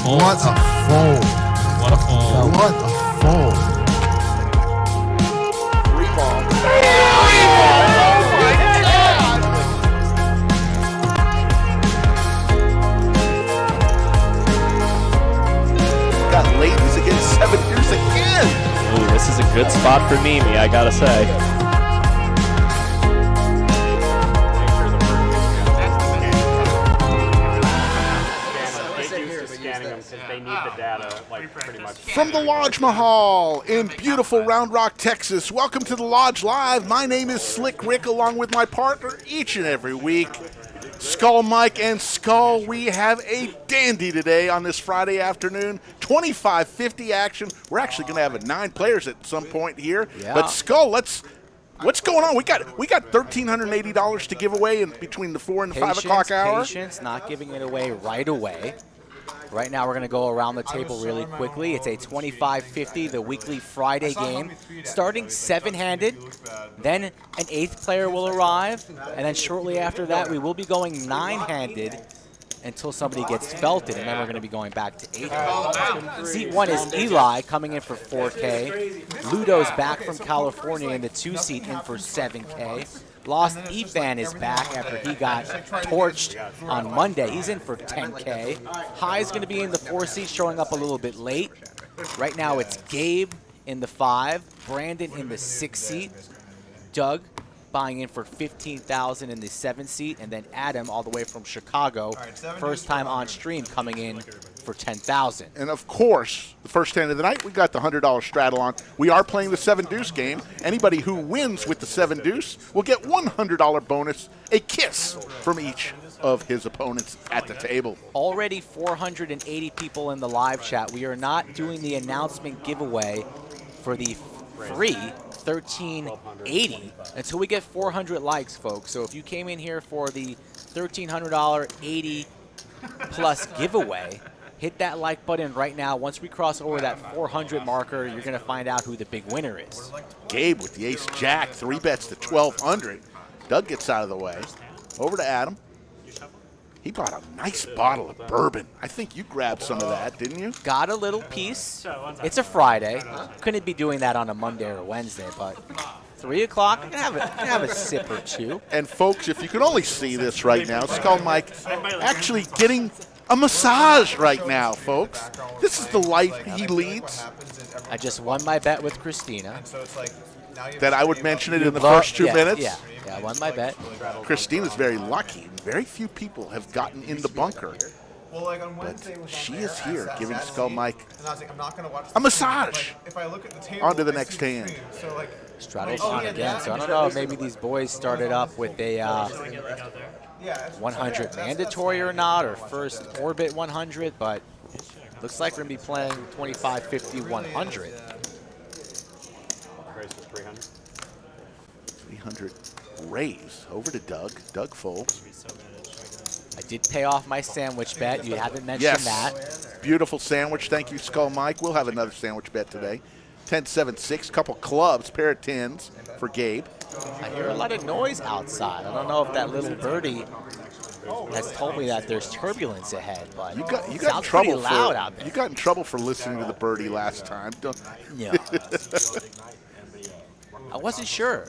fold. What a fold. What a fold. What a fold. Three ball. Got ladies against 7 years again. Ooh, this is a good spot for Mimi, I gotta say. From the Lodge Mahal in beautiful Round Rock, Texas. Welcome to the Lodge Live. My name is Slick Rick, along with my partner each and every week, Skull Mike and Skull. We have a dandy today on this Friday afternoon. 25-50 action. We're actually going to have 9 players at some point here. Yeah. But Skull, what's going on? We got $1,380 to give away in between the 4 and the 5 o'clock hour. Patience, not giving it away right away. Right now we're going to go around the table really quickly. It's a 25-50, the weekly Friday game. Starting 7-handed, then an 8th player will arrive, and then shortly after that we will be going 9-handed until somebody gets felted, and then we're going to be going back to 8. Seat 1 is Eli coming in for 4K. Ludo's back from California in the 2-seat in for 7K. Lost Evan is back after he got torched on Monday. He's in for 10K. High's going to be in the 4-seat, showing up a little bit late. Right now it's Gabe in the 5, Brandon in the 6-seat, Doug buying in for $15,000 in the 7-seat, and then Adam all the way from Chicago, first time on stream, coming in for $10,000. And of course, the first hand of the night, we got the $100 straddle on. We are playing the 7-deuce game. Anybody who wins with the 7-deuce will get $100 bonus, a kiss from each of his opponents at the table. Already 480 people in the live chat. We are not doing the announcement giveaway for the free 1380 until we get 400 likes, folks. So if you came in here for the $1,300 80 plus giveaway, hit that like button right now. Once we cross over that 400 marker, you're going to find out who the big winner is. Gabe with the ace-jack, 3 bets to 1,200. Doug gets out of the way. Over to Adam. He bought a nice bottle of bourbon. I think you grabbed some of that, didn't you? Got a little piece. It's a Friday. Couldn't be doing that on a Monday or a Wednesday, but 3 o'clock, I can have a sip or two. And folks, if you could only see this right now, Skull Mike actually getting a massage right now, folks. This is the life he leads. I just won my bet with Christina. That I would mention it in the first 2 minutes. Yeah, I won my bet. Christina's very lucky. Very few people have gotten in the bunker. But she is here giving Skull Mike a massage onto the next hand. Straddle's on again, so I don't know if maybe these boys started up with a 100 mandatory or not, or first orbit 100, but looks like we're going to be playing 25, 50, 100. 300 raise over to Doug. Doug folds. I did pay off my sandwich bet. You haven't mentioned that. Beautiful sandwich. Thank you, Skull Mike. We'll have another sandwich bet today. 10-7-6, couple clubs, pair of 10s for Gabe. I hear a lot of noise outside. I don't know if that little birdie has told me that there's turbulence ahead, but you got in sounds trouble pretty loud out there. You got in trouble for listening to the birdie last time. Yeah. I wasn't sure.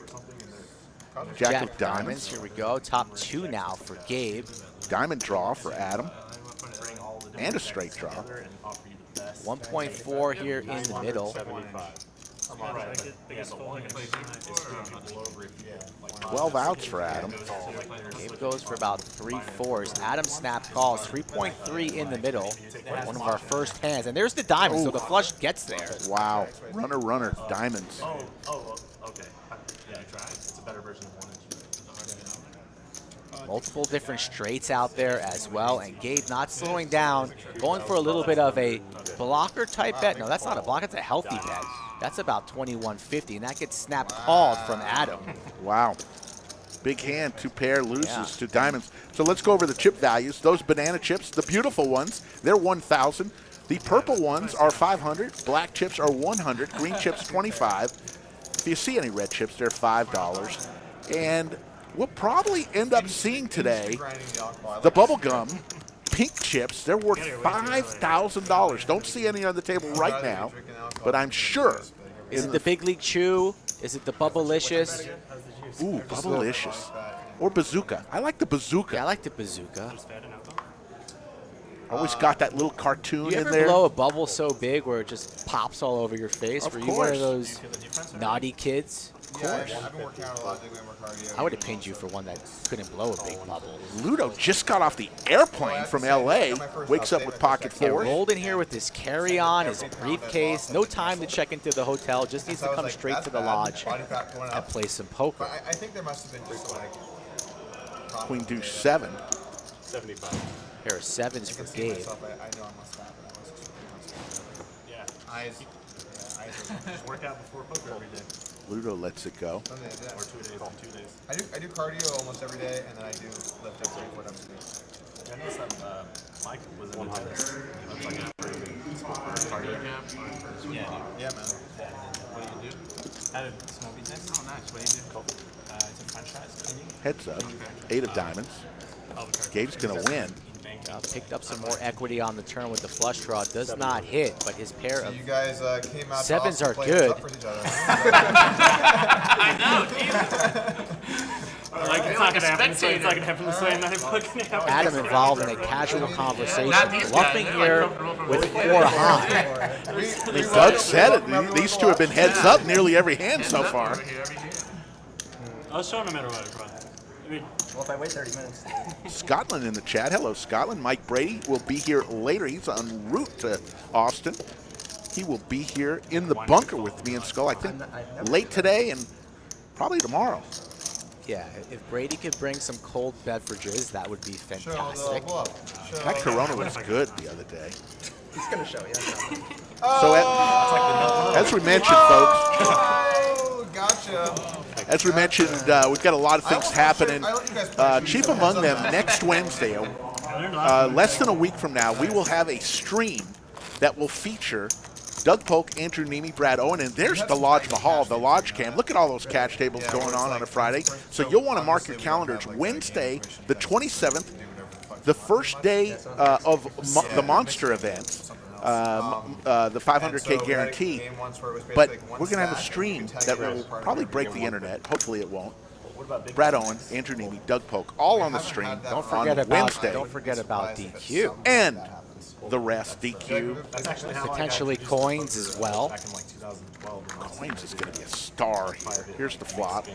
Jack of diamonds. Here we go. Top 2 now for Gabe. Diamond draw for Adam. And a straight draw. 1.4 here in the middle. 12 outs for Adam. Gabe goes for about 3 fours. Adam snap calls 3.3 in the middle. One of our first hands. And there's the diamond, so the flush gets there. Wow. Runner, diamonds. Multiple different straights out there as well, and Gabe not slowing down, going for a little bit of a blocker type bet. No, that's not a block, it's a healthy bet. That's about 21.50, and that gets snap called from Adam. Wow. Big hand, 2 pair, loses to diamonds. So let's go over the chip values. Those banana chips, the beautiful ones, they're 1,000. The purple ones are 500. Black chips are 100. Green chips, 25. If you see any red chips, they're $5. And we'll probably end up seeing today the bubblegum pink chips. They're worth $5,000. Don't see any on the table right now, but I'm sure. Is it the Big League Chew? Is it the Bubblicious? Ooh, Bubblicious. Or Bazooka. I like the Bazooka. Yeah, I like the Bazooka. Always got that little cartoon You in ever there. blow a bubble so big where it just pops all over your face? Of Were you one of course. those naughty kids? Of course. I've been working out a lot, doing more cardio. I would have pinned you for one that couldn't blow a big bubble. Ludo just got off the airplane from L.A., wakes up with pocket Yeah, fours. rolled in here with his carry-on, his briefcase. No time to check into the hotel. Just needs to come straight to the lodge and play some poker. But I think there must have been just like Queen deuce 7. 75. Pair of sevens for Gabe. I know I must have. Yeah. Eyes. Just work out before poker every day. Ludo lets it go. Or 2 days on 2 days. I do cardio almost every day, and then I do lift ups every 4 times a week. I noticed that Mike was in the tennis. He looks like a pretty good cardio camp. Yeah, Yeah, man. what do you do? How did small business? Oh, nice. What do you do? It's a franchise. Heads up. 8 of diamonds. Gabe's going to win. Picked up some more equity on the turn with the flush draw. Does not hit, but his pair So of you guys came out. sevens to are play good. up for each other. I know, like, it's not going to happen this way. It's not going to happen this way. I'm not even looking at it. Adam involved in a casual conversation, bluffing here with 4 high. Doug said it. These two have been heads up nearly every hand so far. I was showing him at a right across. I mean, Well, if I wait 30 minutes. Scotland in the chat. Hello, Scotland. Mike Brady will be here later. He's en route to Austin. He will be here in the bunker with me and Skull, I think, late today and probably tomorrow. Yeah, if Brady could bring some cold beverages, that would be fantastic. That Corona was good the other day. He's going to show you. So as we mentioned, folks, Oh, gotcha. as we mentioned, we've got a lot of things happening. Chief among them, next Wednesday, less than a week from now, we will have a stream that will feature Doug Polk, Andrew Nemi, Brad Owen, and there's the Lodge Mahal, the Lodge Cam. Look at all those catch tables going on a Friday. So you'll want to mark your calendars. Wednesday, the 27th, the first day of the Monster event, the 500K guarantee. But we're going to have a stream that will probably break the internet. Hopefully it won't. Brad Owen, Andrew Nemi, Doug Polk, all on the stream Don't forget on about Wednesday. Don't forget about DQ. And the rest, DQ. Potentially coins as well. back in like 2012. Coins is going to be a star here. Here's the flop.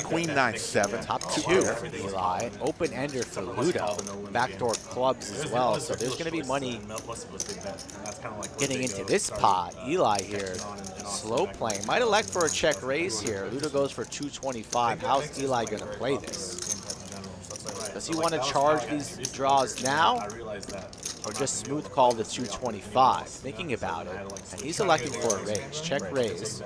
Queen 9-7. Top 2 for Eli. Open ender for Ludo. Backdoor clubs as well. So there's going to be money getting into this pot. Eli here, slow playing. Might elect for a check raise here. Ludo goes for 225. How's Eli going to play this? Does he want to charge these draws now? Or just smooth call the 225? Thinking about it. And he's electing for a raise. Check raise.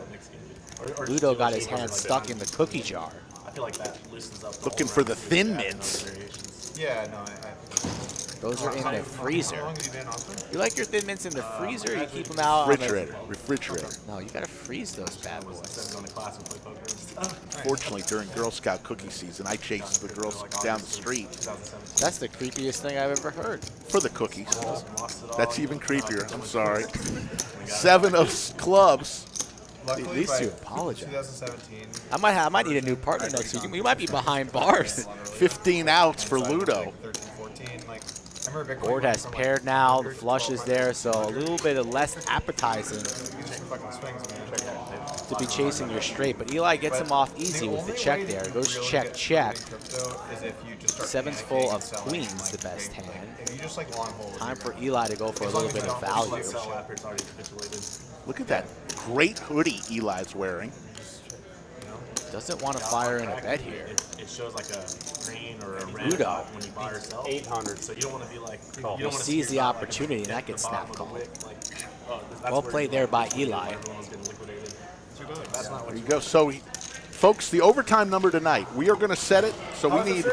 Ludo got his hand stuck in the cookie jar. I feel like that loosens up. Looking for the thin mints. Yeah, no, Those are in the freezer. How long have you been off? You like your thin mints in the freezer or you keep them out on the... Refrigerator. No, you gotta freeze those bad boys. Fortunately, during Girl Scout cookie season, I chased the girls down the street That's the creepiest thing I've ever heard. for the cookies. That's even creepier. I'm sorry. 7 of clubs. Luckily, At least you by apologize. 2017. I might need a new partner next week. We might be behind bars. 15 outs for Ludo. 13, 14, like, I remember Bitcoin Board went has from, paired now. The flush is there, so a little bit of less appetizing fucking swings, man. to be chasing your straight. But Eli gets him off easy with the check there. Goes check, check. Seven's full of queens, the best hand. If you just like long hold, Time for Eli to go for a little bit of value. Look at that great hoodie Eli's wearing. Doesn't want to fire in a bet here. It shows like a green or a red Ludo when you buy or sell. 800. So you don't want to be like. You don't want to sees the opportunity, and that gets snap called. Well played there by Eli. There you go. So, folks, the overtime number tonight, we are going to set it. So we need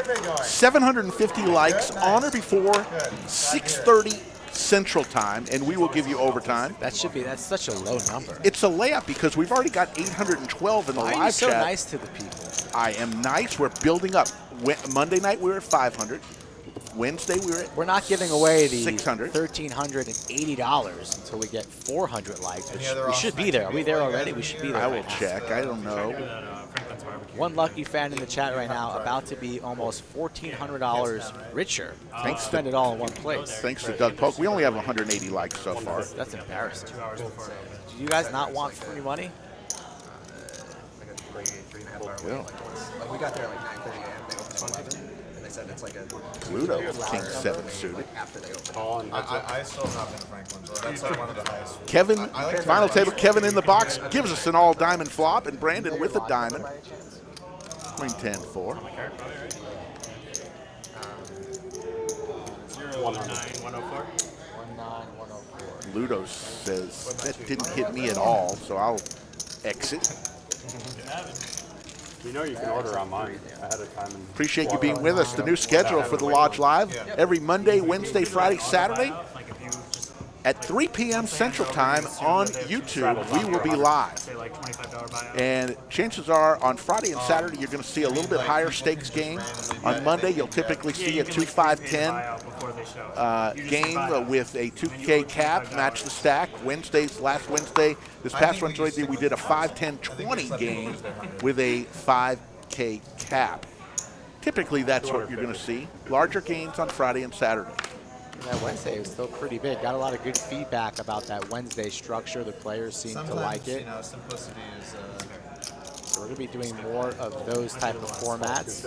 750 likes on or before 6:30 Central Time, and we will give you overtime. That's such a low number. It's a layup because we've already got 812 in the Why live are you so chat. nice to the people? I am nice. We're building up. Monday night we were at 500. Wednesday We're not giving away the $600. $1,380 until we get 400 likes, which other we should be there. Are we there already? We should be there. I will right now. check. I don't know. Franklin's barbecue. One lucky fan in the chat right now, about to be almost $1,400 richer. Thanks to spend it all in one place. Thanks to Doug Polk. We only have 180 likes so far. That's embarrassing. Do you guys not want free money? Like a 3.5 hour Yeah. wait. Like we got there at like 9:30 a.m. They opened at 11, and they said it's like a Pluto, King 7 suited. after they open. I still have not been to Franklin, so that's like one of the highest. Kevin, I like to final have table, lunch. Kevin in the box gives us an all diamond flop, and Brandon with a diamond. Queen 10-4. 109-104. Ludo says, that didn't hit me at all, so I'll exit. You know you can order online ahead of time. And Appreciate you being with us. The new schedule for the Lodge Live, every Monday, Wednesday, Friday, Saturday, Like if you just at 3 p.m. Central Time on YouTube. We will be live. say like $25 buyout. And chances are on Friday and Saturday, you're going to see a little bit higher stakes game. On Monday, you'll typically see a 2-5-10 game with a 2K cap, match the stack. Last Wednesday, this past Wednesday, we did a 5-10-20 game with a 5K cap. Typically, that's what you're going to see. Larger gains on Friday and Saturday. That Wednesday was still pretty big. Got a lot of good feedback about that Wednesday structure. The players seem to like it. You know, simplicity is. So we're going to be doing more of those type of formats.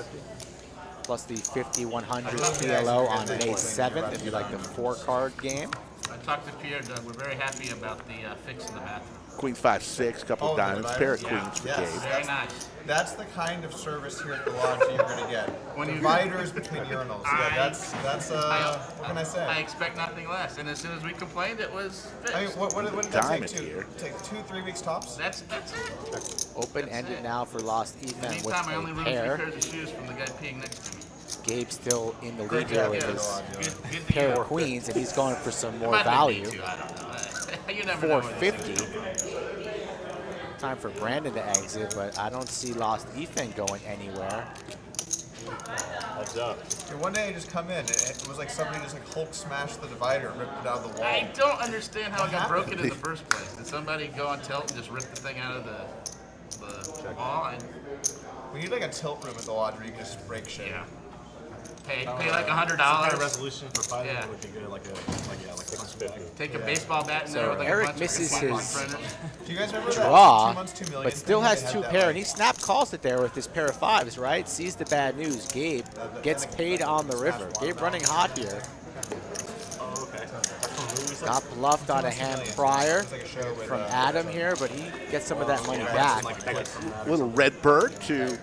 Plus the 50-100 PLO on May 7th if you like the 4-card game. I talked to Pierre, Doug. We're very happy about the fix in the bathroom. Queen 5-6, couple of diamonds, pair of queens for Gabe. Very nice. That's the kind of service here at the lodge that you're going to get. Dividers between urinals. Yeah, that's what can I say? I expect nothing less. And as soon as we complained, it was fixed. I mean, what did that Diamond take? here. Take 2-3 weeks tops? That's it. Open-ended now for Lost Ethan with Anytime I only a ruined 3 pair. pairs of shoes from the guy peeing next to me. Gabe still in the lead Great here job, with yeah. his Good pair deal. of queens, and he's going for some more Might have been me value. too, I don't know. You never know. 450. Time for Brandon to exit, but I don't see Lost Ethan going anywhere. Heads up. Dude, one day I just come in, it was like somebody just like Hulk smashed the divider and ripped it out of the wall. I don't understand how it got broken in the first place. Did somebody go on tilt and just rip the thing out of the wall? And, We need like a tilt room at the lodge where you can just break shit. yeah. Pay like $100. resolution for 5 Yeah. would be good, like a Take a baseball bat in there So with like Eric a bunch misses of his printers. Do you guys remember draw, that 2 months, 2 million? but still thing? has They had 2 that, pair, like, and he snap calls it there with his pair of 5s, right? Sees the bad news. Gabe gets paid on the river. Gabe running hot here. Got bluffed on a hand prior from Adam here, but he gets some of that money back. Little red bird to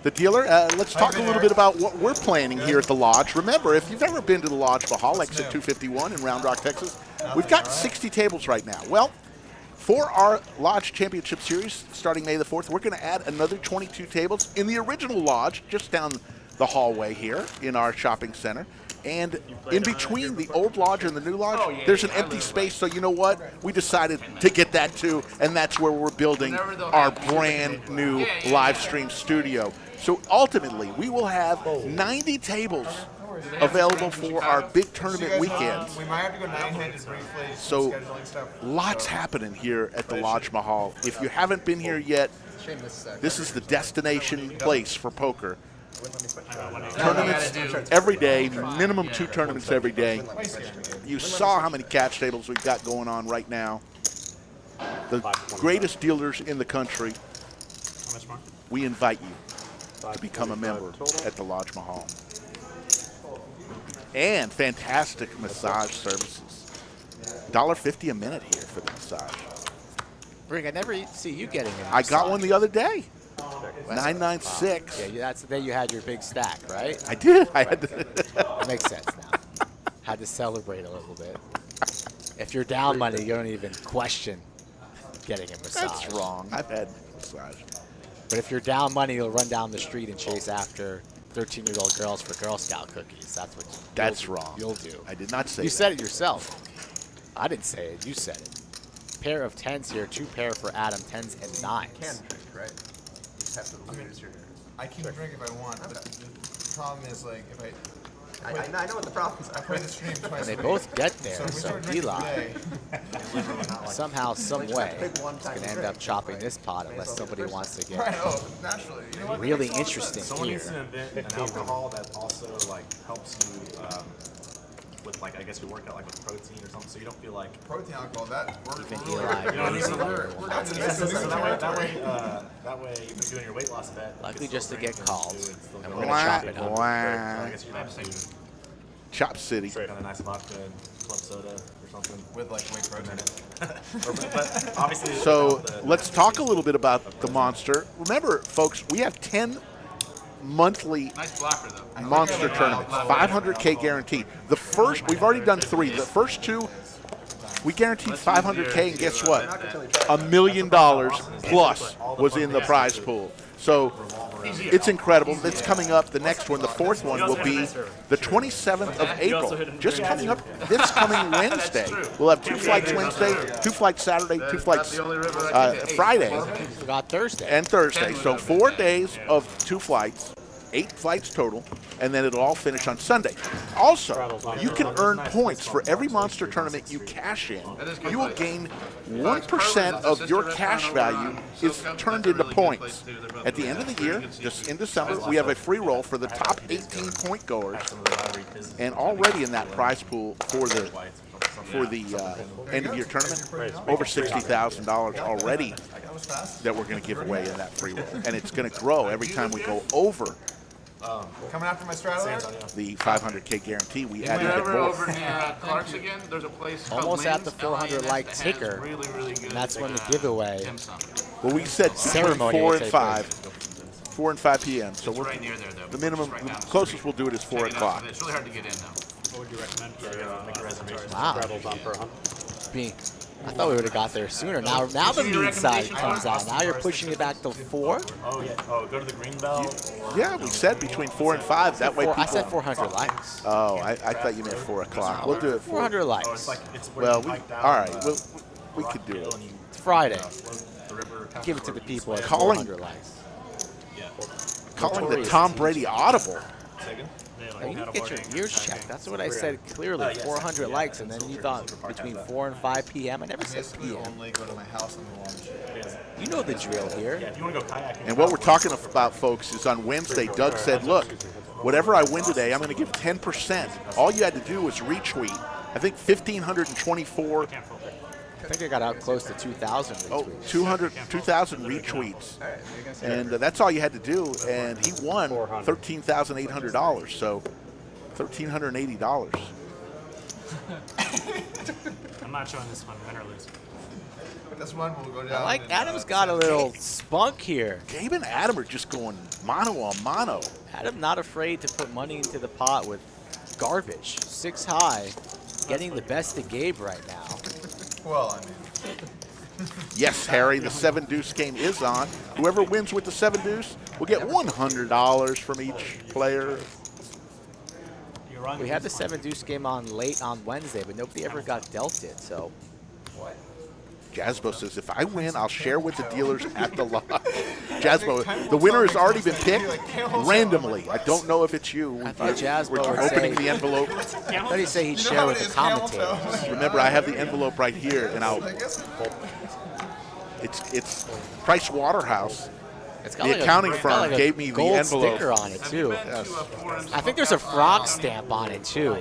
the dealer. Let's talk a little bit about what we're planning here at the Lodge. Remember, if you've ever been to the Lodge Mahal, exit 251 in Round Rock, Texas, we've got 60 tables right now. Well, for our Lodge Championship Series starting May the 4th, we're going to add another 22 tables in the original Lodge just down the hallway here in our shopping center. And in between the old lodge and the new lodge, there's an empty space. So you know what? We decided to get that too, and that's where we're building our brand new live stream studio. So ultimately, we will have 90 tables available for our big tournament weekends. We might have to go 9-handed briefly. So scheduling stuff. lots happening here at the Lodge Mahal. If you haven't been here yet, this is the destination place for poker. Tournaments every day, minimum 2 tournaments every day. You saw how many catch tables we've got going on right now. The greatest dealers in the country. We invite you to become a member at the Lodge Mahal. And fantastic massage services. $1.50 a minute here for the massage. Ring, I never see you getting it. I got one the other day. 996. Yeah, that's the day you had your big stack, right? I did. I had to. That makes sense now. Had to celebrate a little bit. If you're down money, you don't even question getting a massage. That's wrong. I've had massage. But if you're down money, you'll run down the street and chase after 13-year-old girls for Girl Scout cookies. That's what That's you'll, wrong. You'll do. I did not say You that. said it yourself. I didn't say it. You said it. Pair of 10s here. 2 pair for Adam. 10s and 9s. Can drink, right? You just have to lose your. I can drink if I want, but the problem is like if I I know what the problem is. I play the stream twice And they a week. both get there, we so started drinking Eli, today. somehow, some way, pick one is time going to to end drink. up chopping this pot unless somebody wants to Right, get oh, naturally. You know what? really Makes all the interesting sense. Someone needs to here. invent an alcohol that also like helps you with like I guess your workout like with protein or something, so you don't feel like. Protein alcohol, that works Even really Eli good. You know what I mean? really We're wants going to to So this new territory. that way, if you're doing your weight loss bet, Likely you can just to still get drink called, and do it, still and go. we're gonna chop it So up. I guess you'd have to Chop City. straight on a nice vodka and club soda or something. With like whey protein. But obviously, So without the- let's talk a little bit about the Monster. Remember, folks, we have 10 monthly Nice blocker, though. Monster tournaments, 500K guaranteed. The first, we've already done 3. The first 2, we guaranteed 500K, and guess what? $1 million plus was in the prize pool. So it's incredible. It's coming up. The next one, the 4th one, will be the 27th of April. Just coming up this coming Wednesday. We'll have 2 flights Wednesday, 2 flights Saturday, 2 flights Friday, Forgot Thursday. and Thursday. So 4 days of 2 flights, 8 flights total, and then it'll all finish on Sunday. Also, you can earn points for every Monster tournament you cash in. You will gain 1% of your cash value is turned into points. At the end of the year, just in December, we have a free roll for the top 18 point goers, and already in that prize pool for the end of year tournament, over $60,000 already that we're going to give away in that free roll, and it's going to grow every time we go over Coming after my straddler? the 500K guarantee. We If added we're it ever more. over near Clark's again, there's a place called Almost at the Lynn's, 400 like LINS, that has ticker, really, really good, and that's when the giveaway. dim sum. Well, we said between Ceremony, 4 I and say, 5. 4 and 5 p.m. So It's we're right near there, though. the minimum, Just right down the closest street. we'll do it is 4 Check it out. o'clock. It's really hard to get in, though. What would you recommend for make a reservation? Wow. Straddles on per hunt? I thought we would have got there sooner. Now the meat side comes out. Now you're pushing it back to 4. Oh yeah. Oh, go to the green belt. Yeah, we said between 4 and 5. That way I said people. 400 likes. Oh, I thought you meant 4 o'clock. We'll do it 4. 400 Oh, it's likes. like it's where Well, you we, hike down, all right. We could do it. and you It's Friday. float the river. Give it to the people at Calling- 400 likes. Calling the Notorious. Tom Brady audible. Hey, you need to get your ears checked. That's what I said clearly. 400 likes, and then you thought between 4 and 5 p.m. I never said Basically, p.m. only go to my house on the launch. You know the drill here. If you want to go kayaking. And what we're talking about, folks, is on Wednesday, Doug said, look, whatever I win today, I'm going to give 10%. All you had to do was retweet. I think 1,524, I think I got out close to 2,000 retweets. 2,000 retweets. And that's all you had to do. And he won $13,800. So $1,380. I'm not showing this one, win or lose. This one will go down. I like in, Adam's got a little spunk here. Gabe and Adam are just going mano a mano. Adam not afraid to put money into the pot with garbage. 6 high, getting the best of Gabe right now. Well, I mean, Yes, Harry, the 7 deuce game is on. Whoever wins with the 7 deuce will get $100 from each player. We had the 7 deuce game on late on Wednesday, but nobody ever got dealt it, so. Jasbo says, if I win, I'll share with the dealers at the lot. Jasbo, the winner has already been picked randomly. I don't know if it's you. I thought Jasbo We're would opening say- the envelope. I thought he'd say he'd share with the commentators. Remember, I have the envelope right here, and it's Price Waterhouse. It's The accounting it's firm got like a gave me the gold envelope. sticker on it, too. Yes. I think there's a frog stamp on it, too.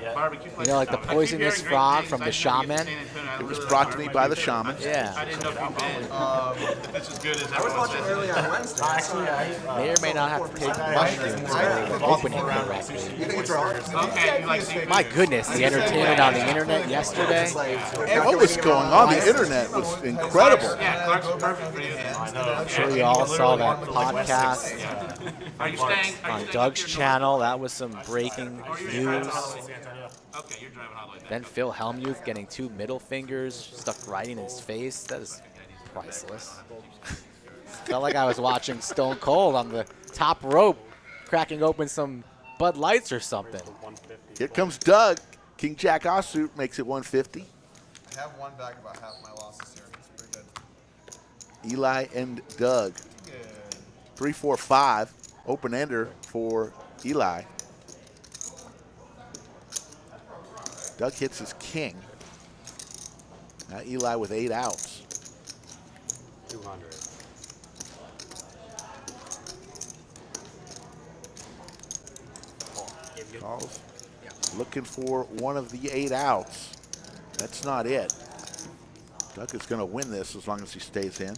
You know, like the poisonous frog from the shaman. It was brought to me by the shaman. I Yeah. didn't know if you've been if it's as good as I was everyone watching says. early on Wednesday. May or may not have to take mushrooms for opening correctly. You think it's wrong? Okay, you like seafood. My goodness, the entertainment on the internet yesterday. What was going on? The internet was incredible. Yeah, Clark's perfect for you. I'm sure you all saw that podcast Are you staying? Are you on staying Doug's up here? channel. That was some breaking news. Okay, you're driving all the way back. Then Phil Hellmuth getting 2 middle fingers stuck right in his face. That is priceless. Felt like I was watching Stone Cold on the top rope, cracking open some Bud Lights or something. Here comes Doug. King Jack offsuit makes it 150. I have one back about half my losses here. It's pretty good. Eli and Doug. Good. 3-4-5. Open ender for Eli. Doug hits his king. Now Eli with 8 outs. 200. Calls. Looking for one of the 8 outs. That's not it. Doug is going to win this as long as he stays in.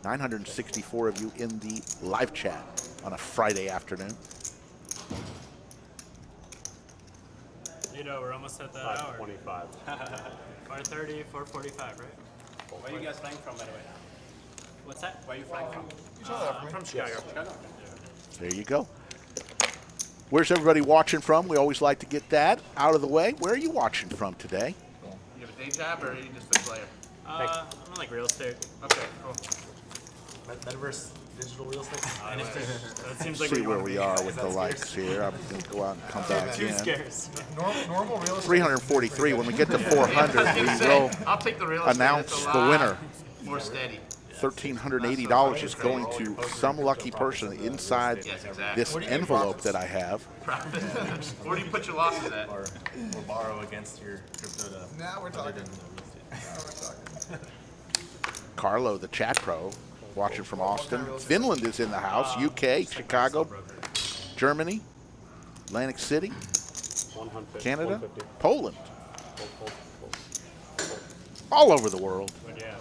964 of you in the live chat on a Friday afternoon. You know, we're almost at that hour. 5:25. 4:30, 4:45, right? Where are you guys flying from, by the way? What's that? Where are you flying from? From Chicago. There you go. Where's everybody watching from? We always like to get that out of the way. Where are you watching from today? You have a day job or are you just a player? I'm in like real estate. Okay, cool. Metaverse digital real estate. That seems like See you where wanna we be. are with the lights here. I'm going to go out and come back Too in. scarce. Normal real estate. 343. When we get to 400, we will I'll take the real estate. announce It's a the lot winner. More steady. $1,380 is going to some lucky person inside Yes, exactly. this envelope that I have. Where do you put your losses at? Or borrow against your crypto to. Now we're talking. Carlo, the chat pro, watching from Austin. Finland is in the house. UK, Chicago, Germany, Atlantic City, Canada, Poland. All over the world. But yeah.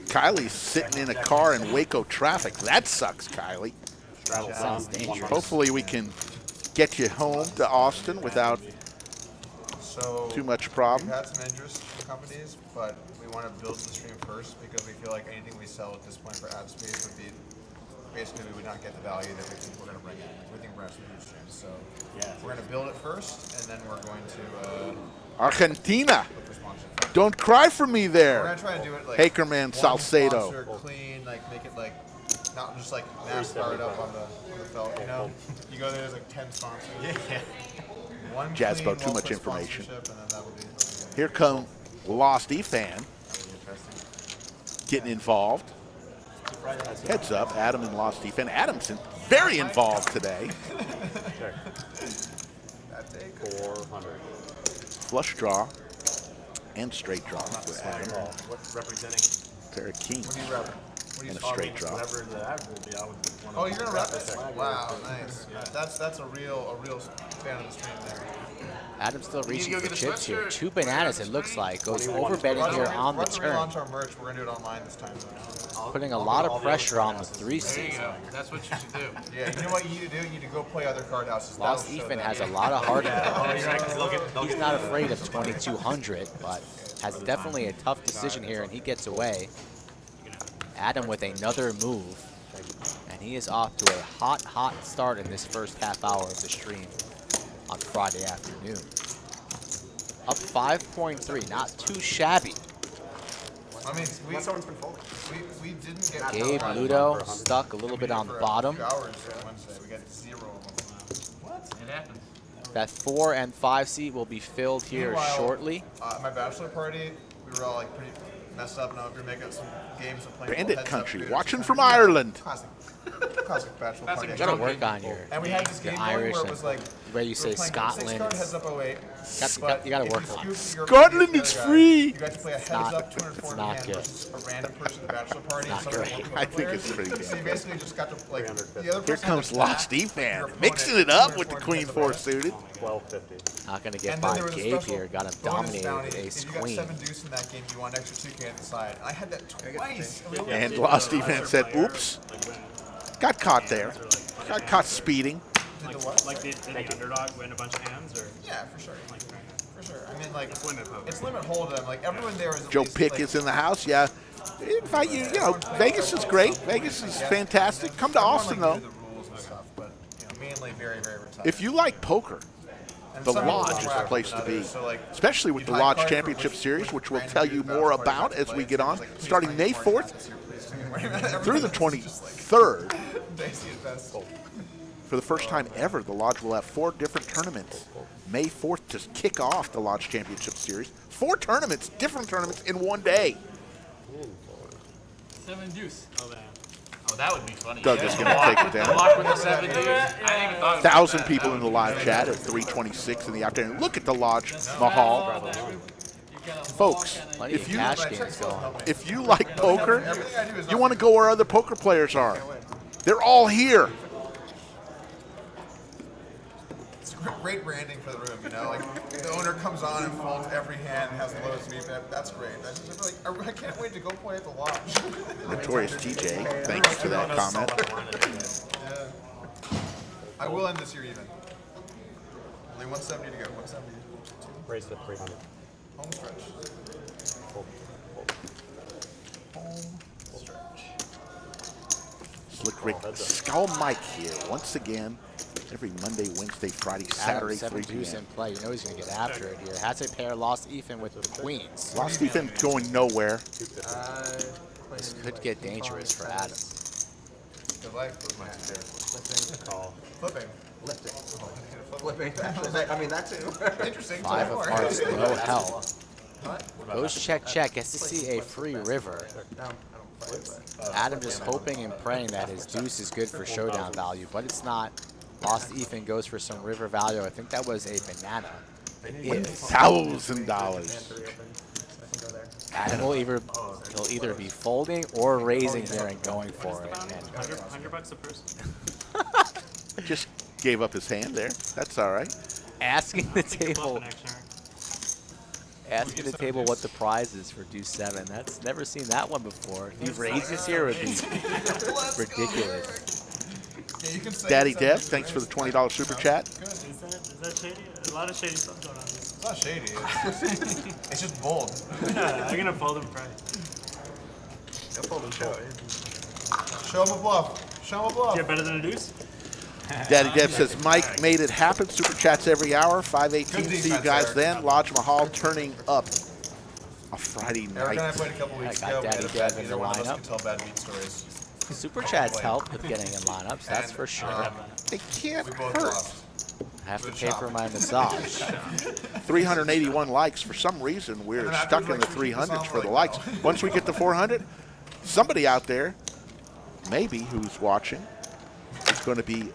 Kylie's sitting in a car in Waco traffic. That sucks, Kylie. Sounds dangerous. Hopefully we can get you home to Austin without So too much we've problem. had some interest from companies, but we want to build the stream first because we feel like anything we sell at this point for ad space would be basically we would not get the value that we think we're going to bring in. We think we're actually huge streams. So we're going to build it first, and then we're going to Argentina. look for sponsorship. Don't cry for me We're there. going to try and do it like Hakerman one Salcedo. sponsor, clean, like make it like not just like NASCAR it up on the felt. You know, you go there, there's like 10 sponsors. Yeah. One Jazzbo, clean, too much well-put information. sponsorship, and then that'll be Here come Lost E-Fan getting involved. Heads up, Adam and Lost E-Fan. Adam's very involved today. 400. Flush draw and straight draw for Adam. What representing? Pair of kings What do you rep? and a straight draw. Whatever the average would be, I would put one Oh, of you're them. gonna rep it? Wow, nice. That's a real fan of the stream there. Adam's still reaching go for get a chips here. sweatshirt? 2 bananas, it looks like. Goes over betting here on the We're about to turn. relaunch our merch. We're gonna do it online this time. Putting a lot of pressure on the 3 There you season. go. That's what you should do. Yeah, you know what you need to do? You need to go play other card houses. Lost That'll show Ethan that. has a lot of heart in Oh, him. you're right, 'cause they'll He's get not afraid of 2,200, but has definitely a tough decision here, and he gets away. Adam with another move, and he is off to a hot start in this first half hour of the stream on Friday afternoon. Up 5.3, not too shabby. I mean, we didn't get Gabe Ludo stuck a little bit on the bottom. 2 hours on Wednesday. We got 0 of them. It happens. That 4 and 5 seat will be filled here Meanwhile, shortly. At my bachelor party, we were all like pretty messed up. Now we were making some games of playing. Bandit heads-up country, dudes. watching from Ireland. Classic bachelor party. You gotta work on your And we had this game going Irish where it and was like where you we say were playing Scotland. 6 card heads up 08. You gotta But work if on you it. scoop your Scotland the is other guy, free. You got to play a heads not- up 240 it's not hand good. versus a random person at the bachelor party. Not and some of the great. poker I think players. it's pretty So you good. basically just got to like the other Here person comes had a Lost stack, E-Fan, your mixing opponent it up with the 240 Queen heads up 4 it. suited. 1250. Not gonna get And then by there was a Gabe special here. Got him bonus dominated bounty. with ace If you got queen. 7 deuce in that game, you won an extra 2K on the side. I had that twice. And Lost E-Fan said, oops. Got caught there. Got caught speeding. Did the what? Like, did the underdog win a bunch of hands, or? Yeah, for sure. For sure. I mean, like, it's limit hold'em. Like, everyone there is at Joe least, Pick like, is in the house. Yeah. Invite you. You know, Vegas is great. Vegas is fantastic. Come to Austin, though. the rules and stuff, but mainly very, very retired. If you like poker, And the some people Lodge is the interact place with to be. others, so, like, Especially with the you tie Lodge card for Championship which Series, which we'll random tell dude you bachelor more party about has to as play. we get So on. it's like, please Starting find May your partner 4th this year, please. through the Everyone is just like, 23rd. they see it best. For the first time ever, the Lodge will have 4 different tournaments. May 4th to kick off the Lodge Championship Series. 4 tournaments, different tournaments in one day. 7 deuce. Oh, man. Oh, that would be funny. Doug is going to take it down. Lock with the 7 dudes. I didn't even thought about 1,000 that. people in the live chat at 3:26 in the afternoon. Look at the Lodge Mahal. Folks, Plenty if of you cash games going. if you like poker, you want to go where other poker players are. They're all here. It's great branding for the room, you know. Like the owner comes on and folds every hand and has the lowest VPIP. That's great. That's just like I can't wait to go play at the lodge. Notorious TJ, thank you for that comment. Yeah. I will end this year even. Only 170 to go. 170. Raise to 300. Home stretch. Home stretch. Slick Rick, Skull Mike here once again. Every Monday, Wednesday, Friday, Saturday, 3 7 deuce p.m. in play. You know he's going to get after it here. Has a pair, lost Ethan with the queens. Lost Ethan going nowhere. This could get dangerous for Adam. Good life. Flipping. Lifting. Flipping. Actually, I mean, that too. Interesting. 5 of hearts, no help. Goes check, check. Gets to see a free river. Adam just hoping and praying that his deuce is good for showdown value, but it's not. Lost Ethan goes for some river value. I think that was a banana. It is. $1,000. Adam will he'll either be folding or raising here and going for it. And 100 bucks a person. Just gave up his hand there. That's all right. asking the table, Fluff an action. asking the table what the prize is for deuce 7. That's never seen that one before. If he raises here, it would be ridiculous. Yeah, you can say Daddy it's Dev, 7 thanks for the players. $20 super chat. Is that shady? A lot of shady stuff going on here. It's not shady. It's just bold. Yeah, I'm gonna fold him pride. Show him a bluff. Show him a bluff. Get better than a deuce? Daddy Dev says Mike made it happen. Super chats every hour. 518. Good See you defense, guys Eric. then. Lodge Mahal turning up a Friday Eric and I night. played a couple weeks I ago. got We had a Daddy bet. Dev in Neither the one of us lineup. can tell bad beat stories. Super chats help with getting in lineups, that's for sure. It can't We both hurt. lost. I have to pay for my massage. 381 likes. For some reason, we're And stuck in the afterwards, we keep 300s this for the on likes. like Once we get to 400, somebody out there, maybe who's watching, is going to be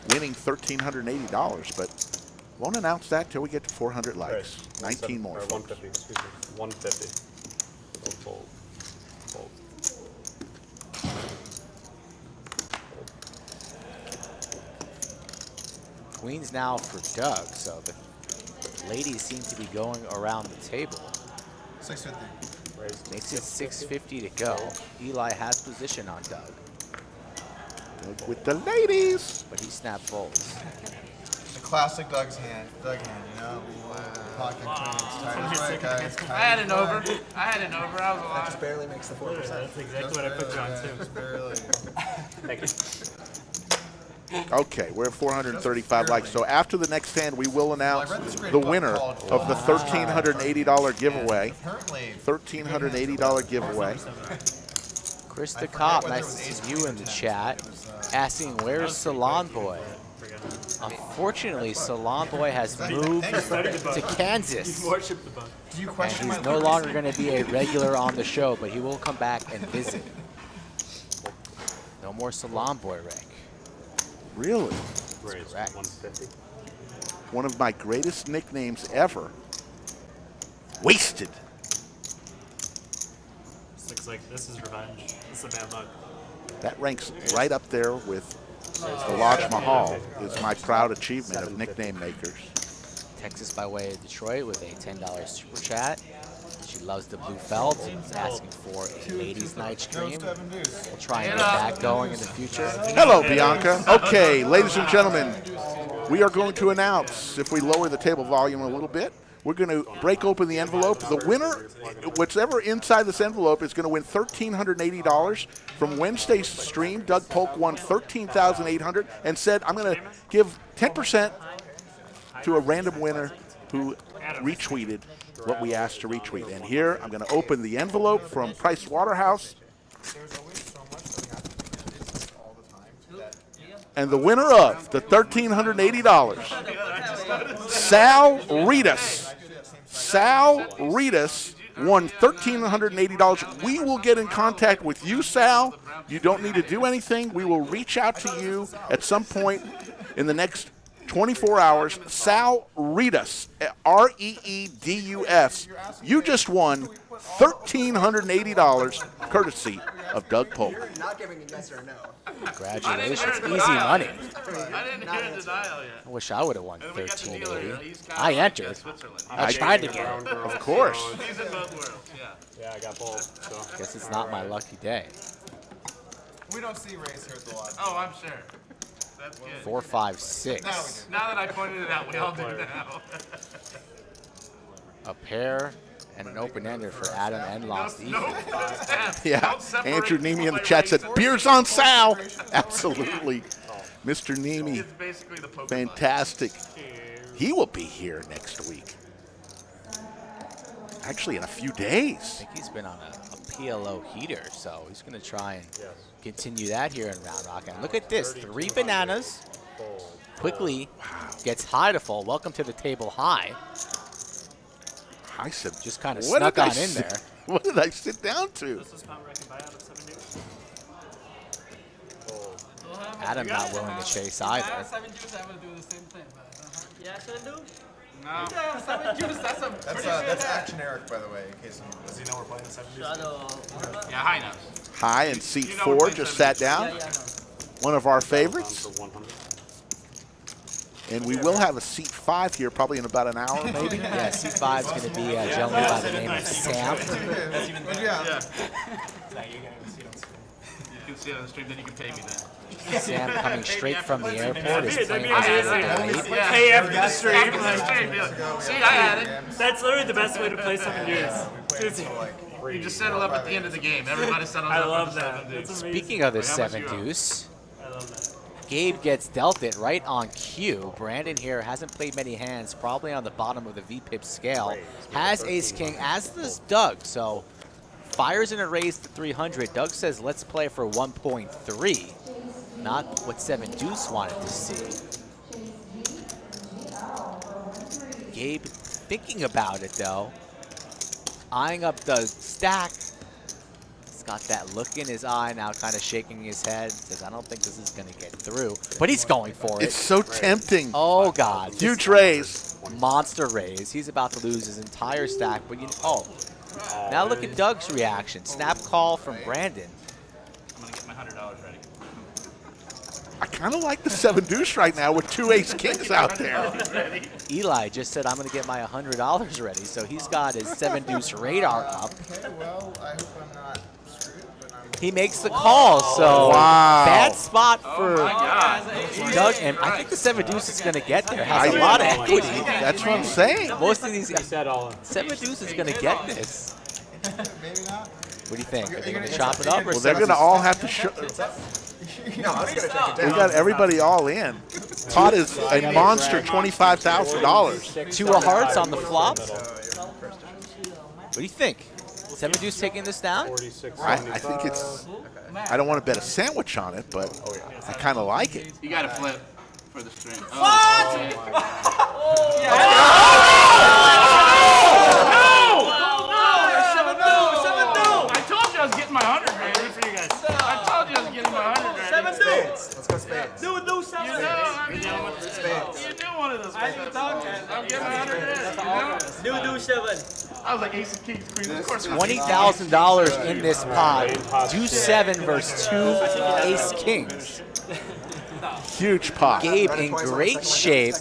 winning $1,380, but won't announce that till we get to 400 likes. 19 more, folks. 150, excuse me. 150. Don't fold. Fold. Queens now for Doug, so the ladies seem to be going around the table. 650. Makes it 650 to go. Eli has position on Doug, Doug with the ladies. but he snap folds. The classic Doug's hand. Doug hand, you know? Pocket queens. Tight as right, guys. I had an over. I had an over. I was That alive. just barely makes the 4%. That's exactly what I put you on too. Just barely. Thank you. Okay, we're at 435 likes. So after the next hand, we will announce the winner of the $1,380 giveaway. Apparently, $1,380 giveaway. Chris the Cop, nice to see you in the chat, asking where's Salon Boy? Unfortunately, Salon Boy has moved to Kansas, Worship the bug. do you and question my he's no longer going to be a regular on the show, but he will come back and visit. No more Salon Boy, Rick. Really? Raise correct. 150. One of my greatest nicknames ever. Wasted. This looks like this is revenge. This is a bad luck. That ranks right up there with the Lodge Mahal. Is my proud achievement of nickname makers. Texas by way of Detroit with a $10 super chat. She loves the blue felt and is asking for a ladies' night stream. We'll try and get that going in the future. Hello, Bianca. Okay, ladies and gentlemen, we are going to announce, if we lower the table volume a little bit, we're going to break open the envelope. The winner, whatever inside this envelope, is going to win $1,380 from Wednesday's stream. Doug Polk won $13,800 and said, I'm going to give 10% to a random winner who retweeted what we asked to retweet. And here, I'm going to open the envelope from Price Waterhouse. There's always so much that we have to do this all the time. That And the winner of the $1,380, Sal Reedus. Sal Reedus won $1,380. We will get in contact with you, Sal. You don't need to do anything. We will reach out to you at some point in the next 24 hours. Sal Reedus, Reedus. You just won $1,380 courtesy of Doug Polk. You're not giving a yes or no. Congratulations. Easy money. I didn't hear a denial yet. I wish I would have won And we got the dealer. $1,380. He's kind I of entered. like Switzerland. I tried to get it. Of course. He's in both worlds. Yeah. Yeah, I got both. So. Guess it's not my lucky day. We don't see race here at the lodge. Oh, I'm sure. That's good. 4, 5, 6. Now that I pointed it out, we all do now. A pair and an open-ender for Adam and Lost No, Ethan. Yeah, Don't separate Andrew Nemi in the my chat said, race. beers on Sal. Absolutely. Mr. Nemi, It's basically the Pokemon. fantastic. He will be here next week. Actually, in a few I days. think he's been on a PLO heater, so he's going to try and continue that here in Round Rock. And look at this, 3 bananas. Quickly gets high to full. Welcome to the table high. I said, Just kind of what snuck did I on in sit- there. What did I sit down to? This is spot where I can buy out of 7 days. Adam not willing to chase either. 7 juice, I'm gonna do the same thing. Yeah, should I do? No. Yeah, 7 juice, that's a That's Action Eric, by the way, in case Does he know we're playing the 70s? Yeah, high notes. High in seat You know we're 4 playing just sat 70s. down. Yeah, I know. One of our favorites. For 100. And we will have a seat 5 here probably in about an hour, maybe. Yeah, C5 is going to be a gentleman by the name of Sam. Yeah. You can see it on the stream, then you can pay me then. Sam coming straight from the airport is playing Yeah, as yeah, a late. Yeah. Pay after the stream. After the stream, yeah. See, I had it. That's literally the best way to play 7 years. You just settle up at the end of the game. Everybody settles I up love at the that. 7 dudes. That's amazing. Speaking of the Wait, how much 7 you owe? deuce, I love that. Gabe gets dealt it right on cue. Brandon here hasn't played many hands, probably on the bottom of the VPIP scale. Has ace-king, as does Doug, so fires in a raise to 300. Doug says, let's play for 1.3. Not what 7 deuce wanted to see. Gabe thinking about it, though. Eyeing up the stack. He's got that look in his eye now, kind of shaking his head. Says, I don't think this is going to get through. But he's going for it. It's so tempting. Oh, God. Huge raise. Monster raise. He's about to lose his entire stack. But now look at Doug's reaction. Snap call from Brandon. I'm going to get my $100 ready. I kind of like the 7 deuce right now with 2 ace kings out there. Eli just said, I'm going to get my $100 ready. So he's got his 7 deuce radar up. Okay, well, I hope I'm not screwed, but I'm... He makes the call. So Wow. bad spot for God. Doug. And I think the 7 deuce is going to get there. Has a lot of equity. That's what I'm saying. Most of these Said all in. 7 deuce is going to get this. Maybe not. What do you think? Are they going to chop it up? Or Well, they're going to all have to show. No, I was gonna check it We down. got everybody all in. Todd is a monster $25,000. 2 of hearts on the flop. What do you think? 7 deuce taking this down? 46. I think it's. I don't want to bet a sandwich on it, but I kind of like it. You got to flip for the stream. I told you I was getting my 100 ready for you guys. I told you I was getting my 100 ready. Let's go spades. You know, you do one of those. I'm getting my 100 ready. You know? I was like ace of kings, queen. Of course. $20,000 in this pot. Deuce 7 versus 2 ace kings. Huge pot. Gabe in great shape.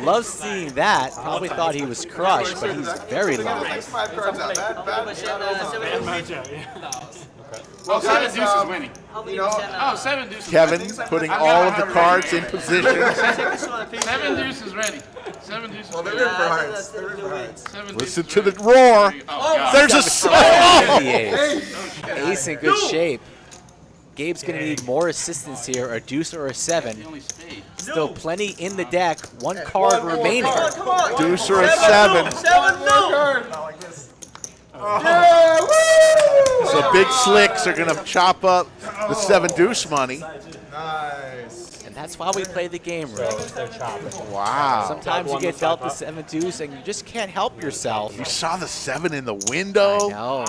Loves seeing that. Probably thought he was crushed, but he's very low. 5 cards out. Bad. Matchup, yeah. Oh, 7 deuce is winning. You know, Oh, 7 deuce is Kevin ready. putting all of the cards in position. 7 deuce is ready. 7 deuce is Well, they're ready. in for hearts. They're in for hearts. 7 deuce Listen is to the ready. roar. Oh, God. There's a. Oh! The ace. Ace in good shape. Gabe's going to need more assistance here, a deuce or a 7. The only spade. Still plenty in the deck. 1 card remaining. Deuce or a 7. So big slicks are going to chop up the 7 deuce money. nice. And And that's why we play the game, Rick. They're chopping. Wow. Sometimes you get dealt the 7 deuce and you just can't help yourself. You saw the 7 in the window. No.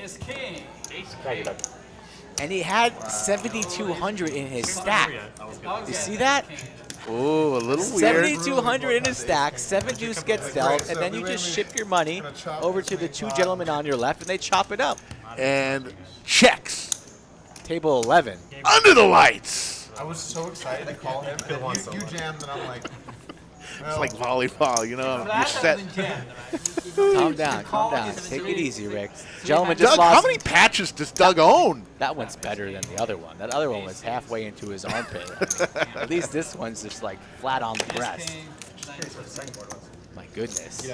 Ace king. And he had 7,200 in his stack. You see that? Ooh, a little weird. 7,200 in his stack, 7 deuce gets dealt, and then you just ship your money over to the 2 gentlemen on your left, and they chop it up. And checks. Table 11. Under the lights. I was so excited to call him, and you jammed, and I'm like, It's like volleyball, you know. You're set. Calm down, calm down. Take it easy, Rick. Gentlemen just Doug, lost. how many patches does Doug own? That one's better than the other one. That other one was halfway into his armpit. I mean, at least this one's just like flat on the breast. My goodness.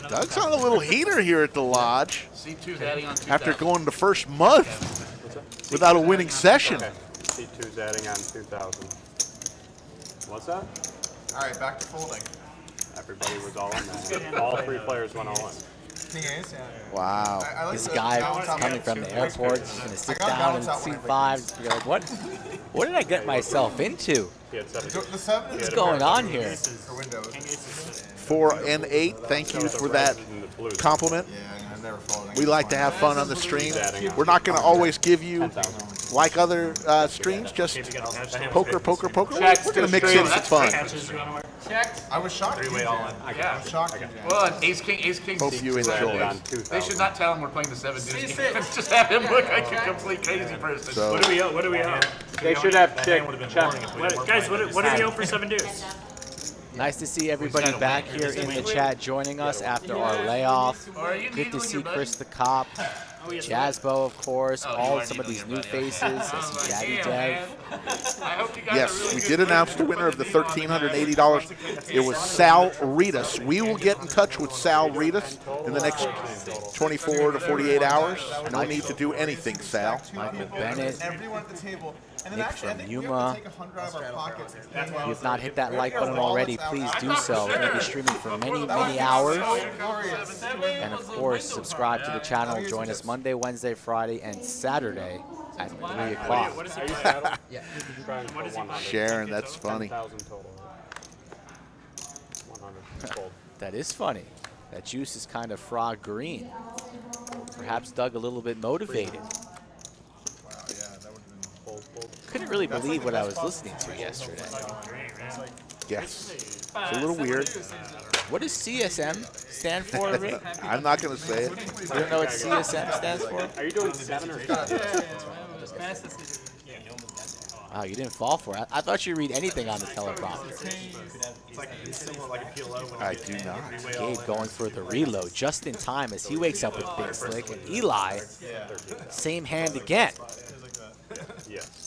Doug's on a little heater here at the lodge C2's adding on 2,000. after going the first month without a winning session. C2's adding on 2,000. What's that? all right, back to folding. Everybody was all in that. All 3 players went all in. King ace, yeah. Wow. I like This the guy balance out coming with from the two airport is players. going to sit I got down and balance out when I C5 and be like, what did I get myself into? He had 7 The 7 What's is going on here? for Windows. 4 and 8. Thank you for that compliment. Yeah, I've never folded. We like to have fun on the stream. We're not going to always give you, like other streams, just poker, poker, poker. We're going to mix in some fun. I was shocked. Three-way all in. I Yeah. was shocked. Well, and ace king. Hope you enjoy. on 2,000. They should not tell him we're playing the 7 deuce game. Just have him look like a complete crazy person. So, What do we owe? What do we owe? They should have check. Guys, what do we owe for 7 deuce? Nice to see everybody back here in the chat joining us after our layoff. Good to see Chris the Cop, Jazzbo, of course, some of these new faces. I see Daddy Dev. I hope you guys are yes, really we good did announce the winner of the $1,380. It was Sal Ritas. We will get in touch with Sal Ritas in the next 24 to 48 hours. No need to do anything, Sal. Michael Bennett. Everyone at the table. And then Nick actually, I from think we have Yuma. to take 100 out of our pockets. If you have not hit that like button already, please do so. We're going to be streaming for many, many hours. And of course, subscribe to the channel. Join us Monday, Wednesday, Friday, and Saturday at 3 o'clock. Sharon, that's funny. 1,000 total. 100 gold. That is funny. That juice is kind of frog green. Perhaps Doug a little bit motivated. Couldn't really believe what I was listening to yesterday. Yes. It's a little weird. What does CSM stand for, Rick? I'm not going to say it. You don't know what CSM stands for? Are you doing 7 or 7? Wow, you didn't fall for it. I thought you read anything on the teleprompter. I do not. Gabe going for the reload just in time as he wakes up with Big Slick. And Eli, same hand again. Yes.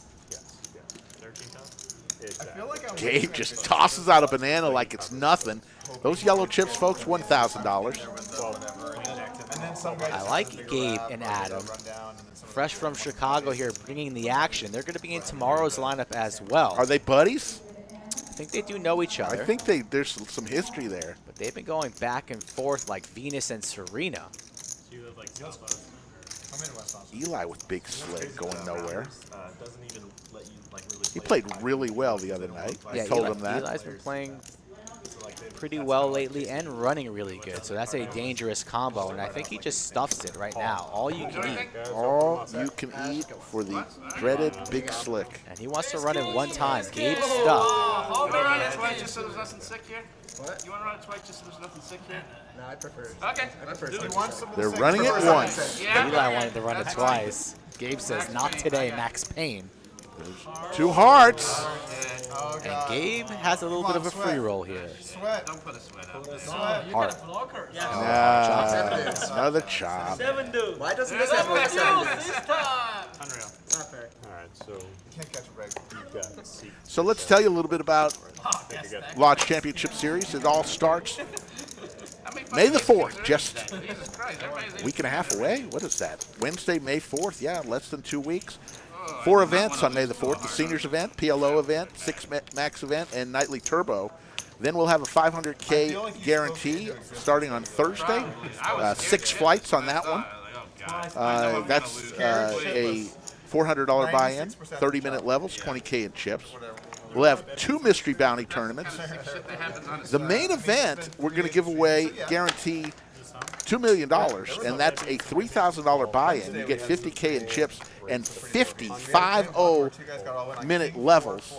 Gabe just tosses out a banana like it's nothing. Those yellow chips, folks, $1,000. I like Gabe and Adam. Fresh from Chicago here, bringing the action. They're going to be in tomorrow's lineup as well. Are they buddies? I think they do know each other. I think there's some history there. But they've been going back and forth like Venus and Serena. Eli with Big Slick going nowhere. He played really well the other night. I told him that. Eli's been playing pretty well lately and running really good. So that's a dangerous combo, and I think he just stuffs it right now. All you can eat. All you can eat for the dreaded Big Slick. And he wants to run it one time. Gabe stuffed. Oh, you want to run it twice just so there's nothing sick here? What? You want to run it twice just so there's nothing sick here? No, I prefer it. Okay. Let's do it. They're running it once. Yeah. Eli wanted to run it twice. Gabe says, not today, Max Payne. 2 hearts. And Gabe has a little bit of a free roll here. Sweat. Don't put a sweat out. Heart. Nah, another chop. 7 deuce. Why doesn't this have like 7 days? Unreal. Not fair. All right, so Can't catch a break. you've got C. So let's tell you a little bit about Lodge Championship Series. It all starts May the 4th, just Jesus Christ, everybody's a week and a half away. What is that? Wednesday, May 4th. Yeah, less than 2 weeks. 4 events on May the 4th. The Seniors event, PLO event, 6 Max event, and Nightly Turbo. Then we'll have a 500K guarantee starting on Thursday. 6 flights on that one. That's a $400 buy-in, 30-minute levels, 20K in chips. We'll have 2 mystery bounty tournaments. The main event, we're going to give away, guarantee $2 million, and that's a $3,000 buy-in. You get 50K in chips and 50 minute levels.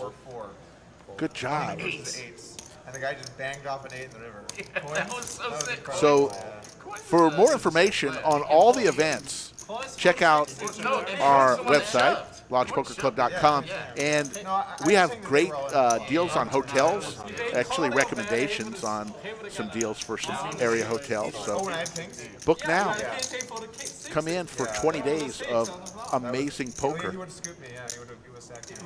Good job. And the guy just banged off an 8 in the river. That was so sick. So, for more information on all the events, check out our website, lodgepokerclub.com, and we have great deals on hotels, actually recommendations on some deals for some area hotels. So book now. Come in for 20 days of amazing poker. He would have scooped me, yeah. He would have sacked me.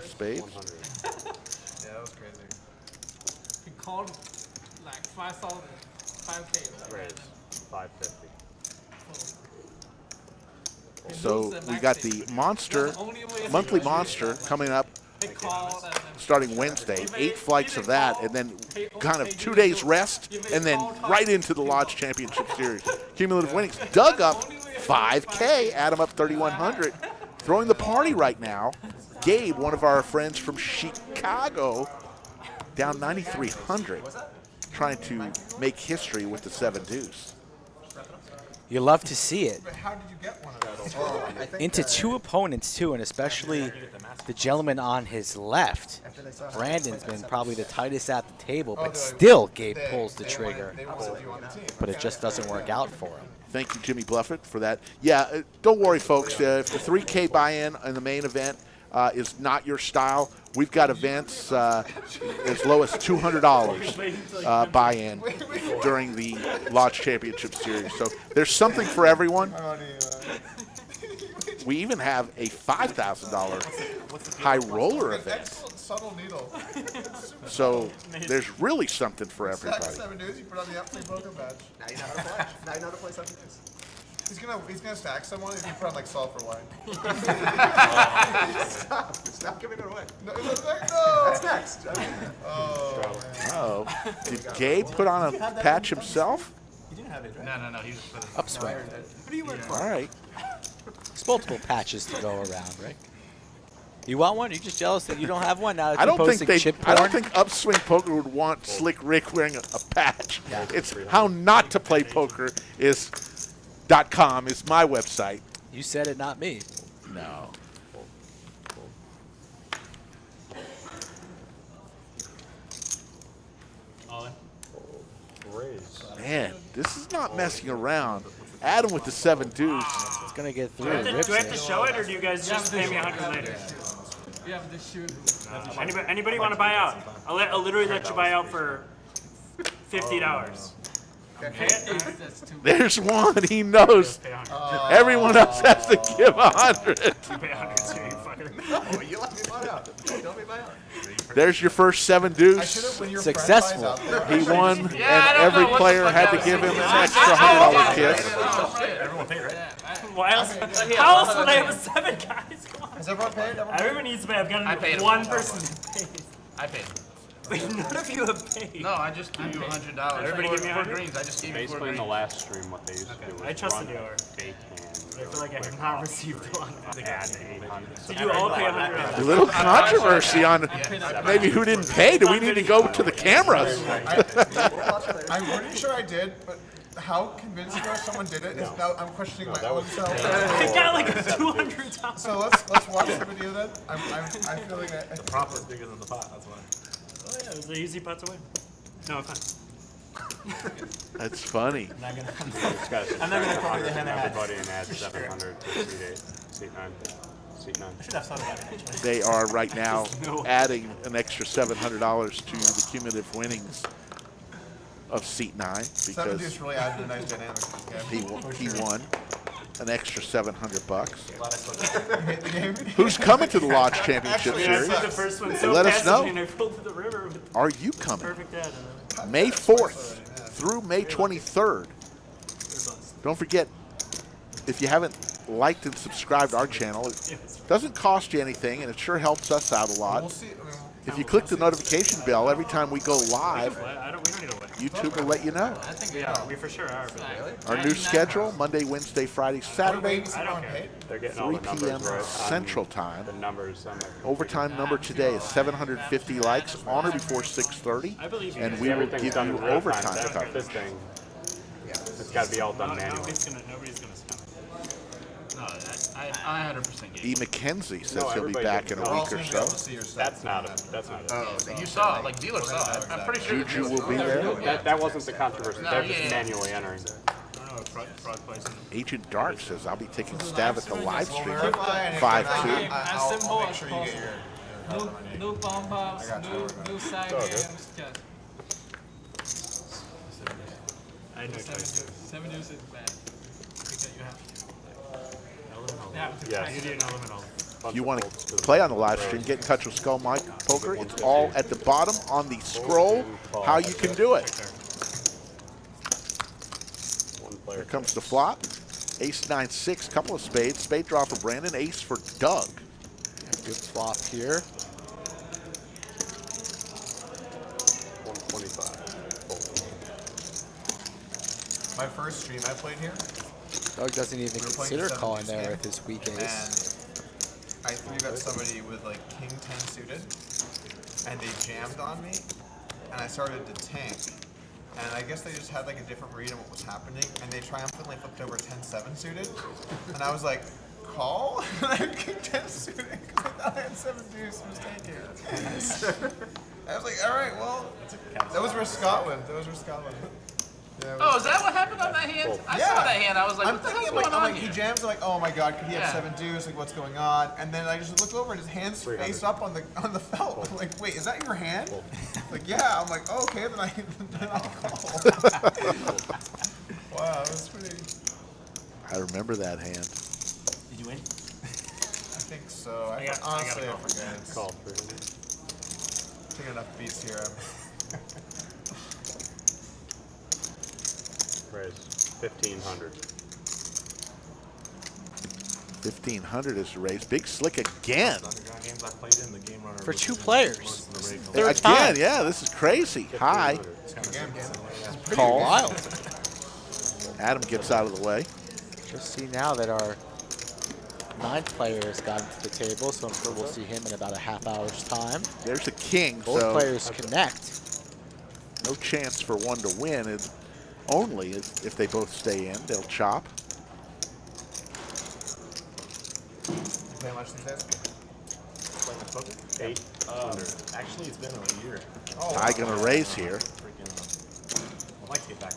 Spades. Yeah, that was crazy. He called like 5,000, 5K. Raise 550. So we got the monster, monthly monster coming up starting Wednesday. 8 flights of that, and then kind of 2 days rest, and then right into the Lodge Championship Series. Cumulative winnings. Doug up 5K, Adam up 3,100. Throwing the party right now. Gabe, one of our friends from Chicago, down 9,300, trying to make history with the 7 deuce. You love to see it. How did you get one of those? Into 2 opponents, too, and especially the gentleman on his left. Brandon's been probably the tightest at the table, but still Gabe pulls the trigger. But it just doesn't work out for him. Thank you, Jimmy Bluffett, for that. Yeah, don't worry, folks. If the 3K buy-in in the main event is not your style, we've got events as low as $200 buy-in during the Lodge Championship Series. So there's something for everyone. We even have a $5,000 high roller event. Excellent subtle needle. So there's really something for everybody. 7 deuce, you put on the upside poker badge. Now you know how to play. Now you know how to play 7 deuce. He's gonna stack someone if you put on like sulfur wine. Stop giving it away. No. That's next. Oh, did Gabe put on a patch himself? No, he was put it. Upswing. All right. There's multiple patches to go around, right? You want one? Are you just jealous that you don't have one now that I you're don't posting think chip I don't porn? think Upswing Poker would want Slick Rick wearing a patch. It's how not to play poker is .com is my website. You said it, not me. No. Raise. Man, this is not messing around. Adam with the 7 deuce. It's going to get through. Do I have to Rips show it, or do you guys just pay me 100 later? You have to shoot. Anybody want to buy out? I'll literally let you buy out for $50. That's too There's one. He knows. Everyone else has to give 100. You pay 100 too, you fucker. Oh, you let me buy out. Don't me buy out. There's your first 7 deuce. Successful. He won, and every player had to give him an extra $100 kiss. Everyone paid, right? Why else? How else would I have a 7, guys? Come on. Has everyone paid? Everyone needs to pay. I've I paid got him. one person that pays. I paid. Wait, none of you have paid. No, I just gave you $100. Everybody give me for 100? greens. I just gave you 4 Basically, in greens. the last stream, what they used to do was I trusted run you. a fake hand. I feel like I have not received one. Add 800. Did you all pay 100? A little controversy on maybe who didn't pay. Do we need to go to the cameras? I'm pretty sure I did, but how convincing someone did it is now I'm questioning my own self. I got like $200. So let's watch the video then. I'm feeling that. The prop was bigger than the pot. That's why. Oh yeah, it was an easy putt to win. No, fine. That's funny. I'm not gonna call you the hand everybody and add 700 to seat 8, seat 9, seat 9. Should have thought about it. They are right now adding an extra $700 to the cumulative winnings of seat 9 7 because deuce really added a nice dynamic to this game. he won an extra $700. Hate the game. Who's coming to the Lodge Championship Actually, I Series? said the first one so Let us know. passively and I pulled to the river with Are you coming? perfect dad. May 4th through May 23rd. Don't forget, if you haven't liked and subscribed to our channel, Doesn't cost you anything, and it sure helps us out a lot. We'll see. I mean, If you click the notification bell every time we go live, We don't need to wait. YouTube will let you know. I think we for sure are. But Our new schedule, Monday, Wednesday, Friday, Saturday, I don't care. They're getting all 3 the numbers p.m. right. Central The Time. numbers on the Overtime number today is 750 likes on or before 6:30, I believe you. and guys. we will everything's give done you in real time. overtime This coverage. thing, it's got to be all done manually. Nobody's gonna spam it. No, I 100% get E. it. McKenzie says No, he'll be everybody back gets in it. a we'll week or also be able so. to see your stuff. That's not a. That's not a. Oh, you saw it, like dealer saw it. I'm pretty sure. Juju will be there. That wasn't the controversy. No, They're yeah, just yeah. manually entering. I don't know if frog plays in the Agent Dark says I'll be taking a stab at the live We'll stream. verify, and if 5-2. you're not, As I'll simple make as sure you get your No, no bomb pops, I got you. no side Oh, games. Just I know twice. 7 years is bad. Because you have to. Elemental. You have to Yes. try You it. do an elemental. If you want to play on the live stream, get in touch with Skull Mike Poker. It's all at the bottom on the scroll how you can do it. One player. Here comes the flop. Ace 9-6, couple of spades. Spade draw for Brandon, ace for Doug. Good flop here. 125. My first stream I played here, Doug doesn't even We were playing consider seven calling deuce there game, with his weak and ace. I 3-bet somebody with like king 10 suited, and they jammed on me, and I started to tank. And I guess they just had like a different read on what was happening, and they triumphantly flipped over 10-7 suited, and I was like, call? And I had king 10 suited because I thought I had 7 deuce and was tanking. I was like, all right, well, that was where Scotland. That was where Scotland. Yeah, it was- Oh, is that what happened on that hand? I saw that hand. I was like, I'm what the thinking, hell's going on he here? jams. I'm like, oh my god, could he have Yeah. 7 deuce? Like, what's going on? And then I just look over and his hand's 300. face up on the felt. I'm like, wait, is that your hand? Like, yeah. I'm like, oh, okay, then I'll call. Wow, that was pretty. I remember that hand. Did you win? I think so. I gotta honestly, I call. forget. It's Called 300. taking enough beats here. Raise 1,500. 1,500 is the raise. Big slick again. Underground games I played in, the game runner For was 2 in players. most of the rate Third Again, time. yeah, this is crazy. High. 1,500. Call. Wild. Adam gets out of the way. Just see now that our 9th player has gotten to the table, so I'm sure we'll see him in about a half hour's time. There's a king, Both so players connect. no chance for one to win. It's only if they both stay in, they'll chop. You play much these days? Playing poker? 800. Actually, it's been a year. I gonna raise here. Freaking, I'd like to get back.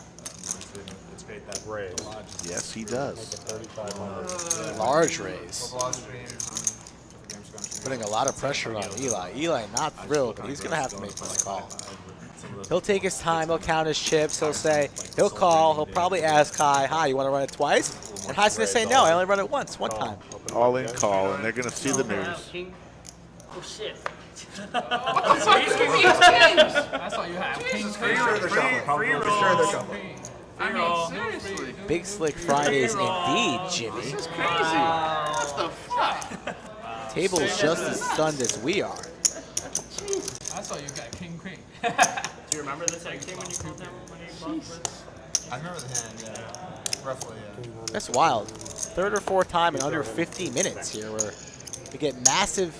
It's great that Raise. the lodge is Yes, he does. 3,500. Large raise. Football streams. Different games going stream. Putting a lot of pressure on Eli. Eli not thrilled, but he's going to have to make this call. He'll take his time. He'll count his chips. He'll say, he'll call. He'll probably ask Hi, hi, you want to run it twice? And Hi's going to say, no, I only run it once, one time. All in call, and they're gonna see the news. Oh shit. I saw you have king Free roll. I mean, seriously. Big Slick Fridays indeed, Jimmy. This is crazy. What the fuck? Table's just as stunned as we are. I saw you got king queen. Do you remember the tag team when you called him when you blocked with? I remember the hand. Yeah. Roughly. Yeah. That's wild. 3rd or 4th time in under 50 minutes here where we get massive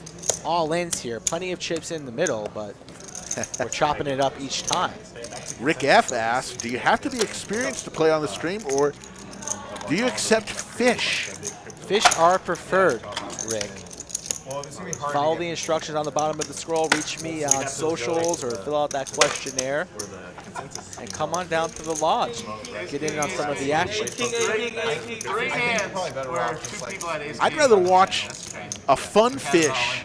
all-ins here. Plenty of chips in the middle, but we're chopping it up each time. Rick F asks, do you have to be experienced to play on the stream, or do you accept fish? Fish are preferred, Rick. Well, it's gonna be hard. Follow to the get, instructions on the bottom of the scroll. Reach me on socials or fill out that questionnaire. And come on down to the lodge. Get in on some of the action. Three hands probably better where off 2 just like- people had ace I'd king. rather watch That's crazy. a fun fish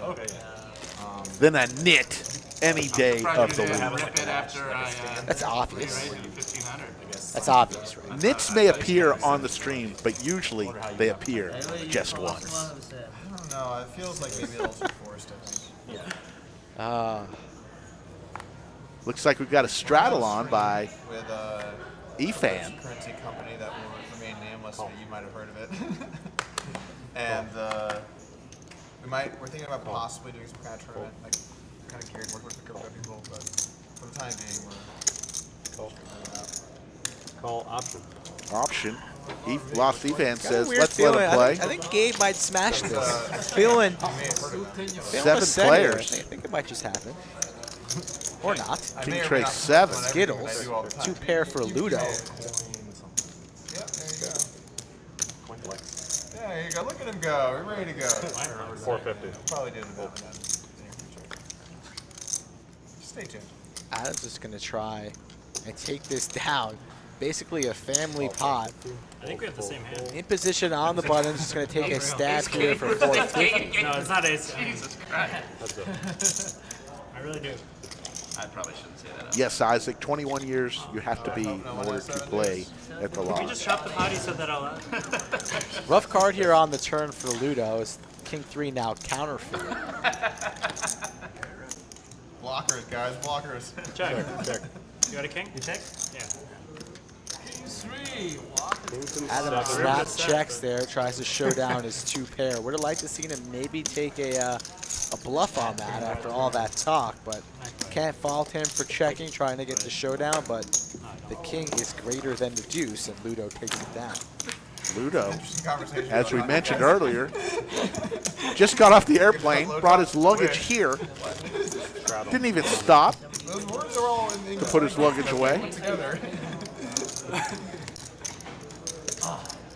than a nit any day Probably of the didn't week. rip it after I That's obvious. raised you 1,500, I guess. That's obvious, right? Nits may appear on the stream, but usually they appear just once. I don't know. It feels like maybe a little too forced. I think. Looks like we've got a straddle on by With EFAN. currency company that will remain nameless. So you might have heard of it. And We're thinking about possibly doing some kind of tournament. Like, kind of geared more towards the crypto people, but for the time being, we're Call option. Option. Lost Evan says, Weird let's let feeling. him play. I think Gabe might smash this. Feeling Seven players. I think it might just happen. Or not. King Trey 7. Skittles. 2 pair for Ludo. Yeah, there you go. Yeah, there you go. Look at him go. We're ready to go. 450. Probably do the bit of that. Stay tuned. Adam's just going to try and take this down. Basically a family pot. I think we have the same hand. In position on the button. Just going to take a stab here for 450. No, it's not ace. Jesus Christ. I really do. I probably shouldn't say that. Yes, Isaac, 21 years you have to be in order to play at the We lodge. just dropped the pot. He said that out loud. Rough card here on the turn for Ludo. Is King 3 now counterfeit. Blockers, guys. Blockers. Check. You got a king? You check? Yeah. Three. Walk. Adam snap checks there, tries to show down his 2 pair. Would have liked to seen him maybe take a bluff on that after all that talk, but can't fault him for checking, trying to get the showdown, but the king is greater than the deuce, and Ludo takes it down. Ludo, Interesting conversation. as we mentioned earlier, just got off the airplane, brought his luggage here, didn't even stop Those words are all in to English. put his luggage away. Together.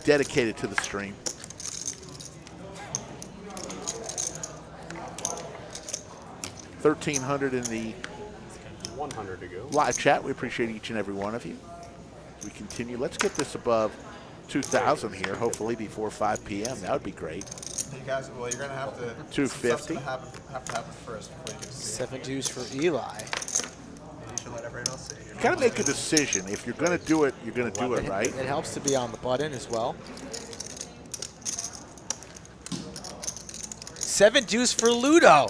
Dedicated to the stream. $1,300 in the 100 to go. live chat. We appreciate each and every one of you. We continue. Let's get this above 2,000 here, hopefully before 5 p.m. That would be great. You guys, well, you're gonna have to. 250. Stuff's gonna have to happen first before you can see. 7 deuce for Eli. You should let everyone else see. You gotta make a decision. If you're gonna do it, you're gonna do it right. It helps to be on the button as well. 7 deuce for Ludo.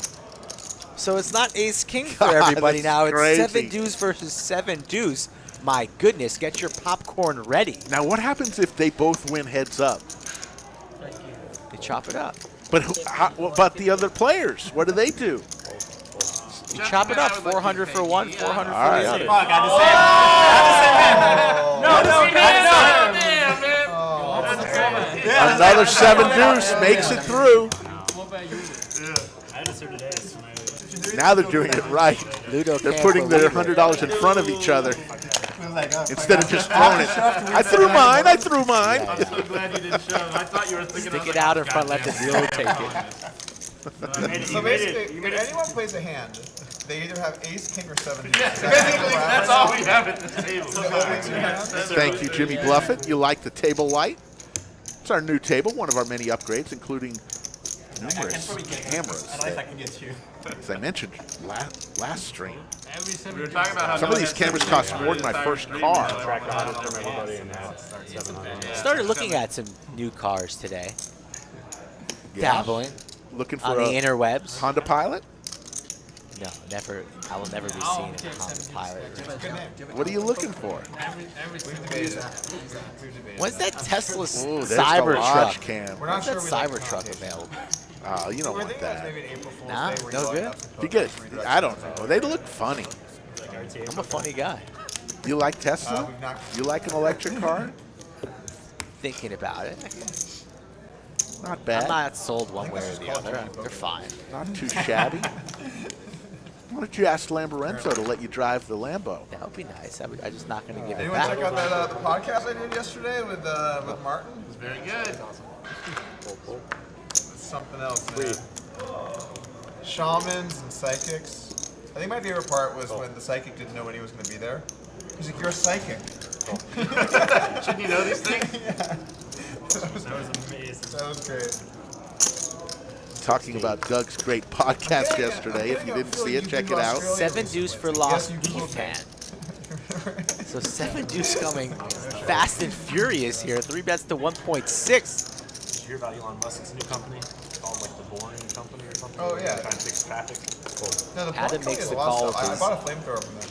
So it's not ace king for God, everybody that's now. It's crazy. 7 deuce versus 7 deuce. My goodness, get your popcorn ready. Now, what happens if they both win heads up? They chop it up. But what about the other players? What do they do? You chop it up. 400 for one, 400 for All right. the other. Fuck, I had Another 7 deuce makes it through. What about you? I had asserted ace. Now they're doing it right. Ludo They're can't putting their believe it. $100 in front of each other instead of just throwing it. I threw mine. I threw mine. I'm so glad you didn't show him. I thought you were thinking Stick it out in front, let the dealer take it. So basically, if anyone plays a hand, they either have ace, king, or 7 deuce. Basically, that's all we have at this table. Thank you, Jimmy Bluffett. You like the table light? It's our new table, one of our many upgrades, including numerous cameras. That, as I mentioned last stream, Every 7 We were talking about how some of these cameras cost more than my first car. Track 100 from everybody and now it's 700. Started looking at some new cars today. Yeah. Dabbling Looking on for the a interwebs. Honda Pilot? No, never. I will never be seen in a Honda Pilot. What are you looking for? every When's that Tesla Ooh, there's the lodge Cybertruck? cam. We're not When's that sure we like Cybertruck available? You don't We're want thinking that's that. maybe an April Fool's Nah, Day where no you good. line up and You put get, three I directions. don't know. They look funny. I'm a funny guy. You like Tesla? We've not- You like an electric car? Thinking about it. Not I'm bad. not sold one way or the other. They're fine. Not too shabby. Why don't you ask Lamborenzo to let you drive the Lambo? That would be nice. I'm just not going to give it Anyone check out back. that the podcast I did yesterday with Martin? It's very good. It's something else, man. Shamans and psychics. I think my favorite part was when the psychic didn't know when he was going to be there. He's like, "You're a psychic." Shouldn't you know these things? That was Amazing. That was great. Talking about Doug's great podcast yesterday. If you didn't see it, check it out. 7 deuce for Lost Yes, you will. Fan. So 7 deuce coming fast and furious here. 3 bets to 1.6. Did you hear about Elon Musk's new company? It's called like the Boring Company or something. Oh, yeah. Trying to fix traffic. No, the Adam Polk makes has the a lot of call stuff. with I his- bought a flamethrower from them.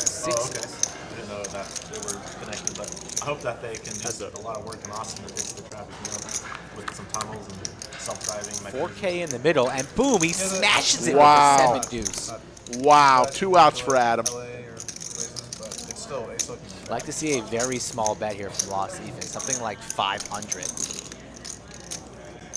6. I didn't know that they were connected, but I hope that they can do a lot of work in Austin to fix the traffic. You know, with some tunnels and self-driving. 4K in the middle, and boom, he smashes it Wow. with a 7 deuce. Wow, 2 outs for Adam. LA or places, but it's still I'd like to see a very small bet here from Lost Ethan, something like 500.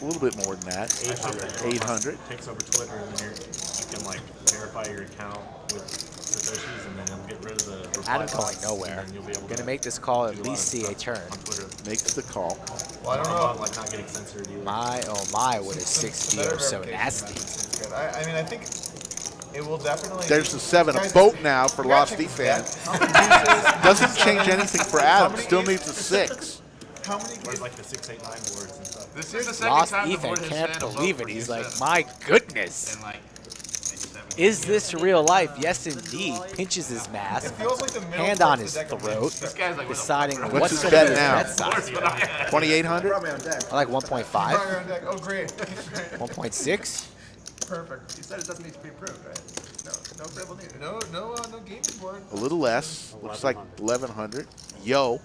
A little bit more than that. 800. Takes over Twitter, and then you can like verify your account with Satoshis, and then you'll get rid of the reply Adam's going box, nowhere. and then you'll be able Gonna to make this call, at do a lot least of see a stuff turn. on Twitter. Makes the call. Well, I don't About, know. like not getting censored either. My, oh my, what a 6 better are so verification nasty. method seems good. I mean, I think it will definitely. There's the 7. A Guys, boat now for you gotta Lost take Defense. that. How many deuces? Doesn't change anything for Adam. How many Still aces? needs a 6. How many? Whereas like the 6, 8, 9 boards and stuff. This is the second Lost time the Ethan board has can't had a vote believe it. for He's you like, seven. my goodness. And like, Is this real life? Yes, indeed. Pinches his mask, It feels like the middle hand part on of his the deck of throat, mints. this guy's like, deciding What's what's his going bet to be his now? bet size here. 2,800? Probably on deck. I like You're 1.5, on deck. Oh, great. 1.6. Perfect. You said it doesn't need to be approved, right? No dribble needed. No gaming board. A little less. Looks like 1,100. Yo.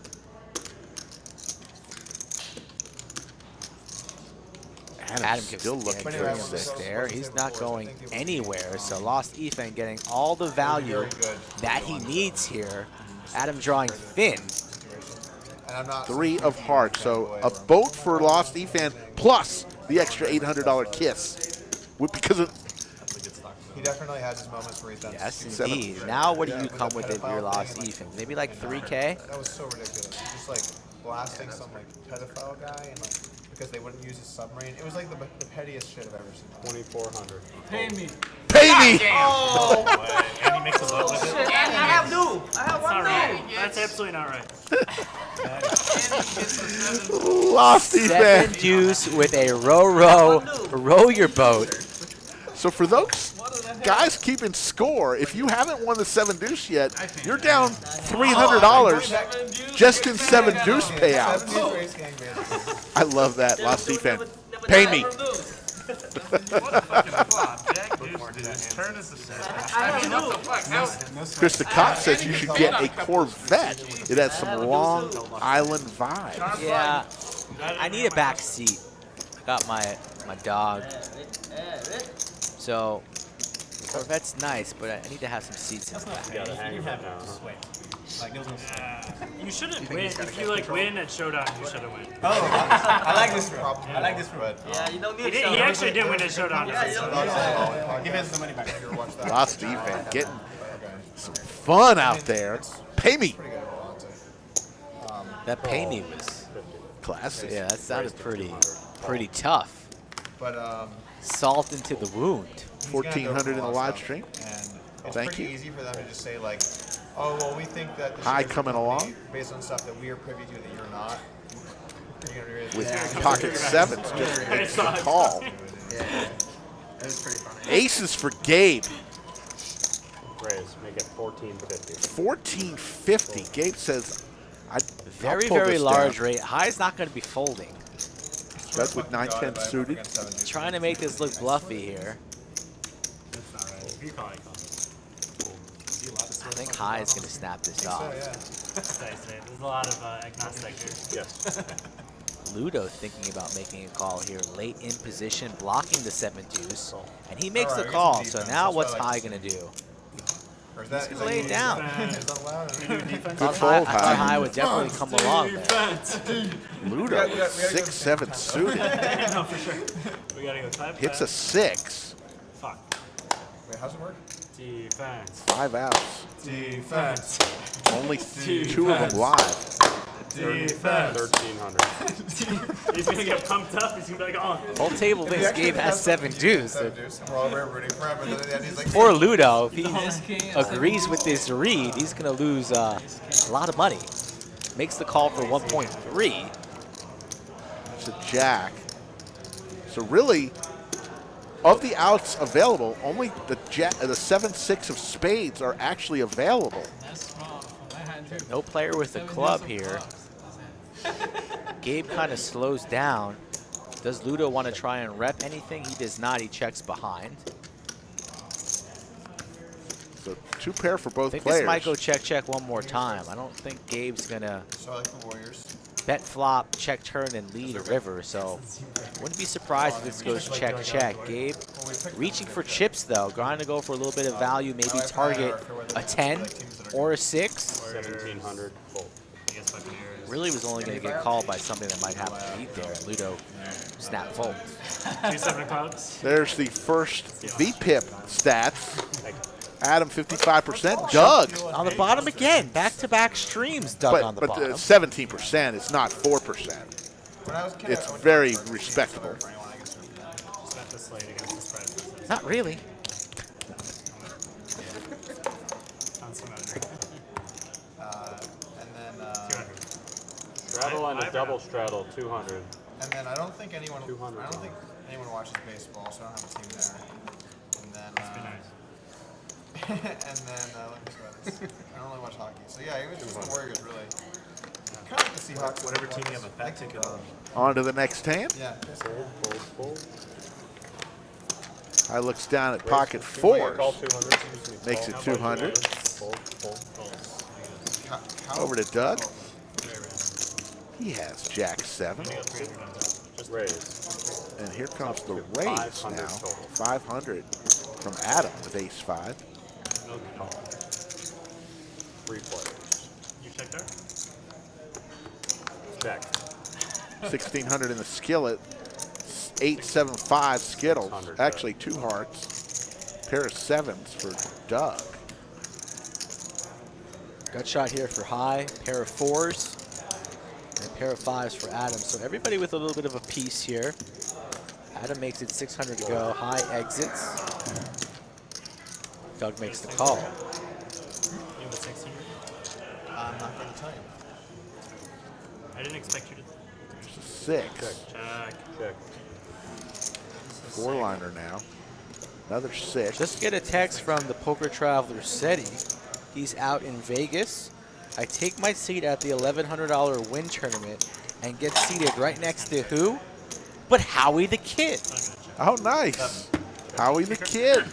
Adam gives still looking for for a a 6 6. there. He's not going anywhere, so Lost Ethan getting all the value that he needs here. Adam drawing thin. And I'm not 3 of hearts. So a boat for Lost Ethan plus the extra $800 kiss. Because of He definitely had his moments where he's done. Yes, stupid indeed. shit. Now what do you With come the with if pedophile you're thing Lost and, like, Ethan? Maybe like 3K? That was so ridiculous. Just like blasting some like pedophile guy and like because they wouldn't use his submarine. It was like the pettiest shit I've ever seen. 2,400. Pay me. pay me! And he makes a vote with it. I have new. I have That's one not new. right. That's absolutely not right. Lost 7 Ethan. deuce with a row your boat. So for those guys keeping score, if you haven't won the 7 deuce yet, you're down $300 just in 7 deuce payouts. 70 race gangbangers. I love that. Lost Ethan. Pay me. what a fucking flop. Jack Deuce, dude. His turn is the same. I mean, what the fuck? How, Krista Kopp says you should get a Corvette. It has some Long Island vibes. Yeah, I need a back seat. I got my dog. So Corvette's nice, but I need to have some seats in the back. You gotta hang it right now, huh? You shouldn't win. If you like win at Showdown, you shouldn't win. I like this room. I like this room. Yeah, you don't need He actually didn't win at Showdown. Give us the money back. Lost Ethan getting some fun out there. Pay me. That pay me was, Classic. yeah, that sounded pretty tough. But Salt into the wound. he's gonna have to 1,400 in the overcome live stuff. stream. And it's Thank pretty you. easy for them to just say like, oh well, we think that the Hi, shares of the coming company, along. based on stuff that we are privy to that you're not. You're gonna really- With pocket 7s just makes the call. That was pretty funny. Aces for Gabe. Raise, make it 1450. 1450. Gabe says, Very, pull very this large down. rate. High's not going to be folding. That's with 9-10 suited. Trying to make this look bluffy here. You call it. I think High is going to snap this off. There's a lot of agnostic here. Yes. Ludo thinking about making a call here, late in position, blocking the 7 deuce, and he makes the Alright, call. we get So some now defense. what's That's why I High like going to do? Or is that, He's gonna lay it down. Is that allowed? Good I fold, thought High. High would definitely come along there. Ludo, 6-7 suited. No, for sure. We gotta go 5. Hits a 6. Fuck. Wait, how's it work? Defense. 5 outs. Defense. Only 2 of them live. Defense. 1,300. He's gonna get pumped up. He's gonna be like, oh. Whole table thinks Gabe has 7 deuce. Seven deuce. We're all rooting for him, but then at the end he's like, Poor Ludo, if he agrees with this read, he's going to lose a lot of money. Makes the call for 1.3. It's a jack. So really, of the outs available, only the 7-6 of spades are actually available. That's small. I had to. No player with a club here. Gabe kind of slows down. Does Ludo want to try and rep anything? He does not. He checks behind. So 2 pair for both I think players. this might go check one more time. I don't think Gabe's going to so I like the Warriors. bet flop, check turn, and lead a river. So wouldn't be surprised if this goes check, check. Gabe reaching for chips, though. Trying to go for a little bit of value, maybe target a 10 or a 6. 1700 fold. Really was only going to get called by something that might have to beat there. Ludo snap folds. 2-7 clouds. There's the first VPIP stats. Adam 55%. Doug. On the bottom again. Back-to-back streams, Doug on the But bottom. 17%. It's not 4%. It's very respectable. Not really. Straddle and a double straddle, 200. And then I don't think anyone. 200. I don't think anyone watches baseball, so I don't have a team there. And then. And then let me see this. I don't really watch hockey, so yeah, it was just the Warriors really. Kind of like the Seahawks. Whatever team you have a fat ticket on. On to the next hand. Yeah. Fold. I looks down at pocket Call 4s. 200. Makes it 200. Fold. Over to Doug. He has Jack 7. Just raise. And here comes the raise 500 now. total. 500 from Adam with ace 5. No call. 3 players. You check there? Check. 1600 in the skillet. 875 Skittles. 600 Actually, 2 hearts. Pair of 7s for Doug. Gut shot here for High. Pair of 4s. And a pair of 5s for Adam. So everybody with a little bit of a piece here. Adam makes it 600 to go. High exits. Doug makes the call. You have a 16? I'm not going to tell you. I didn't expect you to. There's a 6. Check. 4-liner now. Another 6. Just get a text from the Poker Traveler SETI. He's out in Vegas. I take my seat at the $1,100 win tournament and get seated right next to who? But Howie the Kid. Oh, nice. Howie the Kid.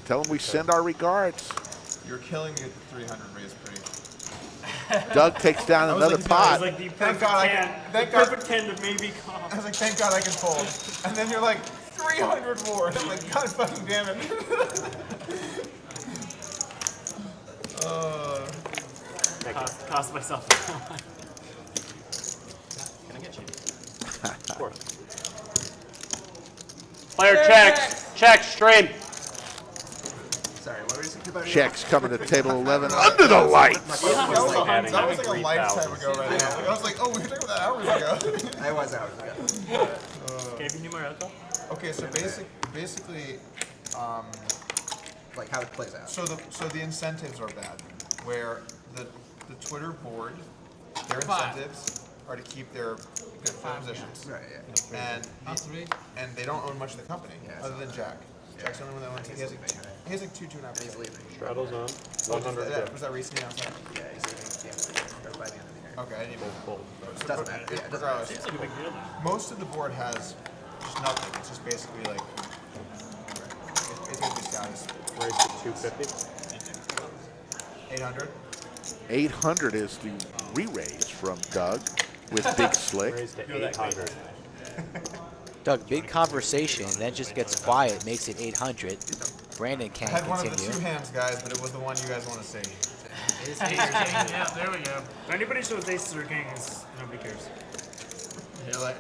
Tell him we send our regards. You're killing me at the 300 raise pretty. Doug takes down another That pot. was like the Thank perfect God I hand. can- thank the God- perfect hand to maybe call. I was like, thank God I can fold. And then you're like, 300 more. And I'm like, God fucking damn it. Cost myself. Can I get you? Of course. Player checks. Check stream. Sorry, what were you saying about Checks coming to table 11 under the lights. That was like, Adding that was like a 3,000. lifetime ago right now. Like, I was like, oh, we were talking about that hours ago. I was out. Can you need more alcohol? Okay, so basically, Like how it plays out. so the incentives are bad, where the Twitter board, their incentives are to keep their full positions, Right, yeah. and they don't own much of the company Yeah, other than Jack. Jack's the only one that owns it. He has like 2.5%. He's leaving. Straddle's on. Oh, 100 was that recently outside? Yeah, he's leaving. Yeah, by the end of the year. Okay, I didn't even. Fold. It doesn't matter. Yeah, it doesn't matter. Regardless, Seems like a big deal though. most of the board has just nothing. It's just basically like it's basically status. Raise to 250. 800. 800 is the re-raise from Doug with Big Slick. Raise to 800. Doug, big conversation, then just gets quiet, makes it 800. Brandon I can't had one of the continue. 2 hands, guys, but it was the one you guys want to see. Yeah, there we go. If anybody shows aces or kings, nobody cares. You're like,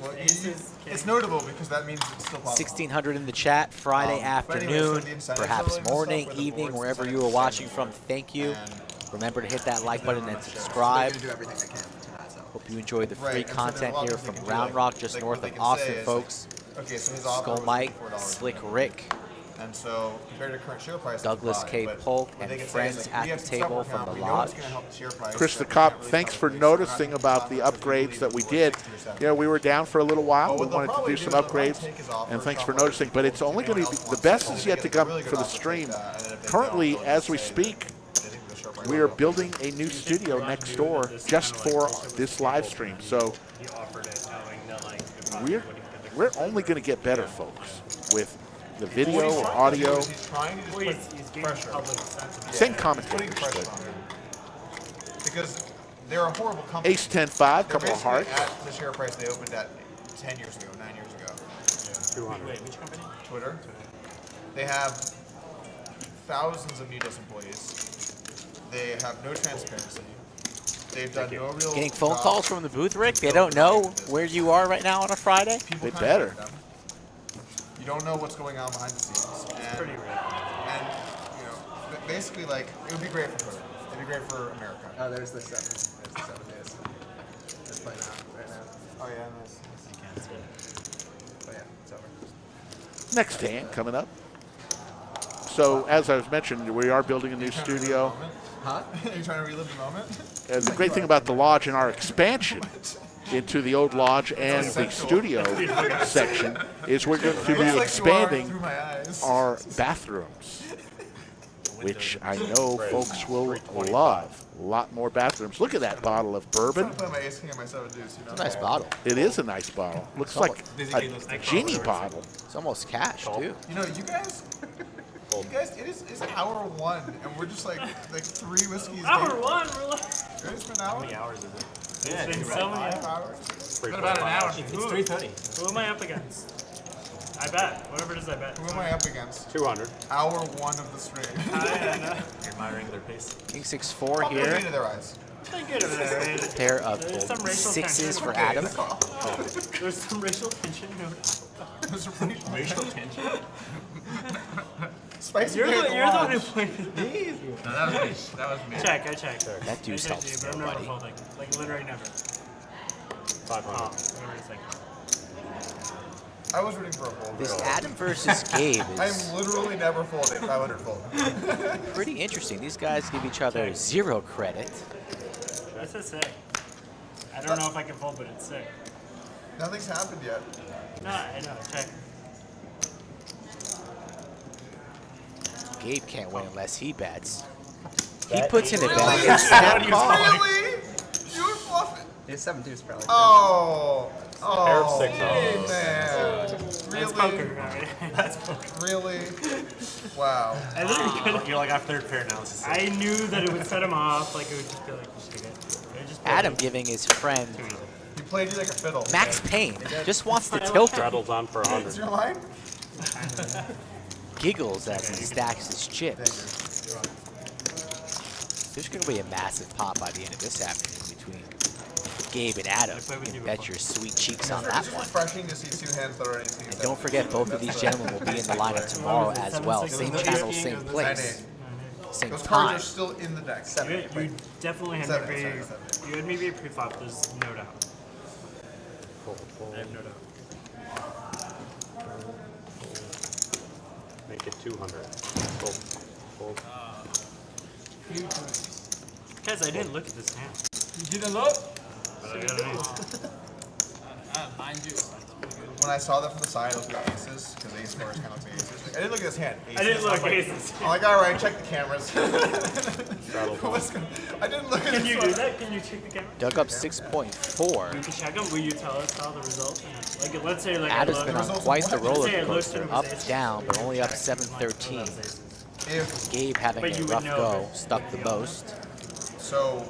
well, Aces, it's notable because that means it's still possible. 1600 in the chat, Friday But anyway, so afternoon, the incentives are perhaps really messed morning, up with the evening, boards, wherever the you are incentives watching are from. Thank you. And- Remember to hit that like button and They're subscribe. gonna do everything they can to not sell. Hope you enjoyed the Right, free and so there's a content lot here of from things they can do, Round Rock, just like north what they of can Austin, say is, folks. Okay, so his offer Skull was Mike, $54 Slick minimum. Rick, And so compared to current share price, Douglas it's K. fine, but Polk, what and they can say is, friends like, at we have the some table stuff from working the on, we know it's lodge. gonna help the share price, Chris the but we Cop, can't really thanks tell for the reason. We're not noticing gonna about tell the them because we upgrades believe that we it's did. 60 or 70. You know, we were down for a little while. We Well, what they'll wanted to probably do do some is they'll probably upgrades, take his offer, and thanks shop for it, noticing. But it's if only going anyone to be, else the wants best it, is they'll yet to get a come really for good the offer, stream. take that, and then if they Currently, don't, they'll as we just say speak, that they think the share price we will are go up. building a new studio next door just for this live stream. So He offered it knowing that like it we're wouldn't get the we're only going to get better, folks, with the What video, he's trying to do audio, is he's trying to just Well, put he's getting pressure. public sentiment. same Putting commentators. pressure But on him. Because they're a horrible company. Ace 10-5, couple They're of hearts. basically at the share price they opened at 10 years ago, 9 years ago. 200. Wait, which company? Twitter. They have thousands of needless employees. They have no transparency. They've done no real. Getting phone job. calls from the booth, Rick? They don't know where you are right now on a Friday? People They kinda better. hate them. You don't know what's going on behind the scenes. And, Pretty rare. And you know, basically, like it would be great for Twitter. It'd be great for America. Oh, there's the 7. There's the 7 days. It's playing out right now. Oh yeah, nice. I can't see it. But yeah, it's over. Next hand coming up. So, as I was mentioning, we are building a new studio. Huh? Are you trying to relive the moment? And the great thing about the lodge and our expansion into the old lodge and the studio section is we're going to be expanding our bathrooms, which I know folks will love. A lot more bathrooms. Look at that bottle of bourbon. I'm playing my ace king and my 7 deuce. You know? It's a nice bottle. It is a nice bottle. Looks like a genie bottle. It's almost cash, too. You know, you guys, it's hour 1, and we're just like 3 whiskeys. Hour deep. 1, we're like. It's been How hours. many hours is it? It's been so many 5 hours. hours. It's been about an hour. It's 3:30. Who am I up against? I bet. Whatever it is, I bet. Who am I up against? 200. Hour 1 of the stream. You're admiring their pace. King 6-4 Pop here. into their eyes. Take it over there. Pair of There's some racial sixes tension. for Adam. There's some racial tension. Racial tension. Spicy You're beer the at you're the one who lodge. pointed these. No, that was me. That was me. Check, I checked. That deuce I checked helps you, but I'm never nobody. folding. Like literally never. 500. Oh, whatever you think. I was rooting for a fold. This Adam versus Gabe I'm is literally never folding 500 fold. pretty interesting. These guys give each other 0 credit. This is sick. I don't know if I can fold, but it's sick. Nothing's happened yet. No, I know. Check. Gabe can't win unless he bets. He puts in a bet Really? against Snap Call. Really? You would bluff it. It's 7 deuce probably. Oh. Pair of Oh. 6. Hey, man. That's Really? poker. Right? That's poker. Really? Wow. I literally couldn't. You're like after third pair analysis. I knew that it would set him off. Like it would just be like, just take it. It would just be Adam like, giving his friend He played you like a fiddle. Max Payne just wants to tilt him. Straddles on for Is 100. your line? Giggles as he stacks his chips. There's going to be a massive pop by the end of this afternoon between Gabe and Adam. You can bet your sweet cheeks on that It's just one. refreshing to see 2 hands that are anything. And don't forget, both of these gentlemen will be in the lineup tomorrow as well. Same channel, same place, same Those cards time. are still in the deck. you definitely had Seven, me seven, seven. You had me be a pre-flop. There's no doubt. I have no doubt. Make it 200. Fold. Fold. Guys, I didn't look at this hand. You didn't look? But I got an ace. Mind you. When I saw that from the side, I looked at aces, because ace scores kind of like aces. I didn't look at this hand. Aces. I didn't look I'm like, aces. I'm like, all right, check the cameras. Straddles on. I didn't look at Can this you one. do that? Can you check the camera? Dug up 6.4. You can check them. Will you tell us how the result? Like, let's say like Adam's I been look. on quite the roller Say I looked coaster, at him up, as aces. down, but only up 713. If Gabe having But a you would rough know go, that- stuck the most. so,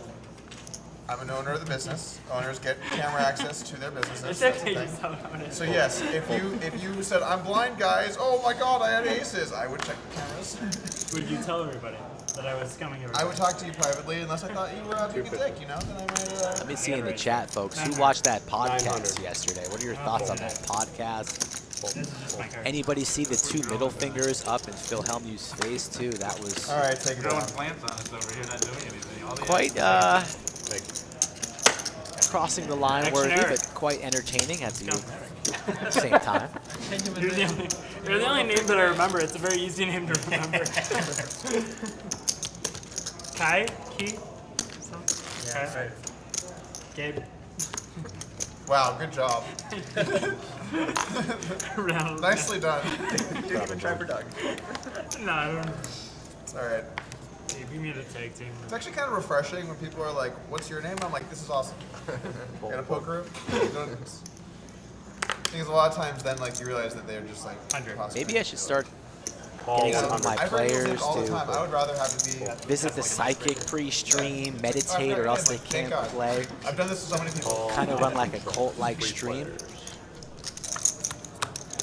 I'm an owner of the business. Owners get camera access to their businesses. It's That's okay. the Just thing. tell me how it is. So yes, if you said I'm blind, guys, oh my God, I had aces, I would check the cameras. Would you tell everybody that I was coming here? I would talk to you privately unless I thought you were being a dick, you know. Then I might. Let me see in the chat, folks. Who watched that podcast yesterday? What are your thoughts on that podcast? This is just my card. Anybody see the 2 middle fingers up in Phil Hellmuth's face too? That was All right, take it Throwing down. plants on us over here, not doing anything. All the quite Make crossing the line worthy, Actionary. but quite entertaining at the same time. You're the only name that I remember. It's a very easy name to remember. Kai? Key? Kai? Gabe? Wow, good job. Ronald? Nicely done. Didn't even try for Doug. No, I don't. It's all right. Gabe, you need a tag team. It's actually kind of refreshing when people are like, "What's your name?" I'm like, "This is awesome." Got a poker room. Because a lot of times, then like you realize that they're just like 100. possibly- Maybe I should start getting some of my I've heard people say players it all the time. I to would rather have it be. visit the psychic pre-stream, meditate, or else they can't play. I've done this with so many people. Kind of run like a cult-like stream.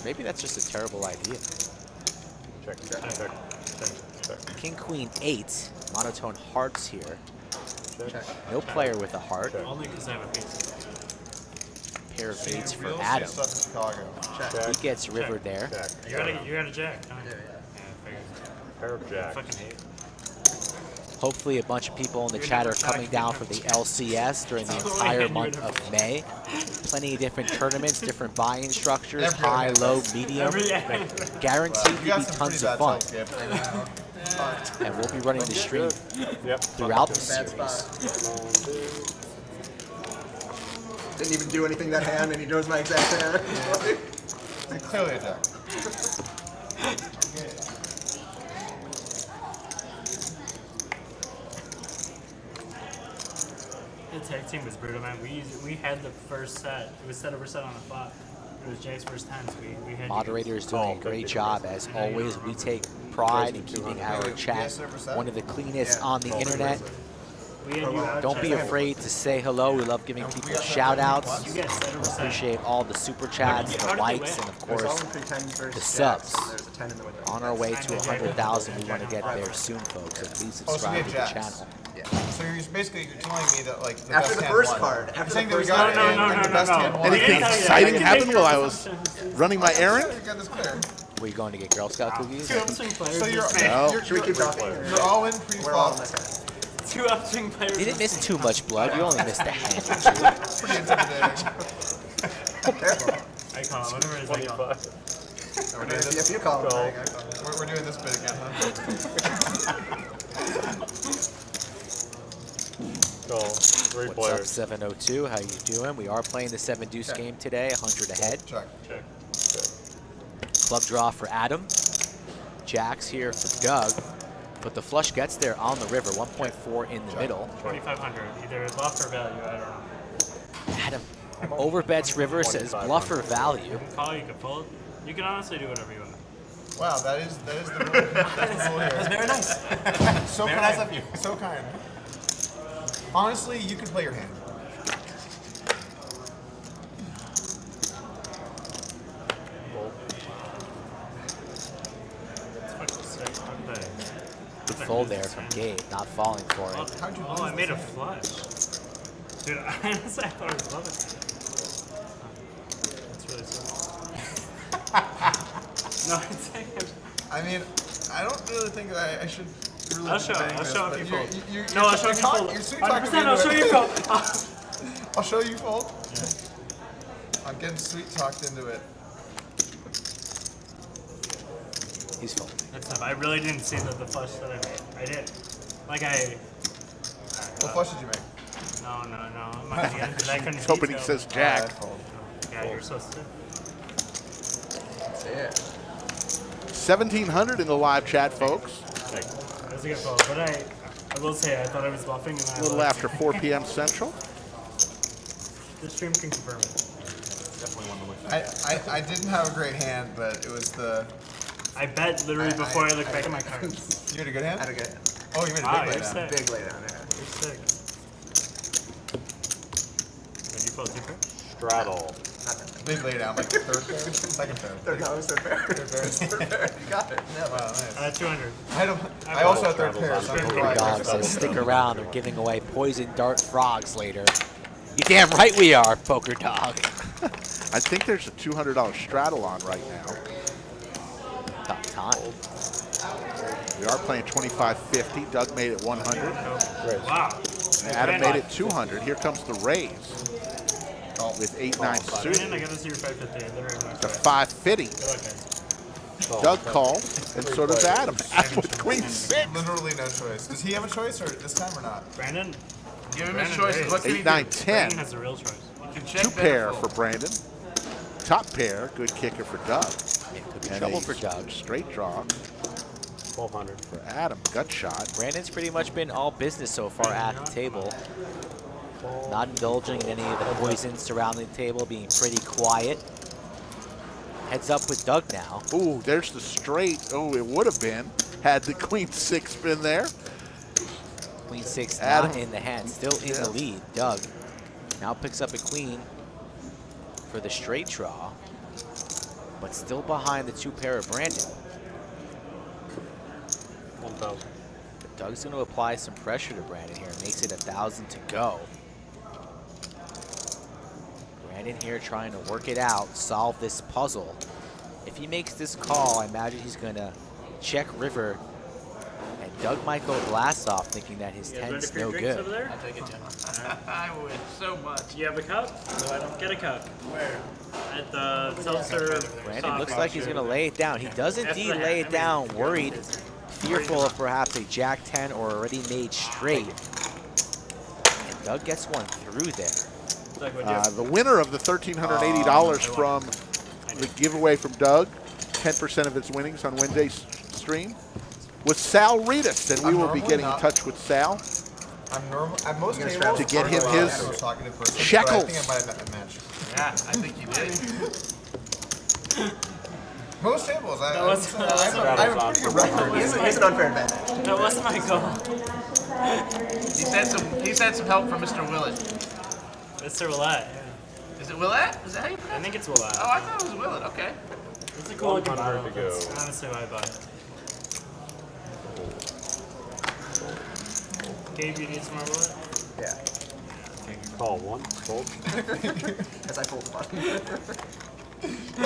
Maybe that's just a terrible idea. Check. King, Queen, 8. Monotone hearts here. Check. No player with a heart. Only because I have a piece. Pair of 8s for Real Adam. stuff in Chicago. He gets rivered there. You got a jack. Huh? Yeah, Pair of jacks. fucking hate. Hopefully a bunch of people in the chat are coming down for the LCS during the entire month of May. Plenty of different tournaments, different buy-in structures, high, low, medium. Guaranteed to be tons of fun. And we'll be running the stream throughout the series. Didn't even do anything that hand, and he knows my exact hand. It's clearly a jack. The tag team was brutal, man. We had the first set. It was set over set on the flop. It was Jack's first time, so we had Moderators doing a great job as always. We take pride in keeping our chat one of the cleanest on the internet. Don't be afraid to say hello. We love giving people shout outs. Appreciate all the super chats, the likes, and of course the subs. On our way to 100,000. We want to get there soon, folks. So please subscribe to the channel. So you're basically telling me that like the After best the hand first won. card. You're After saying the that we first got card. it and the best hand won. Anything exciting happened while I was running my errand? You got this clear. Were you going to get Girl Scout cookies? Two upswing players. So you're Should we keep talking? you're all in We're all on pre-flop. this hand. Two upswing players. You didn't miss too much blood. You only missed a hand or two. Pretty intimidating. Careful. I call it whatever it is. I call it. We're doing this. If you call him, We're doing this bit again, huh? Call. Three What's up, players. 702? How you doing? We are playing the 7 deuce game today, 100 ahead. Check. Club draw for Adam. Jacks here for Doug. But the flush gets there on the river, 1.4 in the middle. 2,500. Either bluff or value. I don't know. Adam overbets river, says bluff or value. You can call. You can fold. You can honestly do whatever you want. Wow, that is the rule. That's the rule here. That's very nice. So Very kind. nice of you. So kind. Honestly, you can play your hand. It's fucking sick. Okay. Good fold there from Gabe, not falling for it. Oh, I made a flush. Dude, honestly, I thought I was loving it. That's really sick. No, it's I mean, I don't really think that I should really I'll show debate if you this, fold. but you're No, I'll show if you fold. You're sweet talking 100%, me I'll into show it. you fold. I'll show you fold. I'm getting sweet talked into it. He's folding. That's enough. I really didn't see the flush that I made. I did. Like What flush did you make? No. I'm not gonna get because I couldn't. Hoping he detail says it. jack. Yeah, you're supposed to. That's it. 1,700 in the live chat, folks. That was a good fold, but I will say I thought I was bluffing. And A little after 4 p.m. Central. The stream can confirm it. Definitely one to look I didn't have a great hand, but it was the. I bet literally before I looked back at my cards. You had a good hand? Had a good hand. Oh, you made a Wow, big you're laydown. sick. Big laydown, yeah. You're sick. Did you fold super? Straddle. Not that bad. Big laydown, like the third pair, second pair. Third, no, it's third pair. Third pair. You got it. Yeah, wow, nice. 200. I also had third pair, so I'm Big surprised. Dog says stick around. They're giving away poison dart frogs later. You damn right we are, Poker Dog. I think there's a $200 straddle on right now. Tough time. We are playing 25.50. Doug made it 100. Wow. Adam made it 200. Here comes the raise with 8-9 Man, I suited. gotta see your 550. The 550. Good luck, guys. Doug called, and so does Adam. Adam with queen 6. Literally no choice. Does he have a choice or this time or not? Brandon? Give him his Brandon choices. What can he 8, do? 9, 10. Brandon has a real choice. You can check 2 better pair fold. for Brandon. Top pair, good kicker for Doug. It could be And trouble a for Doug. straight draw 1,200. for Adam. Gut shot. Brandon's pretty much been all business so far at the table. Not indulging in any of the poisons surrounding the table, being pretty quiet. Heads up with Doug now. Ooh, there's the straight. Oh, it would have been had the queen 6 been there. Queen 6 Adam. not in the hand, still in the lead. Doug now picks up a queen for the straight draw, but still behind the 2-pair of Brandon. 1,000. Doug's going to apply some pressure to Brandon here. Makes it 1,000 to go. Brandon here trying to work it out, solve this puzzle. If he makes this call, I imagine he's going to check river. And Doug might go blast off, thinking that his 10's no good. Over there? I'll take it, Jim. I would so much. Do you have a cup? No, I don't get a cup. Where? At the seltzer. Brandon looks like he's going to lay it down. He does indeed lay it down, worried, fearful of perhaps a Jack 10 or already made straight. And Doug gets one through there. The winner of the $1,380 from the giveaway from Doug, 10% of his winnings on Wednesday's stream, was Sal Reedus, and we will be getting in touch with Sal I'm normal at most tables to get him I his was talking to person, shekels. But I think I might have met the match. Yeah, I think you did. Most tables, I That have a pretty good record. It's an unfair advantage. That wasn't my goal. He's had some help from Mr. Willett. Mr. Willett, yeah. Is it Willett? Is that how you I pronounce it? think it's Willett. Oh, I thought it was Willett. Okay. It's a cool looking 100 bottle. to go. That's honestly why I bought it. Gabe, you need some more Willett? Yeah. Call 1. Fold. As I fold the button.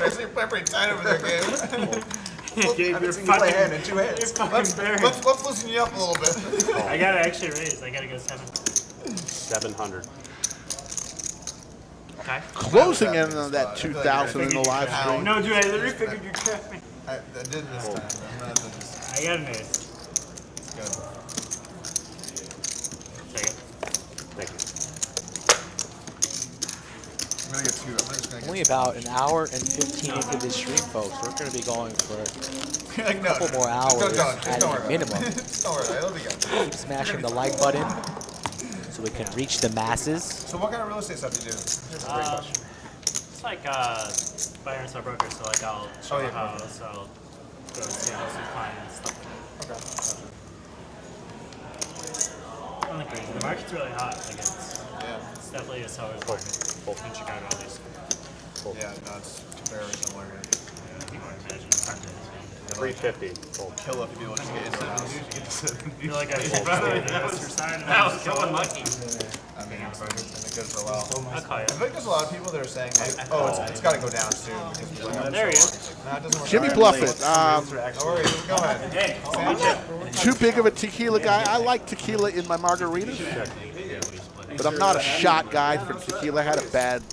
I see Peppery tight over there, Gabe. Gabe, I've you're seen you play hand fucking, in 2 hands. you're fucking buried. Let's loosen you up a little bit. I gotta actually raise. I gotta go 7. 700. Okay. Closing in on that 2,000 in the live stream. No, dude, I literally figured you'd trap me. I did this time. I'm not just I got an ace. good. Take it. Thank you. I'm gonna get 2. I'm just gonna Only get about an hour and 15 into this stream, folks. We're going to be going for a couple more hours Don't at worry a about minimum. it. Don't worry about it. It'll be good. Keep smashing the like button so we can reach the masses. So what kind of real estate stuff do you do? It's like buyer and sell broker, so like I'll show a house, I'll go see house with clients, stuff like that. Nothing crazy. The market's really hot. Like it's definitely a seller's market in Chicago at least. Yeah, no, it's very similar here. You can imagine. 350. Fold. Kill if people just get into the house. I feel like I should probably the investor side. That was so unlucky. I mean, it's good for a while. I'll call you. I feel like there's a lot of people that are saying like, oh, it's got to go down soon because people are There he is. No, it doesn't work. Jimmy out. Bluffett, No worries, go ahead. Hey, too big of a tequila guy. I like tequila in my margaritas, but I'm not a shot guy for tequila. I had a bad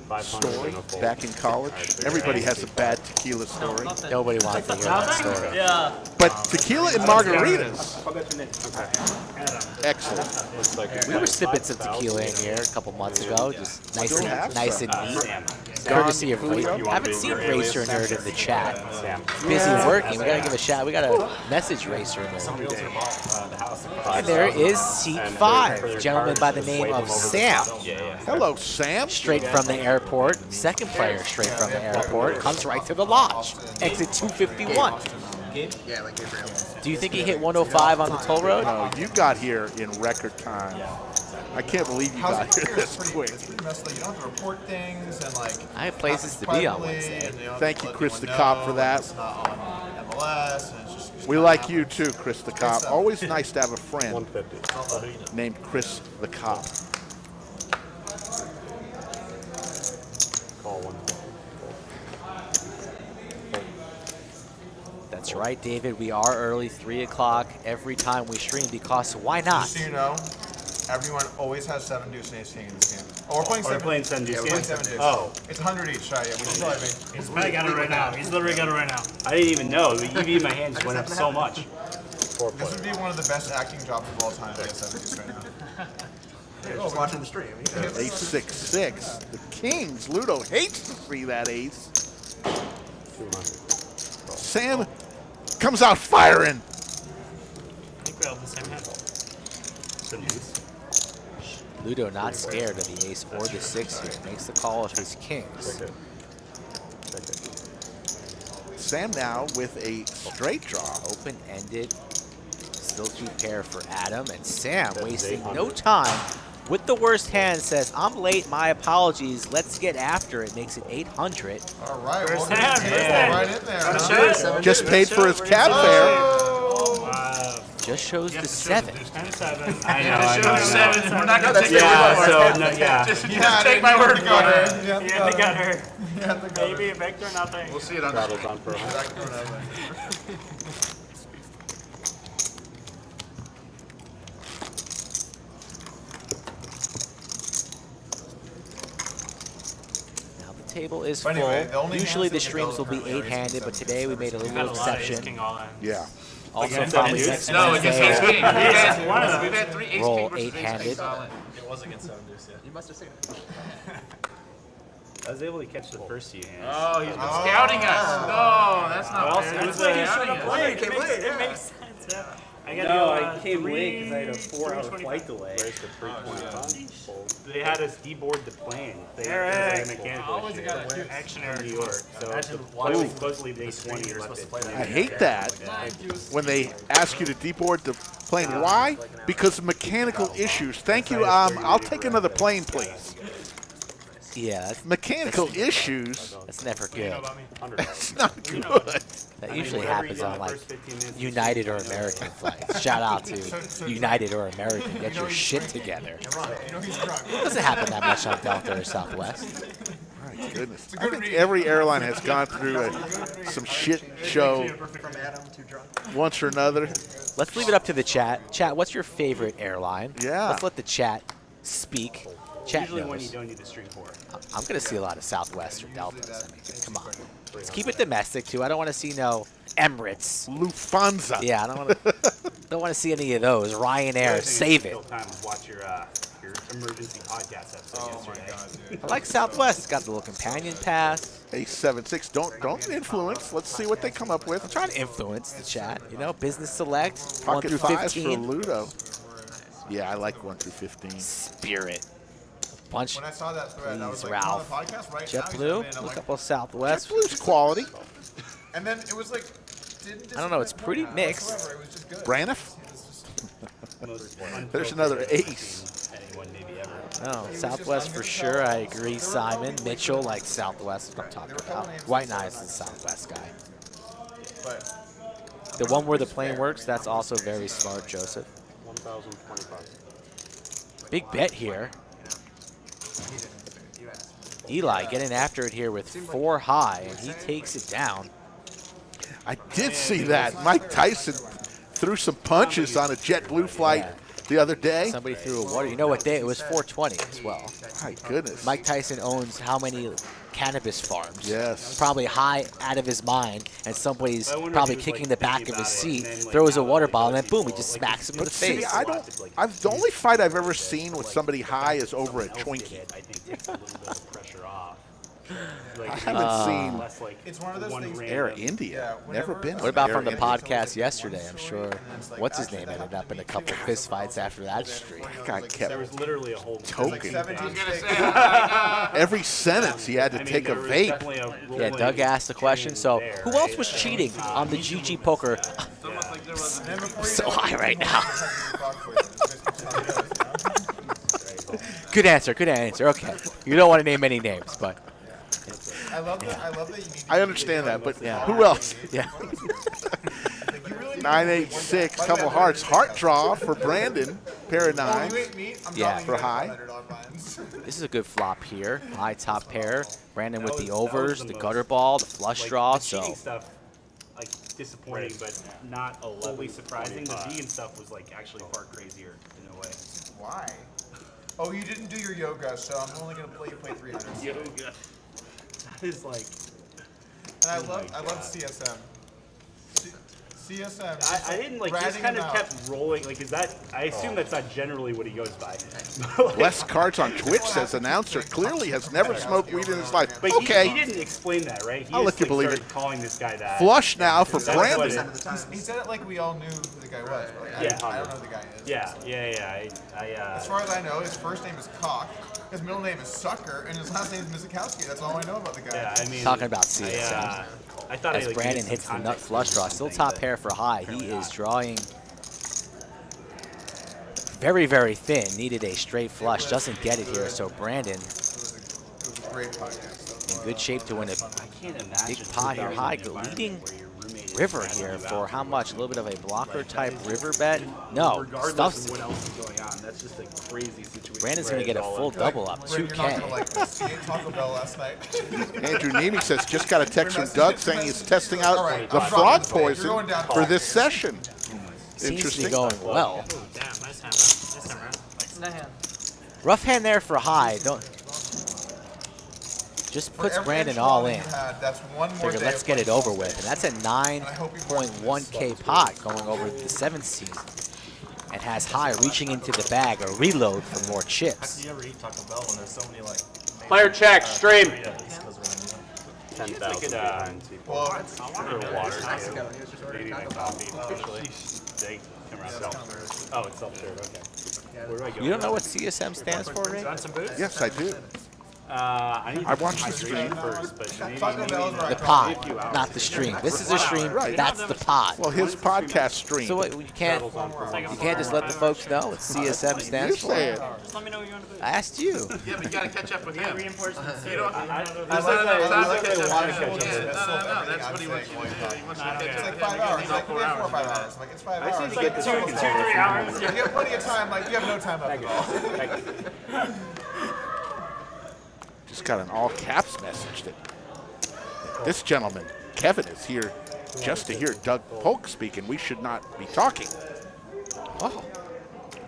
500 story and a fold. back in college. Everybody has a bad tequila story. Nobody wants to hear that story. yeah. But tequila in margaritas, excellent. Looks like We were sipping some tequila in here a couple months ago, just nice Still have and some. neat. Courtesy of Racer. I haven't seen Racer Nerd in the chat. Busy working. We gotta give a shout. We gotta message Racer Nerd. And there is seat 5, gentleman by the name of Sam. Hello, Sam. Straight from the airport. Second player straight from the airport. Comes right to the lodge. Exit 251. Yeah, like Gabriel. Do you think he hit 105 on the toll road? No, you got here in record time. I can't believe you got here this quick. It's pretty messed up. You don't have to report things and like. I have places to be on Wednesday. Thank you, Chris the Cop, for that. It's not on MLS. And it's just We like you too, Chris the Cop. Always nice to have a friend 150. named Chris the Cop. Call 1. That's right, David. We are early, 3 o'clock every time we stream because why not? Just so you know, everyone always has 7 deuce and ace king in this game. Oh, we're playing 7. playing 7 deuce Yeah, we're playing 7 deuce. Oh. It's 100 each. Sorry, yeah, we should probably make. He's probably got it right now. He's literally got it right now. I didn't even know. The EV in my hand just went up so much. This would be one of the best acting jobs of all time. Like 7 deuce right now. Just watching the stream. Ace 6-6. The Kings. Ludo hates to see that ace. 200. Sam comes out firing. I think we all have the same hand. 7 deuce. Ludo not scared of the ace or the 6 here. Makes the call of his kings. Check it. Check it. Sam now with a straight draw. Open-ended. Still 2 pair for Adam. And Sam, wasting no time with the worst hand, says, I'm late. My apologies. Let's get after it. Makes it 800. All right. First welcome hand, to the first table, hand. right in there. Huh? Just paid for his cab fare. Wow. Just shows the 7. And 7. I know. Seven. We're not gonna take Yeah, your word so, for it. no, yeah. Just take my word for it. Yeah, they got her. Maybe a Victor, nothing. We'll see it on the Travel's on for a while. Now the table is But anyway, the full. only Usually hands the that streams will be currently are 8-handed, but today we made a Got little a lot of ace exception. king all in. Yeah. Also, Against probably seven next deuce? No, against Wednesday, ace king. One of them. We've had 3 ace roll king versus ace eight-handed. king solid. It was against 7 deuce, yeah. You must have seen it. I was able to catch the first few hands. Oh, he's been scouting us. No, that's not Well, fair. so That's why you should Scouting have us. played. It makes sense. Yeah. I got No, you, I came late because I had a 4-hour 325. flight delay. Raised to 325. They had us deboard the plane. They Eric. had a mechanical Always issue got a action in Eric. New York. So Imagine the flight watching was supposedly day 20 you're left supposed to at play I hate that when they ask you to deboard the plane. Why? Because of mechanical issues. Thank you. I'll take another plane, please. Yeah, Mechanical issues. that's never good. That's not good. That usually whatever happens you do in on the like first 15 minutes, United or American flights. Shout out to United or American. Get your shit together. You know he's drunk. Doesn't happen that much on Delta or Southwest. My goodness. I think every airline has gone through some shit show From Adam to drunk. once or another. Let's leave it up to the chat. Chat, what's your favorite airline? Yeah. Let's let the chat speak. Chat usually when you knows. don't need the string for. I'm going to see a lot of Southwest or Deltas. I mean, come on. Let's keep it domestic, too. I don't want to see no Emirates. Lufthansa. Yeah, I don't want to see any of those. Ryanair, save it. Still time to watch your emergency podcast episode yesterday. I like Southwest. It's got the little companion pass. A76. Don't influence. Let's see what they come up with. Trying to influence the chat. You know, business select, 1 Pocket through fives for 15. Ludo. Yeah, I like 1 through 15. Spirit. Bunch. When I saw that thread, I was Please, like, on the Ralph. podcast right now. JetBlue, he's like, a couple of Southwest. JetBlue's quality. And then it was like, didn't I don't know, it's pretty disappoint mixed. whatsoever. It was just good. Braniff. Most There's another ace. anyone maybe ever. No, Southwest for sure. I agree. Simon Mitchell likes Southwest. What I'm talking about. White Knives is a Southwest guy. But The one where the plane works, that's also very smart, Joseph. 1,025. Big bet here. Eli getting after it here with 4 high, and he takes it down. I did see that. Mike Tyson threw some punches on a JetBlue flight the other day. Somebody threw a water. You know what day? It was 420 as well. My goodness. Mike Tyson owns how many cannabis farms? Yes. Probably high out of his mind, and somebody's I wonder if probably he was, kicking like, the back thinking of his about it, seat, and then, like, throws a now water that bottle, and he then boom, he knows, just like, smacks him in the But see, face. I don't. The only fight I've ever seen with somebody high is over a Twinkie. I think takes a little bit of pressure off. Like, I haven't seen less like it's one of those things. random- Air India. Yeah, Never whenever- been. What on about Air from the India. podcast yesterday? I'm sure. What's his name ended up in a couple fist fights after that streak. Guy There kept was literally a whole token. I was gonna say, Every sentence he had to I mean, take a there was vape. definitely a Yeah, rolling Doug asked the question. So, there, who else right? was cheating on the GG poker? almost like there was And before you So know it, high right now. now. Good answer. Good answer. Okay. You don't want to name any names, but I love that. I love that you need. I understand that, but Yeah. who else? yeah. 986, couple hearts. Heart draw for Brandon. Pair of nines. Yeah. For high. This is a good flop here. High top pair. Brandon with That the was overs, the the most, gutter ball, the flush like, draw. the So cheating stuff, like disappointing, but not fully surprising. The vegan stuff was like actually far crazier in a way. Why? Oh, you didn't do your yoga, so I'm only gonna play you play 300. Yoga. That is like. And I love CSM. CSM. I didn't like just ratting kind him of out. kept rolling. Like, is that? I assume that's not generally what he goes by. Less cards on Twitch says announcer clearly has never smoked weed in his life. But Okay. he didn't explain that, right? He I'll just, let you like, believe started it. calling this guy that. Flush now for That's what Brandon. it- He said it like we all knew who the guy was. But like, Yeah. I don't know who the guy is. Yeah. As far as I know, his first name is Cock, his middle name is Sucker, and his last name is Misikowski. That's all I know about the guy. Yeah, I mean. talking about I, CSM. I thought as Brandon hits the nut flush draw. Still top pair for high. He is drawing very, very thin. Needed a straight flush. Doesn't get it here. So Brandon It was a great podcast. in good shape to win a can't imagine big pot here. High leading river here for how much? A little bit of a blocker type river bet. No, stuffs of what it. else is going on. That's just a crazy situation. Brandon's going to get a full double up, Brandon, you're not gonna 2K. like this. You ate Taco Bell last night. Andrew Nemi says, just got a text from Doug saying he's testing out Alright, the I'm frog dropping this. You're poison going down for this five. session. Seems to be Interesting. going well. Ooh, damn, nice hand, man. Nice hand, man. No hand. Rough hand there for high. Don't just For puts every Brandon inch all long in. you had, that's one more Figure day let's of get it playing over ball with. stage. And that's a I hope you weren't 9.1K pot going over the 7th seed. And has high reaching into the bag, a reload for more How chips. can you ever eat Taco Bell when there's so many like Player check, stream. East Coast around you? 10,000 behind people. Well, For water, Mexico. He was just ordering Taco Bell. Actually, they come around. Oh, it's self-serve. Okay. Where do I go? You don't know what CSM stands for, Rick? Want some booze? Yes, I do. I watched the stream first, but Taco Bell's where I The draw. pod, not the stream. This is a stream. Right. That's the pod. Well, his podcast stream. So what, you can't just let the folks know what CSM You stands for? say it. Just let me know what you want to booze. I asked you. Yeah, but you gotta catch up with him. Reinforcements. You don't. I like that. No, No, that's what he wants you to do. He wants you to catch It's up. like 5 hours. Like, we have 4 or 5 hours. Like, it's 5 hours. to get this Like, 2-3 hours. you have plenty of time. Like, you have no time left at all. Just got an all caps message that this gentleman, Kevin, is here just to hear Doug Polk speak, and we should not be talking. Oh,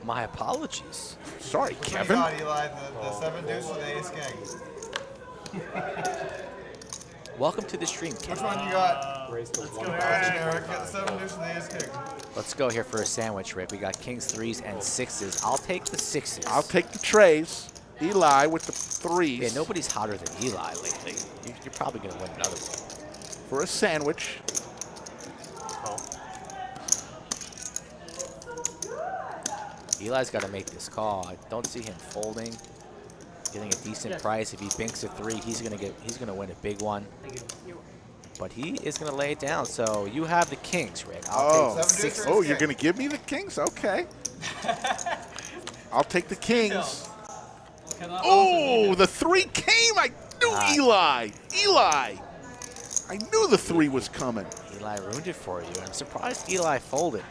my apologies. Sorry, Which one you Kevin. got, Eli? The 7 deuce or the ace king? Welcome to the stream, Which Kevin. one you got? Let's go, Action, Eric. Eric. Get the 7 deuce or the ace king. Let's go here for a sandwich, Rick. We got kings, 3s, and 6s. I'll take the 6s. I'll take the trays. Eli with the 3s Yeah, nobody's hotter than Eli lately. You're probably going to win another one. for a sandwich. Eli's got to make this call. I don't see him folding, getting a decent price. If he binks a 3, he's gonna win a big one. But he is gonna lay it down. So you have the kings, Rick. I'll take the 7 deuce 6. or Oh, you're going to give me the kings? Okay. I'll take the kings. Oh, the 3 came. I knew Eli. Eli. I knew the 3 was coming. Eli ruined it for you. I'm surprised Eli folded,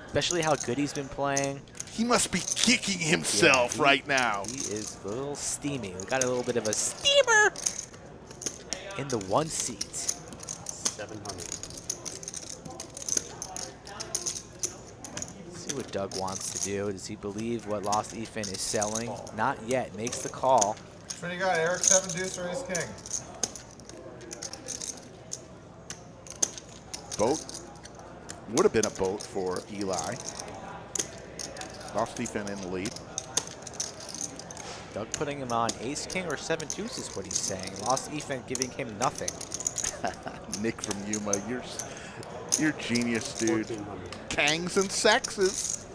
especially how good he's been playing. He must be kicking himself Yeah, right now. He is a little steamy. We got a little bit of a steamer in the 1 seat. 700. Let's see what Doug wants to do. Does he believe what Lost Ethan is selling? Not yet. Makes the call. Which one you got, Eric? 7 deuce or ace king? Boat. Would have been a boat for Eli. Lost Ethan in the lead. Doug putting him on ace king or 7 deuce is what he's saying. Lost Ethan giving him nothing. Nick from Yuma, you're genius, dude. 1,400. Kangs and sexes.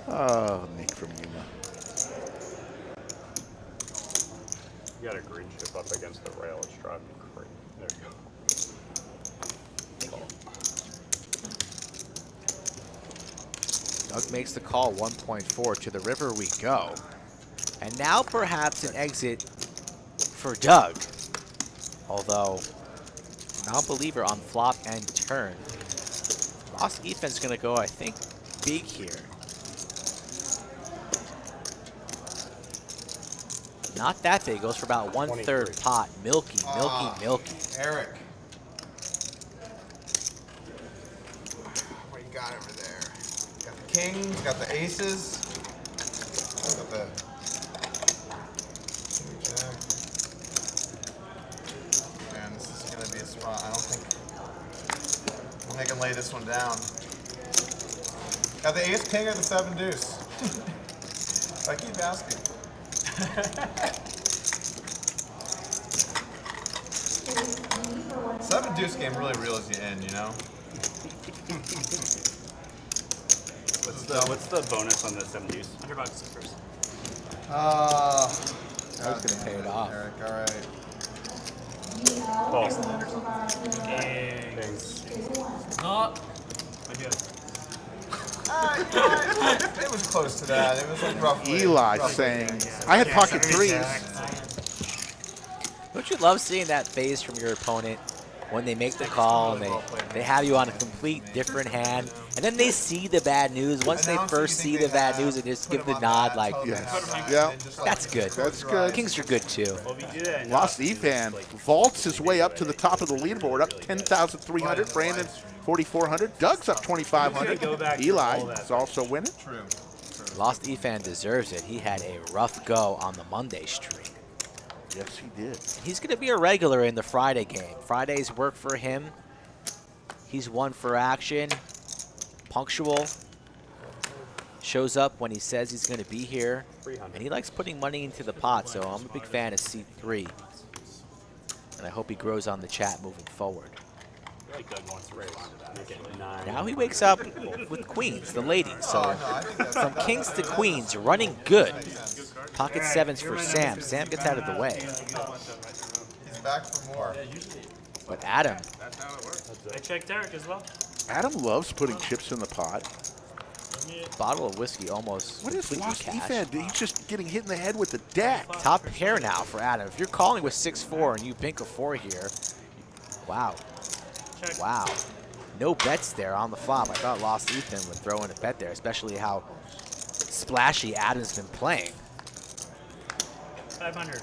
Oh, Nick from Yuma. You got a green chip up against the rail. It's driving me crazy. There you go. Doug makes the call, 1.4. To the river we go. And now perhaps an exit for Doug. Although, non-believer on flop and turn. Lost Ethan's going to go, I think, big here. Not that big. Goes for about 1/3 pot. Milky, milky, milky. Eric. What you got over there? Got the kings, got the aces, got the jack. Man, this is gonna be a spot. I don't think I can lay this one down. Got the ace king or the 7 deuce? I keep asking. Seven deuce game really reels you in, you know. What's the bonus on the 7 deuce? $100 at first. I was going to pay it off. Eric, all right. Call. Kings. Kings. Not. It was close to that. It was like roughly. Eli roughly saying, kings. I had pocket threes. Don't you love seeing that phase from your opponent when they make the call and they have you on a complete different hand, and then they see the bad news. Once they first see the bad news, they just give the nod like, Yeah, that's good. that's good. Kings are good too. Well, if you do that, Lost Ethan vaults his way up to the top of the leaderboard, up 10,300. Brandon, 4,400. Doug's up 2,500. Eli is also winning. True. Lost Efan deserves it. He had a rough go on the Monday stream. Yes, he did. He's going to be a regular in the Friday game. Fridays work for him. He's one for action, punctual, shows up when he says he's going to be here, and he likes putting money into the pot, so I'm a big fan of Seat 3. And I hope he grows on the chat moving forward. I like Doug wants to raise. Make it 9. Now he wakes up with queens, the ladies. So from kings to queens, running good. Pocket sevens for Sam. Sam gets out of the way. He's back for more. But Adam, I checked Derek as well. Adam loves putting chips in the pot. bottle of whiskey almost What is completely Lost cashed. Ethan? He's just getting hit in the head with the deck. Top pair now for Adam. If you're calling with 6-4 and you pink a 4 here, wow. Check. Wow. No bets there on the flop. I thought Lost Ethan would throw in a bet there, especially how splashy Adam's been playing. 500.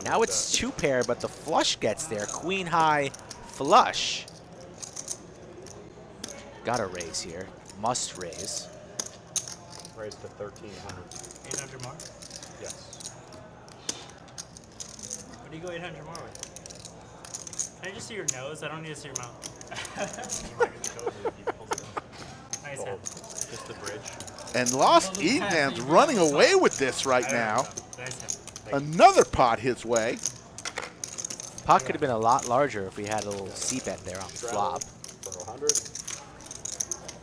Now it's 2 pair, but the flush gets there. Queen high flush. Got to raise here. Must raise. Raise to 1,300. 800 more? Yes. What do you go 800 more with? Can I just see your nose? I don't need to see your mouth. Nice hand. Just the bridge. And Lost Ethan's running away with this right now. Nice hand. Another pot his way. Pot could have been a lot larger if we had a little C-bet there on the flop. For 100.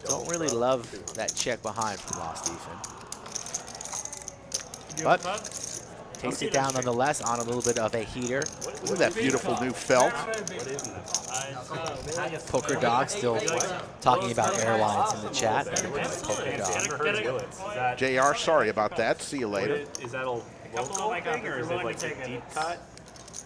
Don't really love that check behind from Lost Ethan. You But have a putt? takes it down nonetheless on a little bit of a heater. Look at that beautiful new felt. Poker Dog still talking about airlines in the chat. Poker Dog. JR, sorry about that. See you later. Is that a local thing or is it like a deep cut?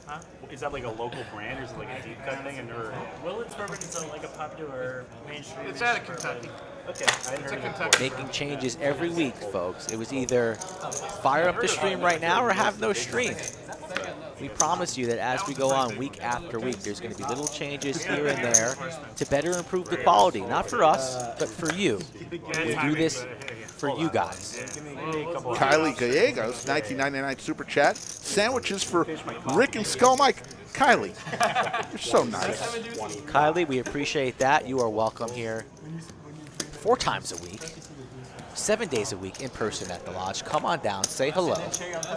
Huh? Is that like a local brand or is it like a deep cut thing? Or Willet's Bourbon is like a popular mainstream. It's out of Kentucky. okay, I hadn't It's heard a of it Kentucky. Making changes every week, folks. It was either fire up the stream right now or have no stream. We promise you that as we go on week after week, there's going to be little changes here and there to better improve the quality. Not for us, but for you. We do this for you guys. Kylie Gallegos, 1999 Super Chat. Sandwiches for Rick and Skull Mike. Kylie, you're so nice. Kylie, we appreciate that. You are welcome here 4 times a week, 7 days a week in person at the lodge. Come on down, say hello.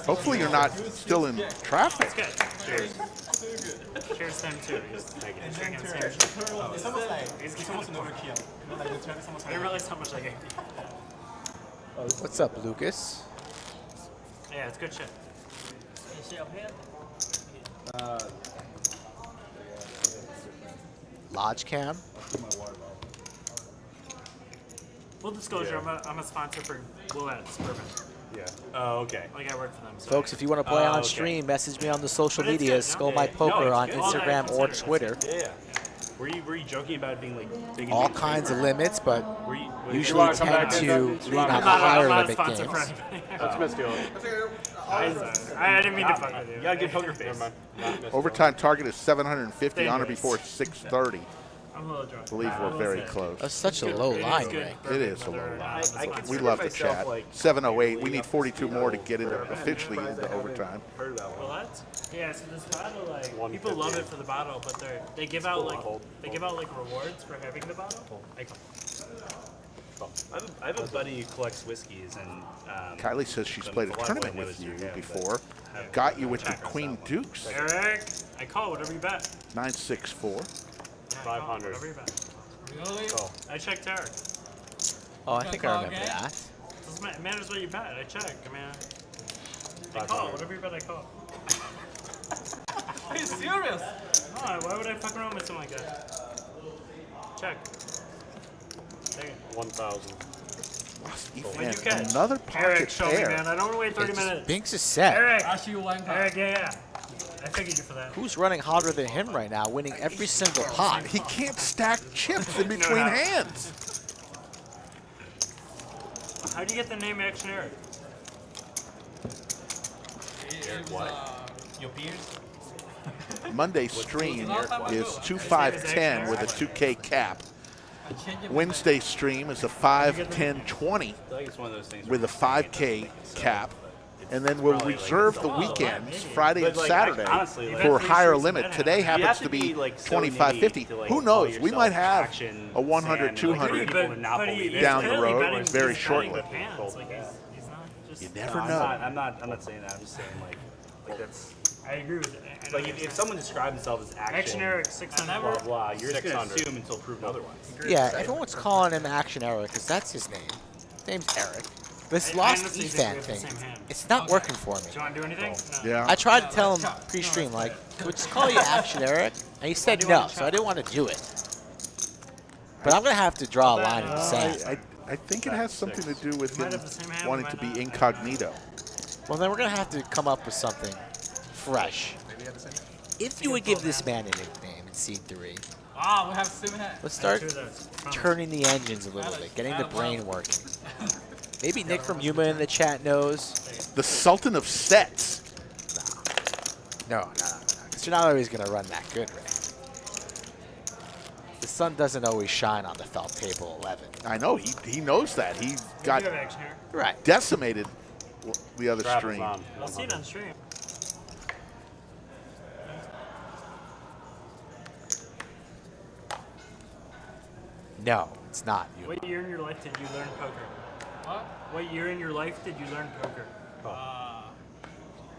Hopefully you're not still in traffic. Cheers. Cheers to him too. Drinking serious. I didn't realize how much I gave. What's up, Lucas? Yeah, it's good shit. Lodge cam. Full disclosure, I'm a sponsor for Willet's Bourbon. Yeah. Oh, okay. Like I work for them. So. Folks, if you want to play on okay. stream, message me on the social But it's medias, good, Skull no? My Poker No, on it's good. Instagram or Twitter. Yeah. Were you joking about being like big All into kinds of limits, but Were you usually wanna tend come back to in? lean on I'm the not higher a limit sponsor for games. anybody. Let's miss deal. I didn't mean to fuck with you. You got a good poker face. Never mind. Not miss Overtime target is 750 on or before 6:30. I'm a little drunk. I believe we're very close. That's such a low line, Good Ray. It is a low line. I We consider love the myself, chat. like, 7:08. We need 42 more to get into officially into overtime. heard about one. What? Yeah, so this bottle, like, people love it for the bottle, but they give out like rewards for having the bottle. Like, I have a buddy who collects whiskeys, and Kylie says she's played a tournament with you before. Got you with the Queen Dukes. Eric, I call whatever you bet. 964. Yeah, I call 500. Whatever you bet. Really? I checked Eric. Oh, I think I remember that. It matters what you bet. I check. I mean, I call whatever you bet. I call. Are you serious? No, why would I fuck around with something like that? Check. Take it. 1,000. And another pocket Eric, show me, pair. man. I don't want to wait 30 minutes. Binks is set. Eric! Eric, yeah. I figured you for that. Who's running hotter than him right now, winning every single pot? He can't stack chips in between hands. How do you get the name Action Eric? Eric what? Your peers? Monday stream is 2-5-10 with a 2K cap. Wednesday stream is a 5-10-20 I think it's one of those things with a 5K cap. And then we'll reserve the weekends, Friday and Saturday, for higher limit. Today happens to be 25-50. Who knows? We might have a 100, 200 down the road very shortly. You never know. I'm not saying that. I'm just saying like that's. I agree with it. Like if someone describes themselves as Action Eric 600. blah blah, you're just gonna assume until proven otherwise. Yeah, everyone's calling him Action Eric because that's his name. His name's Eric. This Lost honestly E-Fan think we have the thing, same hand. it's not working for me. Do you want to do anything? No. Yeah. I tried to tell him pre-stream, like, can we just call you Action Eric? And he said no, so I didn't want to do it. But I'm going to have to draw a line in the sand. I think it has something to do with Might him have the same hand, wanting might to be not. incognito. Well, then we're going to have to come up with something fresh. If you would give this man a nickname in Seed 3, Ah, we have 7 hands. let's start Two of those. turning the engines a little bit, getting the brain working. Maybe Nick from Yuma in the chat knows. The Sultan of Sets. No. Because you're not always going to run that good, Ray. The sun doesn't always shine on the felt table 11. I know, he knows that. He got You have Action Eric. Right. decimated the other Trap is stream. on. I'll see it on stream. No, it's not Yuma. What year in your life did you learn poker? What? What year in your life did you learn poker?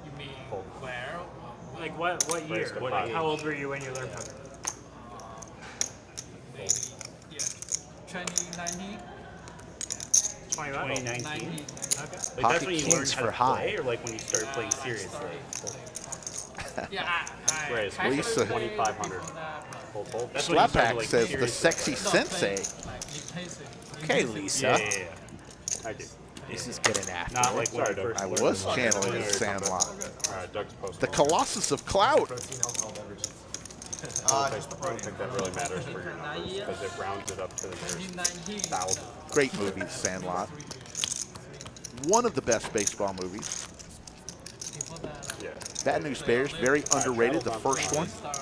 You mean where? Like what year? What age? How old were you when you learned poker? Maybe, yeah. 2019? 21? 2019. Okay. Like Pocket that's when you learned kings how for to high. play, or like when you started playing seriously. Yeah, I Raise actually Lisa. 2,500. from that, Hold, hold. That's when you started, Slapback like, says the seriously sexy playing. sensei. like, basic. Okay, Lisa. Yeah. Thank you. This is getting after Not it. like when Sorry, you first I learned was the song. channeling his Sandlot. All right, Doug's posting. The Colossus of Cloud. I don't think that really matters for your numbers because it rounds it up to the nearest 2019. 1,000. Great movie, Sandlot. One of the best baseball movies. People that Yeah. Bad News Bears, very underrated, the first one. are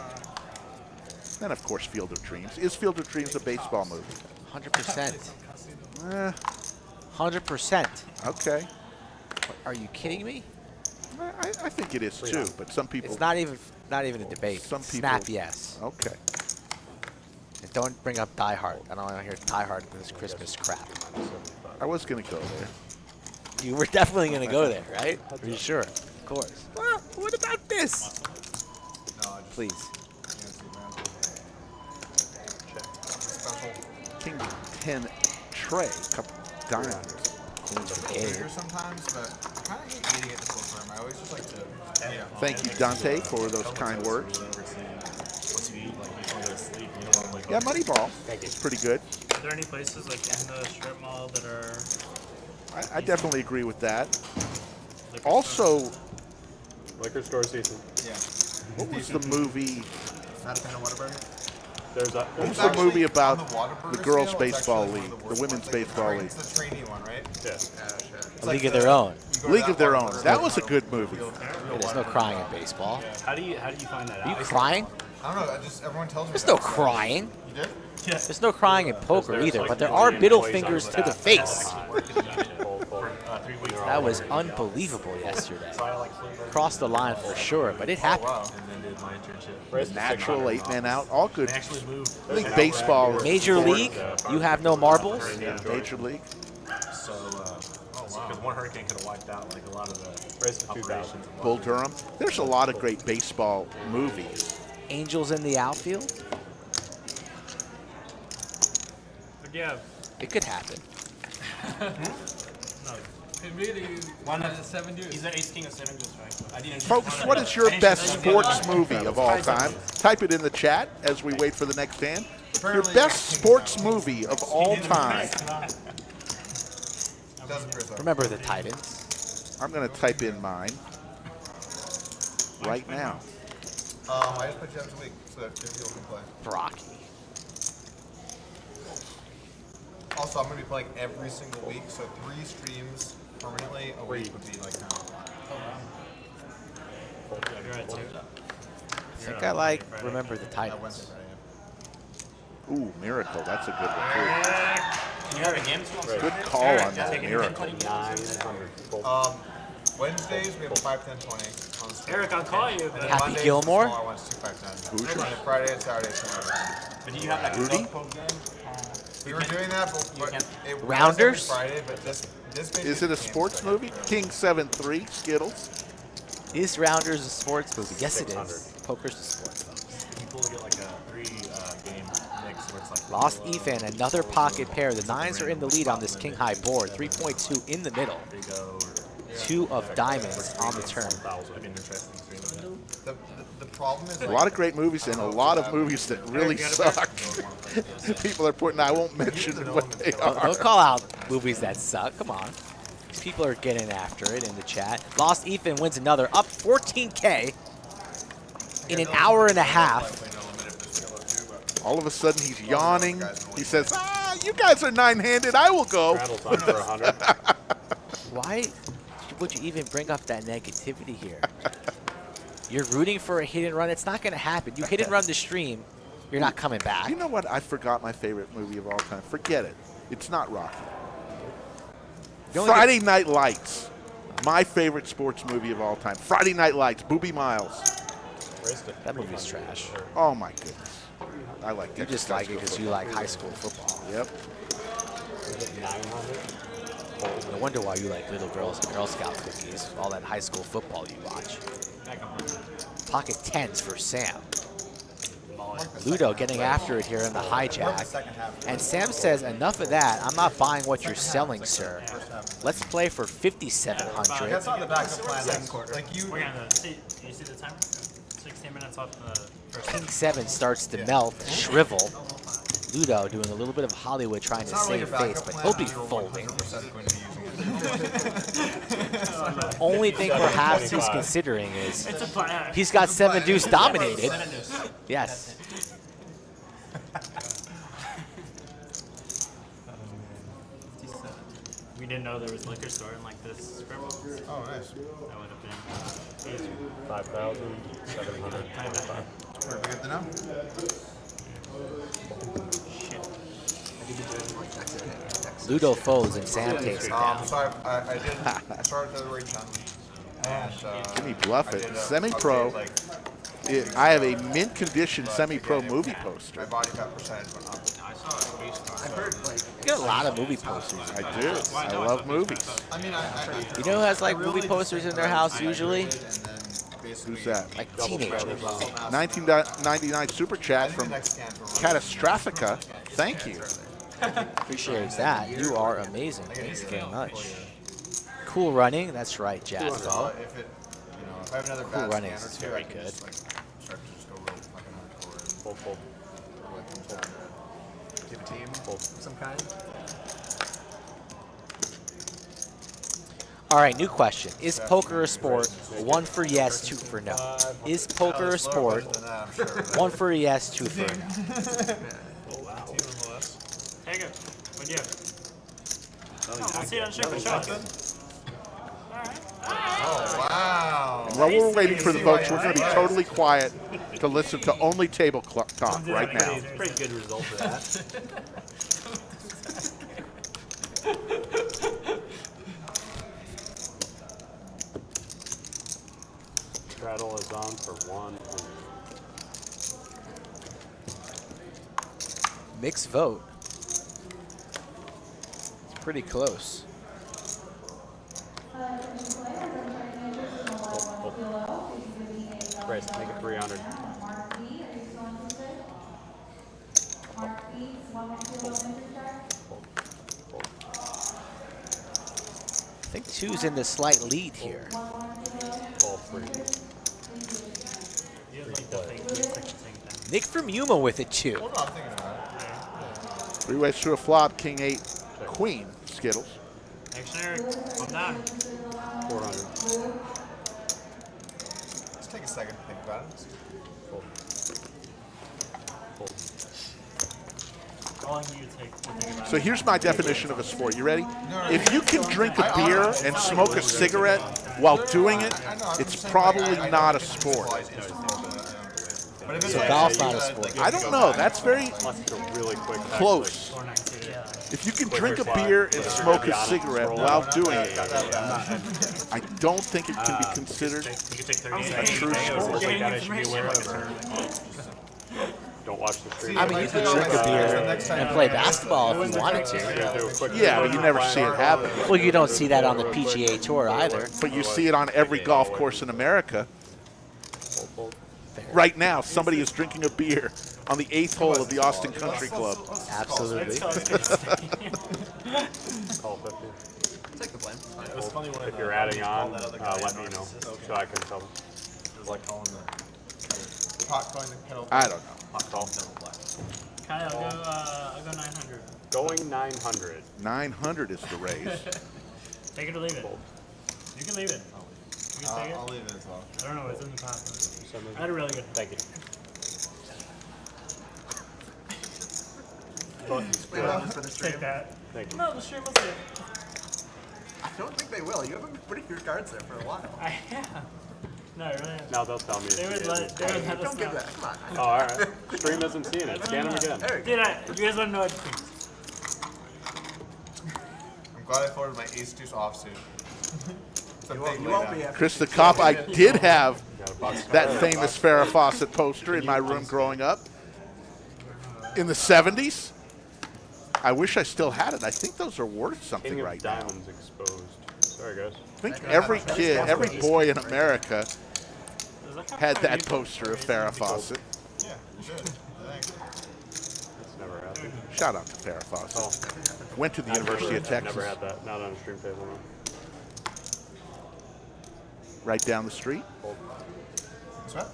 Then, of course, Field of Dreams. Is Field of Dreams a baseball movie? 100%. Eh, 100%. okay. Are you kidding me? I think it is too, but some people. It's not even a debate. Some people- Snap yes. Okay. And don't bring up Die Hard. I don't want to hear Die Hard in this Christmas crap. I was going to go there. You were definitely going to go there, right? Are you sure? Of course. Well, what about this? Please. King 10 tray, couple dimes. Bigger sometimes, but I kind of hate eating at the full firm. I always just like to eat at home. Thank you, Dante, for those kind words. Once you eat, like, before you go to sleep, you don't want to, like, Yeah, Moneyball. It's pretty good. Are there any places like in the strip mall that are I definitely agree with that. liquor Also, Liquor store season. Yeah. what was the movie? Not a fan of Whataburger? There's a. What was the movie about On the Whataburger the girls' scale, it's baseball actually one league, of the worst women's ones. Like, baseball league? It's the trainee one, right? Yeah. It's A like League of the- Their Own. you go to League that of Their Own. Whataburger, That was a you good movie. There's no crying in baseball. How do you find that Are you out? crying? I don't know. Everyone tells me. There's that, no so- crying. You did? There's no crying in poker There's either, like but there 3 are middle employees on fingers to the staff face. all the time. Hold, hold. 3 weeks. That was unbelievable yesterday. Crossed the line for sure, but it happened. Wow. And then did my internship. Raise to Natural 600. 8 men out, all good. They actually moved. I think baseball is Major League, you have no marbles? Yeah, Major League. So, because one hurricane could have wiped out like a lot of the Raise to 2,000. Bull Durham. There's a lot of great baseball movies. Angels in the outfield? But yeah, It could happen. no. One of the 7 dudes. He's an ace king of 7 dudes, right? I didn't. Folks, what is your best sports movie of all time? Type it in the chat as we wait for the next hand. Your best sports movie of all time. Remember the Titans. I'm going to type in mine right now. I just put you every week so that people can play. Brocky. Also, I'm going to be playing every single week, so 3 streams permanently a week would be like kind of a lot. You're at 2. I think I like Remember the Titans. Ooh, Miracle. That's a good recruit. Can you have a game? Good call on that Miracle. 900. Wednesdays, we have a 5, 10, 20 on the stream. Eric, I'll call you. And then Happy Mondays, Gilmore? the smaller ones, 2, 5, 10. Hoosiers? And then Friday and Saturday, 2, But do you have like Rudy? a Polk game? We were doing that, but it was Rounders? every Friday, but this Is it a sports movie? King 7-3, Skittles. Is Rounders a sports movie? Yes, it is. Poker's a sports, folks. People get like a 3-game mix where it's like Lost Ethan, another pocket pair. The 9s are in the lead on this king high board. 3.2 in the middle. 2 of diamonds on the turn. The problem is A lot of great movies and a lot of movies that really suck. People are putting, I won't mention what they are. Don't call out movies that suck. Come on. These people are getting after it in the chat. Lost Ethan wins another, up 14K in an hour and a half. All of a sudden, he's yawning. He says, you guys are 9-handed. I will go. Rattles on for 100. Why would you even bring up that negativity here? You're rooting for a hit and run. It's not going to happen. You hit and run the stream, you're not coming back. You know what? I forgot my favorite movie of all time. Forget it. It's not Rocky. Friday Night Lights. My favorite sports movie of all time. Friday Night Lights. Booby Miles. That movie's trash. Oh, my goodness. I like You that. just like it because you like high school football. Yep. 900. No wonder why you like Little Girls and Girl Scout cookies. All that high school football you watch. Pocket 10s for Sam. Ludo getting after it here in the hijack. And Sam says, enough of that. I'm not buying what you're selling, sir. Let's play for 5,700. That's not the backup plan. Like We're gonna see. Do you see the timer? 16 minutes off the first. King 7 starts to melt, shrivel. Ludo doing a little bit of Hollywood trying to save face, but he'll be folding. Only thing perhaps he's considering is he's got 7 deuce dominated. Yes. We didn't know there was a liquor store in like this scribble. Oh, nice. That would have been easy. 5,725. Pretty good to know. Ludo folds and Sam takes it down. So I started February 10th. And, Give me bluff it. I did, Semi-pro. update, I have a mint condition semi-pro movie my poster. body fat percentage went up. You got a lot of movie posters. I do. I love movies. I mean, You know who has like movie posters in their house usually? Who's that? Like teenagers. 1999 super chat from Catastrophica. Thank you. Appreciate that. You are amazing. Thanks very much. Cool running. That's right, Jazz. If I have another Cool bad running scan or is two, very I can good. just, start to just go real fucking hardcore. Fold, fold. Do you have a team of some kind? All right, new question. Is poker a sport? 1 for yes, 2 for no. Is poker a sport? 1 for yes, 2 for no. Take it. What do you have? Let's see it on Sugar Show. Oh, wow. While we're waiting for the votes, we're going to be totally quiet to listen to only table talk right now. Pretty good result for that. Straddle is on for 1. Mixed vote. It's pretty close. Bryce, make it 300. think 2's in the slight lead here. All three. You have like the fake music at the same time. Nick from Yuma with it too. Hold on, I'm thinking about it. 3 ways through a flop, king 8, queen, Skittles. Action Eric, I'm down. 400. Let's take a second to think about it. Fold. Fold. How long do you take to think about So it? here's my definition of a sport. You ready? If you can drink a beer and smoke a cigarette while doing it, it's probably not a sport. So golf's not a sport. I don't know. That's very Unless it's a really quick text, close. 492, yeah. If you can drink a beer and smoke a cigarette while doing it, I don't think it can be considered You could take 30 a seconds. true sport. Like that, I should be aware of. Don't watch the stream. I mean, you could drink a beer and play basketball if you wanted to. Do a quick Yeah, but you never see it happen. Well, you don't see that on the PGA Tour either. But you see it on every golf course in America. Fold, fold. Right now, somebody is drinking a beer on the 8th hole of the Austin Country Club. Absolutely. Call 50. Take the blame. It was funny when If you're adding on, that other guy let in me know Narcissus. so I can tell them. It was like calling the Pot calling the kettle. I don't know. hot call kettle black. Kai, I'll go 900. Going 900. 900 is the raise. Take it or leave it. You can leave it. You can take it. I'll leave it as well. I don't know what's in the pot. I had a really good. Thank you. For the stream. Take that. Thank you. No, the stream will see it. I don't think they will. You haven't been putting your cards there for a while. I am. No, I really am. Now they'll tell me. They would let us Don't give know. that. Come on. Oh, all right. Stream isn't seeing it. Scan them again. There you go. Dude, you guys want to know what it means? I'm glad I forwarded my ace deuce offsuit. It's a big You won't be laydown. after. Chris the Cop, I did have Got a box that famous Farrah Fawcett poster in my room growing up in the 70s. I wish I still had it. I think those are worth something King of right now. diamonds exposed. Sorry, guys. I think every kid, every boy in America Does that come had from that you? poster of Farrah Fawcett. Yeah, you should. Thanks. It's never happened. Shout out to Farrah Fawcett. Went to the University of Never Texas, had that. Not on a stream table. No. right down the street. What's that?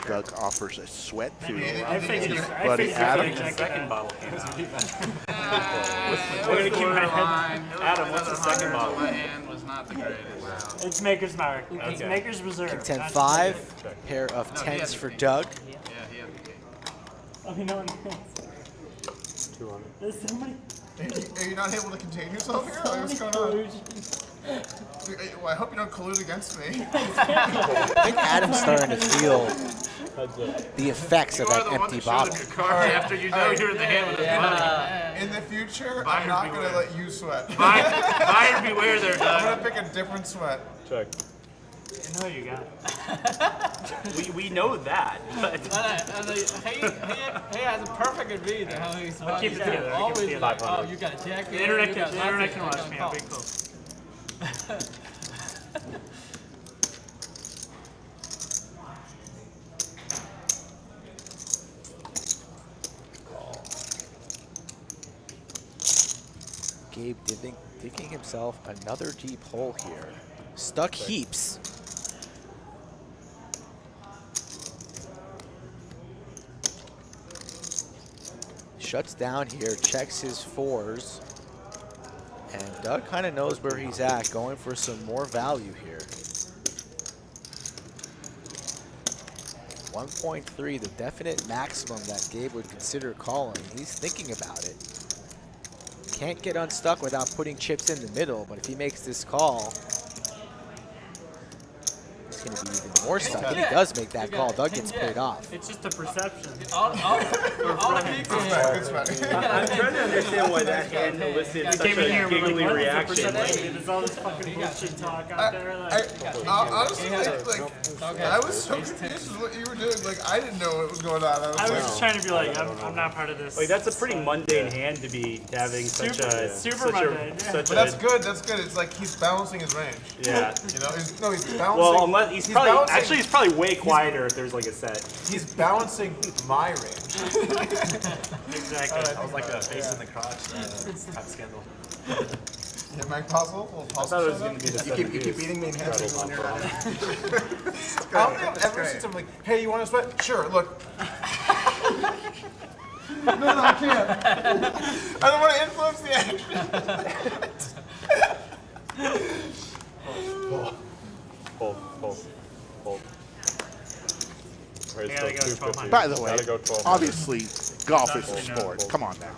Doug offers a sweat to I figured Buddy Adam. Second bottle came out. We're gonna keep my head. Adam, what's the second bottle? My hand was not the greatest. It's Maker's Mark. It's Maker's Reserve. 10-5, pair of 10s for Doug. Yeah, he had the cake. I mean, no one knows. 200. There's so many. Are you not able to contain yourself here? Like, what's going on? Well, I hope you don't collude against me. I think Adam's starting to feel the effects of You are that the one empty that showed bottle. him your card after you know you're in the hand with his money. In the future, Buyer I'm not going to beware. let you sweat. Buyer beware there, I'm Doug. going to pick a different sweat. Check. I know you got it. We know that, but He has a perfect read of how he's I'll keep it together. I'll keep it always together. like, oh, you got a jack The here, internet you can, got the lots internet of can watch different me. I'm calls. big cool. Gabe digging himself another deep hole here. Stuck heaps. Shuts down here, checks his 4s. And Doug kind of knows where he's at, going for some more value here. 1.3, the definite maximum that Gabe would consider calling. He's thinking about it. Can't get unstuck without putting chips in the middle, but if he makes this call, he's going to be even more stuck. And he does make that call. Doug gets paid off. It's just a perception. All the big Good sweat. I'm trying to understand why that hand elicits such Came in here a with like, giggly what is the reaction. perception? There's all this fucking bullshit talk out there. Like, Honestly, I was so confused with what you were doing. Like, I didn't know what was going on. I was just trying to be like, I'm not part of this. Like that's a pretty mundane hand to be having such a super mundane, yeah. such But that's a good. That's good. It's like he's balancing his range. yeah. You know, he's balancing. Well, unless he's probably balancing- actually he's probably way quieter if there's like a set. He's balancing my range. Exactly. That was like a face in the crotch type scandal. Yeah, Mike Possible? I thought it was going to be the You keep beating me in hands when you're not. I don't think I've ever seen someone like, hey, you want to sweat? Sure, look. No, I can't. I don't want to influence the action. Pull. Right, You gotta go 1200. By the way, Gotta go 1200. obviously, golf is a sport. Come on now.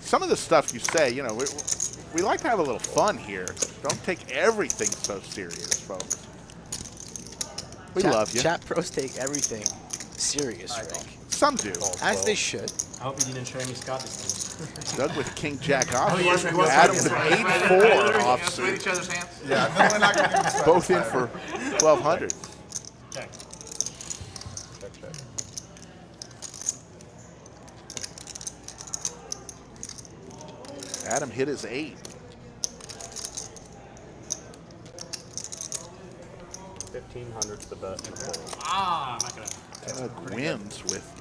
Some of the stuff you say, you know, we like to have a little fun here. Don't take everything so serious, folks. We love you. Chat pros take everything serious, Rick. Some do. As they should. I hope you didn't show me Scott this time. Doug with King Jack off. yes, we was. Adam with 8-4 Sweat offsuit. each other's hands. Yeah, I'm definitely not going to give him sweat. Both in for 1,200. Check. Check. Adam hit his 8. 1,500's the bet. I'm not gonna. Doug wins with.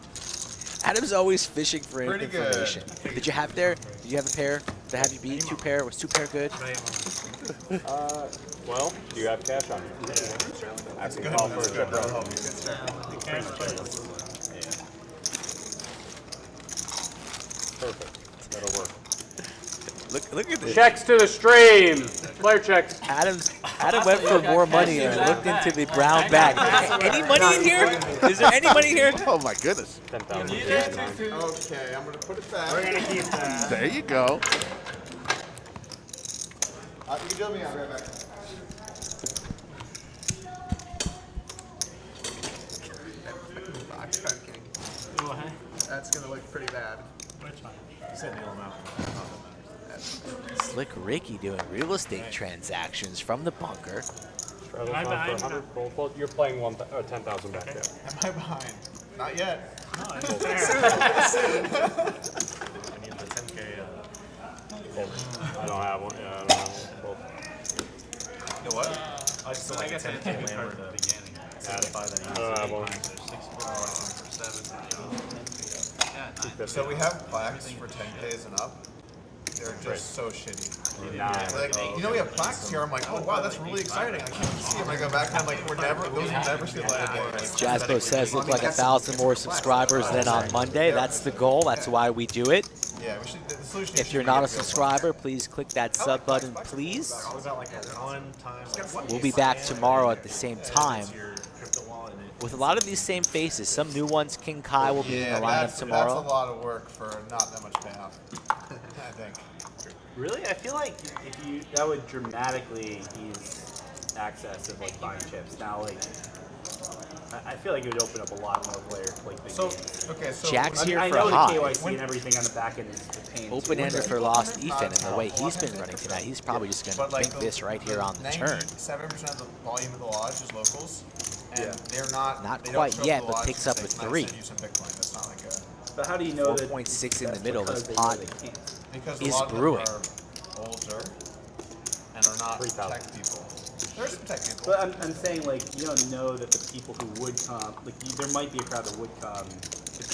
Adam's always fishing for Pretty good. information. Did you have there? Did you have a pair? Did I have you beat 2 pair? Was 2 pair good? Well, do you have cash on you? I can call for a chip round. Perfect. That'll work. Look at this. Checks to the stream. Player checks. Adam went for more money and looked into the brown bag. Any money in here? Is there any money here? Oh my goodness. 10,000. Okay, I'm going to put it back. We're gonna keep that. There you go. You can deal me, I'll be right back. Box card king. What? That's gonna look pretty bad. Which one? You said nail him out. Slick Ricky doing real estate transactions from the bunker. Straddle Am I down for behind? 100. Well, you're playing 10,000 back there. Am I behind? Not yet. No, it's fair. I need the 10K. I don't have one. Yeah, I don't have one. You know what? I still like a 10K landlord at the beginning. Certify that I don't have one. So we have plaques for 10Ks and up. They're just so shitty. Like, you know, we have plaques here. I'm like, oh wow, that's really exciting. I can't see them. I go back and I'm like, those will never see the light of day. Jaspo says look like 1,000 more subscribers than on Monday. That's the goal. That's why we do it. Yeah, we should. The solution If you're not a subscriber, please click that sub button, please. What about like a one-time? We'll be back tomorrow at the same time with a lot of these same faces. Some new ones. King Kai will be in the lineup That's a tomorrow. lot of work for not that much payoff. I think. Really? I feel like that would dramatically ease access of like buying chips. Now, like, I feel like it would open up a lot more players to like big games. Okay, so Jack's here I for know the high. KYC and everything on the back end is a pain. Open-ender for Lost Ethan, and the way he's been running tonight, he's probably just going to think this right here on the turn. 97% of the volume of the lodge is locals, and they're not. Not they quite don't show yet, up but the lodge picks because up a they 3. send you some Bitcoin. That's not like a. But how do you know that 4.6 in the that's middle. because This they know pot they can't? Because is a lot of brewing. them are older and are not 3,000. tech people. There's some tech people. But I'm saying, like, you don't know that the people who would come, like, there might be a crowd that would come.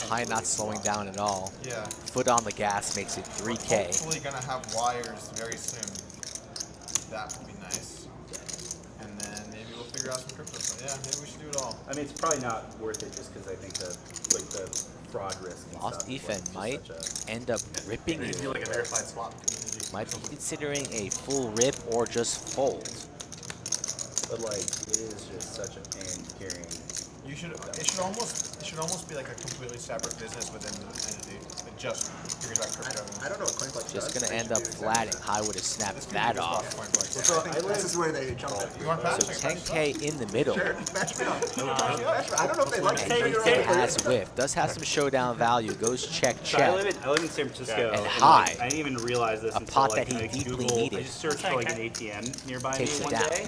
High not slowing down at all. Yeah. Foot on the gas makes it We're 3K. hopefully gonna have wires very soon. That would be nice. And then maybe we'll figure out some crypto. So yeah, maybe we should do it all. I mean, it's probably not worth it just because I think the fraud risk. And Lost stuff is, Ethan like, might just end up ripping Maybe you. like a verified swap community. Might be considering a full rip or just fold. But like, it is just such a pain carrying. You should. It should almost be like a completely separate business within the entity that just figures out crypto. I don't know what CoinFlex Just does. going to end up flat, and High would have snapped that off. So I think this is where they jumped at. You want to So patch? 10K in the middle. Sure, match me up. I don't know if they like And it. Ethan has whiff. Does have some showdown value. Goes check, So I live check. in San Francisco. And like, High. I didn't even realize this A until pot like, that he I deeply Googled, needed. I just searched for like an ATM nearby me Takes it one down. day,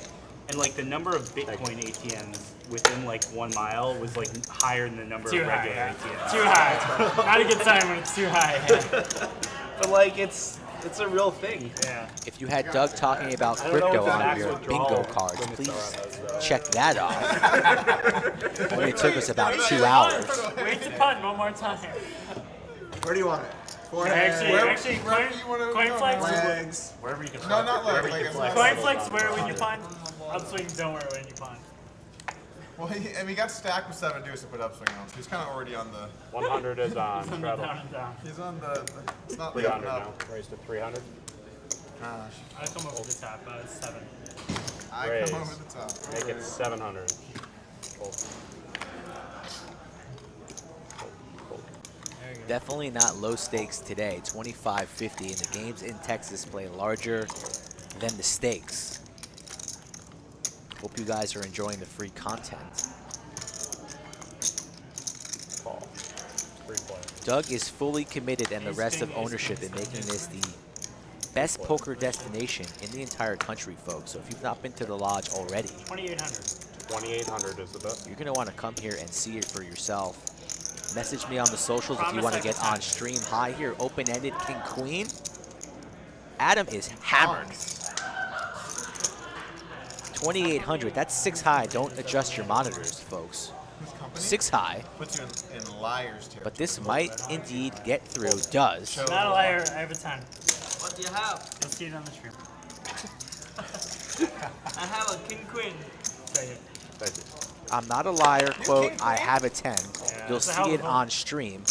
and like the number of Bitcoin ATMs within like 1 mile was like higher than the number Too of high. regular Yeah. ATMs. Too high. Not a good sign when it's too high. Yeah. But like it's a real thing. Yeah. If you had Doug talking about I don't know crypto what the on max your withdrawal bingo cards, limits please are on those, though. check that off. Only took us about 2 hours. Wait to punt one more time. Where do you want it? Actually, coin flex. Legs. Wherever you can. No, not wherever legs. you Like, can it's flex. Coin flex where when you pawn. Upswing don't wear when you pawn. Well, he got stacked with 7 deuce to put upswing on, so he's kind of already on the. 100 is on Down treble. and down. He's on the. It's not the 300 up. now. Raised to 300. Gosh. I come over the top. 7. I Raise. come over the top. Make it 700. Polk. Definitely not low stakes today. 25-50, and the games in Texas play larger than the stakes. Hope you guys are enjoying the free content. Call. 3 player. Doug is fully committed and the rest of ownership in making this the best poker destination in the entire country, folks. So if you've not been to the lodge already, 2,800. 2,800 is the bet. you're gonna want to come here and see it for yourself. Message me on the socials if you want to get on stream. High here, open-ended king queen. Adam is hammered. 2,800. That's 6 high. Don't adjust your monitors, folks. 6 high. Puts you in liar's territory. But this might indeed get through. Does. Not a liar. I have a 10. What do you have? You'll see it on the stream. I have a king queen. Thank you. Thank you. I'm not a liar, quote, I have a 10. You'll It's a see hell it of a- on stream.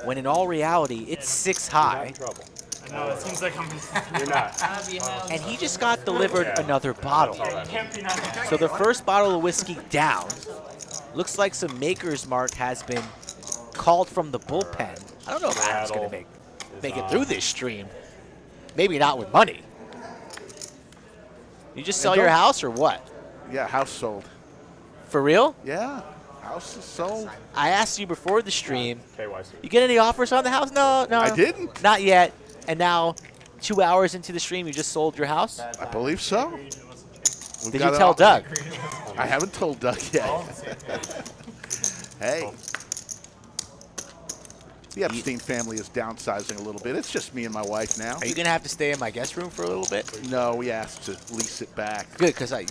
When in all reality, it's 6 You're not high. in trouble. I know, it seems like I'm You're not. And he just got delivered another bottle. can't be not. So the first bottle of whiskey down. Looks like some Maker's Mark has been called from the bullpen. I don't know if Adam's going to make it through this stream. Maybe not with money. You just sell your house or what? Yeah, house sold. For real? Yeah, house is sold. I asked you before the stream. KYC. You get any offers on the house? No. I didn't. Not yet. And now, 2 hours into the stream, you just sold your house? I believe so. We've Did got you it tell all- Doug? I haven't told Doug yet. Hey. The Epstein family is downsizing a little bit. It's just me and my wife now. Are you going to have to stay in my guest room for a little bit? No, we asked to lease it back. Good, because I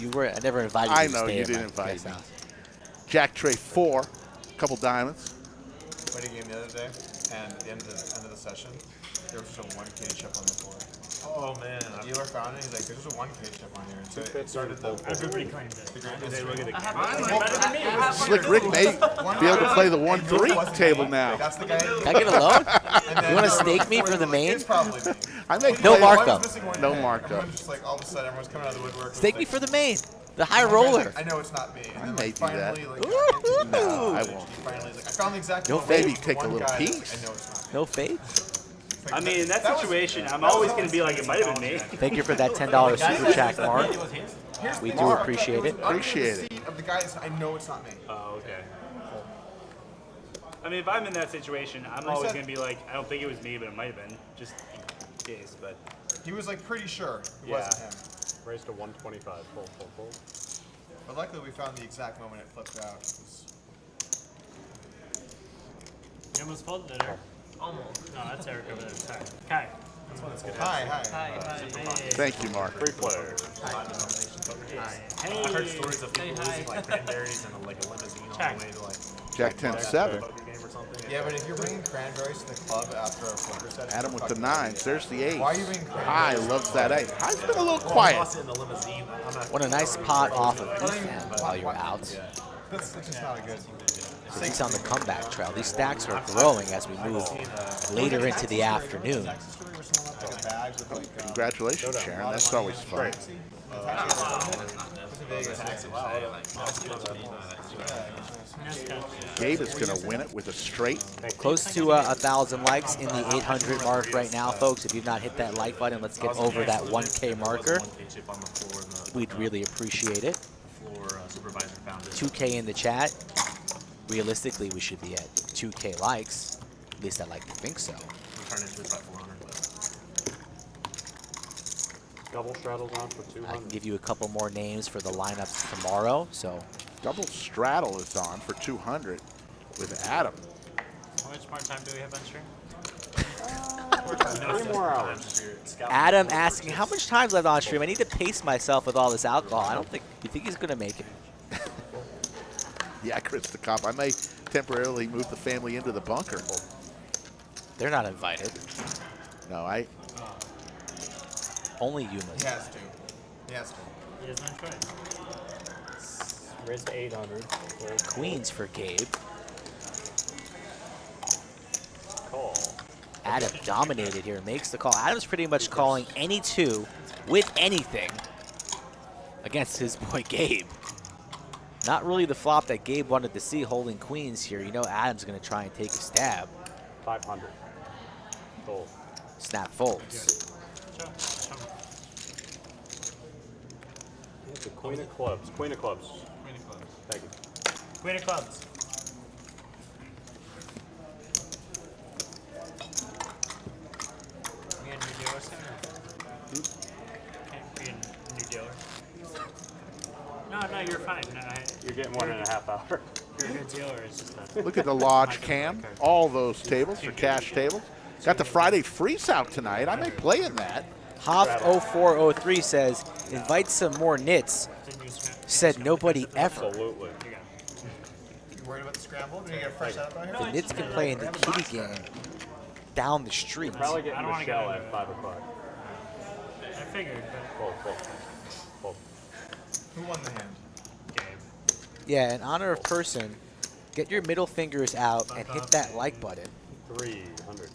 never invited you I to know stay you in didn't my invite guest me. house. Jack Tray 4, couple diamonds. Played a game the other day, and at the end of the session, there was just a 1K chip on the floor. Oh man. The dealer found it. He's like, "There's just a 1K chip on here." And so it started the. Everybody claimed it. The grand They look at the I have camera. better than me. Slick Rick may be able to play the 1-3 table now. That's the guy. Can I get a loan? You want to stake me for the main? It's probably me. I may No play- markup. No markup. Everyone's just like all of a sudden, everyone's coming out of the woodwork. Stake me like, for the main. The high my friend's roller. like, I know it's not me. And I then, may like, do that. finally, like, Woo-hoo. No, I won't. finally, like, I found the exact No one. faith. Maybe take a One little guy, piece. I know it's not me. No faith? It's like, I mean, in that was- situation, I'm always going to be like, it might have been me. Thank you for that $10 super chat, Mark. We do appreciate it. Appreciate it. Of the guys, I know it's not me. Oh, okay. I mean, if I'm in that situation, I'm He always said- going to be like, I don't think it was me, but it might have been. Just in case, but He was like pretty sure it Yeah. wasn't him. Raised to 125. Full. But luckily, we found the exact moment it flipped out. It was- You almost folded it, Eric. Almost. No, that's Eric over there. Sorry. Kai. Hi. Thank you, Mark. 3 player. I heard stories of people losing like cranberries and like a limousine on Check. the way to like Jack 10-7. a poker game or something. Yeah, but if you're bringing cranberries to the club after a poker session, Adam with the fucking 9s. There's the 8. Why are you bringing High cranberries? loves that 8. High's been a little Well, I quiet. lost it in the limousine. I'm not. Want a nice pot off of defense while you're out. That's just not a good. So he's on the comeback trail. These stacks are growing as we move later into the afternoon. Texas story where someone left like a bag with like Congratulations, Sharon. That's always fun. Gabe is going to win it with a straight. Close to 1,000 likes in the 800 mark right now, folks. If you've not hit that like button, let's get over that 1K marker. Chip on the floor and the We'd really appreciate it. floor supervisor found it. 2K in the chat. Realistically, we should be at 2K likes. At least I'd like to think so. We turned into it by 400, but Double straddles on for I can 200. give you a couple more names for the lineups tomorrow. So Double straddle is on for 200 with Adam. How much more time do we have on stream? 3 more hours. Adam asking, how much time's left on stream? I need to pace myself with all this alcohol. I don't think, you think he's going to make it? Yeah, Chris the Cop. I may temporarily move the family into the bunker. They're not invited. No, I. Only you must. He has to. He has to. He has no choice. Raise to 800. Queens for Gabe. Call. Adam dominated here, makes the call. Adam's pretty much calling any two with anything against his boy Gabe. Not really the flop that Gabe wanted to see, holding queens here. You know Adam's going to try and take a stab. 500. Fold. Snap folds. The queen of clubs. Queen of clubs. Queen of clubs. Thank you. Queen of clubs. We a new dealer soon? Can't be a new dealer. No, you're fine. No, You're getting 1.5 hours. you're a good dealer. It's just that. Look at the lodge cam. All those tables are cash tables. Got the Friday freeze out tonight. I may play in that. Hoff0403 says, invite some more nits. Said nobody ever. Absolutely. You worried about the scramble? Did you get a fresh out right The here? Nits can play in the kitty game down the street. Probably I getting don't wanna Michelle go at into 5 o'clock. I figured, Fold, fold. Fold. Who won the hand? but Gabe. Yeah, in honor of person, get your middle fingers out and hit that like button. 300.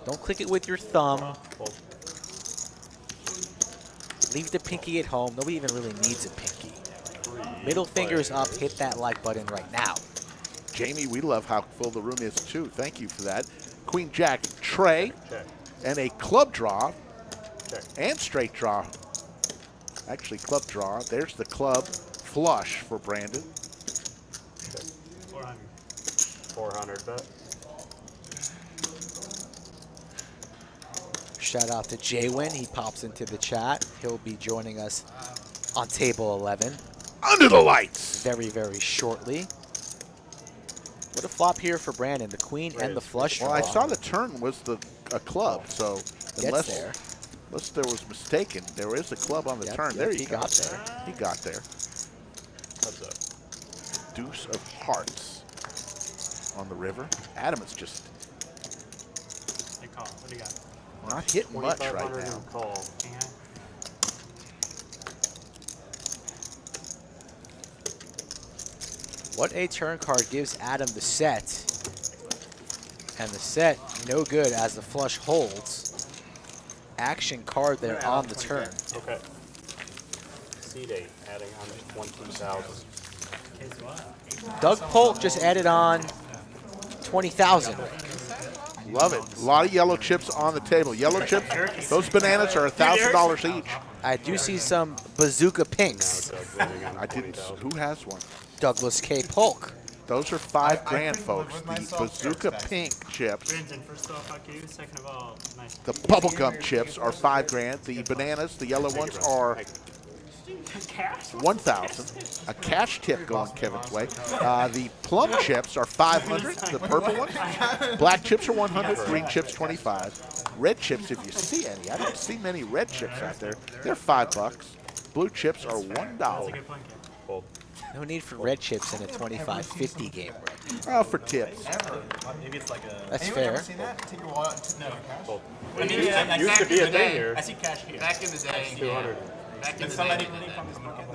Don't click it with your thumb. Fold. Leave the pinky at home. Nobody even really needs a pinky. Middle fingers up, hit that like button right now. Jamie, we love how full the room is too. Thank you for that. Queen Jack Trey Check. and a club draw Check. and straight draw. Actually, club draw. There's the club flush for Brandon. 400. 400 bet. Shout out to Jaywin. He pops into the chat. He'll be joining us on table 11 Under the lights. very, very shortly. What a flop here for Brandon. The queen and the flush draw. Well, I saw the turn was a club, so unless there. there was mistaken, there is a club on the Yep, turn. yep, There he you go. got there. He got there. What's up? Deuce of hearts on the river. Adam is just They call. What do you got? not hitting much right 2,500 now. and call. King high? What a turn card gives Adam the set. And the set, no good as the flush holds. Action card there on the turn. Okay. Seed 8, adding on 20,000. Case what? Doug Polk just added on 20,000. Love it. A lot of yellow chips on the table. Yellow chips, those bananas are $1,000 each. I do see some bazooka pinks. Now Doug bidding on I didn't. 20,000. Who has one? Douglas K. Polk. Those are I $5,000, couldn't folks. live with The myself bazooka there, pink chips. Brandon, first of all, fuck you. Second of all, nice. The bubblegum chips are $5,000. The bananas, the yellow ones, are Cash? 1,000. A cash tip going Kevin's way. The plum chips are 500. The purple ones. Black chips are 100. Green chips 25. Red chips, if you see any. I don't see many red chips out there. They're $5. Blue chips are That's a $1. good point, Gabe. Fold. No need for red chips in a 25-50 game. Oh, for tips. Ever. Maybe it's like a. That's Anyone ever fair. seen that? Take your wallet and tip no cash? Fold. I mean, Used to back be in a the thing day. here. I see cash here. Back in the day. 200. Back in the Somebody day. really from this market.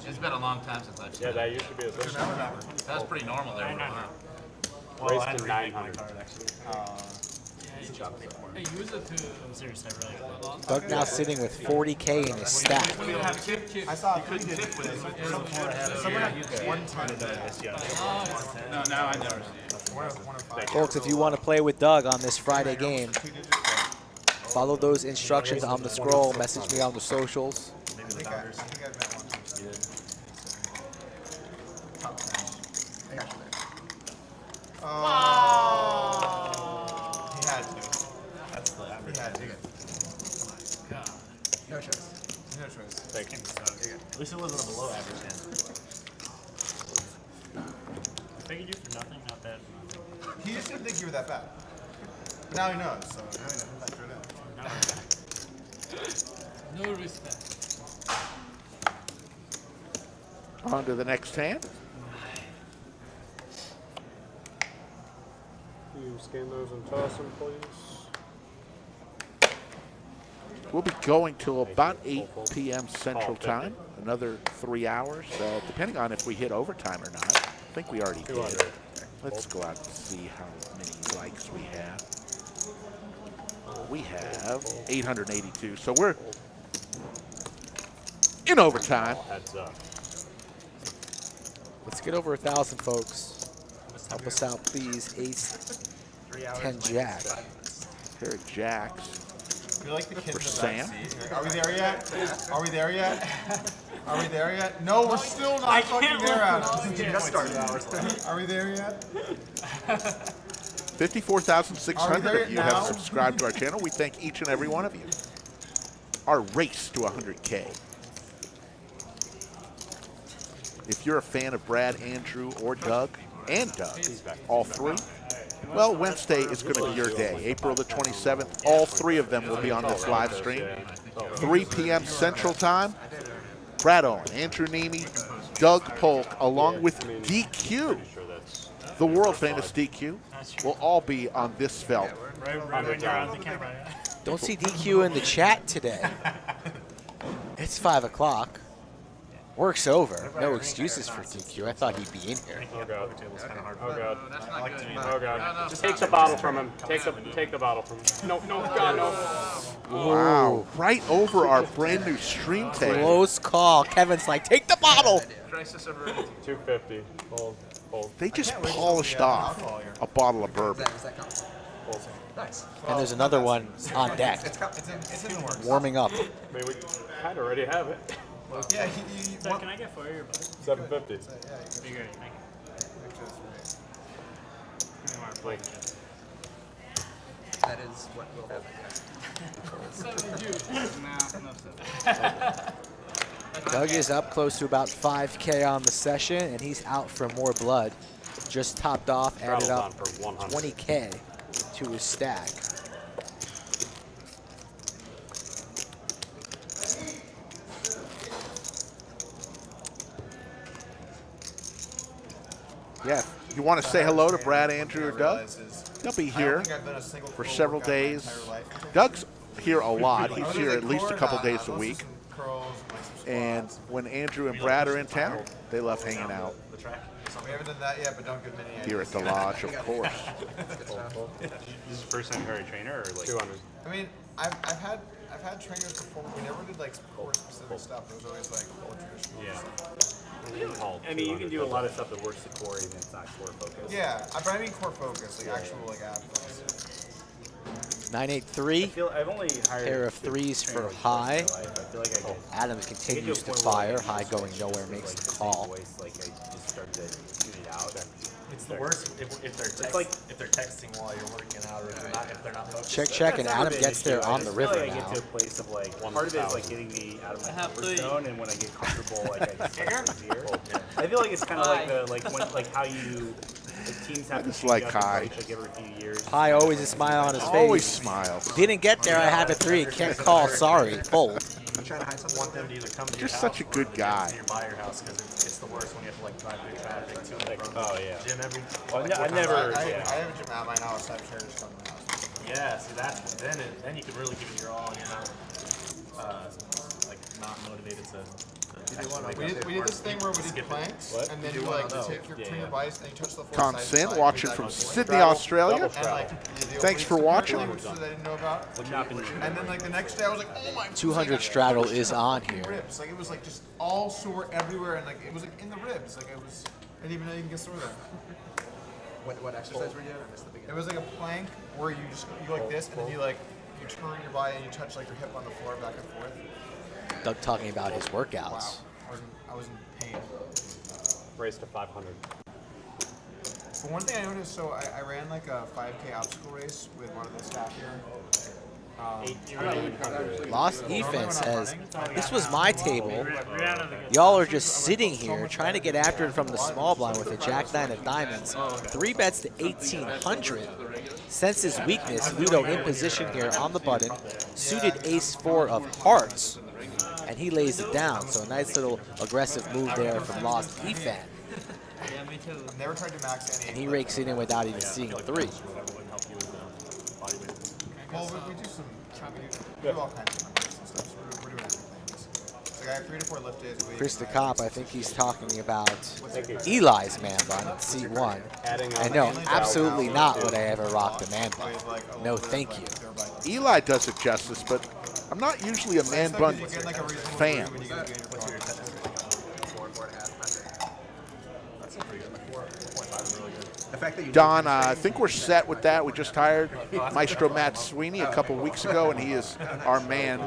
It's been a long time since I've seen Yeah, that. that used to be a thing. That was pretty normal there. Raised to 900. Hey, use it to. I'm serious, I really. Doug now sitting with 40K in his stack. We don't have chip. I saw it. Couldn't tip with it. Someone had one time. No, now I never see it. Folks, if you want to play with Doug on this Friday game, follow those instructions on the scroll. Message me on the socials. I think I met one. Oh. He had to. That's the average. He had to. No choice. No choice. Thank you. At least it wasn't a below average hand. I figured you for nothing, not that. He used to think you were that bad. But now he knows, so now he knows. That's right. No respect. On to the next hand. you scan those and toss them, please? We'll be going till about 8 p.m. Central Time. Another 3 hours, depending on if we hit overtime or not. I think we already did. Let's go out and see how many likes we have. We have 882, so we're in overtime. Heads up. Let's get over 1,000, folks. Help us out, please. Ace 10 Jack. Pair of jacks. We like the kids For in the Sam? back seat. Are we there yet? Are we there yet? Are we there yet? No, we're still not fucking there, Adam. Just started hours. Are we there yet? 54,600 of you have now? subscribed to our channel. We thank each and every one of you. Our race to 100K. If you're a fan of Brad, Andrew, or Doug, all three, well, Wednesday is going to be your day. April the 27th, all three of them will be on this live stream. 3 p.m. Central Time. Brad Owen, Andrew Nemi, Doug Polk, along with DQ, the world famous DQ, will all be on this felt. Right when you're on the camera. Don't see DQ in the chat today. It's 5 o'clock. Work's over. No excuses for DQ. I thought he'd be in here. Oh god. Oh god. Oh god. Just take the bottle from him. Take the bottle from him. No, god, no. Wow, right over our brand new stream table. Close call. Kevin's like, take the bottle. 250. Hold. They just polished off a bottle of bourbon. Nice. And there's another one on deck, It's in the works. warming up. I mean, we kind of already have it. Yeah, So can I get 4 of your buds? 750. Be great. Thank you. Give me more plate. That is what will happen. Doug is up close to about 5K on the session, and he's out for more blood. Just topped off, added Travels up on for 100. 20K to his stack. Yeah, you want to say hello to Brad, Andrew, or Doug? They'll be here for several days. Doug's here a lot. He's here at least a couple days a week. And when Andrew and Brad are in town, they love hanging out We haven't done that yet, but don't give many ideas. here at the lodge, of course. This is the first time you hired a trainer, or like 200. I mean, I've had trainers before. We never did like sport specific stuff. It was always like more traditional. Yeah. stuff. I mean, you can do a lot of stuff that works the core, even if it's not core focused. Yeah, but I mean core focus, like actual like ab focus. 983. I've only hired Pair of threes for high. I feel like I get Adams continues to fire. High going nowhere, makes the call. voice, like I just start to tune it out. It's the worst if they're texting while you're working out, or if they're not focused. Check, and That's never Adam been gets an there issue. on I the just feel river like I now. get to a place of like, part of it is like getting me out of my comfort zone, and when I get comfortable, like I just start to easier. I feel like it's kind of like the like how you teams have to Just change like up High. approach, like every few years. High always a smile on his Always face. smiles. Didn't get there. I have a 3. Can't call. Sorry. Fold. I'm trying to hide something. Want them to either come to You're your such a house good or guy. to your buyer house, because it's the worst when you have to like drive through traffic to and from Oh yeah. gym every. I never. I Yeah. have a gym at my house. I have trainers come to my house. Yeah, see that's then you can really give it your all, and you're not like not motivated to. We did this thing where we did planks, and then you like take your turn your biceps and you touch the floor. side to Consent, side, watching like from that. Sydney, Australia. And like, Thanks for watching. Which I didn't know about. And then like the next day, I was like, oh my. 200 straddle is on here. Ribs, like it was like just all sore everywhere, and like it was like in the ribs, like it was. I didn't even know you can get sore there. What exercise were you doing? I missed the beginning. It was like a plank where you go like this, and then you turn your body and you touch like your hip on the floor back and forth. Doug talking about his workouts. I was in pain. Race to 500. But one thing I noticed, so I ran like a 5K obstacle race with one of the staff here. Lost Defense says, this was my table. Y'all are just sitting here trying to get after it from the small blind with a Jack 9 of diamonds. 3 bets to 1,800. Senses weakness. Ludo in position here on the button. Suited ace 4 of hearts. And he lays it down. So a nice little aggressive move there from Lost Defense. 22. I've never tried to max any. And he rakes it in without even seeing a 3. Well, we do some. We do all kinds of numbers and stuff. So we're doing everything. Like I have 3 to 4 lift days a week. Chris the Cop, I think he's talking about Eli's man bun, seat 1. And no, absolutely not would I ever rock the man bun. No, thank you. Eli does it justice, but I'm not usually a man bun fan. Don, I think we're set with that. We just hired Maestro Matt Sweeney a couple weeks ago, and he is our man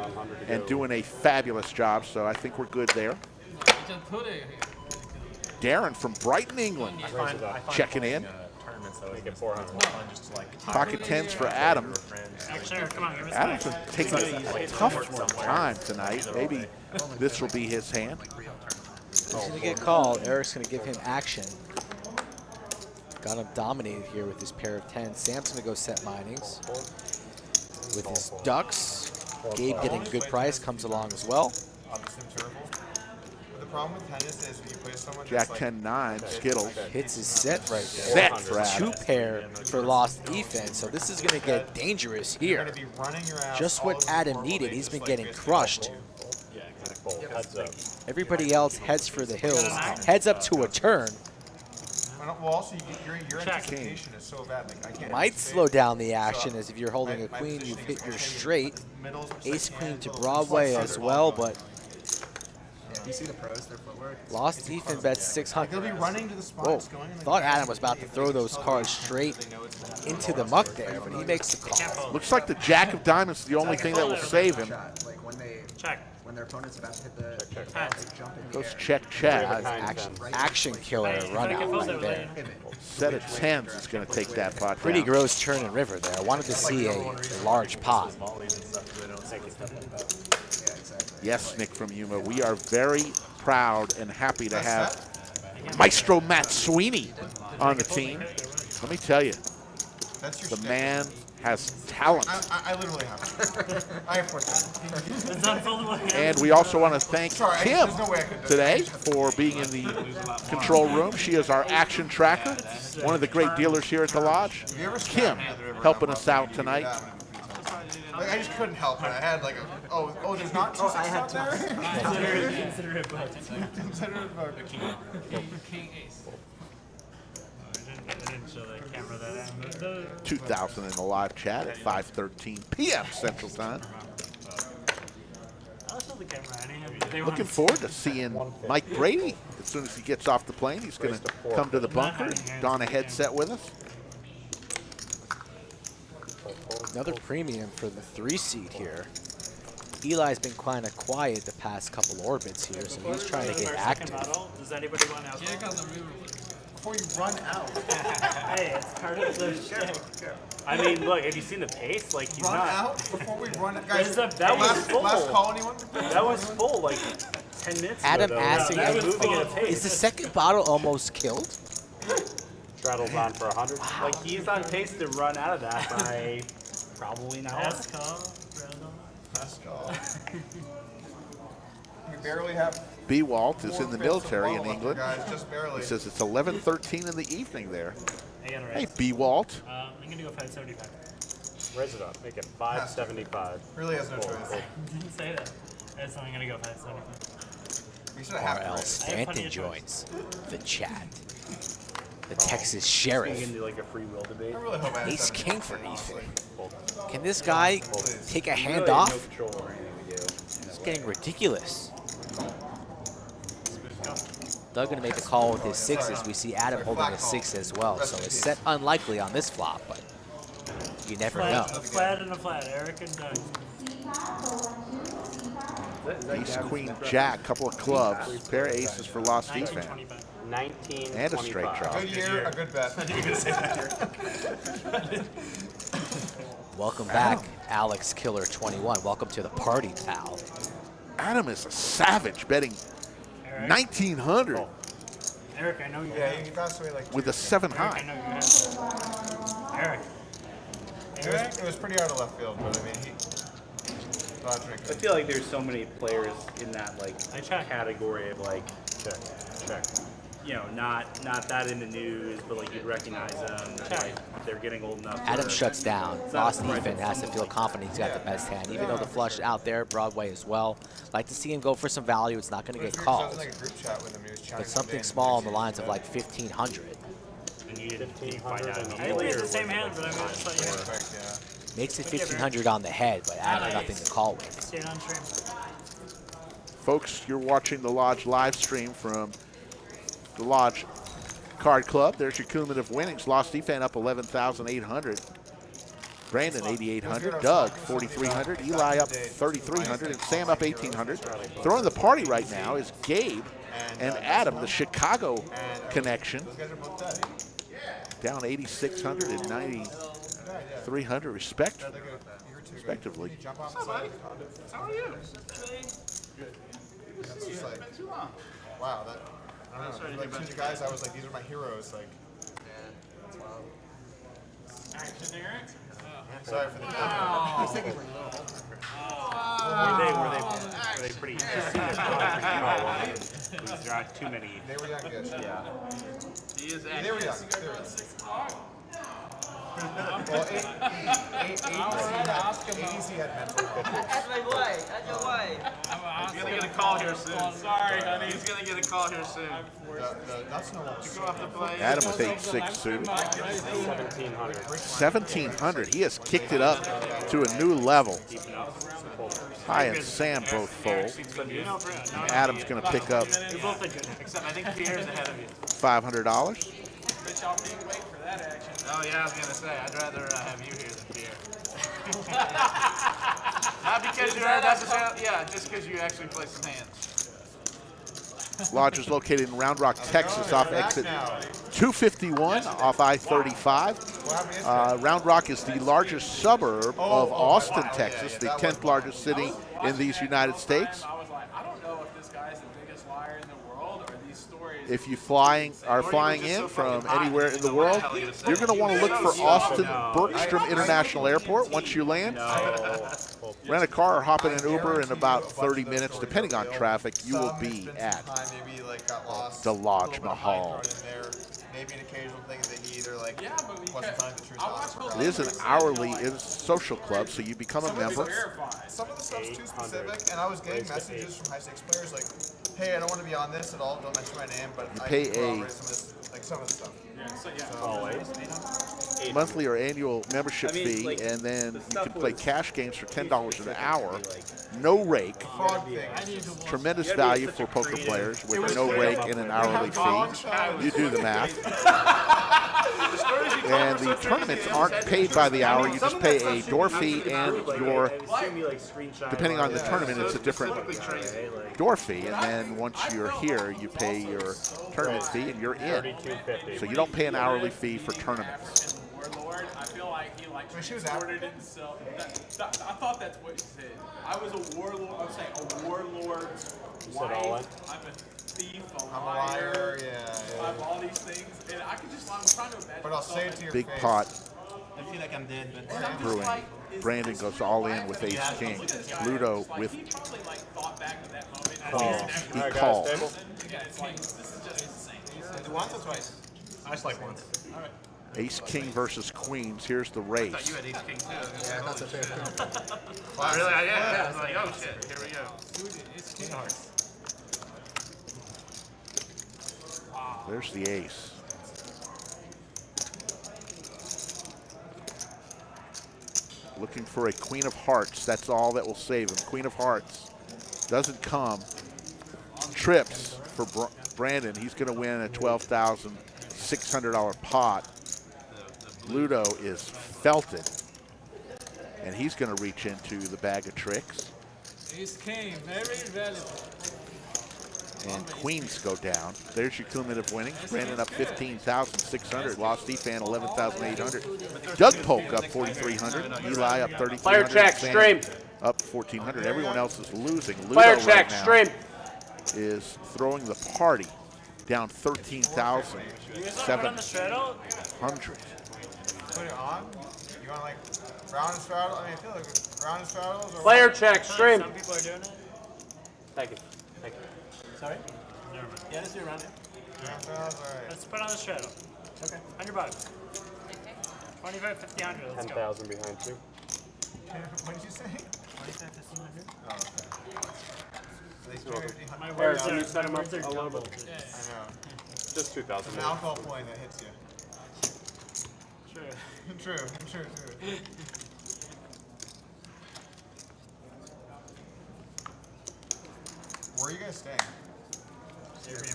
and doing a fabulous job, so I think we're good there. Darren from Brighton, England, checking in. Pocket 10s for Adam. Adam's taking a tough time tonight. Maybe this will be his hand. He's going to get called. Eric's going to give him action. Got him dominated here with his pair of 10s. Sam's going to go set minings. With his ducks, Gabe getting a good price, comes along as well. The problem with tennis is when you play someone Jack 10-9, Skittles. Hits his set right there. Set for Adam. 2 pair for lost defense, so this is going to get dangerous here. Just what Adam needed. He's been getting crushed. Everybody else heads for the hills, heads up to a turn. Well, also, your anticipation is so bad. Like, I can't Might slow down the action, as if you're holding a queen, you've hit your straight. Ace queen to Broadway as well, but You see the pros, their footwork. lost defense bets 600. They'll be running to the Whoa, spots going. thought Adam was about to throw those cards straight into the muck there, but he makes the call. Looks like the Jack of Diamonds is the only thing that will save him. Like when their opponent's about to hit the they jump in. Goes check, check. Action killer run out right there. Set of 10s is going to take that pot Pretty down. gross turn and river there. I wanted to see a large pot. Yes, Nick from Yuma. We are very proud and happy to have Maestro Matt Sweeney on the team. Let me tell you, the man has talent. I literally have. I have 14. And we also want to thank Kim today for being in the control room. She is our action tracker, one of the great dealers here at the Lodge. Kim helping us out tonight. Like, I just couldn't help it. I had like a, there's not 2 6s out there? Consider it both. Consider it both. King ace. I didn't show that camera that 2000 in the live chat at 5:13 p.m. Central Time. I'll show the camera. Looking forward to seeing Mike Brady. As soon as he gets off the plane, he's going to come to the bunker, don a headset with us. Another premium for the 3 seed here. Eli's been kind of quiet the past couple orbits here, so he's trying to get active. Does anybody want alcohol? Before you run out. Hey, it's part of the shtick. I mean, look, have you seen the pace? Like, he's Run not. out before we run it. Guys, That was full. Last call, anyone? That was full, like 10 minutes Adam ago. asking, That was moving at a pace. is the second bottle almost killed? Straddles on for 100. Like, he's on pace to run out of that by probably an hour. Last call. Last call. We barely have. B. Walt is in the military in England. Guys, just barely. He says it's 11:13 in the evening there. I got it Hey, right. B. Walt. I'm going to go 575. Raise it up. Make it 575. Really has no choice. Didn't say that. That's only going to go 575. We should have R.L. had Stanton joins the chat. The Texas You can Sheriff. do like a free will debate. I really hope I had Ace 7. King for Ethan. Can this guy take a hand Really off? No control or anything we do. It's getting ridiculous. Doug gonna make the call with his 6s. We see Adam holding a 6 as well, so it's set unlikely on this flop, but you never know. A flat and a flat. Eric and Doug. Ace, Queen, Jack, couple of clubs, pair of aces for lost defense, 1925. and a straight draw. Good year, a good bet. I knew you were going to say that here. Welcome back, Alex Killer 21. Welcome to the party, pal. Adam is a savage, betting 1,900 Eric, I know you Yeah, have. he passed away like with a 7 Eric, I high. know you have. Eric. it was pretty out of left field, but I mean, he. I feel like there's so many players in that like I check. category of like Check. Check. you know, not that in the news, but like you'd recognize them. Like they're getting old enough. Adam shuts down. Lost defense has to feel confident he's got the best hand, even though the flush out there, Broadway as well. Like to see him go for some value. It's not going to get called. But something small on the lines of like 1,500. And you find out I immediately. think it's the same hand, but I'm going to let you know. Makes it 1,500 on the head, but Adam nothing to call with. Staying on stream. Folks, you're watching the Lodge live stream from the Lodge Card Club. There's your cumulative winnings. Lost defense up 11,800. Brandon 8,800. Doug 4,300. Eli up 3,300. And Sam up 1,800. Throwing the party right now is Gabe and Adam, the Chicago connection. Down 8,600 and 9,300 respectively. What's up, buddy? How are you? It's just like, wow, that, I don't know, like 2 guys, I was like, these are my heroes, like. Action, Eric. Sorry for the Were they pretty? There aren't too many. They were youngish. Yeah. He is They were young. Well, 80s he had mental. That's my boy. That's your boy. He's gonna get a call here soon. Sorry, honey. He's gonna get a call here soon. That's no You go off the play. Adam with 8.6 suited. 1,700. He has kicked it up to a new level. Hi and Sam both fold. And Adam's going to pick up Except I think Pierre's ahead of you. $500. Oh yeah, I was gonna say I'd rather have you here than Pierre. Not because you're necessarily, yeah, just because you actually play some hands. Lodge is located in Round Rock, Texas, off exit 251 off I-35. Round Rock is the largest suburb of Austin, Texas, the 10th largest city in these United States. I was like, I don't know if this guy's the biggest liar in the world or these stories. If you are flying in from anywhere in the world, you're going to want to look for Austin Bergstrom International Airport once you land. Rent a car or hop in an Uber in about 30 minutes, depending on traffic. You will be at the Lodge Mahal. Maybe an occasional thing that he either like wasn't finding the truth. It is an hourly social club, so you become a member. Some of the stuff's too specific, and I was getting messages from high stakes players like, "Hey, I don't want to be on this at all. Don't mention my name, but You I pay can a corroborate some of the stuff." Monthly or annual membership fee, and then you can play cash games for $10 an hour. No rake. Tremendous value for poker players with no rake and an hourly fee. You do the math. And the tournaments aren't paid by the hour. You just pay a door fee and your, depending on the tournament, it's a different door fee. And then once you're here, you pay your tournament fee and you're in. So you don't pay an hourly fee for tournaments. Warlord, I feel like he like supported himself. I thought that's what he said. I was a warlord. I'm saying a warlord's wife. I'm a thief, a liar. Yeah. I'm all these things, and I could just. I'm trying to imagine. But I'll say it to your Big face. pot I feel like I'm dead, but brewing. Brandon goes all in with ace king. Ludo with He probably like thought back to that moment. he calls. Yeah, it's like this is just insane. once or twice? I just like once. All right. Ace king versus queens. Here's the I thought race. you had ace king too. Yeah, that's a fair point. Wow, really? Yeah. I was like, oh shit, here we go. There's the ace. Looking for a queen of hearts. That's all that will save him. Queen of hearts doesn't come. Trips for Brandon. He's going to win a $12,600 pot. Ludo is felted, and he's going to reach into the bag of tricks. Ace king, very valuable. And queens go down. There's your cumulative winnings. Brandon up 15,600. Lost defan 11,800. Doug Polk up 4,300. Eli up 3,300. Player check, stream. Up 1,400. Everyone else is losing. Ludo Player check, right now stream. is throwing the party down 13,700. Put it on. You want like round and straddle? I mean, I feel like round and straddles. Or Player check, stream. Some people are doing it. Thank you. Thank you. Sorry? Yeah, let's do around here. Let's put on the straddle. Okay. $100. 25, 50, 100. Let's go. 10,000 behind you. What did you say? 25, 50, 100. Oh, okay. My Eric, words can you are, set him my up words are a little jumbled. bit? I know. Just 2,000. It's an alcohol point that hits you. True. True. Where are you guys staying?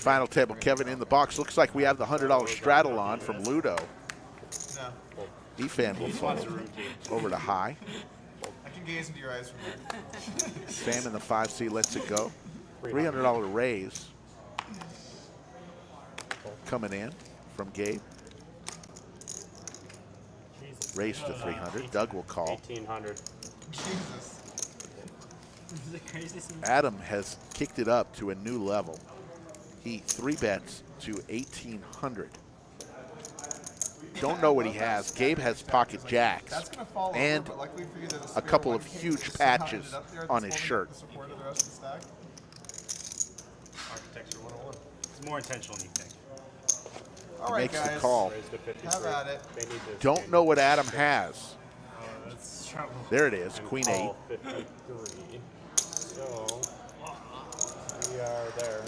Final table, Kevin in the box. Looks like we have the $100 straddle on from Ludo. No. Efan will fold over to high. I can gaze into your eyes from here. Sam in the 5C lets it go. $300 raise coming in from Gabe. Raise to 300. Doug will call. 1,800. Jesus. Is it crazy? Adam has kicked it up to a new level. He 3-bets to 1,800. Don't know what he has. Gabe has pocket jacks That's gonna fall over, and but luckily for you, there's a spare couple one of case huge just somehow patches ended up there on that's his holding shirt. up the support of the rest of the stack. Architecture 101. It's more intentional than you think. All He right, makes guys. the call. Raise to 53. Have at it. They need to Don't know what Adam has. That's trouble. There it is, and Queen call 8. 53. So we are there.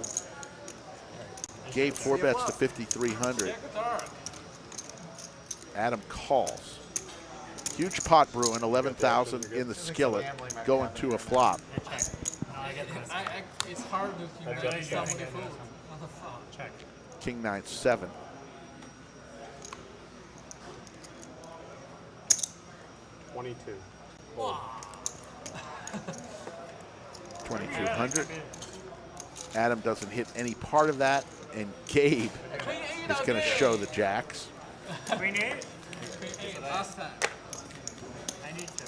Gabe 4-bets to 5,300. Adam calls. Huge pot brewing, 11,000 in the skillet, going to a flop. It's hard to keep somebody fooled. Check. King 9-7. $22. 2,200. Adam doesn't hit any part of that, and Gabe is going to show the jacks. Queen 8? Last time. I need to.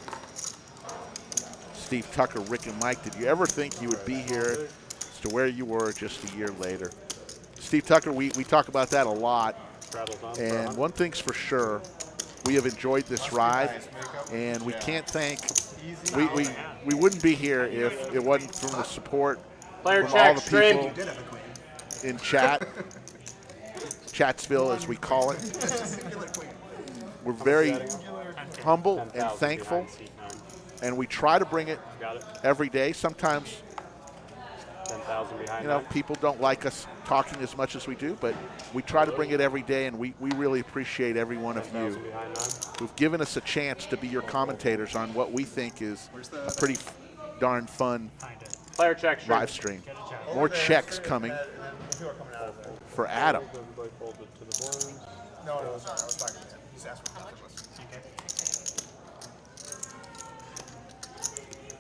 Steve Tucker, Rick and Mike, did you ever think you would be here as to where you were just a year later? Steve Tucker, we talk about that a lot, Straddles on. and one thing's for sure, we have enjoyed this ride, and we can't thank, we wouldn't be here if it wasn't from the support Player from all check, the stream. people in chat, Chatsville as we call it. We're very humble and 10,000 thankful, behind seat 9. and we try to bring it Got it. every day. Sometimes, 10,000 behind you know, 9. people don't like us talking as much as we do, but we try to bring it every day, and we really appreciate every one of 10,000 you behind 9. who've given us a chance to be your commentators on what we think is a pretty darn fun Find it. Player check, stream. live stream. Get a check. More checks coming for Adam. Everybody folded to the blinds. No, sorry, I was talking to him. He's asked me to listen. Okay.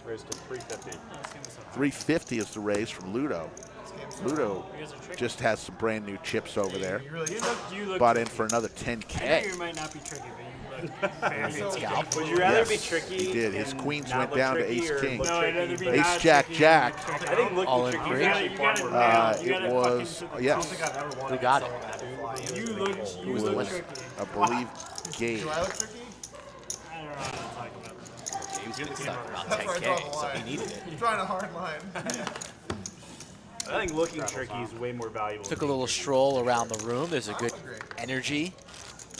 Raised to 350. Let's give this a 350 is the raise from Ludo. Ludo You guys are tricky. just has some brand new chips over there. You look Bought in tricky. for another I know 10K. you might not be tricky, but you look very Scalp. Would you rather Yes, be tricky? he did. His and queens not went look down to tricky, ace or king. look No, I'd tricky, rather be but- Ace not jack tricky jack. than I tricky. think looking All in tricky. three? You gotta It fucking was, to the Who got it? You look it was, tricky. I believe, Gabe. Do I look tricky? I don't know how to talk about that. He was going to suck about That's where I draw 10K, the so line. he needed it. You're drawing a hard line. I think looking tricky is way more valuable. Took a little stroll around the room. There's a good energy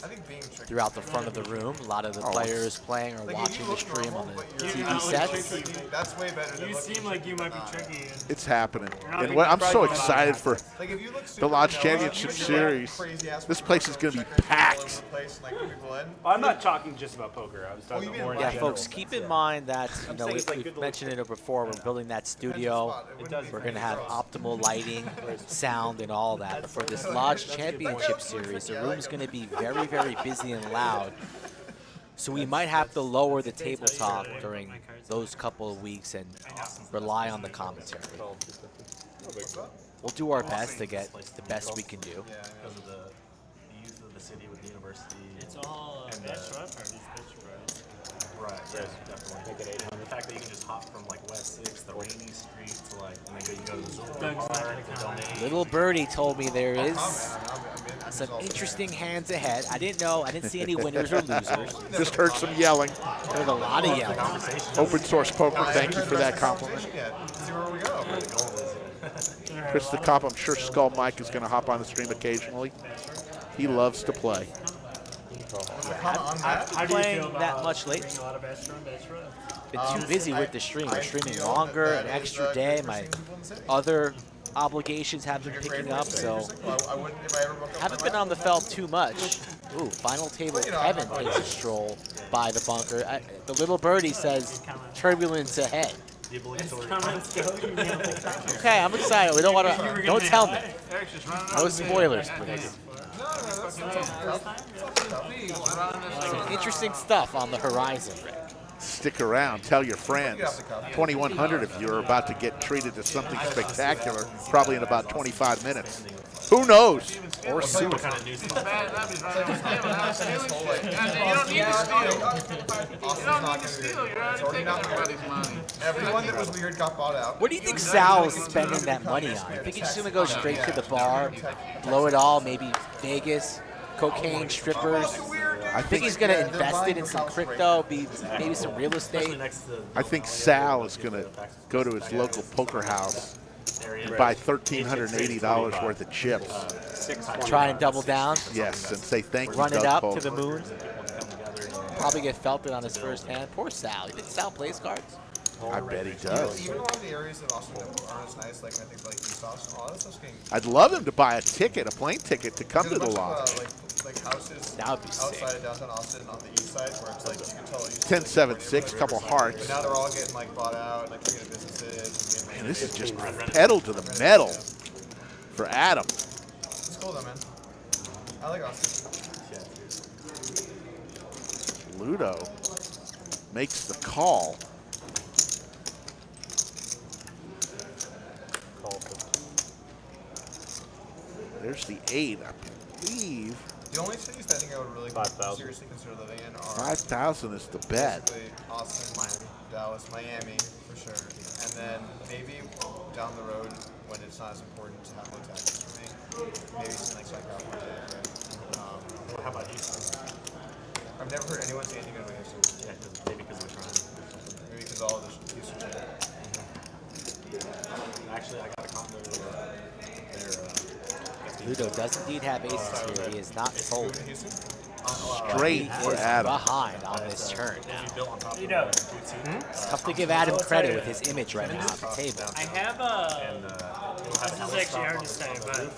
I think being tricky. throughout the front of the room. A lot of the players playing or Like, if watching you the look stream on normal, the but you're TV not sets. tricky, that's way better than You looking seem like you might be tricky. tricky. And It's happening. not And big I'm so surprise about excited that. for Like if you look super the Lodge vanilla, Championship you can Series. crazy-ass This place is going to be checkers all packed. over the place and, like, people in. I'm not talking just about poker. I was Oh, talking you about mean more in Yeah, general. folks, keep in mind that I'm saying it's like we've good to mentioned it before. We're building that studio. We're going to have optimal lighting, sound, and all that. But for this Lodge Championship Series, the room's going to be very, very busy and loud. So we might have to lower the table talk during those couple of weeks and rely on the commentary. We'll do our best to get the best we can do. Yeah, because of the youth of the city with the university. It's all bachelor parties, bitch parties. Right, yeah, definitely. Make it 800. The fact that you can just hop from like West 6th, the rainy street, to like, and then you go to the Zulu Doug's not Park gonna to come. donate. Little Birdie told me there is I'm some interesting hands ahead. I didn't know. I didn't see any winners or losers. Just heard some yelling. Heard a lot of yelling. Open Source Poker, thank you for that compliment. See where we go. Chris the Cop, I'm sure Skull Mike is going to hop on the stream occasionally. He loves to play. I'm playing that much lately. Been too busy with the stream. We're streaming longer, an extra day. My other obligations have been picking up, so haven't been on the felt too much. Ooh, final table Kevin takes a stroll by the bunker. The little birdie says turbulence ahead. Okay, I'm excited. We don't want to. Don't tell me. No spoilers, please. Some interesting stuff on the horizon, Rick. Stick around. Tell your friends. 2,100 of you are about to get treated to something spectacular, probably in about 25 minutes. Who knows? Or soon. You don't need to steal. You're already taking everybody's money. Everyone that was weird got bought out. What do you think Sal's spending that money on? You think he's just going to go straight to the bar, blow it all, maybe Vegas, cocaine, strippers? I think he's going to invest it in some crypto, maybe some real estate. I think Sal is going to go to his local poker house and buy $1,380 worth of chips. Try and double down? Yes, and say thank you, Run it Doug up Polk. to the moon? Probably get felted on his first hand. Poor Sal. You think Sal plays cards? I bet he does. Even a lot of the areas that Austin aren't as nice, like I think like East Austin, all that stuff's getting. I'd love him to buy a ticket, a plane ticket, to come to the lodge. Like houses That would be outside sick. of downtown Austin on the east side, where it's like you can tell. 10, 7, 6, couple hearts. But now they're all getting like bought out, like trying to get businesses. And Man, this is just pedal to the metal for Adam. It's cool though, man. I like Austin. Ludo makes the call. There's the 8, I believe. The only cities that I think I would really 5,000. seriously consider living in are 5,000 is the bet. basically Austin, Miami, Dallas, Miami for sure, and then maybe down the road when it's not as important to have no taxes for me, maybe something like Southern California. Right? How about Houston? I've never heard anyone say anything good about Houston. Yeah, maybe because of the crime. Maybe because all of the Houston shit. Actually, I got a condo there. Ludo does indeed have aces here. He is not folding. Straight He for is Adam. behind on this turn now. Ludo, It's tough to give Adam credit with his image right now at the table. I have a. This is actually hard to say, but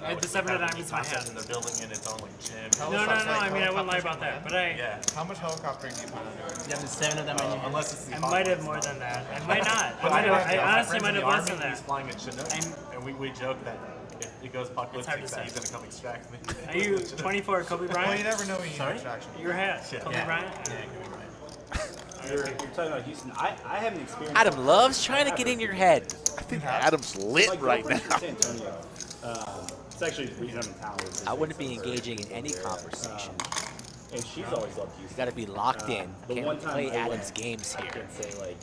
I had the 7 of diamonds in my hand. And they're building in its own like gym. No. I mean, I wouldn't lie about that, but Yeah. How much helicoptering do you plan on doing? You have the 7 of them in your hand. Unless it's the I might have more than that. I might not. I honestly might have less than He's that. flying a Chinook, and we joke that if it goes apocalyptic, It's hard that to he's gonna come extract me. Are you 24 Kobe Well, you Bryant? never know when you need distraction. Your hat, Kobe Bryant? You're talking about Houston. I haven't experienced. Adam loves trying to get in your head. I think Adam's lit My right girlfriend's now. from San Antonio. It's actually the reason I'm in town. I wouldn't be engaging in any conversation. And she's always loved You Houston. got to be locked in. The Can't one time play I went, Adam's games I here. can say like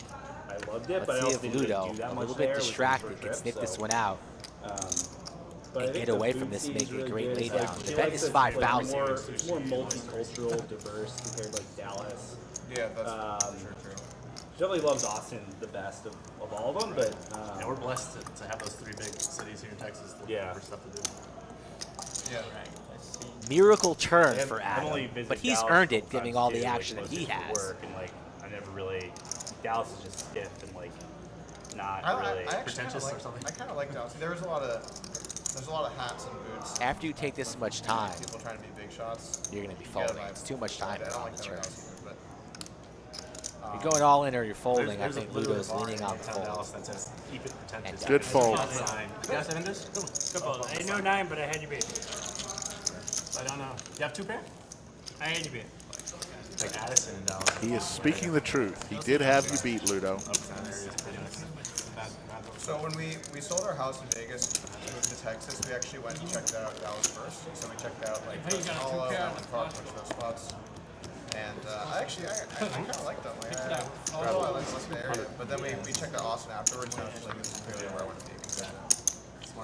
I loved it, but I Let's see also if didn't really Ludo, do that a much little there. bit It was my distracted, first can trip, sniff so, this one out. but I and think get the away food from this, scene's make a really great good. lay down. Like, The she bet likes is it, like, 5,000. It's more multicultural, diverse compared to like Dallas. Yeah, that's for sure true. She definitely loves Austin the best of all of them, but Yeah, we're blessed to have those 3 big cities here in Texas for stuff to do. Yeah. Miracle turn I've for only Adam, visited but he's Dallas earned it, a couple giving times all too, the like, action that mostly he for has. Work and like I never really. Dallas is just stiff and like not I really actually pretentious kinda or something. I kind of like Dallas. There's a lot of hats and boots. After you take this much time, People trying to be big shots. you're going to be You gotta folding. buy- It's too much time I don't on like the that turn. about Dallas either, but You're going all in or you're folding. There's I think a literally Ludo's bar leaning on the in fold. Dallas that says keep it pretentious. Good fold. Sign. You guys have this? Good ball. I know 9, but I had you beat. I don't know. You have 2 pair? I had you beat. Like Addison in Dallas. He is speaking the truth. He did have you beat, Ludo. So when we sold our house in Vegas to move to Texas, we actually went and checked out Dallas first. So we checked out like Hollow, Allen Park, a bunch of those spots. And I kind of like them. Like, I like the area. But then we checked out Austin afterwards, and I was like, this is really where I want to be.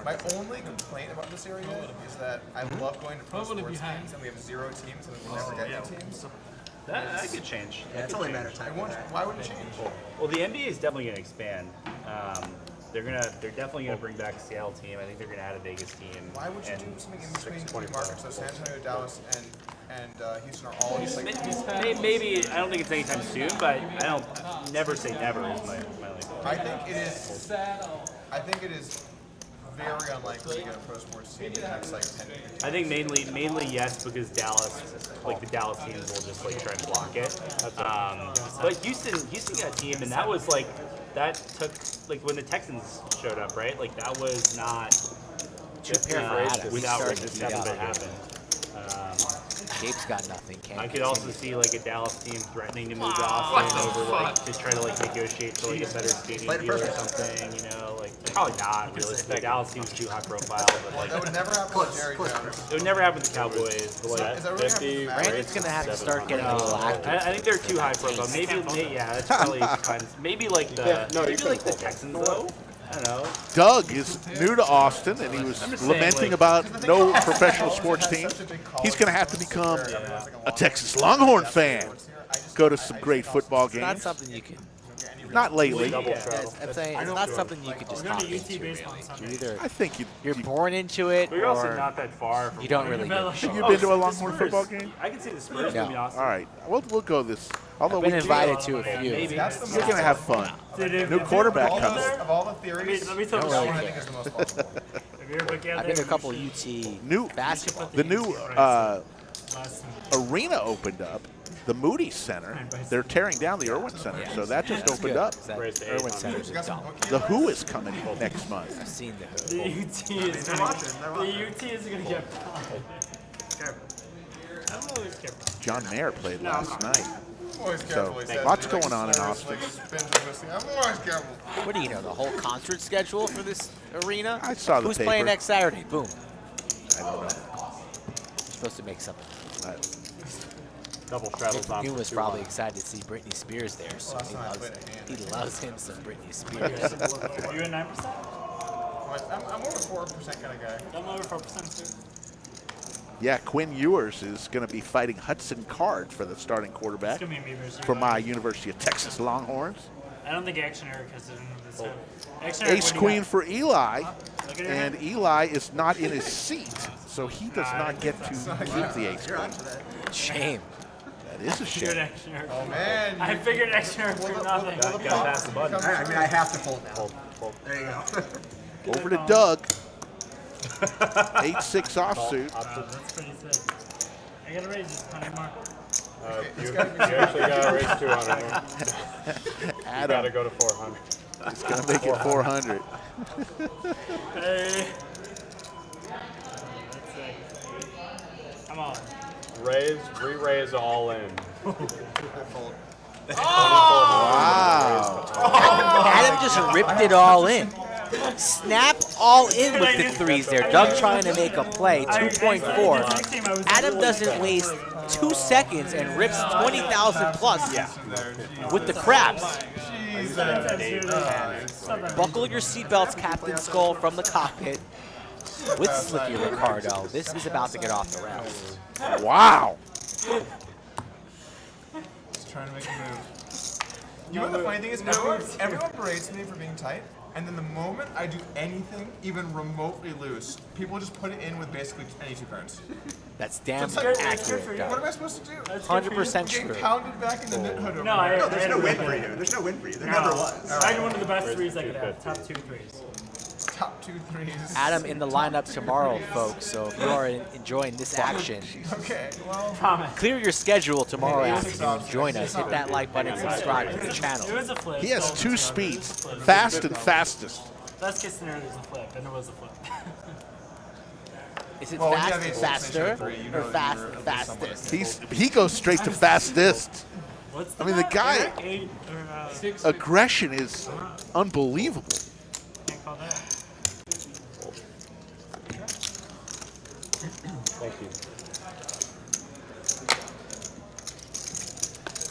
My only complaint about this area is that I love going to pro sports games, and we have 0 teams, and we never get any teams. That could change. Yeah, it's only a matter of time. Why would it change? Well, the NBA is definitely going to expand. They're definitely gonna bring back a Seattle team. I think they're gonna add a Vegas team. Why would you do something in between three markets? So San Antonio, Dallas, and Houston are all just like. Maybe I don't think it's anytime soon, but I don't never say never is my like. I think it is very unlikely to get a pro sports team in the next like 10 years. I think mainly yes, because Dallas, like the Dallas teams will just like try and block it. But Houston got a team, and that was like that took like when the Texans showed up, right? Like that was not just without like just having to happen. Gabe's got nothing. I could also see like a Dallas team threatening to move to Austin over like to try to like negotiate for like a better stadium deal or something. You know, like probably not realistically. The Dallas team's too high profile, but like That would never happen with Jerry Jones. it would never happen with the Cowboys. But like Is that really Brandon's gonna have to start getting a little active. I think they're too high profile. Maybe yeah, that's probably fine. Maybe like the the Texans though. I don't know. Doug is new to Austin, and he was lamenting about no professional sports team. He's going to have to become a Texas Longhorn fan. Go to some great football games. Not something you can. Not lately. I'm saying it's not something you can just hop into. Really. You either I think you're born into it, But you're also or not that far from you don't really. Have you been to a Longhorn football game? I can see the Spurs No. moving Austin. All right, we'll go this. Although I've been we invited to a few. Maybe. you're going to have fun. New quarterback coming. Of all the theories, Let me tell Don't you really I one. think is the most plausible. Have you ever looked at I've been to a couple UT New basketball. the new last arena opened up. The Moody Center. They're tearing down the Irwin Center, so that just That's opened good, up. 'cause that Raised to Irwin 800. Center's You a got some dump. bookies? The Who is coming next month. I've seen the Who. The UT is gonna get pounded. I'm always careful. John Mayer played last night. I'm always careful. he says. lots He, like, going on in slurs, Austin. like, spins and twisting. I'm always careful. What do you know? The whole concert schedule for this arena? I saw the Who's paper. playing next Saturday? Boom. I don't know. You're supposed to make something. Double straddles on. He was probably excited to see Britney Spears there, so Last time I played a hand. he loves him some Britney Spears. Are you at 9%? I'm more of a 4% kind of guy. I'm over 4% too. Yeah, Quinn Ewers is going to be fighting Hudson Card for the starting quarterback It's gonna be me versus for you. my University of Texas Longhorns. I don't think Action Eric has it in this time. Action Eric, Ace what do you Queen got? for Eli, Look at your and hand. Eli is not in his seat, so he does not get to keep the Ace Queen. Shame. That is a Figured shame. Action Eric. Oh man. I figured Action Eric for nothing. Gotta pass the button. I have to fold now. Fold. There you go. Over to Doug. 8-6 offsuit. Wow, that's pretty sick. I gotta raise it 100 more. You actually got to raise 200 more. You got to Adam go to 400. is going to make it 400. Hey. That's sick. I'm on. Raise, re-raise all in. Wow. Adam just ripped it all in. Snap all in with the threes there. Doug trying to make a play, 2.4. Adam doesn't waste 2 seconds and rips 20,000 plus with the craps. Buckle your seatbelts, Captain Skull, from the cockpit with Slicky Ricardo. This is about to get off the rails. Wow. Just trying to make a move. You know what the funny thing is? Everyone berates me for being tight, and then the moment I do anything even remotely loose, people just put it in with basically any two cards. That's damn It's like, accurate, what Doug. am I supposed to do? 100% Getting true. pounded back in the knit hood over No, here. There's no win for you. There's no win for you. There never was. I had one of the best threes I could have. Top 2 threes. Top 2 threes. Adam in the lineup tomorrow, folks. So if you are enjoying this action, Okay, well. Promise. clear your schedule tomorrow afternoon. Join us. Hit that like button and subscribe to the It channel. was a flip. He has so- 2 speeds, fast and fastest. Best case scenario is a flip, and it was a flip. Is it Well, fast yeah, and they- faster you or know fast you're and with somebody. fastest? He goes straight to fastest. What's I mean, the guy- Eric? 8 or 6? Aggression is unbelievable. Can't call that. Thank you.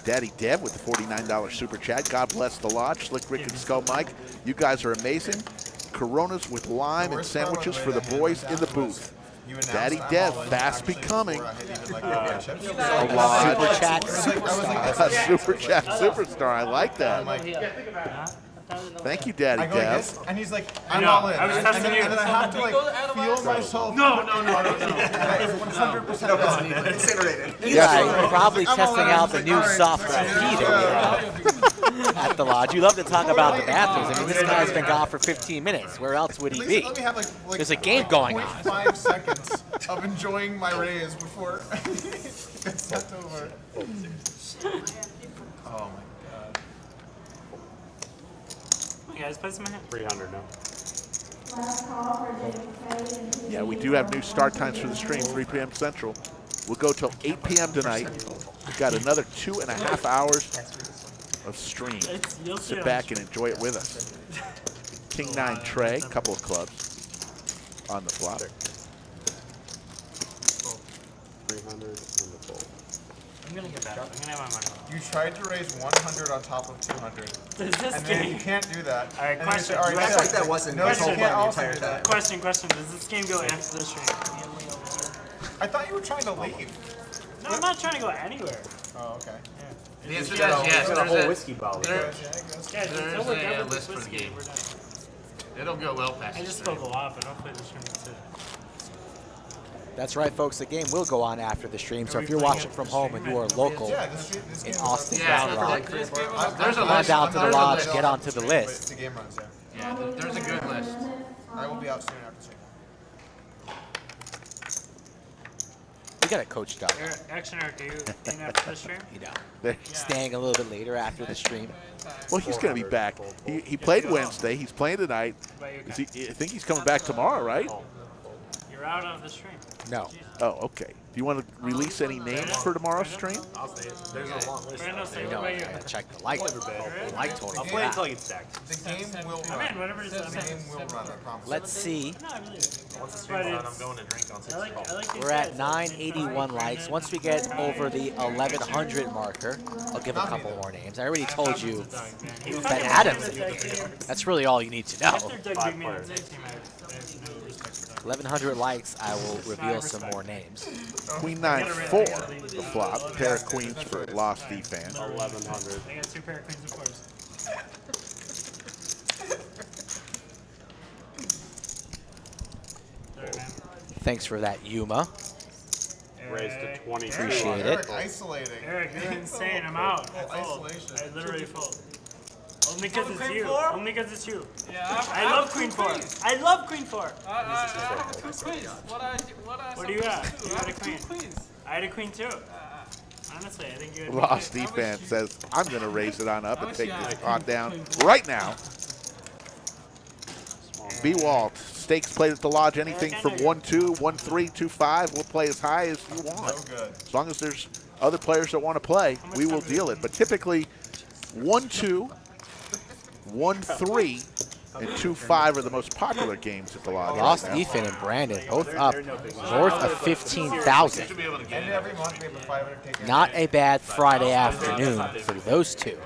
Daddy Dev with the $49 super chat. God bless the lodge. Slick Rick and Skull Mike. You guys are amazing. Coronas with lime and sandwiches for the boys in the booth. Daddy Dev, fast becoming a lodge Super chat superstar. super chat superstar. I like that. Thank you, Daddy I go like Dev. this, and he's like, I I'm know, all in. I was And testing then- you. And then I have to like feel myself. No. 100% Incinerated. Eli probably I'm testing all out in. the new soft heater at the lodge. You love to talk about the bathrooms. I mean, this guy's been gone for 15 minutes. Where else would he be? Let me have like There's a game going on. 5 seconds of enjoying my raise before it gets sent over. Oh my god. Hey guys, play some hand. 300 now. Yeah, we do have new start times for the stream, 3 p.m. Central. We'll go till 8 p.m. tonight. We've got another 2.5 hours of stream. Sit back and enjoy it with us. King 9 tray, couple of clubs on the flop. 300 and the fold. I'm gonna get that. I'm gonna have my money. You tried to raise 100 on top of 200. Does this And then you game? can't do that. All right, And then you question. say, all right, You act check. like that wasn't No, his you whole can't plan the also entire do that. time. Question. Does this game go after the stream? I thought you were trying to leave. No, I'm not trying to go anywhere. Oh, okay. The answer is yes. Got a whole There's whiskey bottle. there- Guys, There's it's over a with list for the whiskey. game. We're done. It'll go well past I the just stream. spoke a lot, but hopefully the stream is it. That's right, folks. The game will go on after the stream. So if you're watching from home and you are local Yeah, this game in is Austin Yeah, Round Rock, there's a come on list. down to the There's a lodge, list. get onto the list. The game runs, yeah. Yeah, there's a good list. I will be out soon after stream. We got it coached up. Action Eric, are you in after the stream? You know, they're staying a little bit later after the stream. Well, he's going to be back. He played Wednesday. He's playing tonight. What about you Is guys? he, I think he's coming back tomorrow, right? You're out of the stream. No. Oh, okay. Do you want to release any names for tomorrow's stream? I'll say it. There's a long list. Brando, say You what know, about I you? gotta check the like total I'll for play that. until I get stacked. The game will I'm run. in, whatever it is. I'm The in. game will run, I promise. Let's see. No, I really. Once the stream's But done, it's- I'm going to drink on 6 I like these We're at guys. 981 likes. Once we get over the 1100 marker, I'll give a couple more names. I already told you who Ben Adams is. That's really all you need to know. After Doug beat me on the team, I have no respect for that. 1100 likes, I will reveal some more names. Queen 9-4, the flop. Pair of queens for Lost D fan. 1100. They got 2 pair of queens of course. Sorry, man. Thanks for that, Yuma. Raised to 20. Appreciate it. Eric, isolating. Eric, you're insane. I'm out. I fold. Isolation. I literally fold. Only because it's Queen you. four? Only because it's you. Yeah, I love Queen 4. I love Queen 4. I have 2 queens. What do you have? You had a two queen. queens. I had a queen too. Honestly, I think you had Lost queen D fan says, I'm going to raise it on up and wish take you this had on down right now. B Walt, stakes played at the lodge, anything from 1-2, 1-3, 2-5. We'll play as high as you want. So good. As long as there's other players that want to play, we will deal it. But typically, 1-2, 1-3, and 2-5 are the most popular games at the lodge. Lost right now. Ethan and Brandon, both up north of 15,000. And every month we have a 500 ticket. Not a bad Friday afternoon for those two.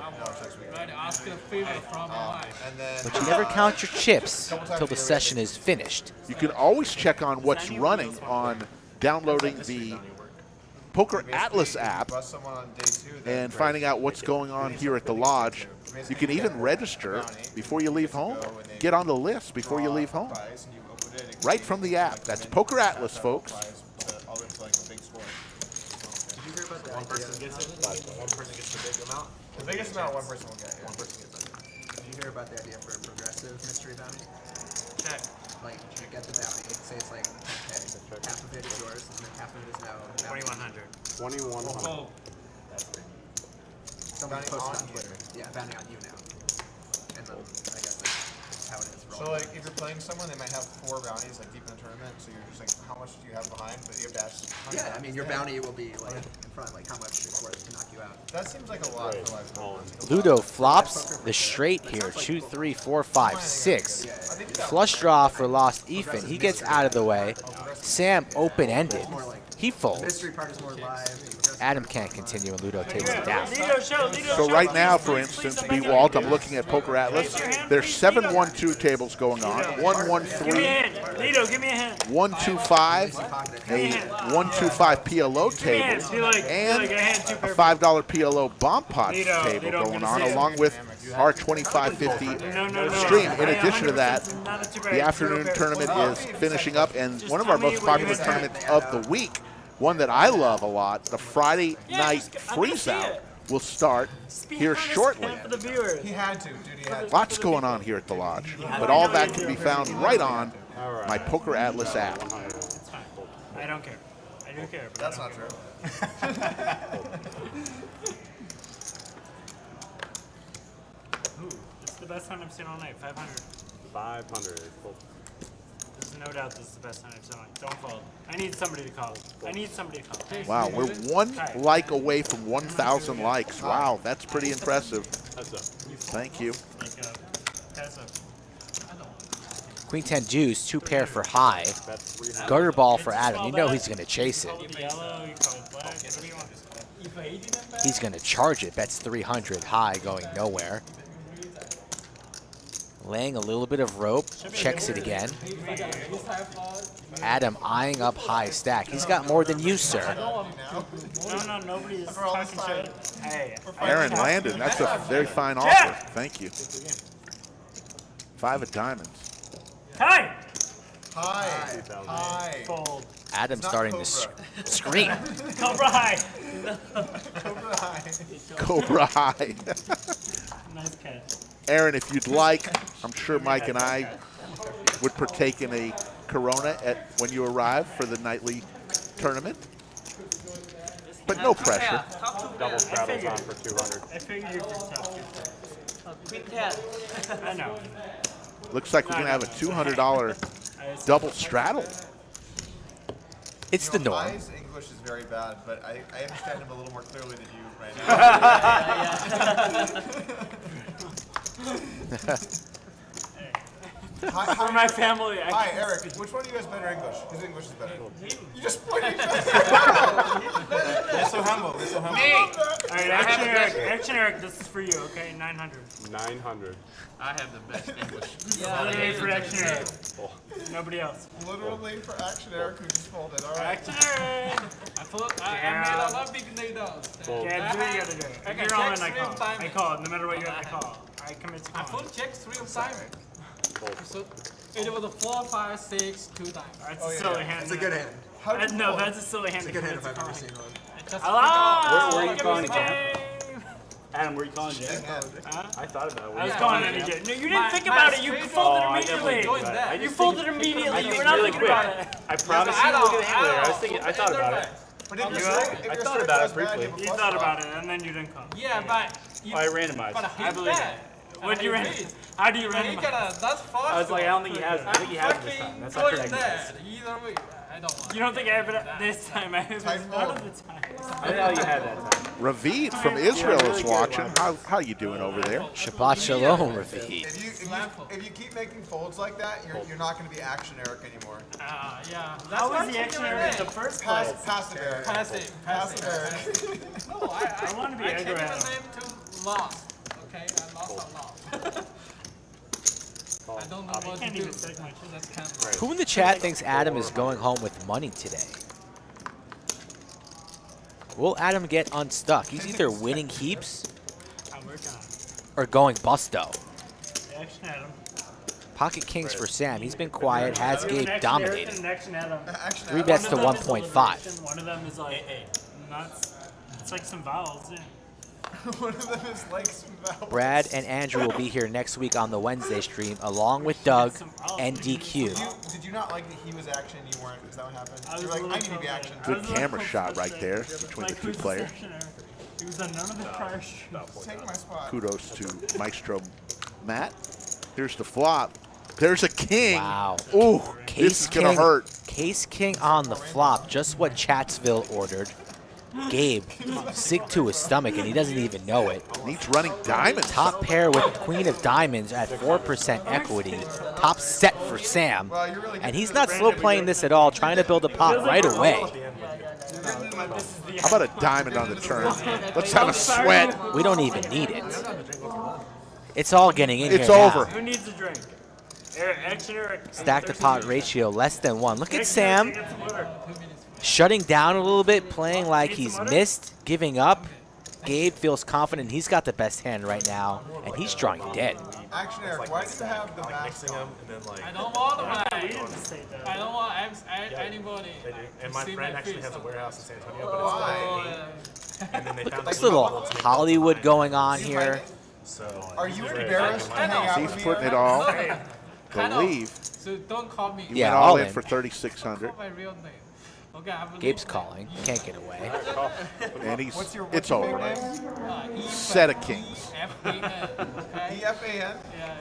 Ask a favor from my wife. And then But you never count your chips till the session is finished. You can always check on what's running on downloading the Poker Atlas app bust someone on day 2. and finding out what's going on here at the lodge. You can even register before you leave home. Get on the list before you leave home. Right from the app. That's Poker Atlas, folks. All the way to like a big score. Did you hear about that? One person gets it, one person gets the big amount. The biggest amount one person will get. Yeah. One person gets it. Did you hear about the idea for a progressive mystery bounty? Check. Like, you get the bounty, say it's like 10K, half of it is yours, and then half of it is now 2100. 2100. Oh, someone Bounty posted on on you. Twitter. Yeah, bounty on you now. And then I guess that's how it is for all. So like if you're playing someone, they might have 4 bounties like deep in the tournament. So you're just like, how much do you have behind? But you have to ask. how many Yeah, I mean, your bounties bounty will be like in front, like how much it's worth to knock you out. they have. That seems like a lot for live. All in. Ludo flops the straight here, 2, 3, 4, 5, 6. Flush draw for Lost Ethan. He gets out of the way. Sam open-ended. He folds. Mystery part is more live. Adam can't continue and Ludo takes it down. Lido show, Lido So show, right now, please, for please, instance, please, B I'm Walt, begging I'm you. looking at Poker Atlas. There's 7-1-2 tables going on. Give me a 1-1-3, hand. Lido, give me a hand. 1-2-5, a 1-2-5 PLO Give me a hand. table, Be like and a hand, 2 a pair. $5 PLO bomb pot Lido, table Lido, I'm going gonna on, see it. along with our 25-50 stream. In addition to that, the afternoon tournament is finishing up, and one of our most popular tournaments of the week, one that I love a lot, the Friday night freeze-out, will start here shortly. He had to, dude. He had to. Lots going on here at the Lodge, but all that can be found right on my Poker Atlas app. It's fine. I don't care. I do care. But That's not true. It's the best time I've seen all night. 500. 500. Cool. There's no doubt this is the best time I've seen all night. Don't fall. I need somebody to call. I need somebody to call. Wow, we're one like away from 1,000 likes. Wow, that's pretty impressive. That's up. Thank you. Pass up. Queen 10 deuce, 2 pair for high. That's 300. Gutter ball for Adam. You know he's going to chase it. Yellow, you call it black. What do you want? He's going to charge it. Bets 300 high, going nowhere. Laying a little bit of rope. Checks it again. Adam eyeing up high stack. He's got more than you, sir. No, nobody is talking shit. Hey. Aaron Landon, that's a very fine offer. Thank you. 5 of diamonds. Hi. Hi. Fold. Adam's starting to scream. Cobra high. Cobra High. Nice catch. Aaron, if you'd like, I'm sure Mike and I would partake in a Corona when you arrive for the nightly tournament. But no pressure. Double straddles on for 200. I figured you were tough. I know. Looks like we're going to have a $200 double straddle. It's the norm. My English is very bad, but I understand him a little more clearly than you right now. For my family, Hi, Eric. Which one of you guys better English? His English is better. You just pointed. They're so humble. They're so humble. All right, Action Eric, this is for you, okay? 900. 900. I have the best English. Literally for Action Eric. Nobody else. Literally for Action Eric, who just folded. All right. Action Eric. I made a lot of big needles. Yeah, do what you gotta do. If you're on, I call. I call. No matter what you have, I call. I commit to I calling. full check 3 times. So it was a 4, 5, 6, 2 times. That's a silly hand. It's a good hand. No, that's a silly hand. It's a good hand if I've ever seen one. Hello! Where are you calling Give me the again? game. Adam, were you calling Jay? I thought about it. I was calling any Jay. No, you didn't think about it. You folded immediately. You folded immediately. You were not thinking about it. I promise you, look at the hand later. I thought about it. But if You your are? strike- if I your thought strike about it goes bad, briefly. have a You plus thought flop. about it, and then you didn't call. Yeah, but you, I randomized. but I he's believe bad. What do you randomize? How do you He randomize? gotta, that's fast. I was like, I don't think he has. I think he has this time. That's not going correct. there. Either way, I don't want. You don't think I have it this time? I have it none of the time. I didn't know you had that time. Ravid from Israel is watching. How you doing over there? Shabbat Shalom, Rafi. If you keep making folds like that, you're not going to be Action Eric anymore. Yeah. That's How what was the I'm Action thinking Eric in the right first place? Passive Eric. Passive. Passive Eric. No, I want to be I changed aggro the Adam. name to Lost. Okay, I lost a lot. I don't know what to Can't do. even take my shit. That's kind of Who in the chat thinks Adam is going home with money today? Will Adam get unstuck? He's either winning heaps I'm working on it. or going busto. Action Adam. Pocket kings for Sam. He's been quiet. Has Gabe dominated. Action Adam. 3 bets to 1.5. One of them is like nuts. It's like some vowels. Yeah. One of them is like some vowels. Brad and Andrew will be here next week on the Wednesday stream, along with Doug and DQ. Did you not like that he was Action and you weren't? Is that what happened? I was You're like, a I little need to be Action. Good camera shot right there between the two players. He was on none of the prior streams. Take my spot. Kudos to Maestro Matt. Here's the flop. There's a king. Wow. Ooh, Case this is going to king, hurt. Case king on the flop, just what Chatsville ordered. Gabe, sick to his stomach, and he doesn't even know it. Needs running diamonds. Top pair with Queen of Diamonds at 4% equity. Top set for Sam. And he's not slow playing this at all, trying to build a pot right away. How about a diamond on the turn? Let's have a sweat. We don't even need it. It's all getting in It's here now. over. Who needs a drink? Action Eric. Stack to pot ratio less than 1. Look at Sam shutting down a little bit, playing like he's missed, giving up. Gabe feels confident he's got the best hand right now, and he's drawing dead. Action, Eric, why do you have the max mixing them and then like. I don't want We didn't say that. I don't want anybody. They do. And my see friend my actually face. has a warehouse in San Antonio, but it's Oh, and then they found There's a little Hollywood going on here. So Are you embarrassed to hang out with He's me? putting it Eric? all. kind Believe. So don't call me. You Yeah, went all all in in. for 3,600. Call my real name. Okay, I believe Gabe's that. calling. Can't get away. And he's, What's your it's big over. name? Set of kings. F-A-N. Okay. EFAN? Yeah.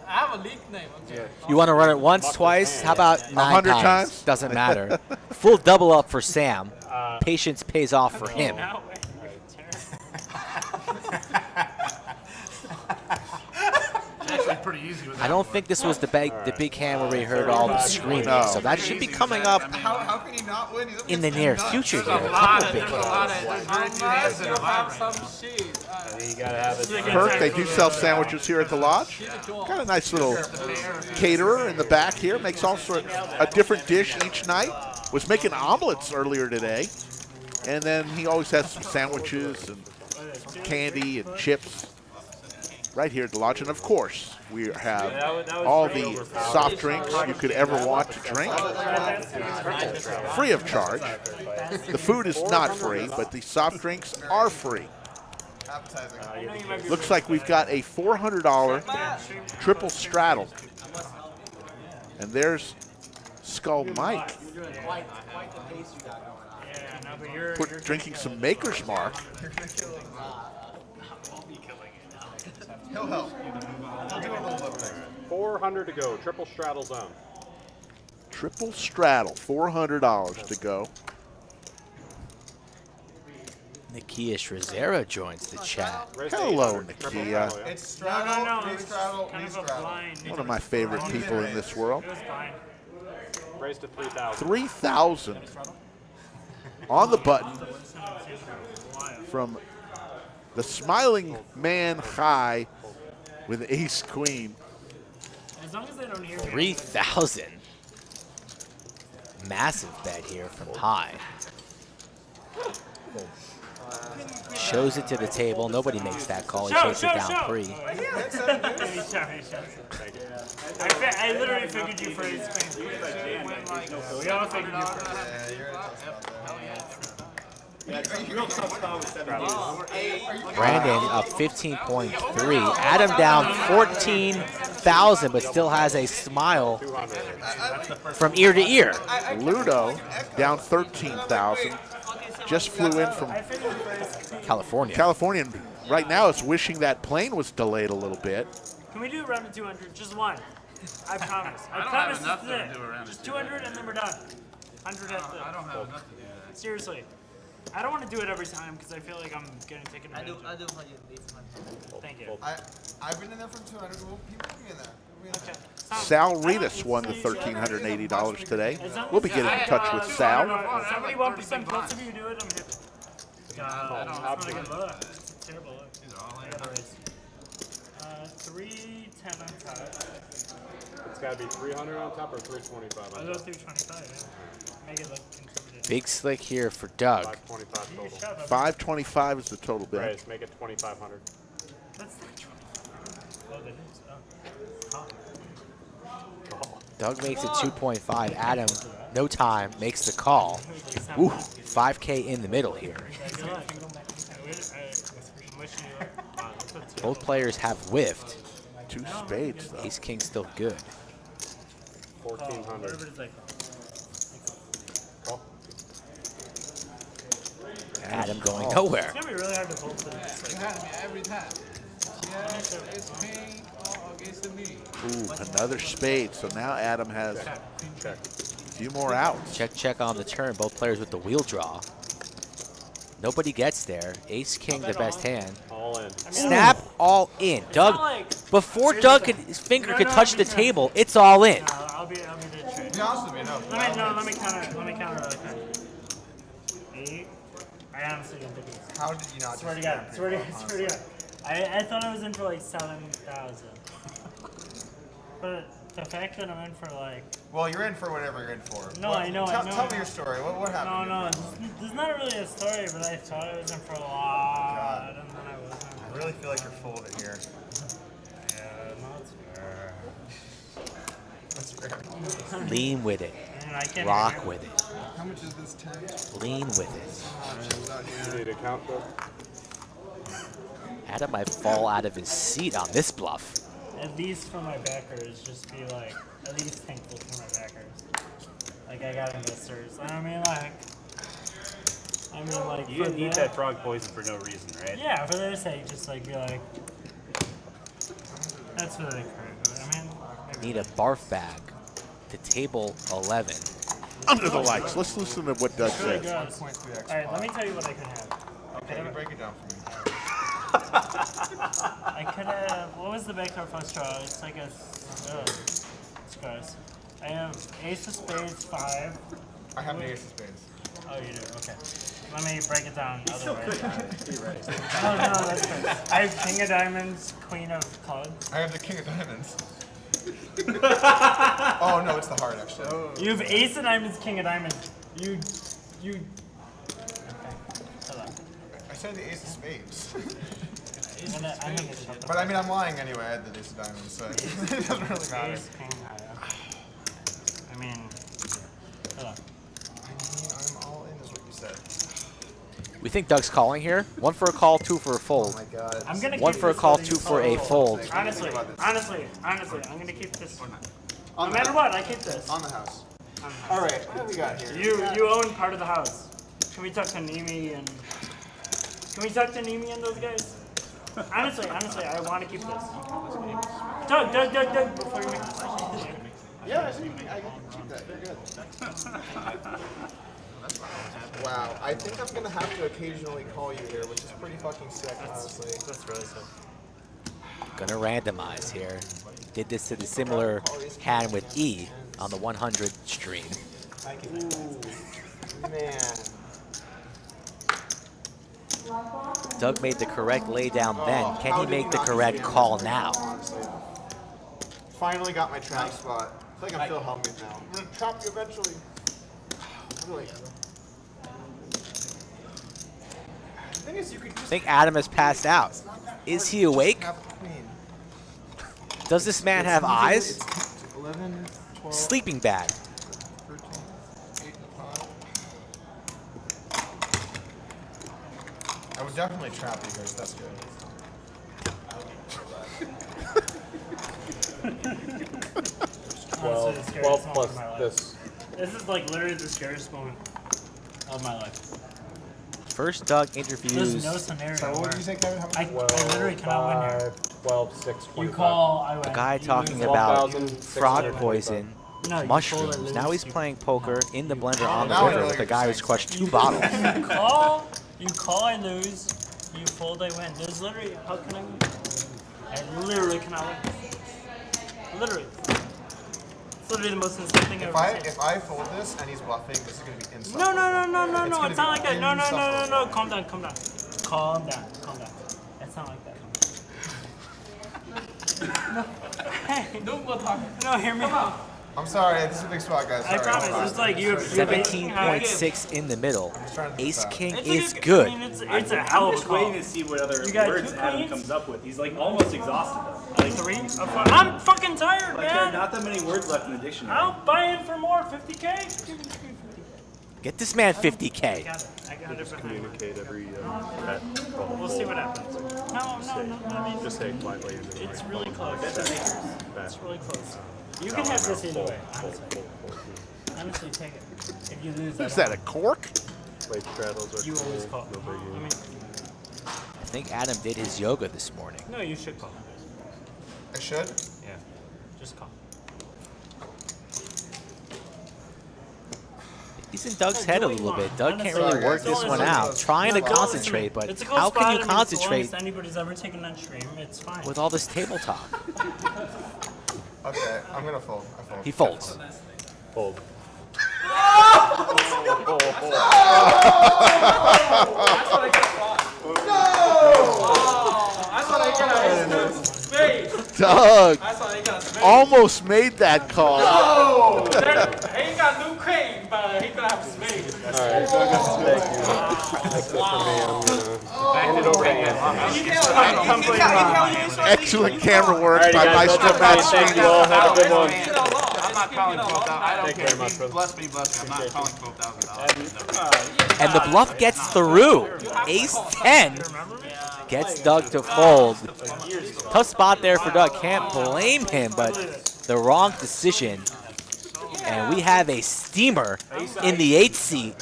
I have a leak name. Okay. You want to run it once, twice? How about 9 100 times? Doesn't matter. Full double up for Sam. Patience pays off for him. Now, Actually, pretty easy with that. I don't think this was the big hand where we heard all the screaming, so that should be coming up How can he not win? He's up in the against near nuts. future There's here. a A lot couple of, big there's a lot hands. of, there's very few hands that you are have vibrant. some shit. You gotta have it. Perk, they do sell sandwiches here at the lodge. Got a nice little caterer in the back here. Makes all sort a different dish each night. Was making omelets earlier today. And then he always has some sandwiches and candy and chips right here at the lodge. And of course, we have all the soft drinks you could ever want to drink, free of charge. The food is not free, but the soft drinks are free. Looks like we've got a $400 triple straddle. And there's Skull Mike drinking some Maker's Mark. He'll help. He'll do a little bit there. 400 to go. Triple straddle zone. Triple straddle, $400 to go. Nakia Shrazera joins the chat. Hello, Nakia. It's straddle, No, re-straddle, kind of a re-straddle. blind. One of my favorite people in this world. It was blind. Raise to 3,000. 3,000 on the button from the smiling man high with ace queen. As long as they don't hear me. 3,000. Massive bet here from high. Shows it to the table. Nobody makes that call. He takes it down pre. I literally figured you for his screen. We all figured you for Brandon up 15.3. Adam down 14,000, but still has a smile from ear to ear. Ludo down 13,000. Just flew in from California. California. And right now is wishing that plane was delayed a little bit. Can we do a round of 200? Just one. I promise. I don't promise have enough this is to do a round of Just 200 and then we're done. 100 at the. I don't have enough to do that. Seriously. I don't want to do it every time because I feel like I'm getting taken advantage of. I do 100. Thank you. I've been in there from 200. Well, people put me in there. Okay. Sal Reedus won the $1,380 today. We'll be getting in touch with Sal. 71% plus of you do it, I'm good. That's not a good look. It's a terrible look. I gotta raise. 310 on top. It's got to be 300 on top or 325 I'll on go top. 325, yeah. Make it look conservative. Big slick here for Doug. 525 total. 525 is the total bid. Raise, make it 2,500. That's not 25. Oh, that is. Oh. Doug makes it 2.5. Adam, no time, makes the call. Ooh, 5K in the middle here. Good luck. I'm wishing you luck. Both players have whiffed. 2 spades, though. Ace King still good. 1,400. Whatever it is like. Call. Adam going nowhere. It's gonna be really hard to hold for this. You have me every time. Yeah, it's king against me. Ooh, another spade. So now Adam has a few more outs. Check on the turn. Both players with the wheel draw. Nobody gets there. Ace King, the best hand. All in. Snap all in. Doug, before Doug his finger could touch the table, it's all in. I'll be the trade. Be honest with me, no. Let me counter really quick. 8. I honestly didn't think it was. How did you not Swear to just God. Swear to God. I thought I was in for like 7,000. But the fact that I'm in for like. Well, you're in for whatever you're in for. No, I know. Tell me your story. What happened? No, there's not really a story, but I thought I was in for a lot, and then I wasn't. I really feel like you're folded here. Yeah, no, it's fair. That's fair. Lean with it. And I can't Rock even- with it. How much is this tent? Lean with it. You need a count, though? Adam might fall out of his seat on this bluff. At least for my backers, just be like, at least thankful for my backers. Like, I got investors. I mean, like, You didn't need that frog poison for no reason, right? Yeah, for their sake, just like be like, that's what I currently do. I mean, Need a barf bag to table 11. Under the lights. Let's listen to what Doug really says. good. Alright, let me tell you what I could have. Okay, you break it down for me. I could have, what was the backdoor flush draw? It's like a, it's gross. I have ace of spades, 5. I have the ace of spades. Oh, you do? Okay. Let me break it down other way. Right. Oh, no, that's good. I have king of diamonds, queen of clubs. I have the king of diamonds. Oh, no, it's the heart, actually. Oh. You have ace of diamonds, king of diamonds. You. Okay. Hold on. I said the ace of spades. I'm gonna shut But I mean, I'm lying anyway. I had the ace of diamonds, so it doesn't really matter. Ace, king, I mean, hold on. I'm all in, is what you said. We think Doug's calling here. 1 for a call, 2 for a fold. Oh my god. I'm gonna 1 keep for a this call, hoodie. 2 for a fold. Honestly, I'm gonna keep this. No matter what, I keep this. On the house. All right, what do we got here? You own part of the house. Can we talk to Nimi and those guys? Honestly, I want to keep this. Doug, before you make this. Yeah, I can keep that. You're good. Wow, I think I'm gonna have to occasionally call you here, which is pretty fucking sick, honestly. That's really sick. Gonna randomize here. Did this to the similar hand with E on the 100 stream. Ooh, man. Doug made the correct lay down then. Can he make the correct call now? Honestly. Finally got my trap spot. I feel like I'm Phil Hellmuth now. I'm gonna trap you eventually. Really. The thing is, you could I just think Adam has passed out. Is he awake? have the queen. Does this man have eyes? It's 11, 12, Sleeping bag. 13, 8 in the pot. I would definitely trap you guys. That's good. 12 plus this. This is like literally the scariest moment of my life. First Doug There's interviews. no scenario. So what where did you say, Kevin? How much? I literally cannot win here. 12, 6, 25. You call, I win. A guy You talking lose. about 12,600. frog poison, No, you mushrooms. fold, I Now lose. he's playing poker in the blender on the Now I river really with a guy who's understand. crushed 2 bottles. You call, I lose. You fold, I win. There's literally, how can I win? I literally cannot win. Literally. It's literally the most insane thing I've ever seen. If I fold this and he's bluffing, this is gonna be insufferable. No, gonna it's be not like that. No. insufferable. Calm down. Calm down. It's not like that. No. Hey. No, hear me out. I'm sorry, this is a big spot, guys. I Sorry, promise. It's like you have 17.6 in the middle. trying to do Ace that. King It's is a good. good. I mean, it's a hell I'm of a just call. waiting to see what other You got words 2 Adam queens? comes up with. He's like almost exhausted though. Like 3? I'm fucking tired, Like there are man. not that many words left in the dictionary. I'll buy in for more. 50K. Give me 50K. Get this man I 50K. got it behind me. Communicate every bet. We'll see what happens. No. I mean, Just say politely into the it's ring. really close. Bet. It's really close. You can have this either way. Honestly, take it. If you lose, Is that a cork? Late straddles are You always call. No biggie. I mean, I think Adam did his yoga this morning. no, you should call. I should? Yeah, just call. He's in Doug's head a little bit. Doug can't Honestly, really work it's this only one so out. close. Trying to Well, concentrate, but it's a close how can spot. you I mean, it's the concentrate longest anybody's ever taken on stream. It's fine. with all this table talk? Okay, I'm gonna fold. I fold. He folds. Fold. I thought I got a spade. Doug. I thought I got a spade. almost made that call. Oh! He ain't got new cream, but he gonna have space. Alright, so I got thank you. That's it for me. I'm gonna hand it over to Anthony. Excellent camera work Alrighty, by guys, Maestro that's Matt it. Thank Sweeney. you all. Have a good one. I'm not calling $12,000. I don't Thank you care. very much, brother. Bless me. I'm not calling $12,000. And the bluff gets through. Ace 10 gets Doug to fold. Tough spot there for Doug. Can't blame him, but the wrong decision. And we have a steamer in the 8th seat.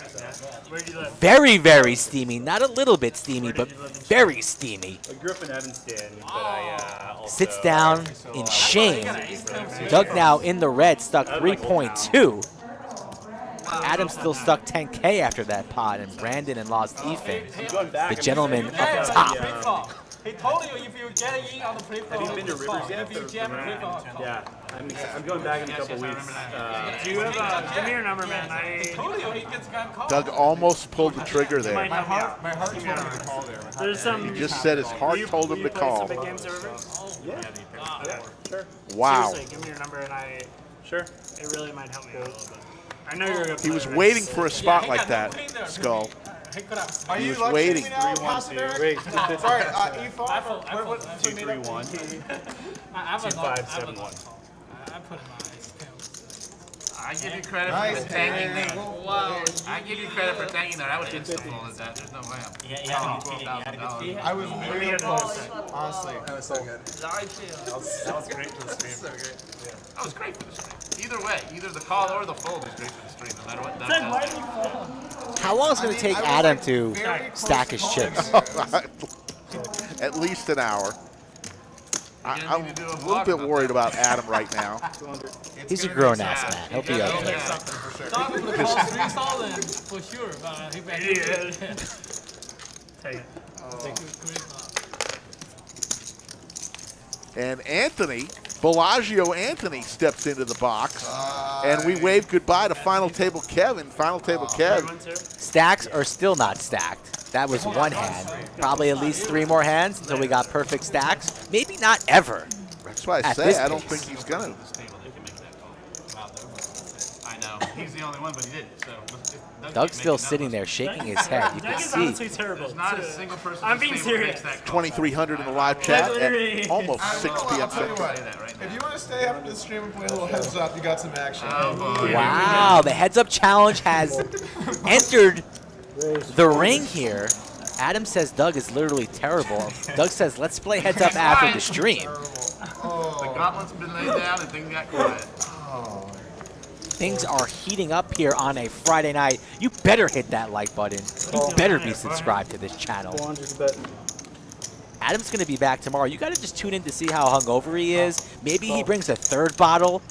Very, very steamy. Not a little bit steamy, but very steamy. I grew up in Evanston, but I also Sits down in shame. Doug now in the red, stuck 3.2. Adam's still stuck 10K after that pot, and Brandon and Lost Ethan, the gentleman up top. He told you if you get in on the flip-flop. Have you been to Rivers yet? If you jam flip-flop. Yeah, I'm going back in a couple weeks. Do you have give me your number, man? He told you he gets got called. Doug almost pulled the trigger there. My heart told me to call there. There's some. He just said his heart told him to Play call. some big games at Rivers? Yeah, sure. Wow. Seriously, give me your number and Sure. It really might help me out a little bit. I know you're a good He was player. waiting for a spot like that, Skull. Are He you was lucky waiting. me now, Pastor Derek? Wait, Sorry, E4? What 231 2571. I put in my eyes. I give you credit for the tanking there. Wow. I give you credit for tanking there. I would insta-fold that. There's no way I'm calling $12,000. I was real close, honestly. That was so good. That was great for the stream. So great. That was great for the stream. Either way, either the call or the fold is great for the stream, no matter what that does. How long is it going to take Adam to stack his chips? At least an hour. I'm a little bit worried about Adam right now. He's a grown-ass man. He'll be okay. Thought we would have called 3,000 for sure, but he back here. Take it. And Anthony, Bellagio Anthony steps into the box. And we wave goodbye to Final Table Kevin. Final Table Kev. Stacks are still not stacked. That was one hand. Probably at least 3 more hands until we got perfect stacks. Maybe not ever. That's why I At say this I don't pace. think he's going to. I know. He's the only one, but he didn't. So Doug's still sitting there shaking his head. You can Doug is see honestly terrible. There's not a single person I'm at this being table that serious. makes that call. 2,300 in the live chat Literally. at almost 6 p.m. I'll tell you Central. what, if you want to stay after the stream and play a little heads up, you got some action. Oh, boy. Wow, the heads up challenge has entered the ring here. Adam says Doug is literally terrible. Doug says, let's play heads up after the stream. The gauntlet's been laid down and things got quiet. Things are heating up here on a Friday night. You better hit that like button. You better be subscribed to this channel. Adam's going to be back tomorrow. You got to just tune in to see how hungover he is. Maybe he brings a 3rd bottle.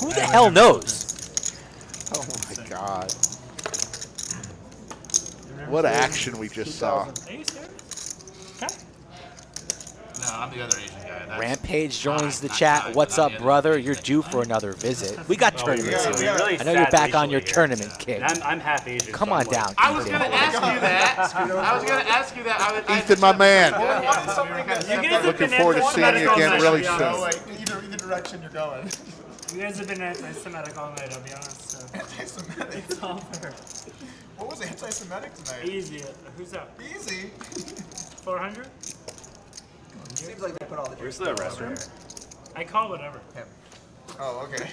Who the hell knows? Oh my God. What action we just saw. Are you serious? Okay. No, I'm the other Asian guy. That's Rampage joins the chat. What's up, brother? You're due for another visit. We got tournaments yeah, here. really I know you're sad back on racially your here. tournament kick. And I'm half Asian. Come so on I'm like- down, I was going to Ethan. ask you that. I was going to ask you that. Ethan, my man. You guys have Looking been forward to seeing you again really soon. Either direction you're going. You guys have been anti-Semitic all night, I'll be honest. So. Anti-Semitic. It's all fair. What was anti-Semitic tonight? Easy. Who's up? Easy. 400? Seems like they put all the Where's the restroom? I call whatever. Oh, okay.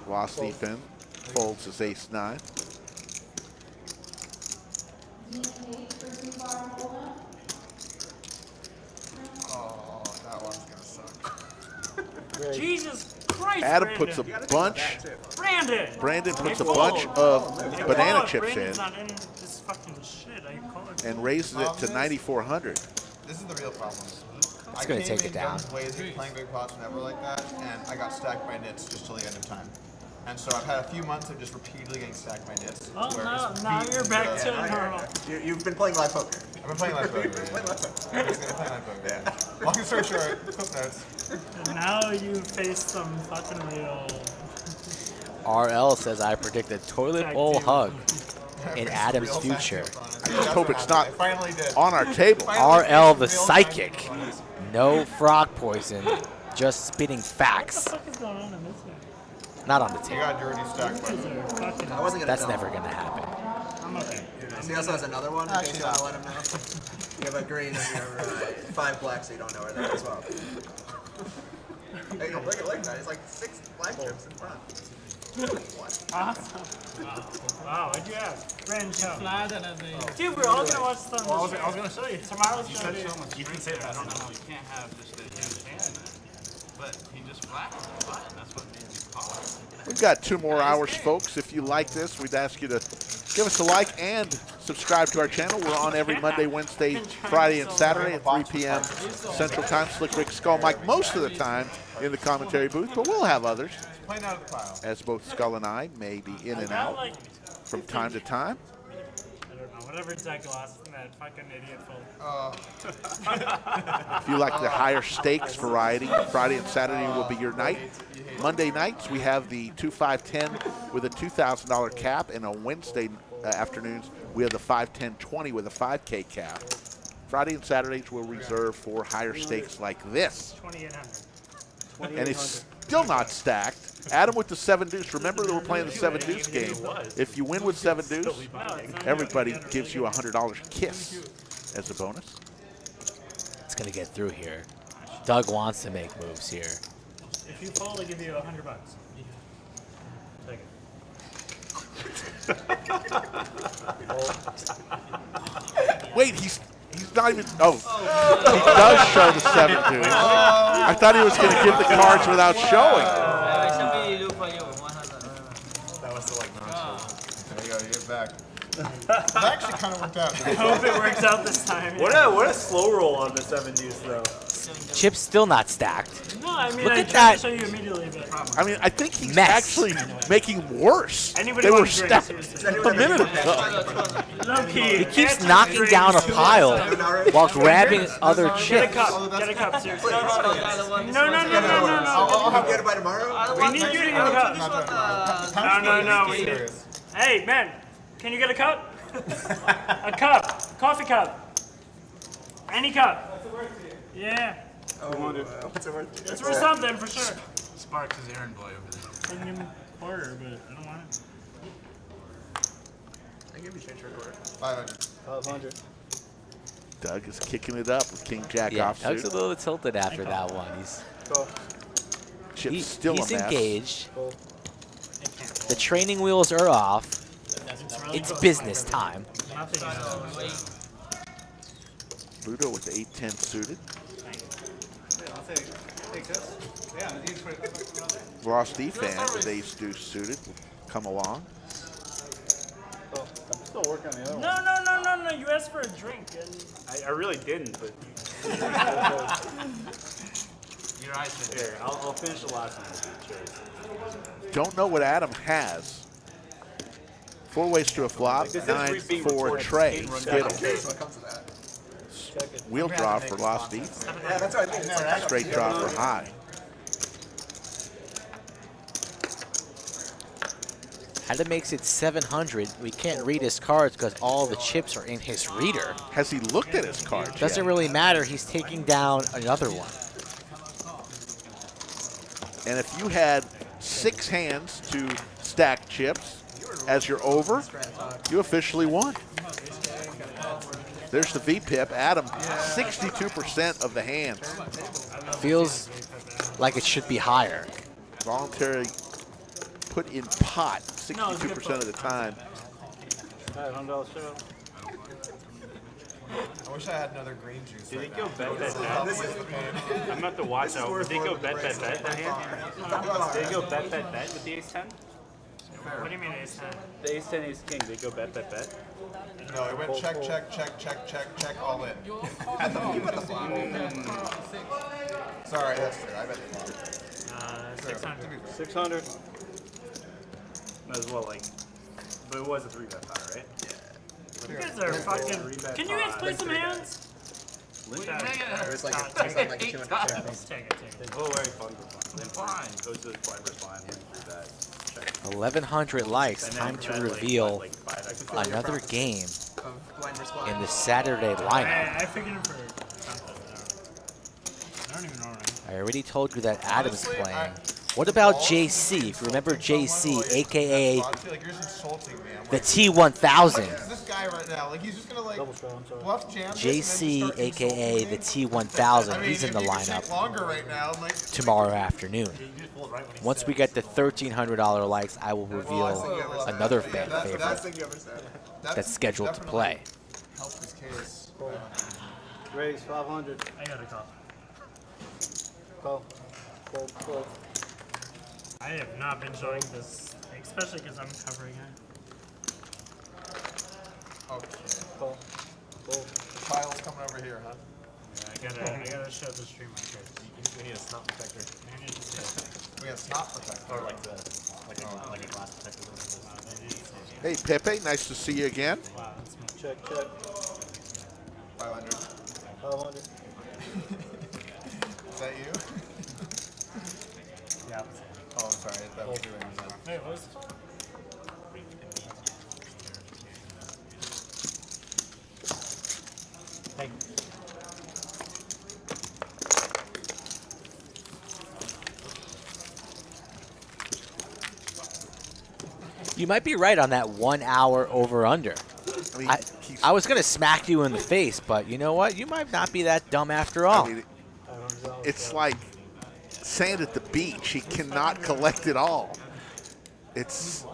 Lost Ethan folds his ace-9. Oh, that one's gonna suck. Jesus Christ, Adam Brandon. puts a bunch. Brandon! Brandon puts a I call bunch it. of I call banana it. chips Brandon's in not in this fucking shit. I call it. and raises it to 9,400. This is the real problem. It's gonna take it down. Ways of playing big pots never like that, and I got stacked by nits just till the end of time. And so I've had a few months of just repeatedly getting stacked by nits. Oh, where no, it's now beaten you're back to the- normal. You've been playing live poker. I've been playing live poker. I'm just gonna play live poker. Yeah. Long story short, clip notes. And now you face some fucking real. RL says I predict a toilet bowl hug in Adam's Real future. facts. I just hope it's not They finally did. on our table. Finally RL faced the real psychic. facts. No frog poison. just spitting facts. What the fuck is going on in this one? Not on the You table. got dirty stack, but I wasn't gonna That's tell never him. going to happen. I'm okay. So he also has another one. In case you want to let him know. You have a green and you have 5 black, so you don't know where that as well. Hey, look at that. It's like 6 black chips in front. Awesome. Wow, what'd you have? French Dude, we're all gonna watch some. Well, I was gonna show you. Tomorrow's You gonna be. you can say that. I don't know. You can't have just a can. But he just flattened the button. That's what made you call it. We've got 2 more hours, folks. If you like this, we'd ask you to give us a like and subscribe to our channel. We're on every Monday, Wednesday, Friday, and Saturday at 3 p.m. Central Time. Slick Rick, Skull Mike most of the time in the commentary booth, but we'll have others, playing out of the pile. as both Skull and I may be in and out Like, from time to time. I don't know, whatever deck lost from that fucking idiot fold. If you like the higher stakes variety, Friday and Saturday will be your night. Monday nights, we have the 2-5-10 with a $2,000 cap, and on Wednesday afternoons, we have the 5-10-20 with a 5K cap. Friday and Saturdays we'll reserve for higher stakes like this. 2,800. And it's still not stacked. Adam with the 7 deuce. Remember that we're playing the 7 deuce game. If you win with 7 deuce, everybody gives you a $100 kiss as a bonus. It's going to get through here. Doug wants to make moves here. If you fold, I give you $100. Take it. Wait, he's not even. Oh, he does show the 7 deuce. I thought he was going to give the cards without showing. That was the like non-show. There you go, you get back. That actually kind of worked out. I hope it works out this time. What a slow roll on the 7 deuce though. Chip's still not stacked. No, I mean, Look I at tried that. to show you immediately, but I mean, I think he's Mess. actually making worse. anybody They were wants drinks, stacked seriously. a minute ago. Low key. He keeps knocking down a pile while grabbing other Get a chips. cup. Get a cup, seriously. No. I'll get it by tomorrow. We need you to get a cup. No. Hey, man, can you get a cup? A cup. Coffee cup. Any cup. Yeah. What's it worth? It's worth something for sure. Sparks is errand boy over there. I can give him a quarter, but I don't want it. I give you change for a quarter. 500. Doug is kicking it up with King Jack Yeah, offsuit. Doug's a little tilted after that one. Chip's still He's a mess. engaged. The training wheels are off. It's business time. Ludo with the 8-10 suited. Ross D fan with ace deuce suited will come along. I'm still working on the other one. No. You asked for a drink. And I really didn't, but Your eyes are here, I'll finish the last one with you. Cheers. Don't know what Adam has. 4 ways to a flop, This is 9 being for recorded. tray. It's being Skittle. Okay, so it comes to that. Wheel draw for Lost D. Yeah, that's what I think. It's like Straight draw for high. Adam makes it 700. We can't read his cards because all the chips are in his reader. Has he looked at his cards Doesn't yet? really matter. He's taking down another one. And if you had 6 hands to stack chips as your over, you officially won. There's the V-pip. Adam, 62% of the hands. Feels like it should be higher. Voluntary put in pot 62% of the time. $500 show. I wish I had another green juice. Did right he go now. bet? I'm about to watch out. Did they go bet that hand? Did they go bet with the ace-10? what do you mean ace 10? The ace-10, ace-king, they go bet. No, it went check, all in. You bet the flop. Sorry, that's true. I bet the flop. 600. 600. Might as well, like, but it was a 3-bet pot, right? You guys are fucking. Can you guys play some hands? It was like Take it. like a 200 check. Take it. Oh, very fun. Fine. Goes to the flyver's line, 3-bet. Check. 1,100 likes. And Time then to red, reveal like 5x. another game Of blind versus blind. in the Saturday lineup. I figured it for something. I don't even know what I I already told you that Adam's playing. What about JC? If you remember JC, a.k.a. I feel like you're just insulting me. I'm the like, T1000. What is this guy right now? Like, he's just gonna like bluff jam this JC, and then just start a.k.a. the insulting me? T1000. I mean, He's in if the you could take lineup longer right now, I'm like, tomorrow afternoon. Once we get the $1,300 likes, I will reveal another fan favorite that's scheduled to play. help his case. Raise 500. I got a call. Call. I have not been showing this, especially because I'm covering it. Okay. The file's coming over here, huh? Yeah, I gotta show the stream my cards. We need a snot protector. We got snot protector. Or like a glass protector. Hey, Pepe, nice to see you again. Wow, that's me. Check. 500. 500. Is that you? Yeah. Oh, I'm sorry. That was you. Wait, what was Hey. You might be right on that 1 hour over-under. I mean, I was going to smack you in the face, but you know what? You might not be that dumb after all. I mean, it's like sand at the beach. He cannot collect it all. It's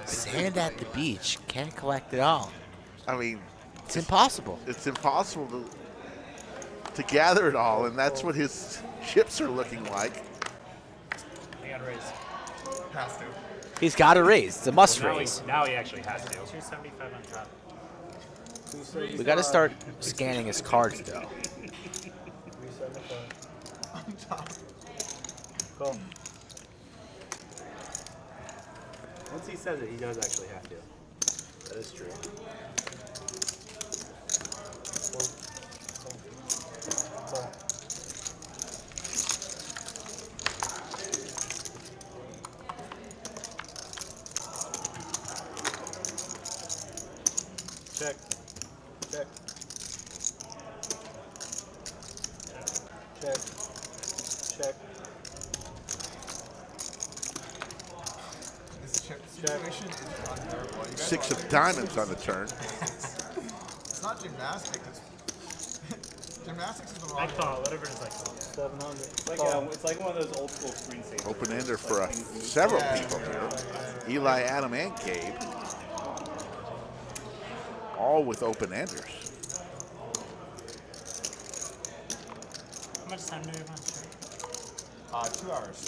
Sand at the beach. Can't collect it all. I mean, it's impossible. It's impossible to gather it all, and that's what his chips are looking like. I got a raise. Has to. He's got to raise. It's a must raise. Now he actually has to. 275 on top. We got to start scanning his cards, though. 375. On top. Call. Once he says it, he does actually have to. That is true. Call. Check. This chip situation is unbearable. You guys 6 are- of diamonds on the turn. It's not gymnastics. Gymnastics is the I wrong call, whatever it is I call. 700. It's like one of those old school screensavers. Open ender for several people here. Eli, Adam, and Gabe. All with open enders. How much time do we have on stream? 2 hours.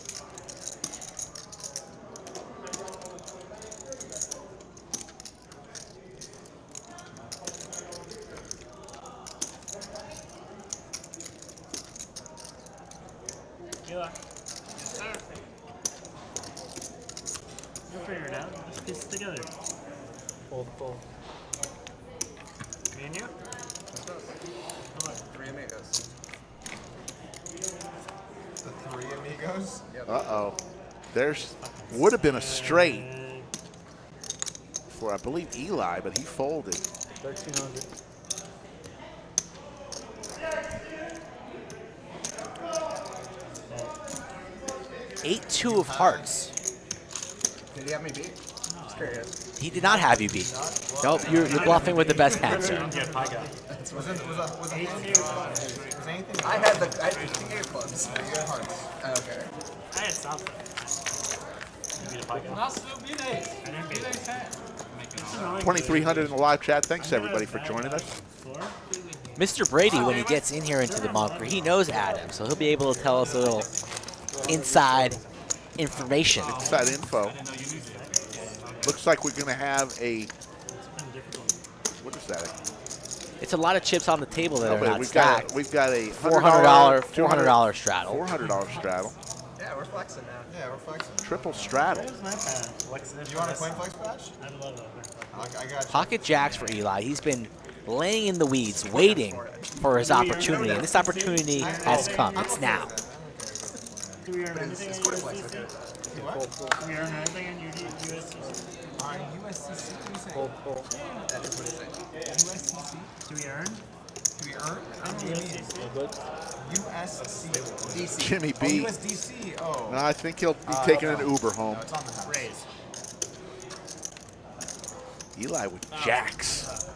Eli. Yes, sir. You'll figure it out. Let's piece it together. Full. Me and you? Come on. 3 amigos. The 3 amigos? Uh-oh. There's would have been a straight for, I believe, Eli, but he folded. 1300. Eight, 2 of hearts. Did he have me beat? Just curious. He did not have you beat. Nope, you're bluffing with the best hand, sir. Was anything? I had the king of clubs. You had hearts. Okay. I had something. You beat a pie guy? I didn't beat it. 2,300 in the live chat. Thanks, everybody, for joining us. Mr. Brady, when he gets in here into the bunker, he knows Adam, so he'll be able to tell us a little inside information. Inside info. Looks like we're going to have a, what is that? It's a lot of chips on the table that are not we've stacked. We've got a $400 straddle. $400 straddle. Yeah, we're flexing now. Yeah, we're flexing. Triple straddle. Do you want a coin flex badge? I love that. I got you. Pocket jacks for Eli. He's been laying in the weeds, waiting for his opportunity, and this opportunity has come. It's now. Do we earn anything in USDC? Do we earn anything in USDC? USDC? Full. That is what he's saying. USDC? Do we earn? Do we earn? I don't know what you mean. USC. DC. Jimmy Oh, B. USDC. Oh. No, I think he'll be taking an Uber home. No, it's on the house. Raise. Eli with jacks.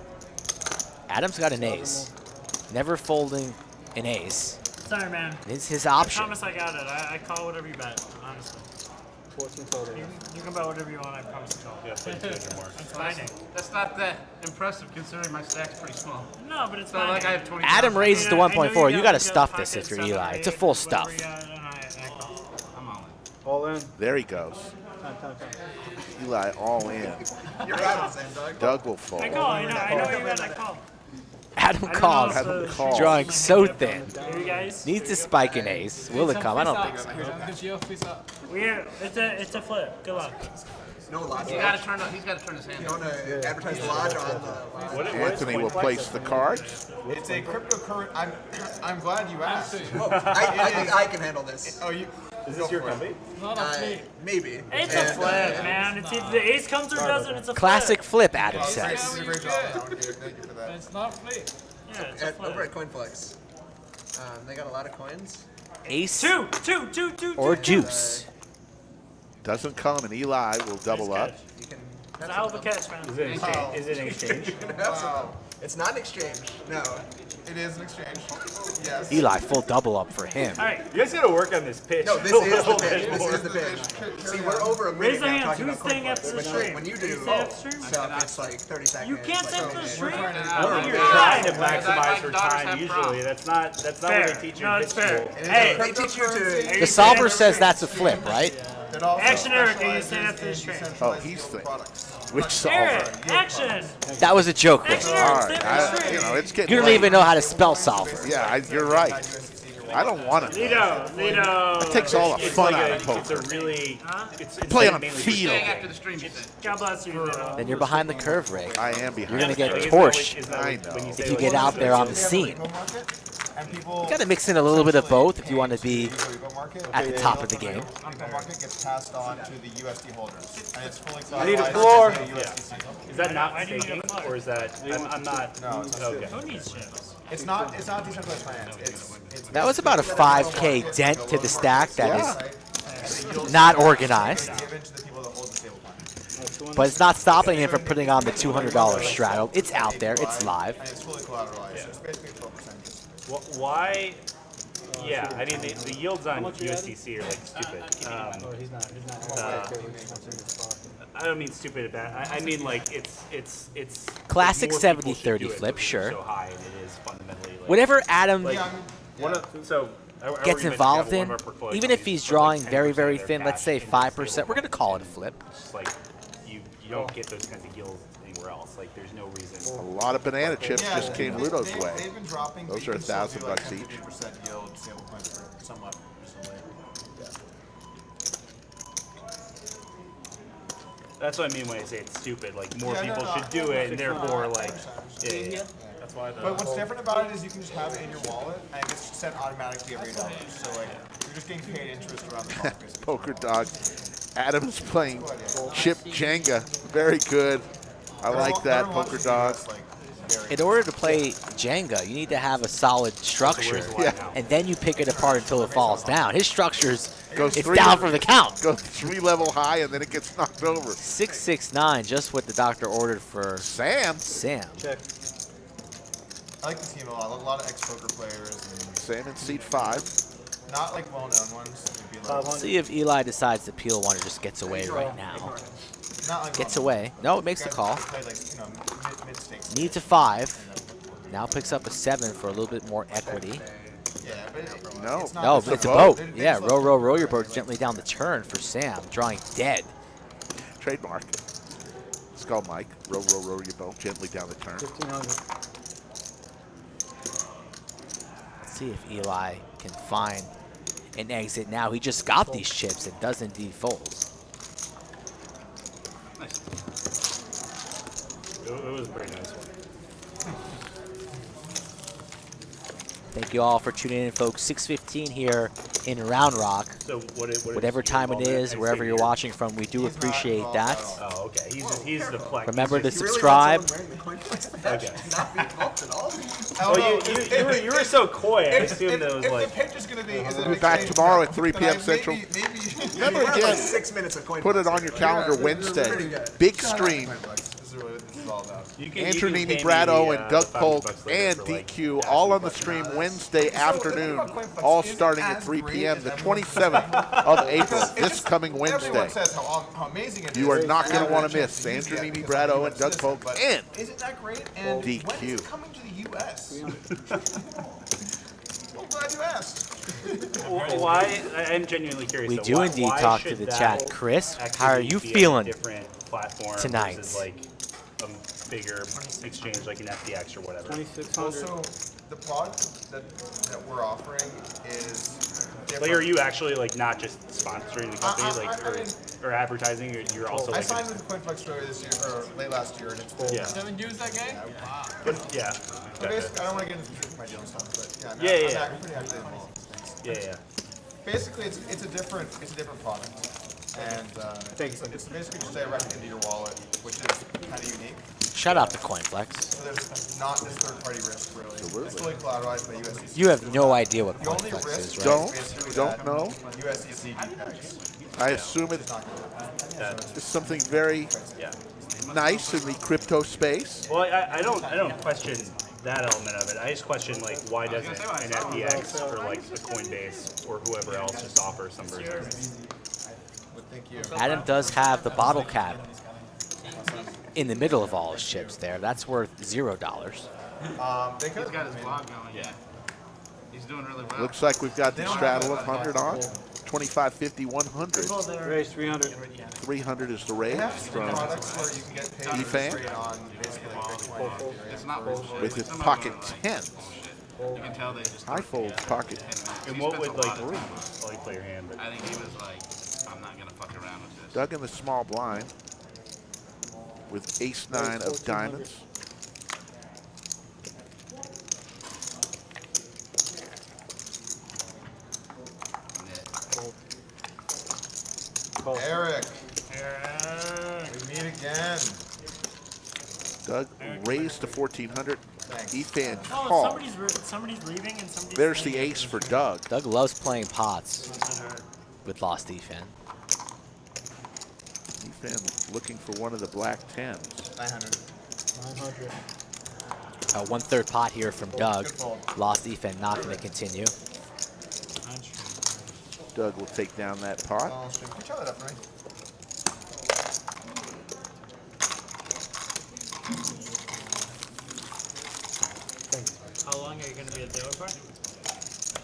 Adam's got an ace. Never folding an ace. Sorry, man. It's his I option. promise I got it. I call whatever you bet, honestly. 14 total. You can bet whatever you want, I promise to call. Yeah, it's like 200 more. It's binding. That's not that impressive considering my stack's pretty small. No, but it's It's not like I have 20. Adam raises to I know 1.4. You got to got stuff this pocket if you're seven, Eli. eight, It's a full whatever stuff. you got, and I call. I'm all in. All in. There he goes. Time. Eli all in. You're out, Sam, Doug. Doug will fold. I call, I know what you meant, I call. Adam I don't calls. know if the- calls. Drawing so thin. Here, you guys. Needs to spike an ace. Will it come? I don't think so. It's a flip. Good luck. No lodge. He's got to turn his hand. You want to advertise the lodge on the. Anthony will place the cards. It's a cryptocurrency. I'm glad you asked. I think I can handle this. Oh, you. Is this your company? Maybe. It's a flip, man. It's either the ace comes or doesn't. It's a Classic flip. flip, Adam You says. did a great job. I want to give thank you for that. It's not flip. Yeah, it's a Over flip. at CoinFlex. They got a lot of coins. Ace Two. or juice. Doesn't come, and Eli will double up. You can. It's a hell of a catch, man. Is it an exchange? Is it an exchange? Wow. It's not an exchange. No. It is an exchange. Yes. Eli, full double up for him. All right. You guys gotta work on this pitch. No, this a is the little pitch. bit This more. is the pitch. See, we're over a Raise minute the now hands. talking Who's about staying after the CoinFlex. stream? When you Can do you stay after the stream? stuff, it's like 30 seconds. You can't stay like, after the okay. stream. We're Oh, you're trying to right. maximize her My daughters time have usually. prom. That's not what Fair. they teach you No, in it's pitch fair. school. Hey, They teach you to. The solver says that's a flip, right? It also Action, Eric, are you specializes staying after the in stream? decentralized Oh, he's yield the- products. Which solver? Eric, action. That was a joke, Rick. Action, All Eric, right. stay after the You stream. know, it's getting You don't late. even know how to spell solver. Yeah, you're right. I don't want to. Lido. It takes all the It's fun like out a, of it's poker. a really it's Play like on mainly field. Staying after the stream, you think? God bless you, Lido. Then you're behind the curve, Rick. I am behind. You're gonna get Like, torched isn't that I like when know. say, if you like, get out there on the scene. And people You gotta mix in a little bit of both if you want to be market at the top of the game. market gets passed on to the USD holders, and it's fully I need a collateralized floor. as a USDC. Is that not Why do you need a staking, floor? or is that I'm not? No, it's not. Okay. Who needs chips? It's not decentralized finance. It's That was about a 5K dent to the stack that Yeah. is not organized. given to the people that hold the stablecoin. But it's not stopping him from putting on the $200 straddle. It's out there. It's live. And it's fully collateralized. So it's basically 12%. Why? Yeah, I mean the yields on USDC are like stupid. He's not. I don't mean stupid about. I mean like it's Classic more 70-30 people should do it flip, because sure. it's so high and it is fundamentally like, Whatever Adam Like, one of, so I already gets mentioned involved we have in, one of our portfolio even if companies he's put, like, drawing 10% very, very of their thin, let's cash say into 5%, we're going to call it a flip. It's just like you don't get those kinds of yields anywhere else. Like there's no A reason. lot of banana chips just came Ludo's way. They've been dropping. Those but are you can still do, like, $1,000 each. 10% yield stablecoins for somewhat recently. That's what I mean when I say it's stupid. Like more Yeah, no, people no, should do it, and therefore like yeah. That's why But what's different about it is you can just have it in your wallet and it gets sent automatically every $8. So like you're just getting paid interest around the clock basically. Poker dog. Adam's playing chip Jenga. Very good. I like that, poker dog. In order to play Jenga, you need to have a solid structure, Yeah. and then you pick it apart until it falls down. His structure's Goes it's three- down for the count. Goes 3 level high and then it gets knocked over. 669, just what the doctor ordered for Sam. Sam. Check. I like the team a lot. A lot of ex-poker players and Sam in seat 5. not like well-known ones. It'd be like, 500. See if Eli decides to peel one or just gets away right now. not like Gets well-known. away. No, it makes the Guys call. play like, you know, mid-stakes. Needs a 5. Now picks up a 7 for a little bit more equity. Yeah, but No. it's not No, it's but it's a boat. boat. Yeah, row your boat gently down the turn for Sam, drawing dead. Trademark. Skull Mike. Row your boat gently down the turn. 1500. Let's see if Eli can find an exit now. He just got these chips and does indeed fold. It was a pretty nice one. Thank you all for tuning in, folks. 6:15 here in Round Rock. So whatever time it is, wherever you're watching from, we do appreciate that. Oh, okay. He's the flex. Remember to subscribe. Okay. Oh, you were so coy. I assumed that was like. If the pitch is going to be, We'll be back tomorrow at 3 p.m. Central. Remember again, 6 minutes of coin put it flips. on your calendar Wednesday. Big stream. This is what this is all about. Andrew Nini, Brado, and Doug Polk, and DQ all on the stream Wednesday afternoon, all starting at 3 p.m. the 27th of April, this coming Wednesday. Everyone says how amazing it is. You are not going to want to miss Andrew Nini, Brado, and Doug Polk, and Isn't that great? And when is DQ. it coming to the U.S.? I'm glad you asked. Why? I'm genuinely curious. We though. do indeed why talk to should the that chat. Chris, how are activity you be a feeling different platform tonight? versus like a bigger exchange like an FTX or whatever. 2600. Also, the product that we're offering is different. Like, are you actually like not just sponsoring the company, or advertising? Or you're also. I Like, signed with CoinFlex earlier this year, or late last year, and it's full. Yeah. 7 dudes that game? Wow. But yeah. So basically, I don't want to get into my deal and stuff, but Yeah, yeah. I'm pretty active involved in these things. Yeah. Basically, it's a different product, and it's basically just directly into your wallet, which is kind of unique. Shout out to CoinFlex. So there's not this third-party risk really. It's fully collateralized by USDC. You have no idea what The only CoinFlex risk is, right? basically Don't that know. USDC pegs. I assume it's something very nice in the crypto space. Well, I don't question that element of it. I just question like why doesn't an FTX or like a Coinbase or whoever else just offer some version? Thank you. Adam does have the bottle cap in the middle of all his chips there. That's worth $0. They could He's got his blog going. Yeah. He's doing really well. Looks like we've got the straddle of 100 on. 25, 50, 100. Raise 300. 300 is the raise from products where you can get paid EFAN straight on basically like Bitcoin. It's not bullshit. with his Some of pocket them are like 10. You can tell they just. I fold pocket. And He what spends would a like lot of time. I'll let you play your hand, but I think he was like, I'm not gonna fuck around with this. Doug in the small blind with ace-9 of diamonds. Eric. We meet again. Doug raised to 1400. Thanks. Ethan Oh, call. somebody's leaving and somebody's There's the staying. ace for Doug. Doug loves playing pots with Lost Ethan. Ethan looking for one of the black 10s. 900. 900. 1/3 pot here from Doug. Good fold. Lost Ethan not going to continue. Doug will take down that pot. Oh, can you try that up for me? How long are you going to be at the dealer for?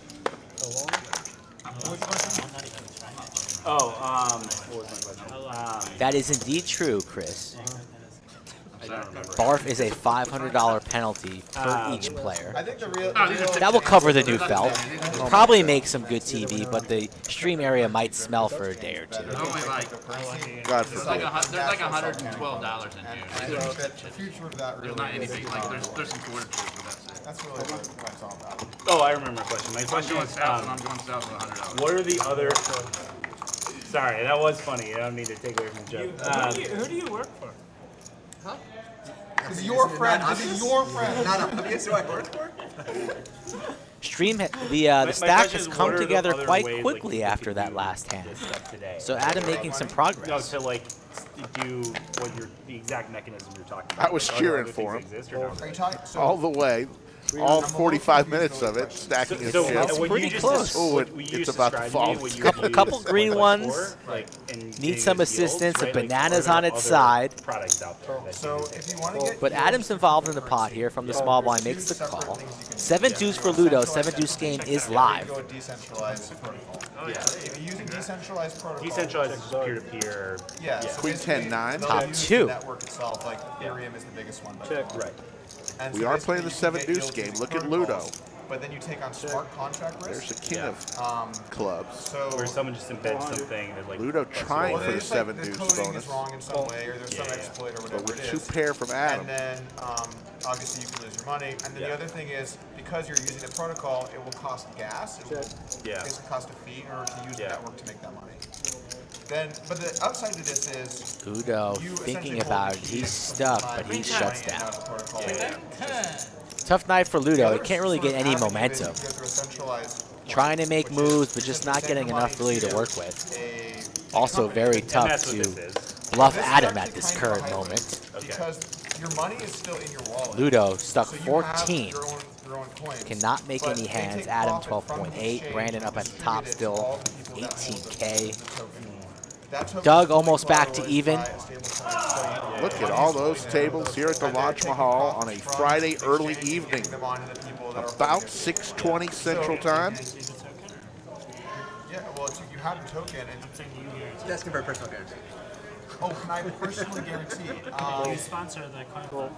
That is indeed true, Chris. Barf is a $500 penalty per each player. I think the real. That will cover the new felt. Probably make some good TV, but the stream area might smell for a day or two. There's only like, God there's like forbid. there's like $112 in here. The future of that There's really not is. anything, like there's some quarter chips, but that's it. That's really what it's all about. oh, I remember my question. My If I'm question going is, south, and I'm going south with $100. what are the other? Sorry, that was funny. I don't mean to take away from the joke. Who do you work for? This is your friend. This is your friend. Not obvious who I work for? Stream, the My stack question has is, come what are the together other quite ways, like, quickly we after could that do last hand. this stuff today? So Adam making some progress. No, to like do what the exact mechanism you're talking I about. was Like, are there cheering other for things him. exist or not? Are you talking? So All the way. All 45 minutes of it, stacking his So chips. when pretty you just close. Oh, what you it's just about to described fall. me, what you Couple- would couple use, green like, ones. before, like, and Need getting some the assistance, deals, the right? bananas Like, on are its there other side. Products out there that So do- if you want to get. But Adam's involved in the pot here from the small blind, makes the call. 7 deuce for Ludo. 7 deuce game is live. Go a decentralized protocol. If you're using decentralized protocol. decentralized is peer-to-peer. Yeah. So Queen basically, 10-9. they'll Top use two. The network itself, like Ethereum is the biggest one. Check. Right. And We so are basically playing the you can 7 get deuce yields game. using Look at protocols, Ludo. But then you take on smart contract risk. There's the king of clubs. So Where someone just embeds something that like. Ludo trying well, for the there's, like, 7 the deuce coding bonus. is wrong in some way, or there's some exploit or But whatever with it 2 is. pair from Adam. And then obviously you can lose your money. And then the other thing is, because you're using the protocol, it will cost gas. It will basically cost a fee in order to use the network to make that money. Then, but the upside to this is Udo thinking about it. He's stuck, but he shuts down. Tough night for Ludo. He can't really get any momentum. Trying to make moves, but just not getting enough really to work with. Also very tough to bluff Adam at this current moment. Because your money is still in your wallet. Ludo stuck So you 14. have your own coins, Cannot make but any they hands. take Adam profit from the 12.8. exchange Brandon up at the top distributed to still all the people that hold 18K. the token. That token Doug is almost fully back to collateralized even. by a stablecoin. So Look at all those tables here at the Lodge Mahal on a Friday early evening. About 6:20 Central Time. Yeah, well, you have the token, and He's asking for a personal guarantee. oh, can I personally guarantee? You sponsor the coin.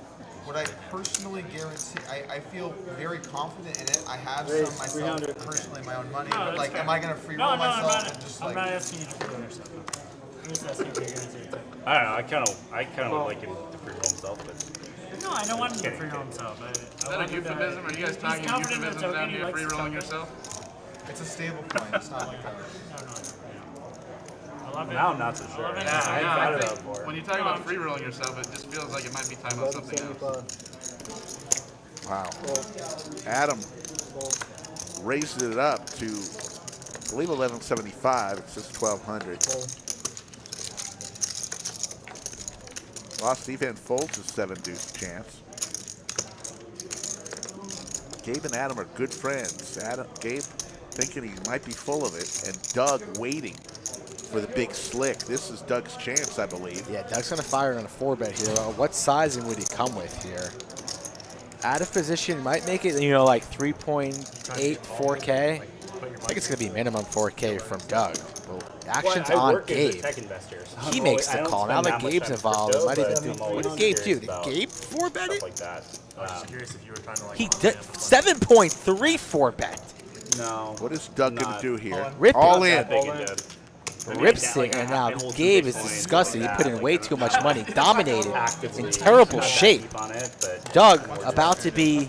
Would I personally guarantee? I feel very confident in it. I have some myself personally, my own money. No, But that's like, fair. am I gonna free No, roll no, I'm myself not, and just I'm like? not asking you to free roll yourself. I'm just asking you to guarantee it. I don't know. I kind of would like him to free roll himself, but No, I don't want him to free roll himself. Is that a euphemism? Are you guys talking euphemisms down here? Free rolling yourself? It's a stable coin. It's not like that. I love it. now I'm not so sure. I love it. Yeah, I I thought think about it before. when you talk about free rolling yourself, it just feels like it might be talking about something else. Wow. Adam raised it up to, I believe, 1175. It says 1200. Lost Steve folds a 7-deuce chance. Gabe and Adam are good friends. Gabe thinking he might be full of it, and Doug waiting for the big slick. This is Doug's chance, I believe. Yeah, Doug's going to fire on a 4-bet here. What sizing would he come with here? Out of position might make it, like 3.8, 4K. I think it's going to be minimum 4K from Doug. Well, action's on Gabe. He makes the call. Now that Gabe's involved, it might even do. What did Gabe do? Did Gabe 4-bet it? Like that. He did 7.3 4-bet. No. What is Doug going to do here? Rip All it. in. Rips it, and now Gabe is disgusting. He put in way too much money. Dominated. In terrible shape. Doug about to be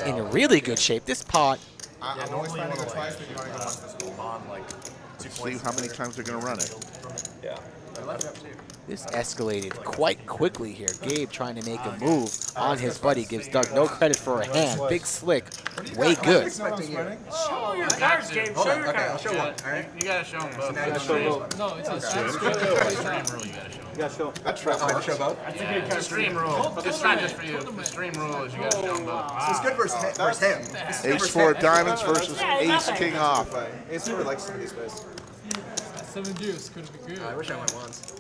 in really good shape. This pot. I'm always finding it twice, but you want to go once this goal on like. See how many times they're going to run it. Yeah. I left it up to you. This escalated quite quickly here. Gabe trying to make a move on his buddy. Gives Doug no credit for a hand. Big slick. Way good. Expecting you. Show your cards, Gabe. Hold Show on. your Okay, I'll cards. show one. All right. You gotta show them both. Now you show No, it's a Extreme rule, you gotta show them. You got to show. That's right. Oh, show both. That's a good It's card. extreme rule. It's not just for you. The extreme rule is you gotta show them both. This is good versus him. This is good Ace versus 4 him. diamonds versus Yeah, Ace nothing. King off. It's sort of like some of these ways. 7 deuce could be good. I wish I went once.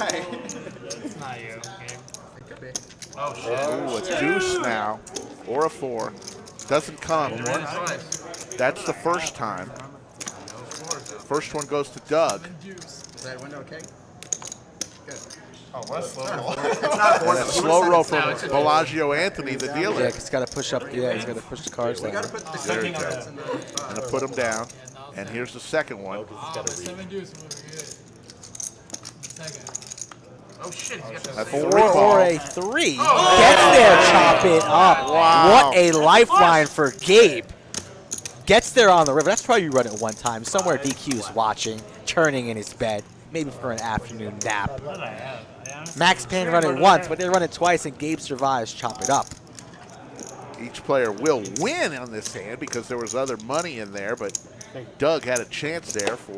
It's not you, Gabe. It could be. Oh shit. Ooh, a deuce now, or a 4. Doesn't come. Twice. That's the first time. First one goes to Doug. Deuce. Is that window okay? Good. Oh, what a slow roll. It's not And a slow roll from Bellagio Anthony, the Yeah, dealer. he's got to push up. Yeah, he's got to push the cards We down. gotta put the There you cards go. in the. Gonna put him down. And here's the second one. Ah, 7 deuce would be good. Second. Oh shit. He's got the That's same. 4 Or ball. a 3. Gets there, chop it up. Wow. What a lifeline for Gabe. Gets there on the river. That's probably you run it one time. Somewhere DQ's watching, churning in his bed, maybe for an afternoon nap. What did I have? Max Payne run it once, but they run it twice, and Gabe survives. Chop it up. Each player will win on this hand because there was other money in there, but Doug had a chance there for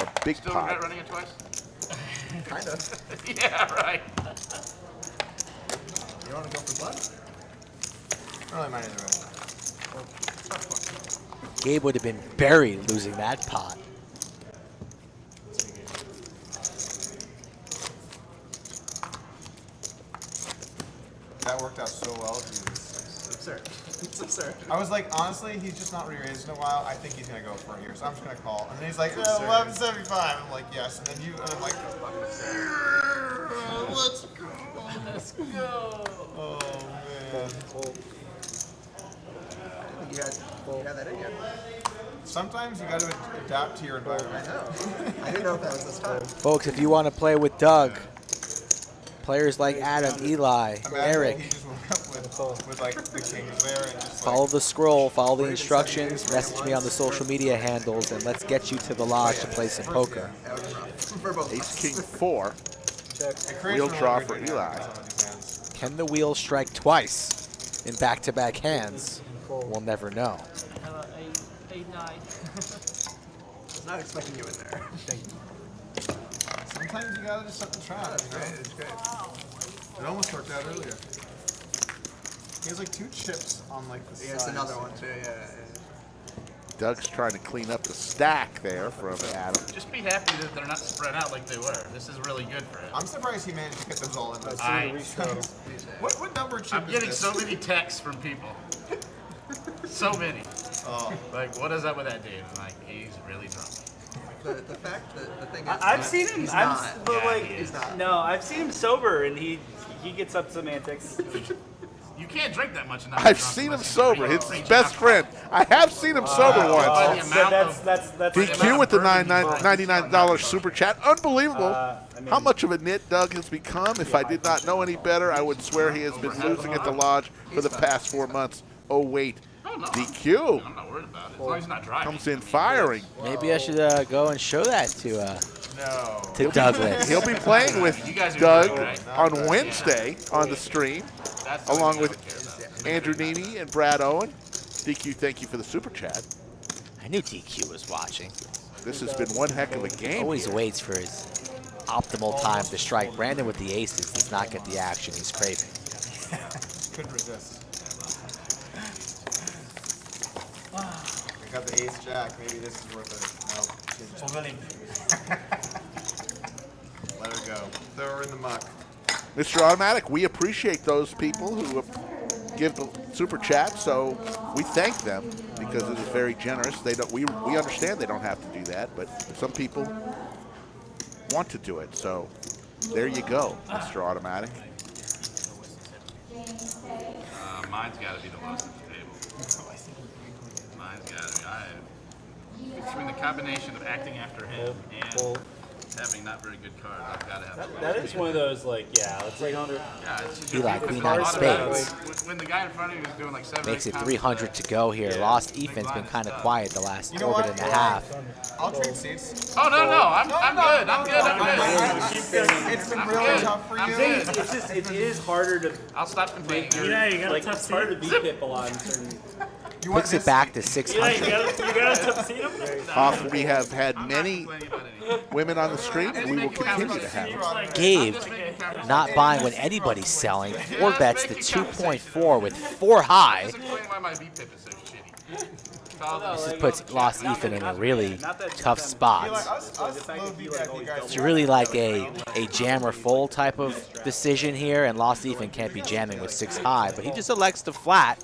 a big Still regret pot. running it twice? Kind of. Yeah, right. You want to go for blood? I don't really mind either way. Gabe would have been buried losing that pot. That worked out so well. Jesus. It's absurd. It's absurd. I was like, honestly, he's just not re-raised in a while. I think he's gonna go for it here, so I'm just gonna call. And then he's like, 1175. I'm like, yes. And then you, and I'm like, let's go. Let's go. Oh man. You had that in yet. Sometimes you gotta adapt to your I environment. know. I didn't know if that was this time. Folks, if you want to play with Doug, Players like Adam, Eli, Eric. He just woke up with like the kings there and just Follow the scroll, follow the instructions, message me on the social media handles, and let's get you to the lodge to play some poker. Ace King 4. Wheel draw for Eli. Can the wheel strike twice in back-to-back hands? We'll never know. 8-9. Not expecting you in there. sometimes you gotta just set the trap. That's great. It's great. It almost worked out earlier. He has like 2 chips on like the Yeah, it's another one too. Yeah. Doug's trying to clean up the stack there from Adam. Just be happy that they're not spread out like they were. This is really good for him. I'm surprised he managed to get those all in. What number chip I'm is getting this? so many texts from people. So many. Oh. Like, what is up with that dude? I'm like, he's really drunk. The fact that the thing is, I've seen him. He's I've not. but Yeah, like, he is. no, I've seen him sober, and he gets up some antics. You can't drink that much. And not I've be drunk seen him unless you're sober. drinking It's his raging best alcohol. friend. I have seen him sober By once. the amount that's DQ with the $99 super chat. Unbelievable. How much of a nit Doug has become. If I did not know any better, I would swear he has been losing at the lodge for the past 4 months. Oh, wait. DQ I'm not worried about it. As long as he's not driving. comes in firing. Maybe I should go and show that to Douglas. He'll be playing with You guys are Doug great, right? on Wednesday on the stream, That's along what with Andrew Nene and Brad Owen. DQ, thank you for the super chat. I knew DQ was watching. This has been one heck of a game. Always here. waits for his optimal time to strike. Brandon with the aces does not get the action he's craving. Couldn't resist. We got the ace jack. Maybe this is worth it. No. Let her go. Throw her in the muck. Mr. Automatic, we appreciate those people who give the super chat, so we thank them because it is very generous. They don't. We understand they don't have to do that, but some people want to do it. So there you go, Mr. Automatic. Mine's got to be the lowest at the table. Mine's got to be. Between the combination of acting after him and having not very good cards, I've got to have. That is one of those like, yeah, it's 300. Yeah, it's just Eli, it's queen hard nine to- spades. When the guy in front of you was doing like 7 Makes it 8 pounds 300 to go here. Yeah, Lost big Ethan's line been of kind of stuff. quiet the last You know orbit what? and a half. I'll trade seats. Oh no, I'm good. I'm good. I'm good. It's been really tough for you. It's just it is harder to I'll stop complaining. Yeah, you got a like tough it's harder to seat. beat people on certain. You want Puts it this back to Yeah, 600. you got a tough seat up there. We have had I'm many not complaining about anything. women on the stream, and we will continue to have them. Gabe not buying when anybody's selling. 4 bets to 2.4 with 4 high. Just explain why my VPIP is so shitty. This puts Lost Ethan in a really tough spot. us low VPIP, you guys. It's really like a jam or fold type of decision here, and Lost Ethan can't be jamming with 6 high, but he just elects to flat.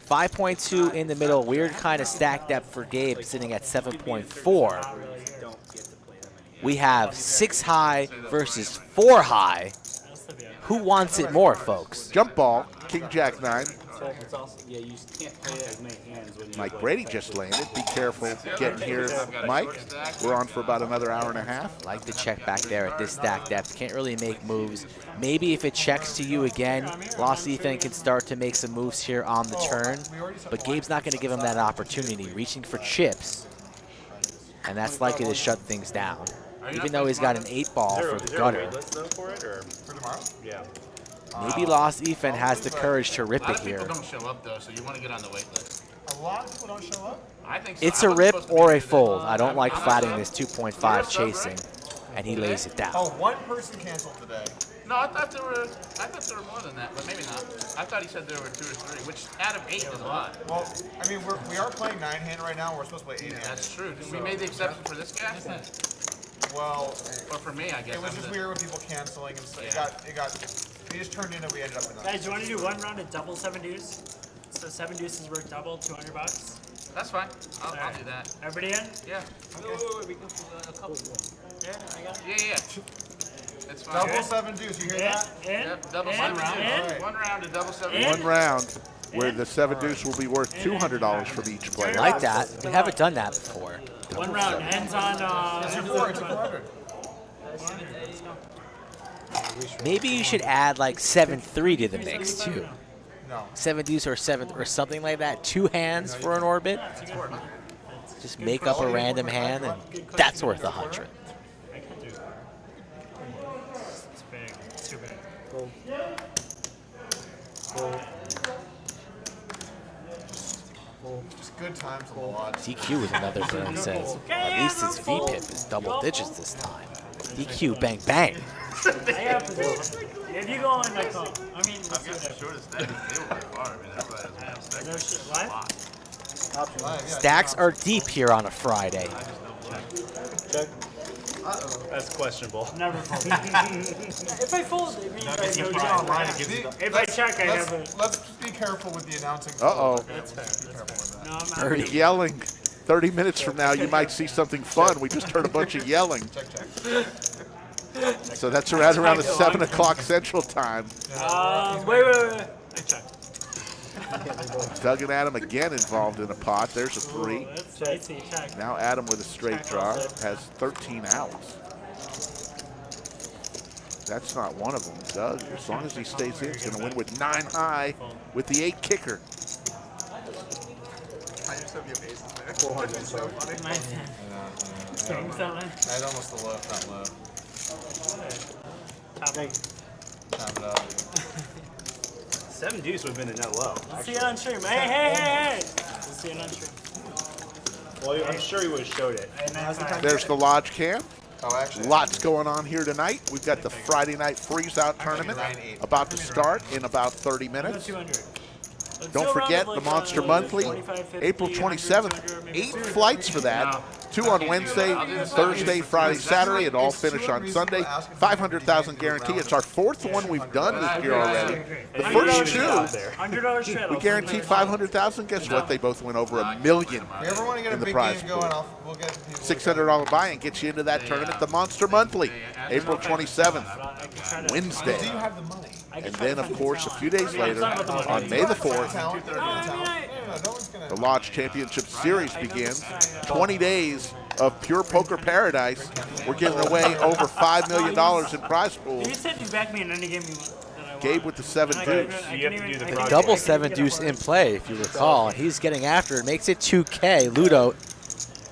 5.2 in the middle, weird kind of stack depth for Gabe, sitting at 7.4. We have 6 high versus 4 high. Who wants it more, folks? Jump ball, King Jack 9. It's also, yeah, you can't play as many hands when you Mike like, Brady just landed. Be careful getting here, Mike. We're on for about another hour and a half. Like to check back there at this stack depth. Can't really make moves. Maybe if it checks to you again, Lost Ethan can start to make some moves here on the turn. But Gabe's not going to give him that opportunity. Reaching for chips. And that's likely to shut things down. Even though he's got an 8-ball for the gutter. for it or For tomorrow? yeah. Maybe Lost Ethan has the courage to A rip lot it of people here. don't show up though, so you want to get on the wait list. A lot of people don't show up. I think so. It's I a wasn't rip supposed to or be a today. fold. I don't like I'm flatting not this sub. 2.5 chasing. And he lays it down. Oh, one person canceled today. No, I thought there were more than that, but maybe not. I thought he said there were 2 or 3, which out of 8 is a lot. Well, I mean, we are playing 9-hand right now. We're supposed to play 8-hand. That's true. We made the exception for this guy, Well, or for me, I guess. it was just weird with people canceling and stuff. It got. We just turned into. We ended up with nothing. Guys, do you want to do one round of double 7 deuce? So 7 deuces worth double, $200. That's fine. I'll do that. Everybody in? Yeah. Wait, we go for a couple. Yeah, I got it. Yeah. It's fine. Double 7 deuce. You hear that? Yep. Double In, 7 in. deuce. One round of double 7 In. One round where the 7 deuce will be worth $200 from each I player. like that. We haven't done that before. One round ends on. It's a 400. Maybe you should add like 7-3 to the mix too. No. 7 deuce or 7 or something like that. 2 hands for an orbit. Just make up a random hand, and that's worth 100. It's big. It's too big. Just good times on the lodge. DQ with another burn says, at least his VPIP is double digits this time. DQ, bang, bang. I have position. If you go in, I call. I mean, I've got the shortest stack of the table by far. I mean, everybody has one no stack. shit. Live? Stacks are deep here on a Friday. Check. That's questionable. Never fold. If I fold, it means I know job. If I check, I have a. Let's be careful with the announcing. Uh-oh. That's fair. Be careful with that. No, I'm not. Birdie yelling. 30 minutes from now, you might see something fun. We just heard a bunch of yelling. Check. So that's around the 7 o'clock Central Time. Wait. I check. Doug and Adam again involved in a pot. There's a 3. That's dicey. Check. Now Adam with a straight draw has 13 outs. That's not one of them. Doug, as long as he stays in, he's going to win with 9 high with the 8 kicker. I just hope you have aces there. 400. It's so funny. I had almost the low, not low. Time it up. 7 deuce would have been a net low. Let's see it on stream. Hey. Let's see it on stream. Well, I'm sure he would have showed it. There's the Lodge Cam. Oh, actually. Lots going on here tonight. We've got the Friday night freeze-out tournament about to start in about 30 minutes. 200. Don't forget the Monster Monthly, April 27th. 8 flights for that. 2 on Wednesday, Thursday, Friday, Saturday. It all finish on Sunday. 500,000 guarantee. It's our 4th one we've done this year already. The first 2, $100 straight. we guaranteed 500,000. Guess what? They both went over $1 million If you ever want to get a in the big prize game pool. going, we'll get people. $600 buy-in gets you into that tournament. The Monster Monthly, April 27th, Wednesday. Do you have the money? And then, of course, a few days later, on May the 4th, the Lodge Championship Series begins. 20 days of pure poker paradise. We're giving away over $5 million in prize pools. You said you backed me and then you gave me one that I want. Gabe with the 7 deuce. You have to do the The project. double 7 deuce in play, if you recall. He's getting after it. Makes it 2K. Ludo,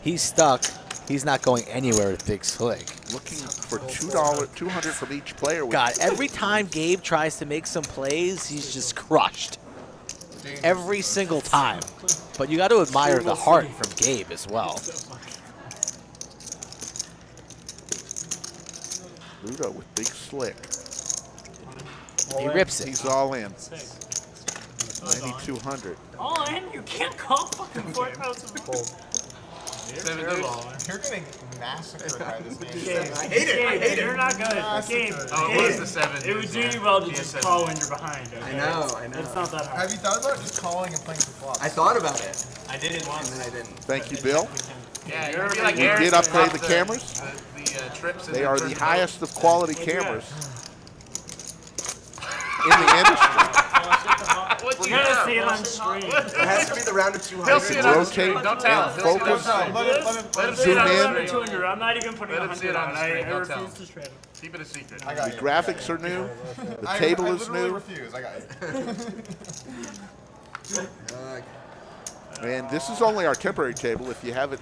he's stuck. He's not going anywhere with Big Slick. Looking for $200 from each player. God, every time Gabe tries to make some plays, he's just crushed. Every single time. But you got to admire the heart from Gabe as well. Ludo with Big Slick. He rips it. He's all in. 9,200. All in? You can't call fucking 4,000. You're getting massacred by this game. I hate it. You're not good. Gabe. Oh, it was the 7 It would do you well to just call when you're behind. Okay? I know. It's not that hard. Have you thought about just calling and playing for flops? I thought about it, I did it and once. then I didn't. Thank you, Bill. Yeah, you feel like We Eric did upgrade off the cameras. The trips They are the highest of quality cameras in the industry. We're gonna see it on screen. It has to be the round of He'll 200. see it on Rotate Don't tell and him. He'll see it on focus. screen. Let him see Zoom it on in. screen. 200. I'm not even putting Let him see it 100 on on. the screen. I Don't tell refuse him. to shred it. Keep it a secret. I got The you. graphics are new. The table I is literally new. refuse. I got you. And this is only our temporary table. If you haven't,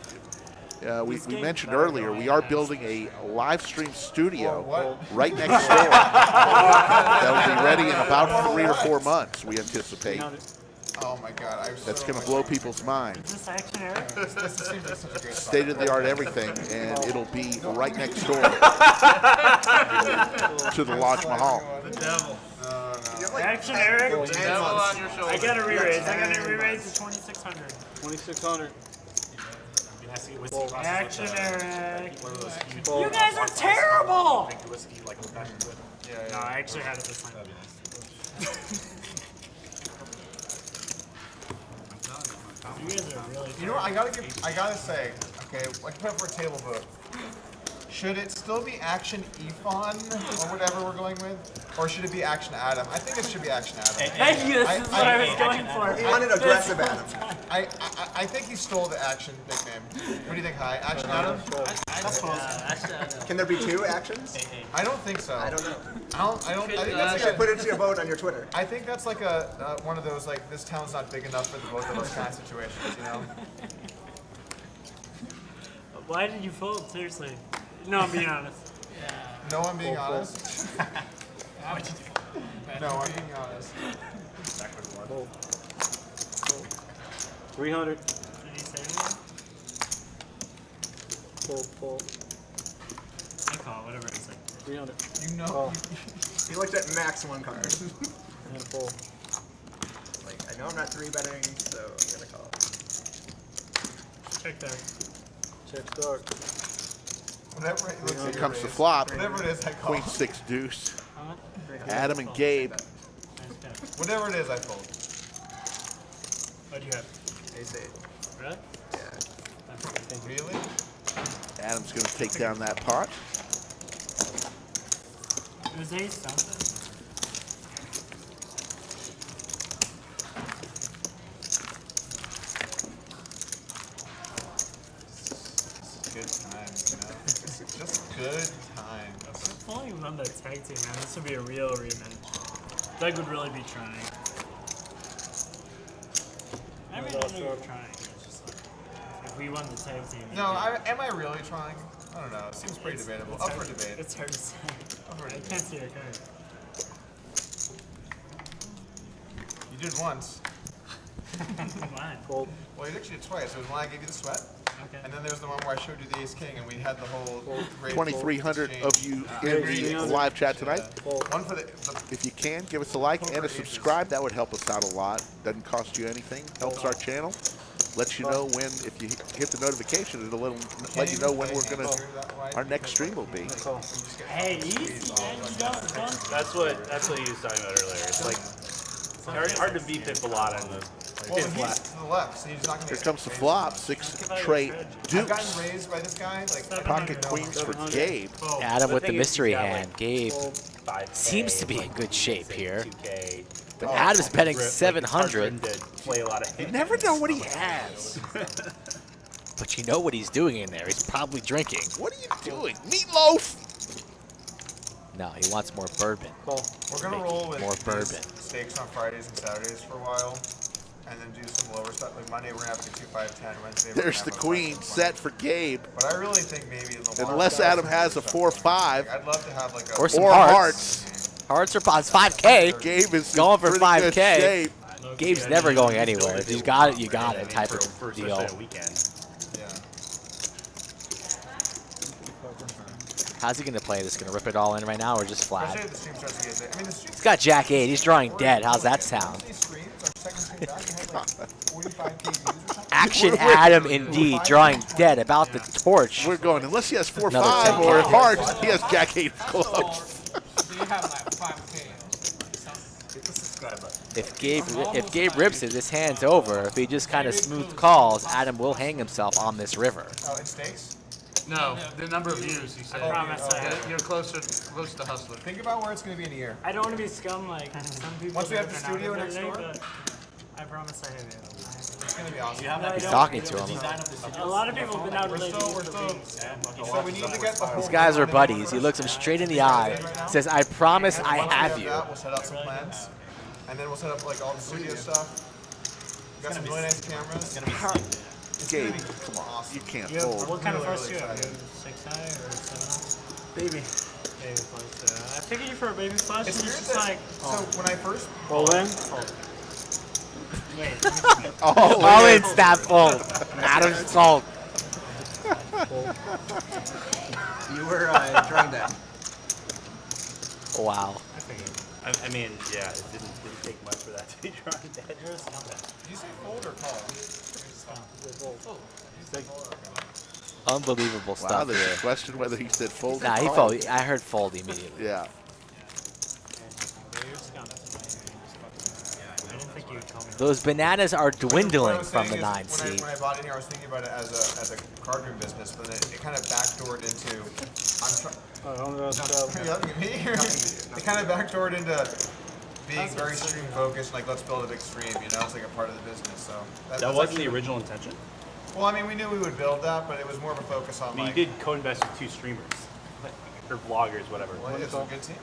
we mentioned earlier, we are building a live stream studio right next door. That'll be ready in about 3 or 4 months, we anticipate. Oh my god. That's going to blow people's minds. Is this action, Eric? This seems like such a great spot. State-of-the-art everything, and it'll be right next door to the Lodge Mahal. The devil. Action, Eric. The devil on your shoulder. I got to re-raise. I got to re-raise to 2,600. 2,600. Action, Eric. You guys are terrible. No, I actually had it this time. You guys are really. You know what? I gotta say, okay, like put up for a table vote. Should it still be Action Ephon or whatever we're going with, or should it be Action Adam? I think it should be Action Adam. Thank you. This is what I was going for. He wanted aggressive Adam. I I think he stole the action nickname. What do you think, Hi? Action Adam? Can there be 2 actions? I don't think so. I don't know. I think You that's should put it to your vote on your Twitter. I think that's like a one of those like this town's not big enough for the both of us kind of situations, you know? Why did you fold? Seriously. No, I'm being honest. No, I'm being honest. No, I'm being honest. 300. Did he say anything? Fold. I call whatever it's like. 300. You know. He looked at max 1 card. And fold. Like, I know I'm not 3-betting, so I'm gonna call. Check there. Check start. Whatever it looks Here like comes it the is. flop. Whatever it is, I call. Queen 6 deuce. How much? Adam and Gabe. Whatever it is, I fold. What do you have? Ace-8. Really? Yeah. Really? Adam's going to take down that pot. It was ace something. Good times, you know? It's just good times. If only run the tag team, man. This would be a real rematch. Doug would really be trying. I mean, I know you're trying. It's just like, if we won the tag team. No, am I really trying? I don't know. It seems pretty debatable. Up for debate. It's hard to say. I can't see your card. You did once. Why? Fold. Well, you actually did twice. There was one I gave you the sweat. Okay. And then there's the one where I showed you the ace king, and we had the whole 2,300 of you in the live chat tonight. One for the If you can, give us a like and a subscribe. That would help us out a lot. Doesn't cost you anything. Helps our channel. Lets you know when, if you hit the notification, it'll let you know when we're gonna, our next stream will be. Hey, easy, man. You don't. That's what he was talking about earlier. It's like hard to beat Pip a lot on the. Well, he's to the left, so he's not going to. Here comes the flop. 6 tray I've deuce. gotten raised by this guy. Like Pocket queens for Gabe. Adam with the thing is, mystery he's got, hand. like, Gabe 5K, seems to be in good shape here. 2K. But Adam's betting Like, it's hard for 700. him to play a lot of You hits. never know what he has. But you know what he's doing in there. He's probably drinking. What are you doing? Meatloaf! No, he wants more bourbon. We're gonna roll with More these bourbon. steaks on Fridays and Saturdays for a while, and then do some lower stuff. Like Monday we're gonna have a 2, 5, 10. Wednesday we're There's gonna the have a queen 5, 20. set for Gabe. But I really think maybe in the long Unless run, Adam has a 4-5 I'd love to have like a Or some or hearts. hearts. Hearts are pots. 5K. Gabe is Going for in pretty good 5K. shape. Gabe's never going anywhere. If you got it, you got it type of for deal. especially a weekend. Yeah. How's he going to play this? Going to rip it all in right now or just Especially flat? if the stream starts to get there. I mean, the stream's He's got Jack 8. He's drawing dead. How's that sound? these streams, our second stream back, we had like 45K views or something. Action Adam indeed. Drawing dead about the torch. We're going, unless he has 4-5 Another or 10K. hearts, he has Jack 8 clubs. So you have like 5K. If Gabe rips it, this hand's over. If he just kind of smooth calls, Adam will hang himself on this river. Oh, in stakes? No, the number of views, he said. I promise I have. You're close to hustler. Think about where it's going to be in a year. I don't want to be scum like some people. Once we have do the if they're not studio every next day, door? but I promise I have it. It's going to be awesome. No, I He's don't. talking to him. A lot of people have been out We're lately. still, so we need to get the whole. These guys are buddies. He looks him straight in the eye. Says, "I promise I Once we have you." that, we'll set up some plans, and then we'll set up like all the studio stuff. We got some really nice cameras. Gabe, come on. You can't fold. What kind of Really, first really you have? excited. 6 high or 7 high? Baby. Baby flush. I figured you for a baby flush. It's and weird it's just that, like, so when I first, Roll in. wait. All in, snap fold. Adam's fold. You were drawing that. Wow. I mean, yeah, it didn't take much for that to be drawn dead. did you say fold or call? Unbelievable Wow, stuff there's here. a question whether he said fold or Nah, he call. fold. I heard fold immediately. Yeah. Those bananas are dwindling What I was from the saying 9 is, seed. when I bought in here, I was thinking about it as a card room business, but then it kind of backdoored into. I'm trying. You're looking at me. It kind of backdoored into being very stream focused, like let's build a big stream, you know, it's like a part of the business. So That wasn't the original intention? Well, I mean, we knew we would build that, but it was more of a focus on I mean, like. you did co-invest with 2 streamers, or vloggers, whatever. Well, it's a good team.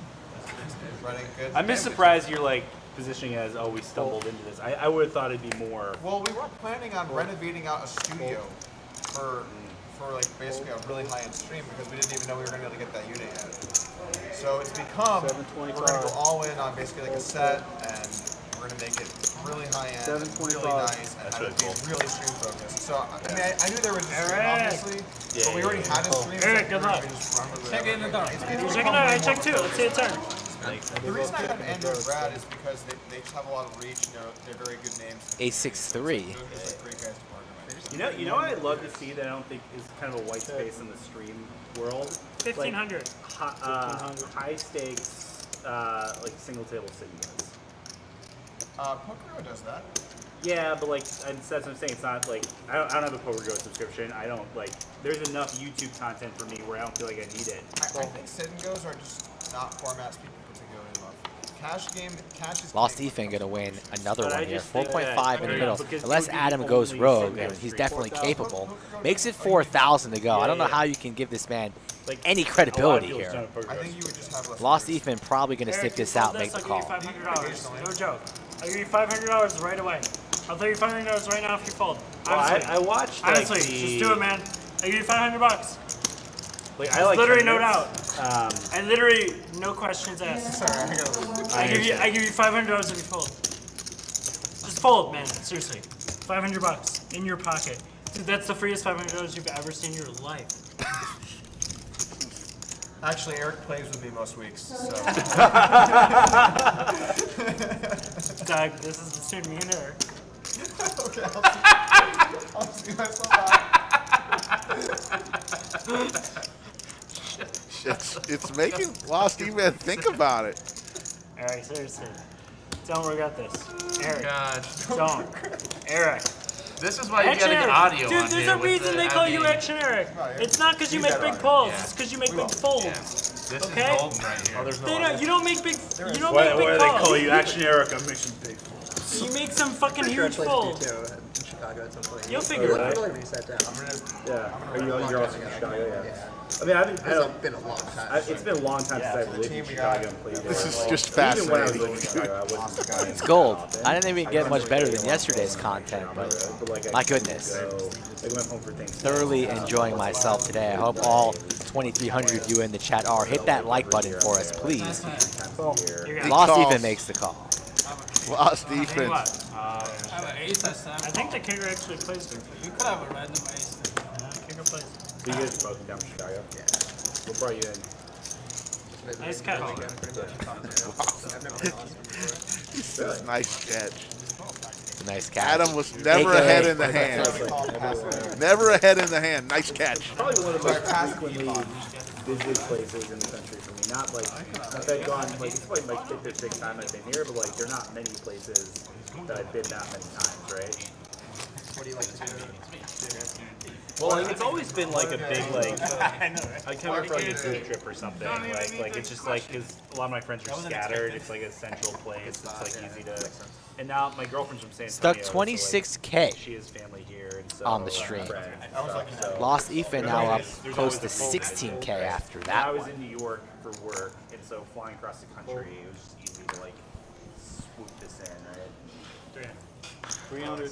Running good. I'm just surprised you're like positioning it as, oh, we stumbled into this. I would have thought it'd be more. Well, we weren't planning on renovating out a studio for like basically a really high-end stream because we didn't even know we were going to be able to get that unit yet. So it's become we're going to go all in on basically like a set and we're going to make it really high-end, really nice, and have it be really stream focused. So I mean, I knew there was a stream obviously, but we already had a stream. Eric, good luck. Check it in the dark. Check it out. I checked too. Let's see a turn. The reason I have Andrew and Brad is because they just have a lot of reach. They're very good names. A63. They're just like great guys to partner with. You know what I'd love to see that I don't think is kind of a white space in the stream world? 1,500. High stakes, like single table signals. Poker does that. Yeah, but like that's what I'm saying. It's not like I don't have a PokerGo subscription. I don't like. There's enough YouTube content for me where I don't feel like I need it. I think sit and goes are just not formats people particularly love. Cash is Lost king. Ethan gonna win another But I one here. just think 4.5 in the middle. because Unless it would be Adam goes only rogue, single and he's stream. definitely capable. Makes it 4,000 to go. I don't know Yeah. how you can give this man Like, any a lot of credibility people's here. trying to PokerGo. I think you would just have less. Lost players. Ethan probably gonna Eric, stick you this fold out, make the I'll call. give you $500. No joke. I'll give you $500 right away. I'll throw you $500 right now if you fold. Well, Honestly, I watched like, honestly, just do it, man. I'll give you $500. Like I like Literally no tournaments. doubt. And literally no questions asked. Sorry, I gotta. I give you $500 if you fold. Just fold, man. Seriously, $500 in your pocket. Dude, that's the freest $500 you've ever seen in your life. Actually, Eric plays with me most weeks, so. Doug, this is between me and Eric. Okay, I'll see myself out. It's making Lost Ethan think about it. Eric, seriously. Don't regret this. Eric, God. don't. Eric. This is why you Action gotta get Eric. audio Dude, on there's here a with reason the they call you Abby. Action Eric. It's not because you make big pulls. It's because you make big folds. This Okay? is golden right here. They don't, you don't make big. You don't Why make do big they folds. call you Action Eric? I'm making big. You make some fucking Sure, huge I played folds. too in Chicago at some point. You'll figure it out. Really reset down. Yeah. You're also from Chicago, yeah. I mean, It's been a long time. it's been a long time since I've lived in Chicago and played there. This is just Even when I was fascinating. living in Chicago, I wasn't playing. It's gold. I didn't even get much better than yesterday's content, but like, my goodness. I went home for things. Thoroughly enjoying myself today. I hope all 2,300 of you in the chat are. Hit that like button for us, please. Lost calls. Ethan makes the call. Lost Tell you Ethan. what, I have an ace at 7. I think the kicker actually plays good. You could have a random ace. Kicker plays. So you guys both down from Chicago? Yeah. What brought you in? Nice catch. Nice catch. Nice catch. Adam was never AKA ahead in the hand. Never ahead in the hand. Nice catch. Probably one of the most frequently visited places in the country for me. Not like I've gone like it's like my fifth or sixth time I've been here, but like there are not many places that I've been that many times, right? What do you like to do? Well, like it's always been like a big like I come here for like a food trip or something. Like it's just like because a lot of my friends are scattered. It's like a central place. It's like easy to. And now my girlfriend's from San Stuck Antonio. so, 26K she has family here and so, on the stream. friends and stuff, so- Lost Ethan now up There's close always to a focus. 16K after I that was one. in New York for work, and so flying across the country, it was just easy to like swoop this in, right? 300.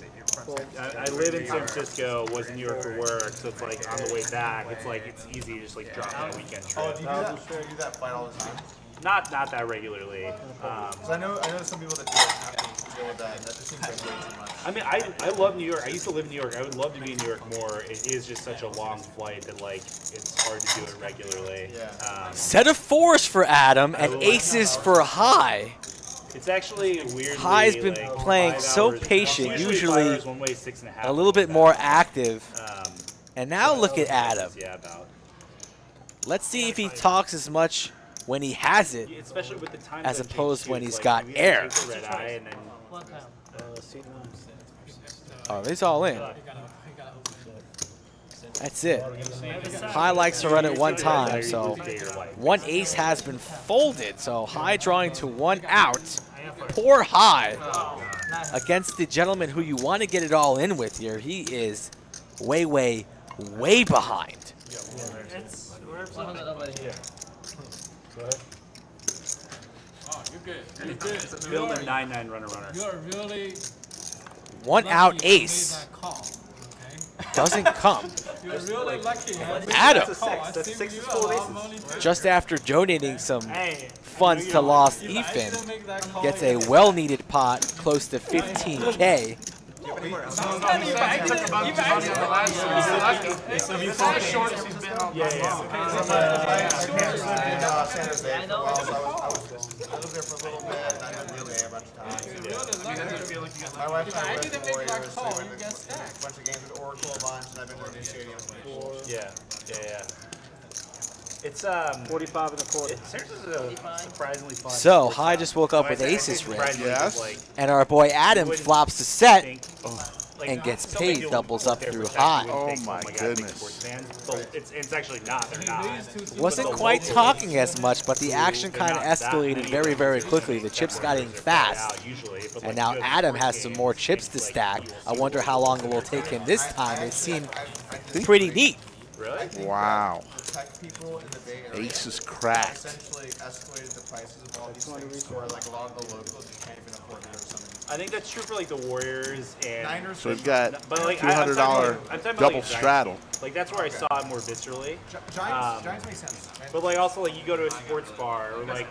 I live in San Francisco, was in New York for work, so it's like on the way back, it's like it's easy to just like drop on a weekend Oh, trip. do you do that fight all the time? Not that regularly. 'Cause I know some people that do have to deal with that, and that just seems like way too much. I mean, I love New York. I used to live in New York. I would love to be in New York more. It is just such a long flight that like it's hard to do it regularly. Yeah. Set of fours for Adam and aces for High. It's actually weirdly. High's been like, playing 5 so hours- patient, usually usually 5 hours one way, 6.5. A little bit more active. Um, And now look at Adam. Yeah, about. Let's see if he talks as much when he has it. Especially with the time As zone opposed change, when too. he's Like, got we had to air. take the red eye and then Seat 9. Oh, he's all in. That's it. High likes to run it one time, so one ace has been folded. So High drawing to one out. poor High against the gentleman who you want to get it all in with here. He is way, way, way behind. We're flipping. Oh, you're good. You're good. Build a 9-9 runner. You're really One lucky out you made ace that call, okay? doesn't come. You're really lucky. You made Adam. that call. I That's think 6 you is a full lot of of money too. Just after donating some Hey, funds to Lost If I Ethan, didn't make that call, gets you a well-needed pot close to 15K. My wife and I lived for 4 years, so we went to a bunch of games with Oracle a bunch, and I've been to the new stadium before. Yeah. It's 45 and a quarter. Seriously, is a surprisingly fun. So, High just woke up with aces ring. Yes. And our boy Adam flops the set Like, and gets so many paid, people doubles look up there through for a second, High. you would Oh think, my big goodness. sports fans, but it's actually not. They're not. Wasn't quite talking as much, but the action kind of escalated very, very quickly. The chips got in fast. And now Adam has some more chips to stack. I wonder how long it will take him this time. It seemed pretty neat. Really? Wow. Protect people in the Bay Area. Aces cracked. Essentially escalated the prices of all these things to where like a lot of the locals just can't even afford to go to some of these. I think that's true for like the Warriors and Niners. So we've got but like $200 I'm talking about, double like, straddle. Like that's where I saw it more viscerally. Giants make sense. But like also like you go to a sports bar or like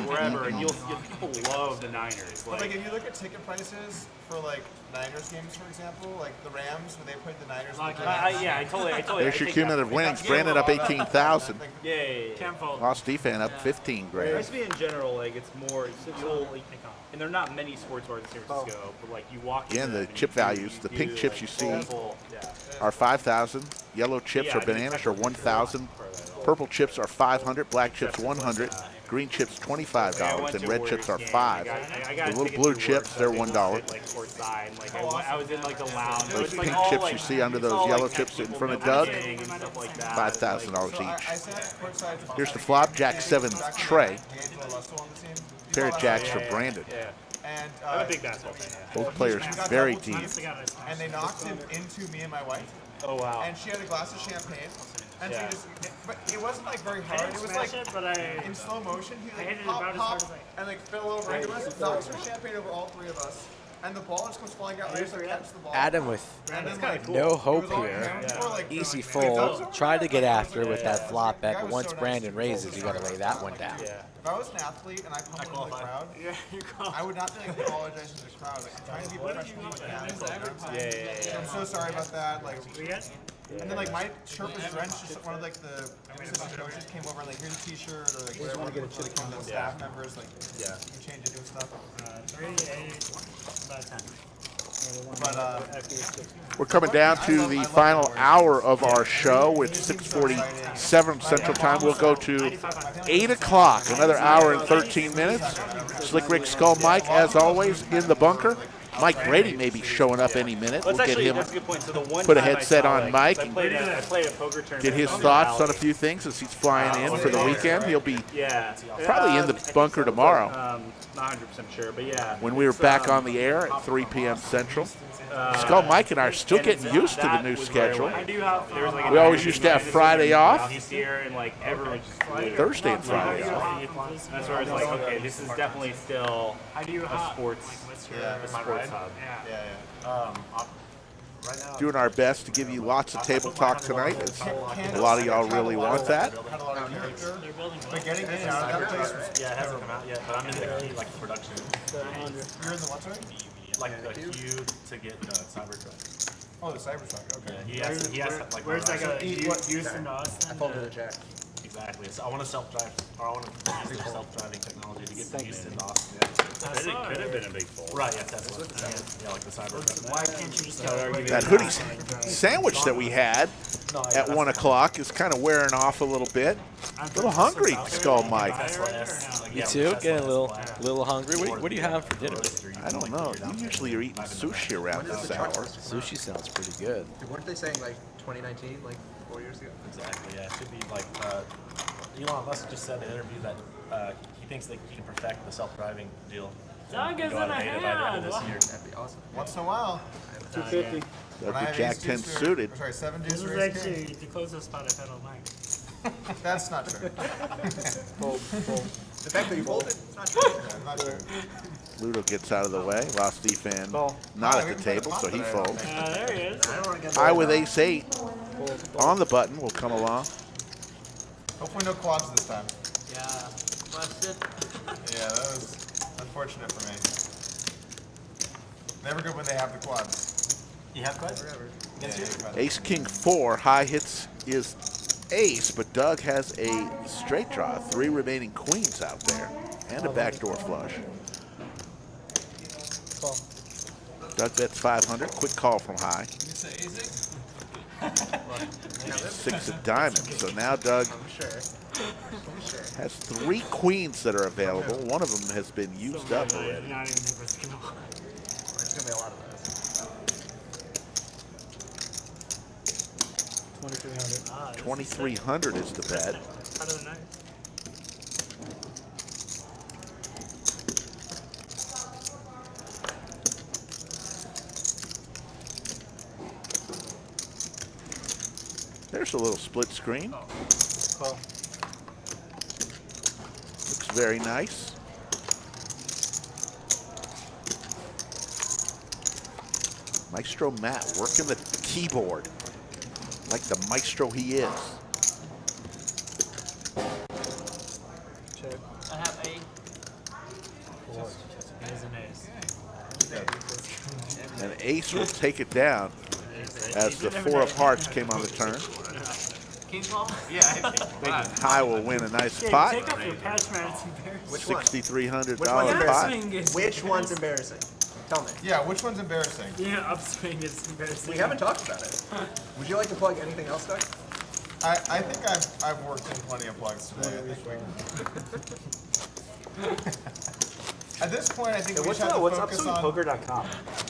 wherever and you'll people love the Niners. But like if you look at ticket prices for like Niners games, for example, like the Rams when they played the Niners. I totally. There's your cumulative winnings. Brandon up 18,000. Yeah. Lost defense up 15 grand. Recipe in general, like it's more, and there are not many sports bars in San Francisco, but like you walk. Again, the chip values, the pink chips you see Yeah. are 5,000. Yellow chips or bananas are 1,000. Purple chips are 500. Black chips 100. Green chips $25 and red chips are $5. The little blue chips, they're $1. Like courtside, like I was in like the lounge. Those It's, like, pink all, chips like, you see under it's those all, yellow like, chips in people front of Doug, networking and stuff like that. $5,000 I each. sat courtside to Here's the flop, Jack 7 tray. Pair of jacks for Brandon. Yeah. And I'm a big basketball fan. Both players very deep. And they knocked him into me and my wife. Oh wow. And she had a glass of champagne. And Yeah. so but it wasn't like very hard. It was like in slow motion. He like hit it pop, about as pop, hard as and like fell over into us, knocks her champagne over all three of us. And the ball just comes flying out. I just like catch the ball. Adam with And then, like, no hope it was all here. him or, like, Easy like, fold. Tried to get after with that flop bet, Guy but was once so nice. Brandon raises, you got to lay that one down. Yeah. If I was an athlete and I pummeled in the crowd, I would not be like apologizing to the crowd. Like, I'm trying to be professional with the Yeah. I'm so sorry about that. Like, and then like my shirt was drenched. Just one of like the assistant coaches came over and like here's a T-shirt or like whatever. So like one of the staff members like you can change it, do stuff. 3, 8, about 10. But We're coming down to the final hour of our show. It's 6:47 Central Time. We'll go to 8 o'clock, another hour and 13 minutes. Slick Rick, Skull Mike, as always, in the bunker. Mike Brady may be showing up any minute. Well, We'll get him, that's a good point. So the one put a time I headset saw, on like, Mike I and played a poker tournament. get his in thoughts on a Valley. few things as he's flying in for the weekend. He'll be Yeah. probably in I the think bunker so, tomorrow. but, not 100% sure, but yeah. When we were It's, back on the air at 3 p.m. Central. Skull Mike and I are still getting used to the new schedule. We always used to have Friday off. Here and like everyone just Thursday and Friday off. That's where it's like, okay, this is definitely still a sports hub. Right now, Doing our best to give you lots of table talk tonight. As a lot of y'all really want that. had a lot of character. But getting in and out of that place was yeah, it hasn't come out yet, but I'm in the queue, like production. you're in the what sorry? Like the queue to get the Cybertruck. Oh, the Cybertruck. Okay. Yeah, he has like Where's that my- going? Houston to Austin? I folded a jack. Exactly. So I want to self-drive, or I want to use their self-driving technology to get from Houston to Austin. Could have been a big fold. Right, yeah, Tesla. Yeah, like the Cybertruck. Why can't you just go right That hoodie sandwich that we had at 1 o'clock is kind of wearing off a little bit. A little hungry, Skull Mike. You too? Getting a little hungry. What do you have for dinner? I don't know. You usually are eating sushi around this hour. Sushi sounds pretty good. Weren't they saying like 2019, like 4 years ago? Exactly, yeah. It should be like Elon Musk just said in an interview that he thinks that he can perfect the self-driving deal. Doug is in a hand. By the end of this year. That'd be awesome. Once in a while. 250. When I Doug have Jack ace 10 deuce or- suited. Sorry, 7 This deuce is or ace actually king. the closest spot I've had all night. That's not true. Fold. The fact that you folded, it's not true. Yeah, not true. Ludo gets out of the way. while Stefan Call. not Oh, at we the can play the table, pot so he today, I folds. don't think. There he is. I don't want to get I with ace 8 on the button will come along. Hopefully no quads this time. Yeah. Busted. Yeah, that was unfortunate for me. Never good when they have the quads. You have quads? Yeah, quads. Ace King 4 high hits is ace, but Doug has a straight draw, 3 remaining queens out there, and a backdoor flush. Call. Doug bets 500. Quick call from high. 6 of diamonds. So now Doug has 3 queens that are available. One of them has been used up already. Not even risking a lot. There's going to be a lot of those. 2300. 2,300 is the bet. Part of the night. There's a little split screen. Call. Looks very nice. Maestro Matt working the keyboard like the maestro he is. Check. I have a. There's an ace. And ace will take it down as the 4 of hearts came on the turn. King's ball? Yeah, I think High will win a nice Take pot. off your patch, man. It's embarrassing. Which one? $6,300 Which one's pot. Upswing is Which one's embarrassing? Tell me. Yeah, which one's embarrassing? Yeah, upswing is embarrassing. We haven't talked about it. Would you like to plug anything else, Doug? I think I've worked in plenty of plugs today. I think at this point, I think we What's should have to what's focus on. upswingpoker.com?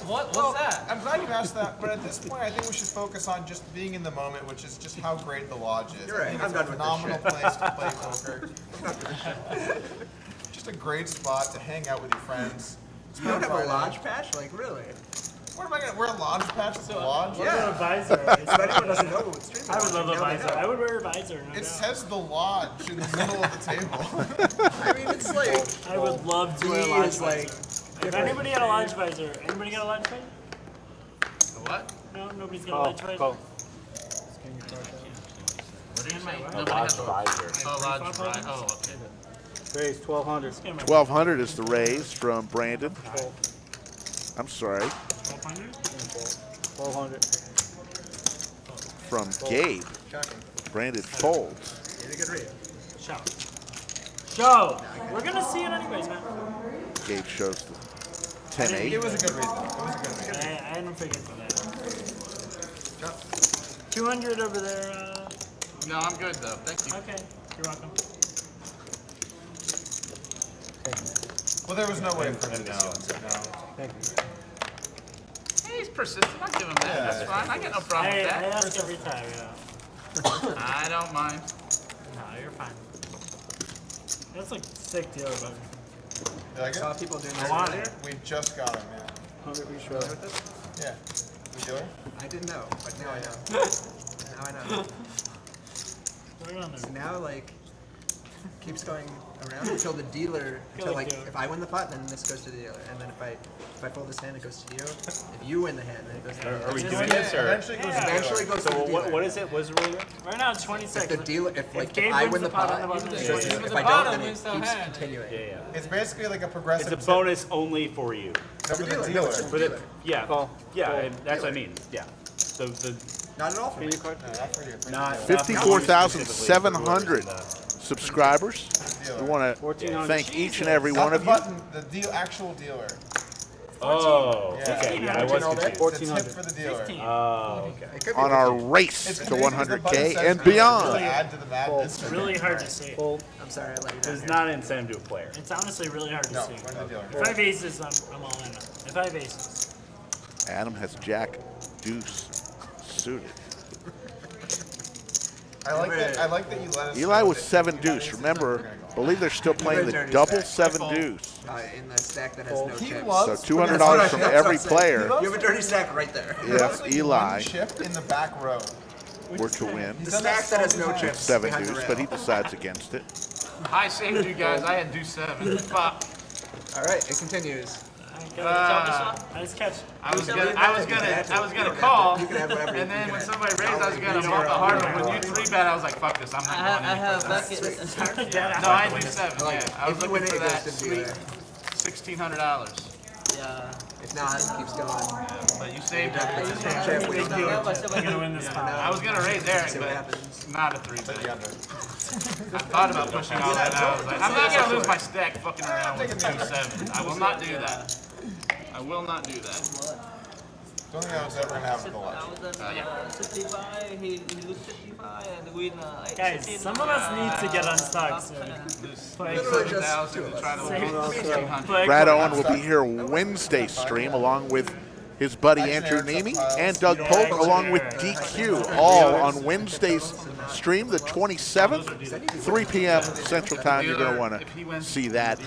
What's that? I'm glad you asked that, but at this point, I think we should focus on just being in the moment, which is just how great the lodge is. You're right. I think I'm it's done a with this phenomenal shit. place to play poker. Just a great spot to hang out with your friends. You don't have a lodge patch? Like, really? What am I gonna wear a lodge patch at the lodge? What about a visor? If anyone doesn't know what streaming I would love a now they visor. know. I would wear a visor. No It doubt. says the lodge in the middle of the table. I mean, it's like, I would love to wear a D lodge is like, visor. If anybody got a lodge visor, anybody got a lodge visor? what? No, nobody's got a Call. lodge visor. Call. What do you mean? A Nobody lodge has a visor. Oh, lodge, right. Oh, okay. Raise 1200. 1,200 is the raise from Brandon. Fold. I'm sorry, 1200? 1200. from Gabe. shocking. Brandon folds. You had a good read. Show. Show! We're gonna see it anyways, man. Gabe shows the It 10-8. was a good read, though. It was a good read. I hadn't figured that. 200 over there. No, I'm good though. Thank you. Okay, you're welcome. Well, there was no way for him to know. No. Thank you. Hey, he's persistent. I'll give him that. Yeah. That's fine. I got no problem I with that. ask every time, yeah. I don't mind. No, you're fine. That's like sick deal, but You like I saw it? people doing I this want earlier. it. We just got him, yeah. 100 each row. Familiar with this? Yeah. We do it? I didn't know, but now I know. Now I know. Right on So there. now, like, keeps going around until the dealer, until like, dealer. if I win the pot, then this goes to the dealer, and then if I fold this hand, it goes to you. If you win the hand, then it goes to the dealer. Are we Just doing do this or? Eventually it goes to the Eventually dealer. goes to the So dealer. what is it? What's the rule? Right now it's 26. If the dealer, if like Gabe if I wins win the the pot pot, on the bottom, it it's goes to just- the If dealer. If the I don't, bottom then wins it the keeps hand. continuing. Yeah, yeah. It's basically like a progressive It's a tip. bonus only for you. No, for the No, dealer. it's just For the the dealer. yeah, Call. yeah, Call. and that's what I mean. Yeah. The Not at all for me. Senior card. No, not for you. For the not dealer. 54,700 subscribers. We want to 1400. thank each and every Not one the of you. button, the deal, actual dealer. oh Yeah. okay yeah I was 14 all day? confused. It's a tip 1400. for the dealer. 15. Oh okay. It could be On our 15. race It's to amazing 'cause the button 100K says and to beyond. add to the madness. It's really hard to see. Fold. I'm sorry, I let you down. There's here. not an incentive to a player. It's honestly really hard to No, see. run the dealer. If I have aces, I'm all in. If I have aces. Adam has Jack Deuce suited. I like that you let us. Eli was 7 deuce. Remember, I believe they're still playing the double 7 deuce. In the stack that has no chips. So $200 from every player. You have a dirty stack right there. If Eli chip in the back row were to win, The stack that has no chips. 7 behind the deuce, rail. but he decides against it. I saved you guys. I had deuce 7. Fuck. All right, it continues. Nice catch. I was gonna call, You can have whatever. and then when somebody raised, I was gonna bump the hard one. When you 3-bet, I was like, fuck this. I'm not going any further. No, I do 7. Yeah, I was looking for that sweet $1,600. Yeah. If not, it keeps going. But you saved it. Chip, we don't know. I'm gonna win this time. I was gonna raise Eric, See what but happens. not a 3-bet. I thought about pushing all that out. I was like, I'm not gonna lose my stack fucking around with 2-7. I will not do that. I will not do that. Don't think that was ever gonna happen in the I lodge. was on 55, he lose 55 and win Guys, some of us need to get unstuck soon. Play 7,000 and try to win 1,600. Brad Owen will be here Wednesday stream along with his buddy Andrew Nemi and Doug Polk along with DQ, all on Wednesday's stream, the 27th, 3 p.m. Central Time. You're going to want to see that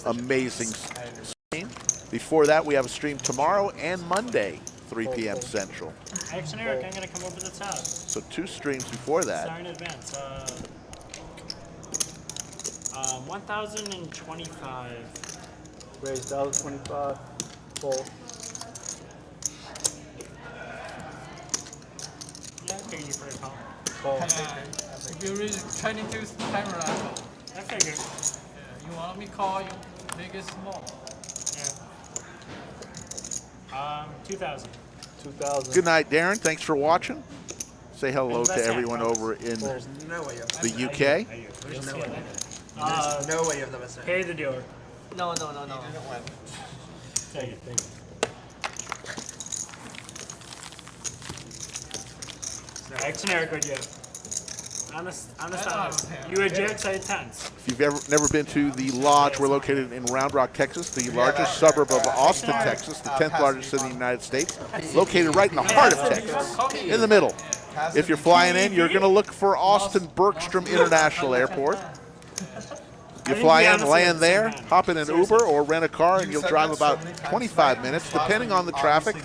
amazing stream. Before that, we have a stream tomorrow and Monday, 3 p.m. Central. Action Eric, I'm gonna come over the top. So 2 streams before that. Sorry in advance. 1,025. Raise $1,025. Fold. Yeah, I figured you for a call. Fold. If you're really trying to use the timer, I figured. yeah, you want me call you big and small. Yeah. 2,000. 2,000. Good night, Darren. Thanks for watching. Say hello And to that's everyone half over in There's no way you have the UK. There's no way. Uh, There's no way you have the best Pay the dealer. No. Take it. Action Eric, what do you have? Honest you had jacks, I had 10s. If you've never been to the lodge, we're located in Round Rock, Texas, the largest suburb of Austin, Texas, the 10th largest city in the United States, located right in the heart of Texas, in the middle. If you're flying in, you're going to look for Austin Bergstrom International Airport. You fly in, land there, hop in an Uber or rent a car, and you'll drive about 25 minutes, depending on the traffic,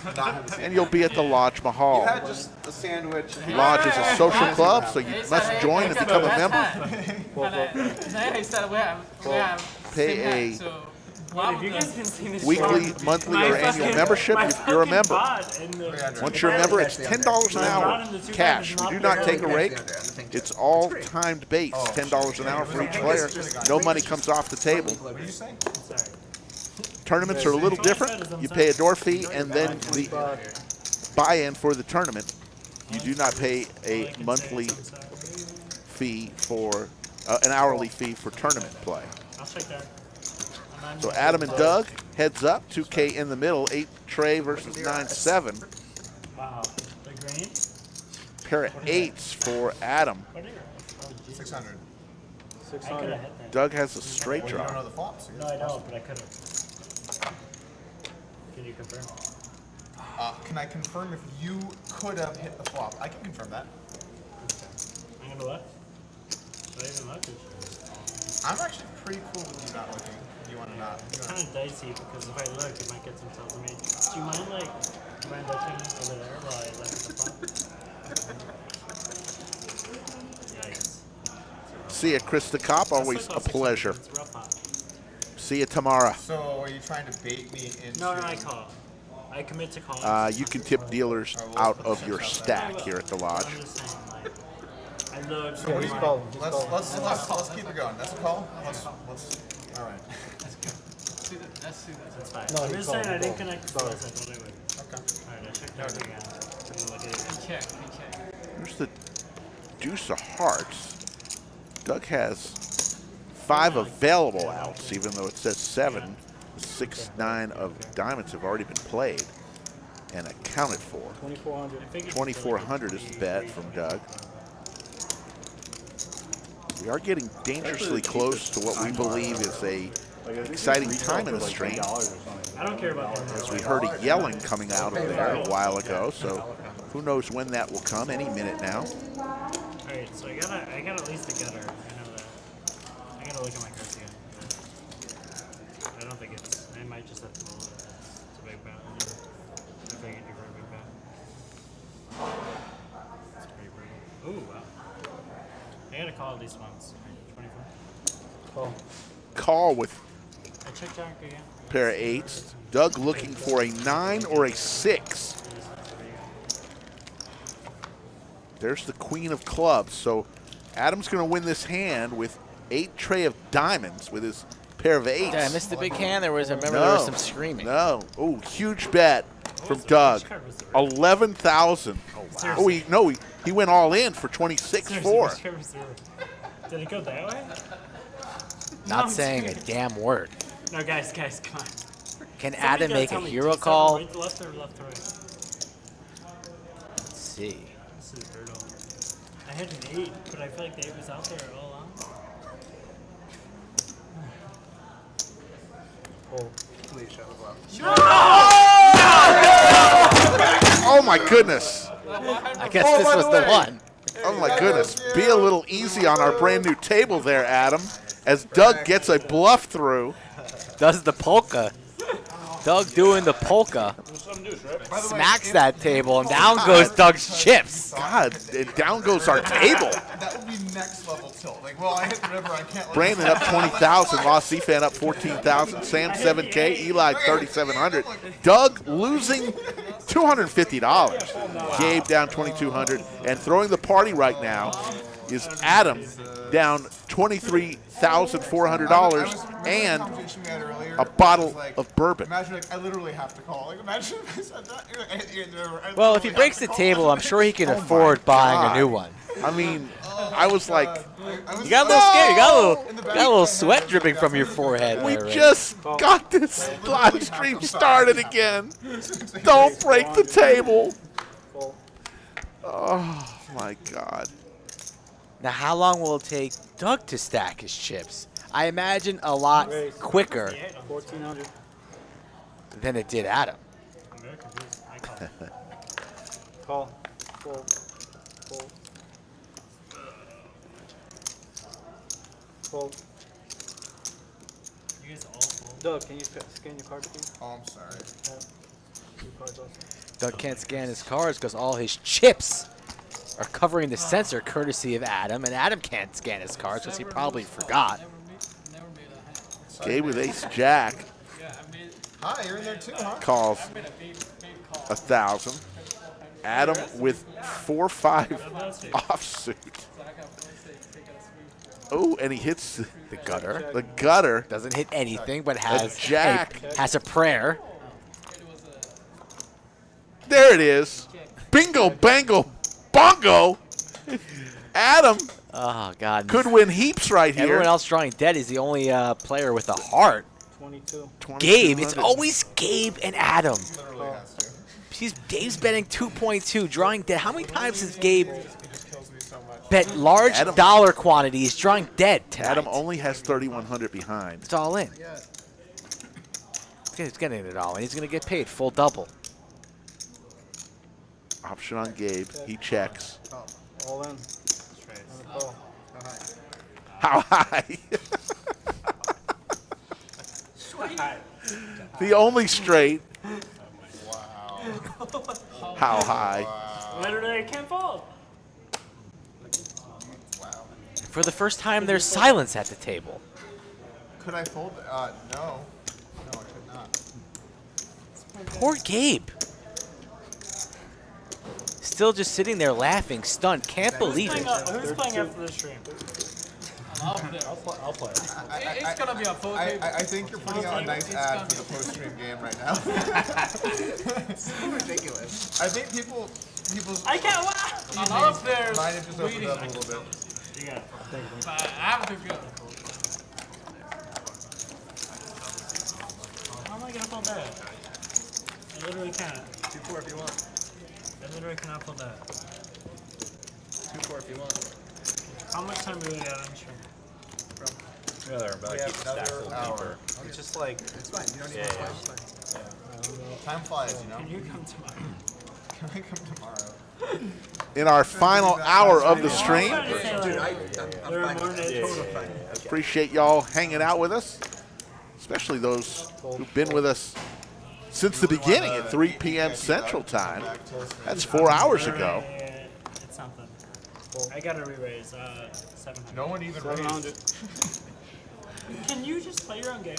and you'll be at the Lodge Mahal. had just a sandwich. Lodge is a social club, so you must join and become a member. He said we have Pay a If you guys can see this weekly, monthly, or annual membership if you're a member. Once you're a member, it's $10 an hour, cash. We do not take a rake. It's all timed based, $10 an hour for each player. No money comes off the table. What did you say? Tournaments are a little different. You pay a door fee and then the buy-in for the tournament. You do not pay a monthly fee for, an hourly fee for tournament play. I'll check that. So Adam and Doug, heads up, 2K in the middle, 8 Trey versus 9-7. Wow. The green? Pair of 8s for Adam. What are your 600. 600. Doug has a straight You don't know draw. the flops. No, I don't, but I could have. Can you confirm? Can I confirm if you could have hit the flop? I can confirm that. I'm gonna look. Should I even look? I'm actually pretty cool with you not looking. You want to not? It's kind of dicey because if I look, it might get some tells me. Do you mind looking over there while I look at the flop? Yikes. See you, Chris the Cop. Always a pleasure. It's rough hot. See you tomorrow. So are you trying to bait me into? No, I call. I commit to calling. You can tip dealers out of your stack here at the lodge. I'm just saying, like, I look. So what do you, let's keep it going. That's a call. Let's all right. That's fine. No, I'm he just saying called. I didn't connect the Sorry. doors. I thought I would. Okay. Alright, I checked out again. Take a look at it. Check. Here's the deuce of hearts. Doug has 5 available outs, even though it says 7. The 6-9 of diamonds have already been played and accounted for. 2,400. 2,400 is the bet from Doug. We are getting dangerously close to what we believe is a exciting time in the stream. I don't care about that. As we heard a yelling coming out of there a while ago, so who knows when that will come, any minute now. Alright, so I got at least a gutter. I know that. I gotta look at my cards again. I don't think it's. I might just have to roll it. It's a big bet. I think I can do for a big bet. It's pretty brutal. Ooh, wow. I gotta call at least once. 24. Call. Call with I check jack again. pair of 8s. Doug looking for a 9 or a 6. There's the queen of clubs. So Adam's going to win this hand with 8 tray of diamonds with his pair of 8s. Did I miss the big hand? There was, I remember there was some screaming. No. Oh, huge bet from Doug. 11,000. Oh, wow. He went all in for 26-4. Did it go that way? Not saying a damn word. No, guys, come on. Can Somebody Adam gotta make tell a me, hero 2-7, call? Right to left or left to right? Let's see. This is brutal. I had an 8, but I feel like the 8 was out there all along. Please show the bluff. Oh, my goodness. I guess this was the one. Oh, my goodness. Be a little easy on our brand new table there, Adam, as Doug gets a bluff through. Does the polka. Doug doing the polka. Smacks that table, and down goes Doug's chips. God, and down goes our table. That would be next level tilt. Like, well, I hit the river, I can't. Brandon up 20,000, Lost C-Fan up 14,000, Sam 7K, Eli 3,700, Doug losing $250, Gabe down 2,200, and throwing the party right now is Adam down $23,400 and a bottle of bourbon. Imagine, like, I literally have to call. Like, imagine if I said that. I hit the river. I Well, if he literally breaks have the to table, call. I'm sure he can Oh afford my buying God. a new one. I mean, I was like, You got a little scared. You got a little sweat dripping from your forehead. we there, Ray. just got this live stream started again. Don't break the table. Oh, my God. Now, how long will it take Doug to stack his chips? I imagine a lot quicker 1,400. than it did Adam. I'm very confused. I call. Call. Fold. Fold. Fold. You guys all fold. Doug, can you scan your card, please? Oh, I'm sorry. Your cards also. Doug can't scan his cards because all his chips are covering the sensor courtesy of Adam, and Adam can't scan his cards because he probably forgot. Gabe with ace jack Hi, you're in there too, huh? calls 1,000. Adam with 4-5 offsuit. Oh, and he hits The gutter the gutter. doesn't hit anything, but has jack. has a prayer. There it is. Bingo, bango, bongo. Adam Oh God! could win heaps right here. Everyone else drawing dead is the only player with a heart. 22. Gabe. It's always Gabe and Adam. Literally has to. Dave's betting 2.2, drawing dead. How many times has Gabe He just kills me so much. bet large Adam- dollar quantities, drawing dead tonight? Adam only has 3,100 behind. It's all in. He's getting it all in. He's going to get paid full double. Option on Gabe. He checks. All in. Call. How high? The only straight. How high? Literally, I can't fold. For the first time, there's silence at the table. Could I fold? No. No, I could not. Poor Gabe. Still just sitting there laughing, stunned. Can't believe it. Who's playing after the stream? I'll play. It's gonna be a full table. I think you're putting out a nice ad for the post-stream game right now. So ridiculous. I think people's I can't. A lot of players mind have just opened waiting. up a little bit. You got it. I have to go. How am I gonna fold that? I literally can't. 2-4 if you want. I literally cannot fold that. 2-4 if you want. How much time do we got on stream? Yeah, they're about to keep the stack a little deeper. It's just like, it's fine. You don't need to play. It's fine. Time flies, you know. Can you come to my? Can I come tomorrow? In our final hour of the stream. Appreciate y'all hanging out with us, especially those who've been with us since the beginning at 3 p.m. Central Time. That's 4 hours ago. It's something. I gotta re-raise 700. No one even 700. Can you just play your own game?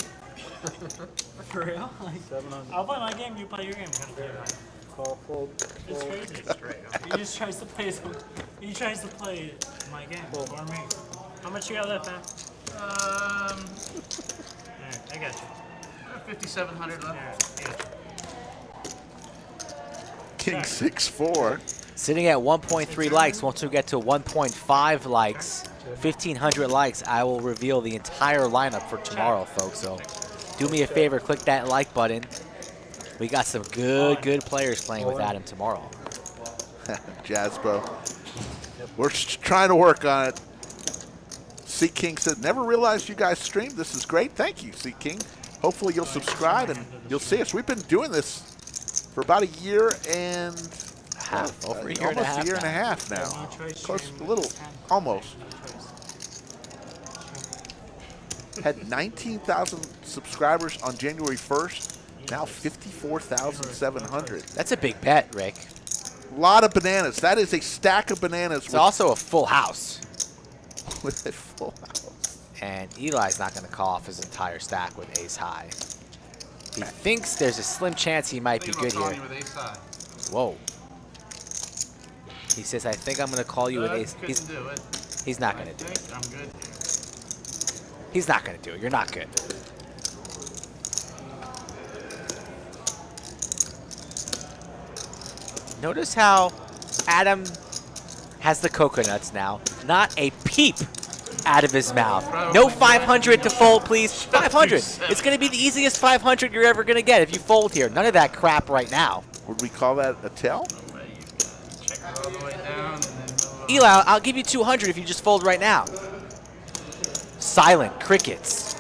For real? Like, 700. I'll play my game, you play your game. Kind of thing. Call fold. It's crazy. He just tries to play he tries to play my game for me. How much you got left, man? Alright, I got you. 5,700 left. Alright, I got you. King 6-4. Sitting at 1.3 likes. Once we get to 1.5 likes, 1,500 likes, I will reveal the entire lineup for tomorrow, folks. So do me a favor, click that like button. We got some good players playing with Adam tomorrow. Jazzbo. We're trying to work on it. C King said, never realized you guys streamed. This is great. Thank you, C King. Hopefully you'll subscribe and you'll see us. We've been doing this for about a year and Over a year almost and a half a year and a half now. Close, a little, almost. Had 19,000 subscribers on January 1st. Now 54,700. That's a big bet, Rick. A lot of bananas. That is a stack of bananas. It's also a full house. With a full house. And Eli's not going to call off his entire stack with ace high. He thinks there's a slim chance he might be good here. Whoa. He says, I think I'm going to call you with ace. He's not going to do it. I'm good. He's not going to do it. You're not good. Notice how Adam has the coconuts now. Not a peep out of his mouth. No 500 to fold, please. 500. It's going to be the easiest 500 you're ever going to get if you fold here. None of that crap right now. Would we call that a tell? Eli, I'll give you 200 if you just fold right now. Silent. Crickets.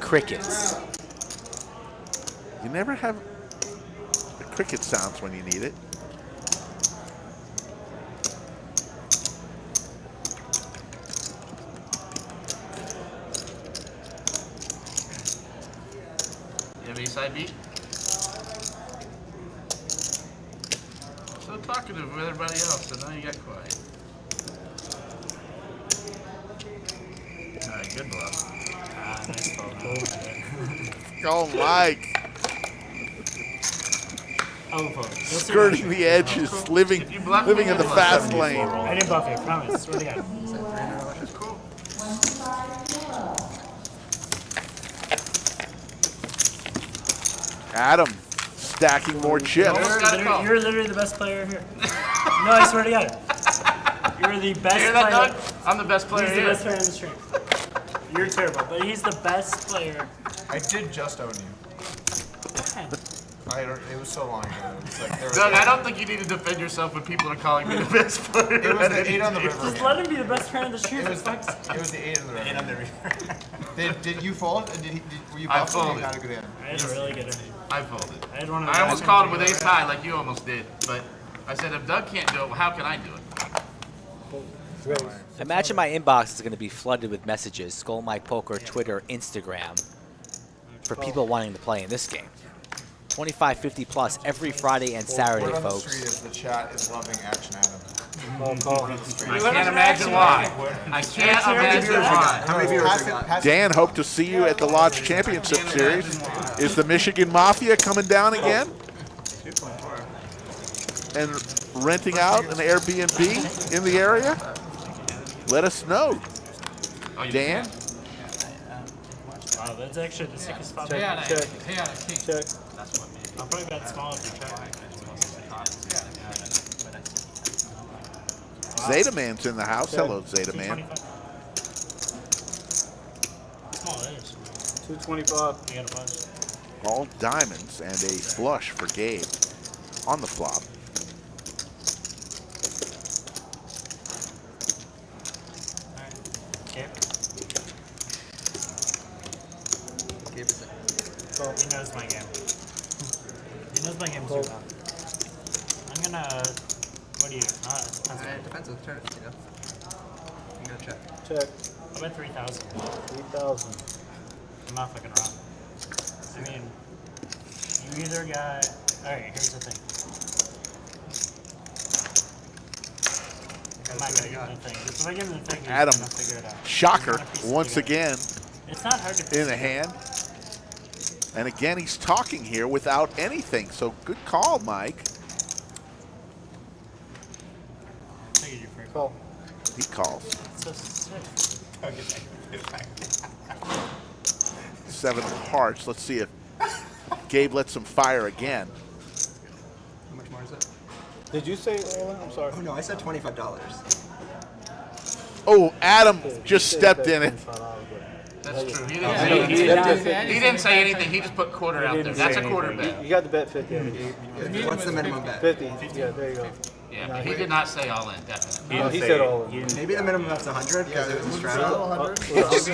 Crickets. You never have the cricket sounds when you need it. You have ace high beat? So talkative with everybody else, so now you got quiet. Alright, good bluff. Nice ball. Oh, Mike. Skirting the edges, living in the fast lane. I didn't buff you, promise. Swear to God. That's cool. Adam, stacking more chips. You're literally the best player here. No, I swear to God. You're the best hear that, player. Doug? I'm the best player He's here. the best player in the stream. You're terrible, but he's the best player. I did just own you. It was so long ago. It was like, Doug, I don't think you need to defend yourself when people are calling me the best player. It was the 8 on the river. Just let him be the best player in the stream. It was the 8 on the river. 8 on the river. Did you fold? And were you I buffed or folded. you had a good hand? I had a really good hand. I folded. I had one of the I almost best called him hands with I've ace ever high had. like you almost did, but I said if Doug can't do it, well, how can I do it? Imagine my inbox is going to be flooded with messages, Skull Mike Poker, Twitter, Instagram, for people wanting to play in this game. 25.50 plus every Friday and Saturday, Word on the folks. street is the chat is loving Action Adam. I can't imagine why. I can't imagine why. How many viewers we got? Dan, hope to see you at the Lodge Championship Series. Is the Michigan Mafia coming down again? And renting out an Airbnb in the area? Let us know. Dan? Wow, that's actually the sickest spot. Check. I'll probably bet small if you try. Zeta Man's in the house. Hello, Zeta Man. 225. Small edge. 225. You got a bunch. All diamonds and a flush for Gabe on the flop. Okay. He knows my game. He knows my game or not? I'm gonna. What do you? Defensive turn, you know. I'm gonna check. Check. I bet 3,000. 3,000. I'm not fucking wrong. I mean, you either got. Alright, here's the thing. I'm not gonna give him the thing. If I give him the thing, he's Adam, gonna figure it out. shocker, He's gonna piece it once together. again, It's not hard to piece in the it together. hand. And again, he's talking here without anything. So good call, Mike. Take your first. Call. He calls. So sick. 7 of hearts. Let's see if Gabe lets him fire again. How much more is it? Did you say all in? I'm sorry. Oh no, I said $25. Oh, Adam just stepped in it. That's true. He Oh, didn't say anything. He just put quarter out there. That's a quarter bet. You got the bet 50. What's the minimum bet? 50. Yeah, there you go. Yeah, but he did not say all in, definitely. No, he said all in. Maybe the minimum bet's 100 because it was a straddle.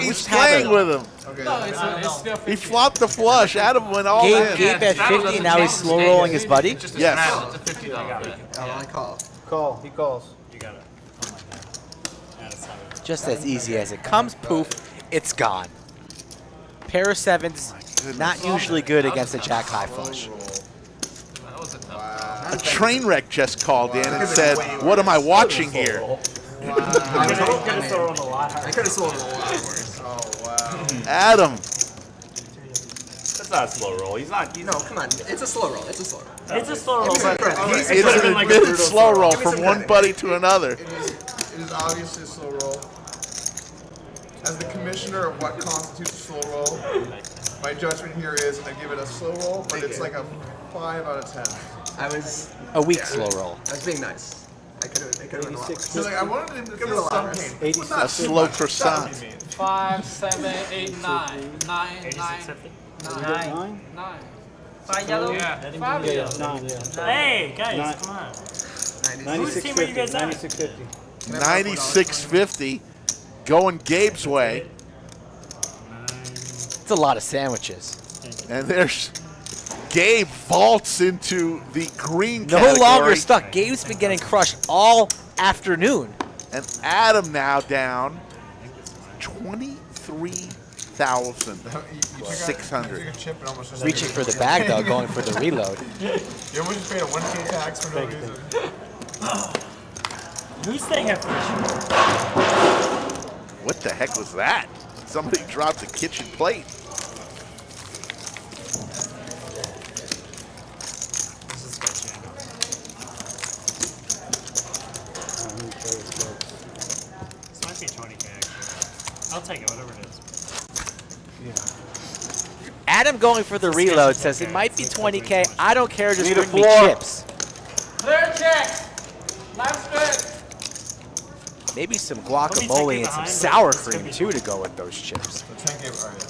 He's playing with him. No, it's still He flopped the flush. Adam went all in. Gabe bet 50, now he's slow rolling his buddy? It's just a Yes. straddle. It's a $50 bet. I call. Call. He calls. You got it. Oh my god. That's how it Just as easy as it comes, poof, it's gone. Pair of sevens, not usually good against a jack high flush. That was a tough A train wreck just called in and said, "What am I watching here?" I could have thrown a lot harder. I could have sold it a lot worse. Oh, wow. Adam, That's not a slow roll. He's not. No, come on. It's a slow roll. It's a slow roll. It's a slow roll. Give me some credit. it's could've an been like a admitted brutal slow roll Give me from some one credit. buddy to another. It is obviously a slow roll. As the commissioner of what constitutes a slow roll, my judgment here is I give it a slow roll, but it's like a 5 out of 10. I was A weak slow roll. I was being nice. I could have been a lot worse. So like I wanted him to Give it a feel some lot. pain. 86. A slow croissant. 5, 7, 8, 9. 9, 9, 86.50. 9, 9? 9. 5 yellow? Yeah. 5 Yeah, yellow. 9, yeah. Hey, guys, Nine. come on. Ninety-six. Whose team are you guys on? 96.50. 96.50, going Gabe's way. It's a lot of sandwiches. And there's Gabe vaults into the green No category. longer stuck. Gabe's been getting crushed all afternoon. And Adam now down 23,600. Reaching for the bag, though, going for the reload. You almost just paid a 1K tax for no reason. Who's staying at first? What the heck was that? Somebody dropped a kitchen plate. This is good, Django. This might be 20K, actually. I'll take it, whatever it is. Adam going for the reload says it might be 20K. I don't care, just Need a bring me floor. chips. Clear check. Last bit. Maybe some me guacamole take and it some behind, sour but it's gonna cream, be too, to go with those chips. 10K, all right.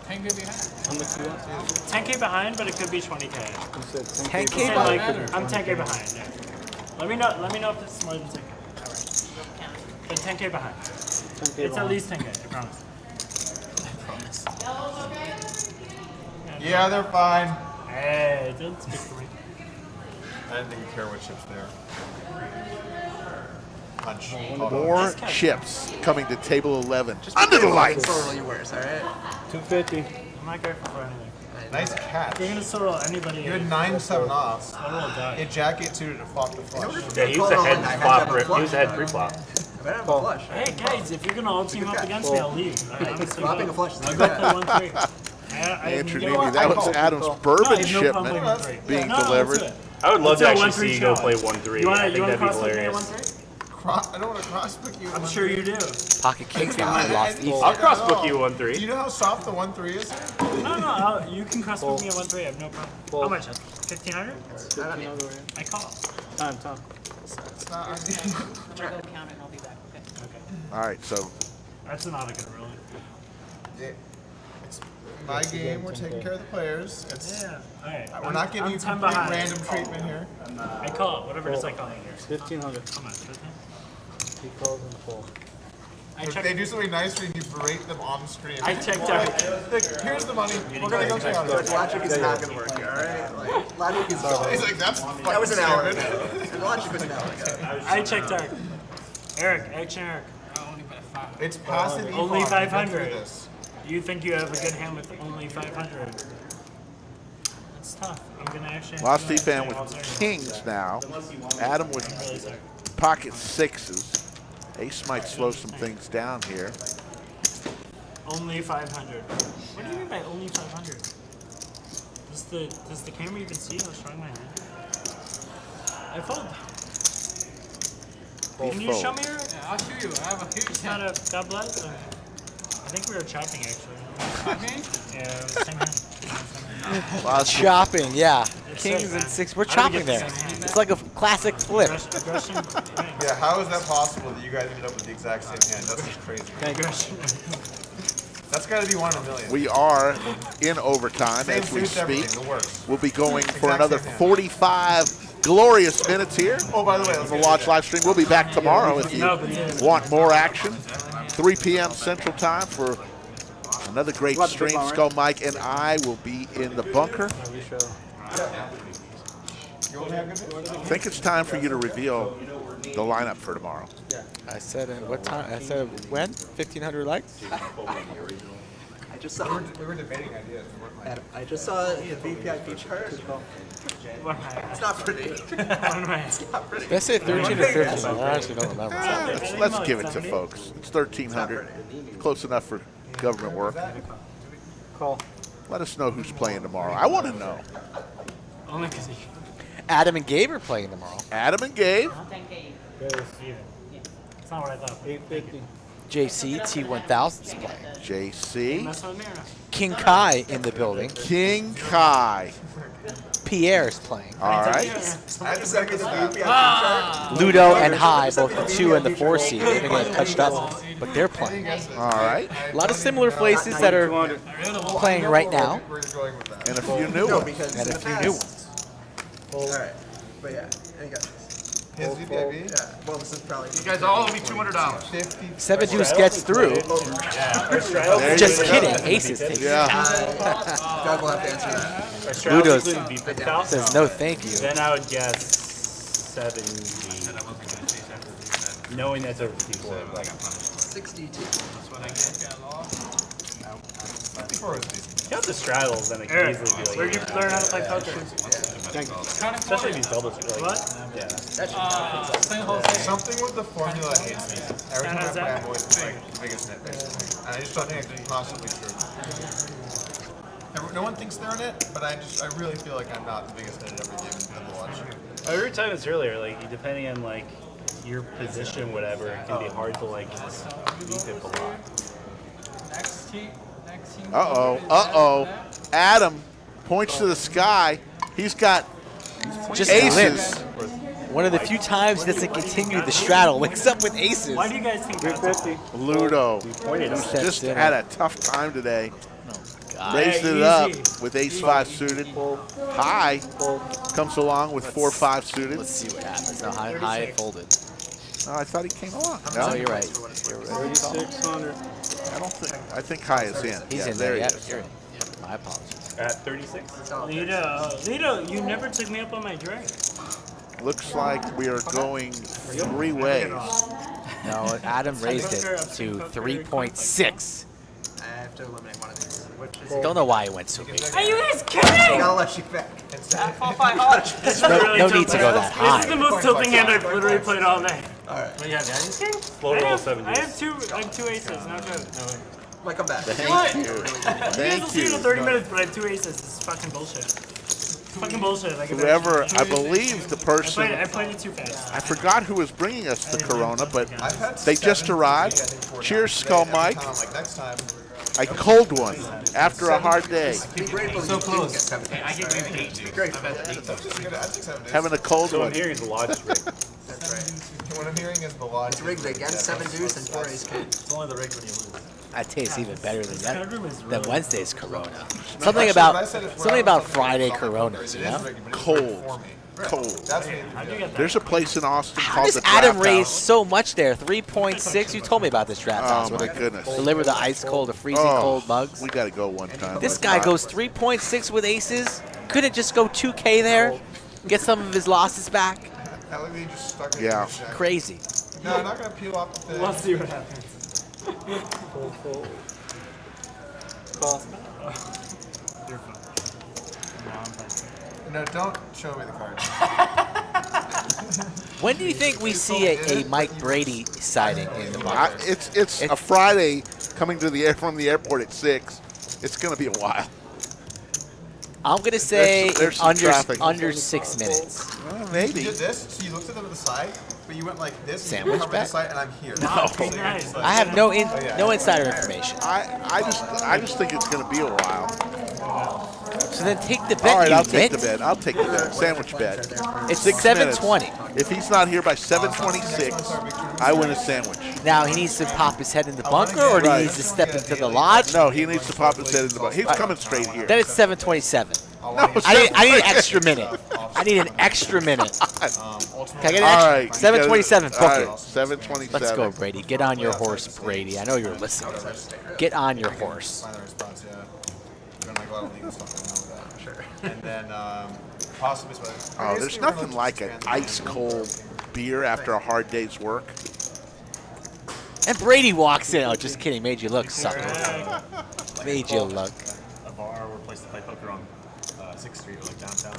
10 good behind. How much you want? 10K behind, but it could be 20K. You said 10K Say, behind? like, I'm 10K behind, yeah. Let me know if it's more than 10K. But 10K behind. 10K It's at least 10K, I promise. I promise. Yeah, they're fine. Hey, don't speak for me. I didn't think you care what chips there. Punch. More chips coming to table 11. Under the lights. Slow roll you worse, all right? 250. I'm not grateful for anything. Nice catch. You're gonna solo anybody. You had 9-7 off. I will die. It jack it to flop the flush. Yeah, he was ahead flop. He was ahead pre-flop. I better have a flush. Hey guys, if you're gonna all team up against me, I'll leave. Flopping a flush is I'll good. go play 1-3. Andrew you know Navy, what? that I was call. Adam's No, I bourbon have no problem playing shipment 1-3. being No, delivered. let's do it. I would love Let's to do a actually 1-3 see you go shot. play 1-3. You I wanna think that'd be cross with me at hilarious. 1-3? I don't want to cross book you. I'm sure you do. Pocket kings now. I lost E. I'll cross book you Do 1-3. you know how soft the 1-3 is? No, you can cross with me at 1-3. I have no problem. How much? 1,500? I call. Time. It's not. Go count it and I'll be back. Okay. All right, so That's not a good ruling. It's my game. We're taking care of the players. It's, Yeah. All right. we're not giving you 10 complete behind. random treatment here. I call it. Whatever it is, I call it here. 1,500. Come on, 15. He calls in the fall. If they do something nice for you, you berate them on screen. I checked out. Like, here's the money. We're gonna go check out. Logic is not going to work here, all right? Like, Logic is He's like, that's that was an hour stupid. ago. Logic was an hour ago. I checked Eric. Eric, action Eric. It's passive. Only evolve. We've been 500. through this. You think you have a good hand with only 500? That's tough. I'm gonna actually. Lost fan with kings now. Adam with pocket sixes. Ace might slow some things down here. Only 500. What do you mean by only 500? Does the camera even see how strong my hand is? I fold. Can you show me her? Yeah, I'll show you. I have a huge It's not a God bless. I think we were chopping actually. Chopping? Yeah, same hand. Chopping, yeah. It's Kings sick, and man. six. We're How do we chopping get the there. same hand? It's like a classic flip. Aggression. Yeah, how is that possible that you guys ended up with the exact same hand? That's just crazy. That's got to be 1 in a million. We are in overtime Same as we suits, speak. everything, the works. We'll be going for Exact another same hand. 45 glorious minutes here. Oh, by the way, on the Lodge live stream. We'll be back tomorrow if you want more action. 3 p.m. Central Time for another great stream. Skull Mike and I will be in the bunker. I think it's time for you to reveal the lineup for tomorrow. I said what time? I said when? 1,500 likes? I just saw. We were debating ideas. Adam, I just saw the VPIP chart. It's not pretty. It's not pretty. Did I say 13 or 15? I actually don't remember. Let's give it to folks. It's 1,300. Close enough for government work. Call. Let us know who's playing tomorrow. I want to know. Only because he. Adam and Gabe are playing tomorrow. Adam and Gabe. It's not what I thought. 850. JC T1000 is playing. JC. Mess with me or no? King Kai in the building. King Kai. Pierre's playing. All right. I had to second the VPIP chart. Ludo and High, both the 2 and the 4 seed. They've been getting touched up, but they're playing. All right. A lot of similar places that are playing right now. And a few new ones. And a few new ones. Alright. But yeah, I got this. His VPIP? Yeah. Well, this is probably. You guys all owe me $200. 7 Deuce gets through. There Just you go. kidding. Aces take it. Yeah. Doug will have to answer that. Ludo's Ludo says no thank you. Then I would guess 70. Knowing that's over 54. Like, 62. count the straddles, then it can Eric, easily be like. where'd you learn how to play poker? Especially these doubles. Like, What? Yeah. Something with the formula hates me. Every time I play, I'm always like the biggest net, basically. And I just don't think it could possibly be true. No one thinks they're in it, but I really feel like I'm not the biggest net at every game in the watch. We were talking this earlier, like depending on like your position, whatever, it can be hard to like beat it a lot. Next team. Uh-oh. Adam points to the sky. He's got Just aces. limps. One of the few times he doesn't continue the straddle. Wakes up with aces. Why do you guys think that's 350. Ludo. Steps Just in. had a tough time today. God. Raised Yeah, it up easy. with ace-5 suited. High comes along with 4-5 suited. Let's see what happens. Now high it folded. Oh, I thought he came along. No, No, you're right. You're right. 3,600. I think High is in. He's Yeah, in there. he Yeah, is. you're in. Yeah, my apologies. At 36. Lido, you never took me up on my drink. Looks like we are going 3 ways. No, Adam raised it to 3.6. I have to eliminate one of these. Which is Don't know why it went so big. Are you guys I kidding? gotta let you back. No need to go that This is high. the most tilting hand I've literally played all day. Alright. But yeah, Daddy's king. Slow roll 7 I have two aces. No joke. No way. Might come back. Thank you. You guys will Thank see in you. 30 minutes, but I have 2 aces. This is fucking bullshit. Fucking bullshit. Like Whoever, I believe the I person, played it too fast. I forgot who was bringing us the Corona, but I've had they just 7 arrived. I think 4 Cheers, times Skull today, and Mike. I'm like, next time. I cold one after a hard day. Be grateful that you didn't get 7 I get maybe 8 dudes. Great. I've had 8 That's just good. I think 7 days. Having a cold So one. I'm hearing is the lodge rig. That's right. What I'm hearing is the lodge. It's rigged again. 7 deuce and 4 ace king. It's only the rig when you lose. That tastes even better than Really Wednesday's Corona. Actually, Something what I about said is when something I was about talking Friday about Coronas, you it is know? rigged, but it's Cold. rigged for me. Cold. That's me. How'd you get that? There's a place in Austin How called does the Adam Draft raise House. so much there? 3.6. You told me about this draft house. Oh where my they goodness. Deliver the ice cold, the freezing Oh, cold mugs. we got to go one time. This guy goes 3.6 with aces. couldn't just go 2K there, get some of his losses back. That would be just stuck in Yeah. the Crazy. No, I'm not going to peel off the thing. Let's see what happens. Fold. Call. You're fine. No, I'm fine. No, don't show me the cards. When do you think we see a Mike Brady sighting in the bunker? It's a Friday coming to from the airport at 6. It's going to be a while. I'm going to say There's some traffic. under 6 minutes. Maybe. You did this, so you looked at them to the side, but you went like this. Sandwich and you covered bet? the side, and I'm here. No. So you're just like- I have no insider information. I just think it's going to be a while. So then take the bet. All right, you I'll take the mint. bet. I'll take the bet. Sandwich bet. It's 6 7:20. minutes. If he's not here by 7:26, I win a sandwich. Now he needs to pop his head in the bunker, or do he Right. needs to step into the lodge? No, he needs to pop his head in the bunker. He's coming straight here. Then it's 7:27. No, I need an extra minute. I need an extra minute. Can I get an All extra? right. 7:27. Book All it. right, 7:27. Let's go, Brady. Get on your horse, Brady. I know you're listening. Get on your horse. Find the response, yeah. We're going to go out and legal stuff right now with that. Sure. And then possibly. Oh, there's nothing like an ice cold beer after a hard day's work. And Brady walks in. Oh, just kidding. Made you look, sucker. Made you look. A bar or a place to play poker on 6th Street or like downtown.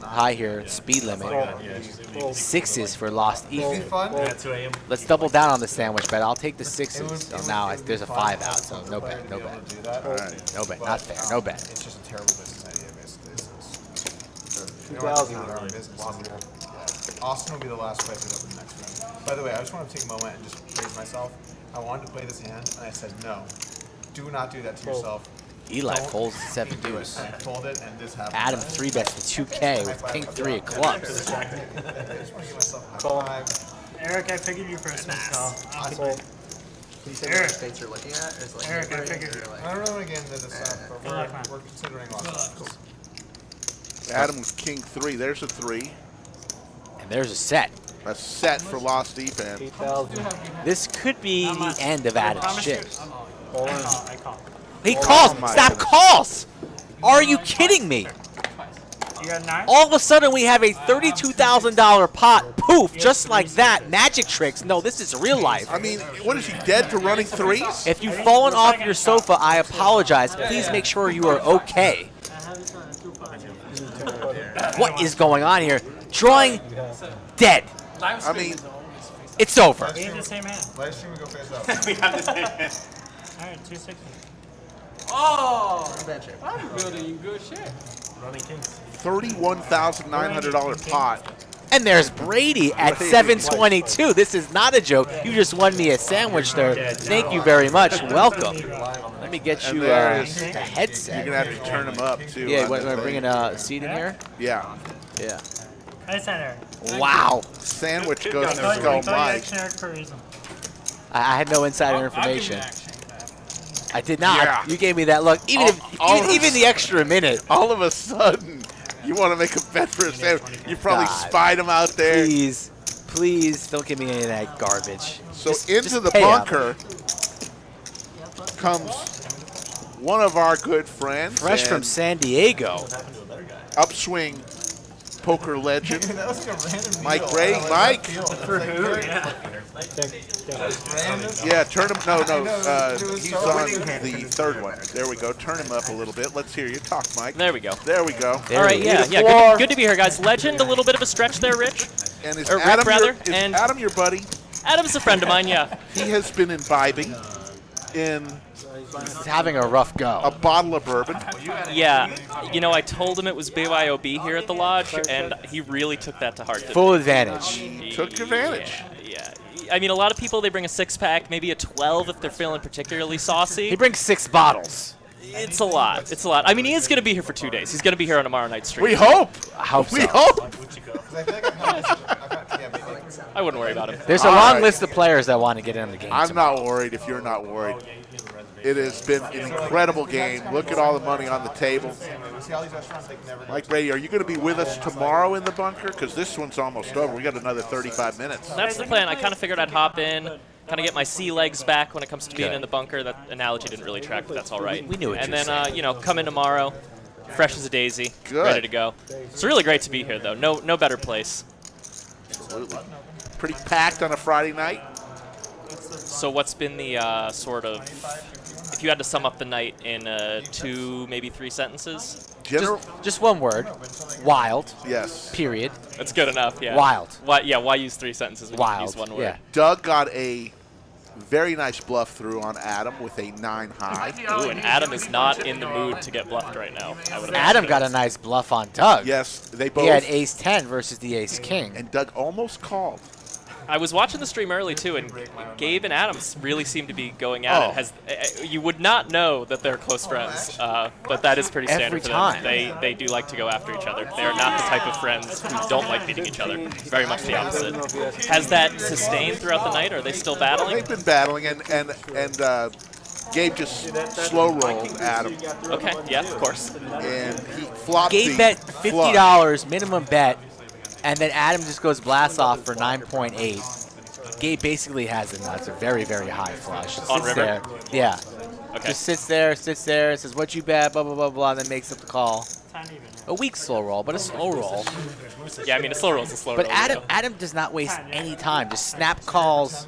High here. Speed limit. Sixes for Lost Ethan. Fun? At 2 a.m. Let's double down on the sandwich bet. I'll take the sixes. So now there's a 5 out, so no bet, no bet. No bet, not fair, no bet. It's just a terrible business idea, basically. It's 2,000. Austin will be the last place to go for the next one. By the way, I just want to take a moment and just praise myself. I wanted to play this hand, and I said, no, do not do that to yourself. Eli Don't folds the 7 do it. deuce. I told it, and this happened. Adam 3-bets the 2K with king 3 of clubs. I just want to give myself a high five. Eric, I figured you first, so Can you say what states you're looking at? Is like Eric, I neighboring figured- or like- I don't know again that it's but we're considering lots of options. Adam was king 3. There's a 3. And there's a set. A set for Lost Defense. 8,000. This could be the end of Adam's ship. I call. He calls! Oh my Stop goodness. calls! Are you kidding me? You got 9? All of a sudden we have a $32,000 pot. Poof, just like that. Magic tricks. No, this is real life. I mean, what is he, dead to running 3s? If you've fallen off your sofa, I apologize. Please make sure you are okay. What is going on here? Drawing dead. I mean, It's over. We have the same hand. Live stream, we go face up. We have the same hand. All right, 260. Oh! Bad shape. I'm building in good shape. Running kings. $31,900 pot. And there's Brady at 722. This is not a joke. You just won me a sandwich there. Thank you very much. Welcome. Let me get And you there a is- headset. You're going to have to turn him up, too. Yeah, on we're the bringing thing. a seat in here? Yeah. Yeah. Nice hand, Eric. Wow. Sandwich goes to Thought Skull you Mike. action Eric for a reason. I had no insider information. I did not. Yeah. You gave me that look. Even even the extra minute. All of a sudden, you want to make a bet for a sandwich. You probably God. spied him out there. Please, please don't give me any of that garbage. So Just into the pay up. bunker comes one of our good friends. Fresh from and San Diego. upswing poker legend, That was like a random Mike deal. Ray. I like Mike? that feel. It's like very- random. Yeah, turn him. No, I know, it was he's so on winning. the third one. There we go. Turn him up a little bit. Let's hear you talk, Mike. There we go. There we go. There All right, we yeah, go. yeah. Good to be here, guys. Legend, a little bit of a stretch there, Rich. And is Or Rick, Adam rather, your, is and- Adam your buddy? Adam's a friend of mine, yeah. He has been imbibing in He's having a rough go. a bottle of bourbon. Yeah, you know, I told him it was BYOB here at the lodge, and he really took that to heart. didn't Full advantage. he? Took advantage. Yeah. I mean, a lot of people, they bring a 6-pack, maybe a 12 if they're feeling particularly saucy. He brings 6 bottles. It's a lot. It's a lot. I mean, he is going to be here for 2 days. He's going to be here on tomorrow night's stream. We hope. I hope We so. hope. Because I feel like I've had this. Yeah, maybe. I wouldn't worry about him. There's a All long right. list of players that want to get in the game. I'm tomorrow. not worried if you're not worried. It has been an incredible game. Look at all the money on the table. See all these restaurants, they can never Mike Brady, are you going to be with us tomorrow in the bunker? Because this one's almost over. We got another 35 minutes. That's the plan. I kind of figured I'd hop in, kind of get my sea legs back when it comes to being in the bunker. That analogy didn't really track, but that's all right. We knew what And you were then, saying. come in tomorrow, fresh as a daisy, Good. ready to go. It's really great to be here, though. No better place. Absolutely. Pretty packed on a Friday night. So what's been the sort of, if you had to sum up the night in 2, maybe 3 sentences? Just one word. Wild. Yes. Period. That's good enough, yeah. Wild. Why use 3 sentences when you can use Wild, one word? yeah. Doug got a very nice bluff through on Adam with a 9 high. Ooh, and Adam is not in the mood to get bluffed right now. I would Adam got a nice bluff on Doug. Yes, they both. He had ace 10 versus the ace king. And Doug almost called. I was watching the stream early too, and Gabe and Adam really seem to be going at it. You would not know that they're close friends, but that is pretty standard Every for time. them. They do like to go after each other. They are not the type of friends who don't like beating each other. Very much the opposite. Has that sustained throughout the night? Or are they still battling? They've been battling, and Gabe just slow rolled Adam. Okay, yeah, of course. And he flopped. Gabe bet $50 minimum bet, and then Adam just goes blast off for 9.8. Gabe basically has a nuts, a very, very high flush. Just On sits river? there. Yeah. Okay. Just sits there, says, what you bet, blah, blah, blah, blah, and then makes up the call. A weak slow roll, but a slow roll. Yeah, I mean, a slow roll is a slow But roll. Adam does not waste any time. Just snap calls.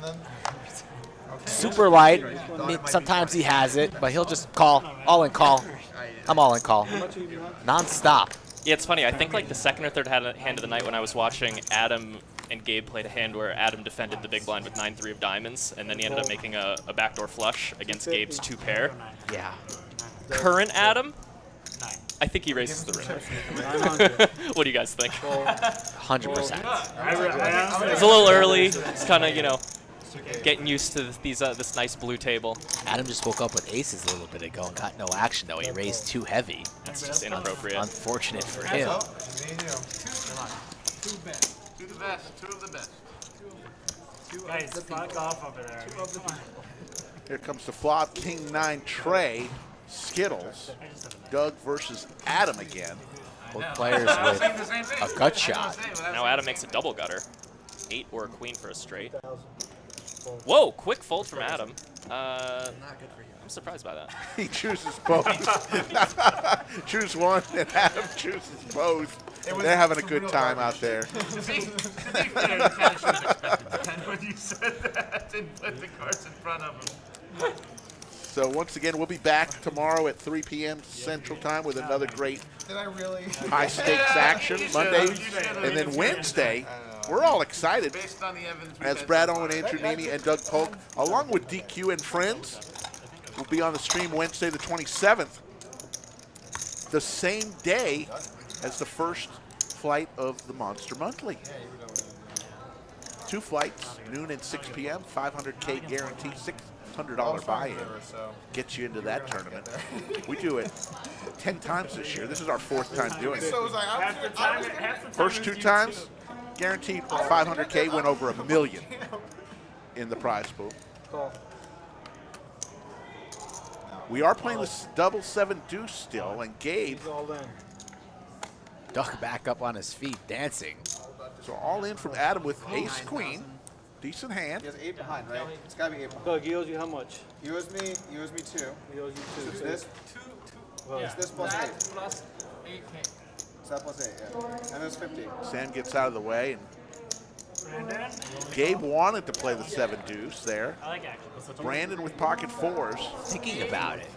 Super light. I mean, sometimes he has it, but he'll just call. All in call. I'm all in call. Non-stop. Yeah, it's funny. I think like the second or third hand of the night when I was watching Adam and Gabe played a hand where Adam defended the big blind with 9-3 of diamonds, and then he ended up making a backdoor flush against Gabe's 2 pair. Yeah. Current Adam, I think he raises the river. What do you guys think? 100%. It's a little early. It's kind of, getting used to this nice blue table. Adam just woke up with aces a little bit ago and got no action, though. He raised too heavy. That's just inappropriate. Unfortunate for him. Two the best. Two of the best. Guys, fuck off over there. Here comes the flop. King 9 Trey. Skittles. Doug versus Adam again. Both players with a gut shot. Now Adam makes a double gutter. 8 or a queen for a straight. Whoa, quick fold from Adam. I'm surprised by that. He chooses both. Choose one, and Adam chooses both. They're having a good time out there. To be fair, you kind of should have expected that when you said that and put the cards in front of him. So once again, we'll be back tomorrow at 3 p.m. Central Time with another great high stakes action. Monday, and then Wednesday, we're all excited as Brad Owen, Andrew Nini, and Doug Polk, along with DQ and friends, will be on the stream Wednesday the 27th, the same day as the first flight of the Monster Monthly. 2 flights, noon and 6 p.m., 500K guarantee, $600 buy-in. Gets you into that tournament. We do it 10 times this year. This is our 4th time doing it. First 2 times, guaranteed 500K, went over $1 million in the prize pool. We are playing this double 7 deuce still, and Gabe. Doug back up on his feet, dancing. So all in from Adam with ace queen. Decent hand. He has 8 behind, right? It's gotta be 8 behind. Doug, he owes you how much? He owes me 2. He owes you 2. It's this? It's this plus 8. Plus 8K. It's that plus 8, yeah. And it's 50. Sam gets out of the way, and Gabe wanted to play the 7 deuce there. I like action. Brandon with pocket 4s. Thinking about it.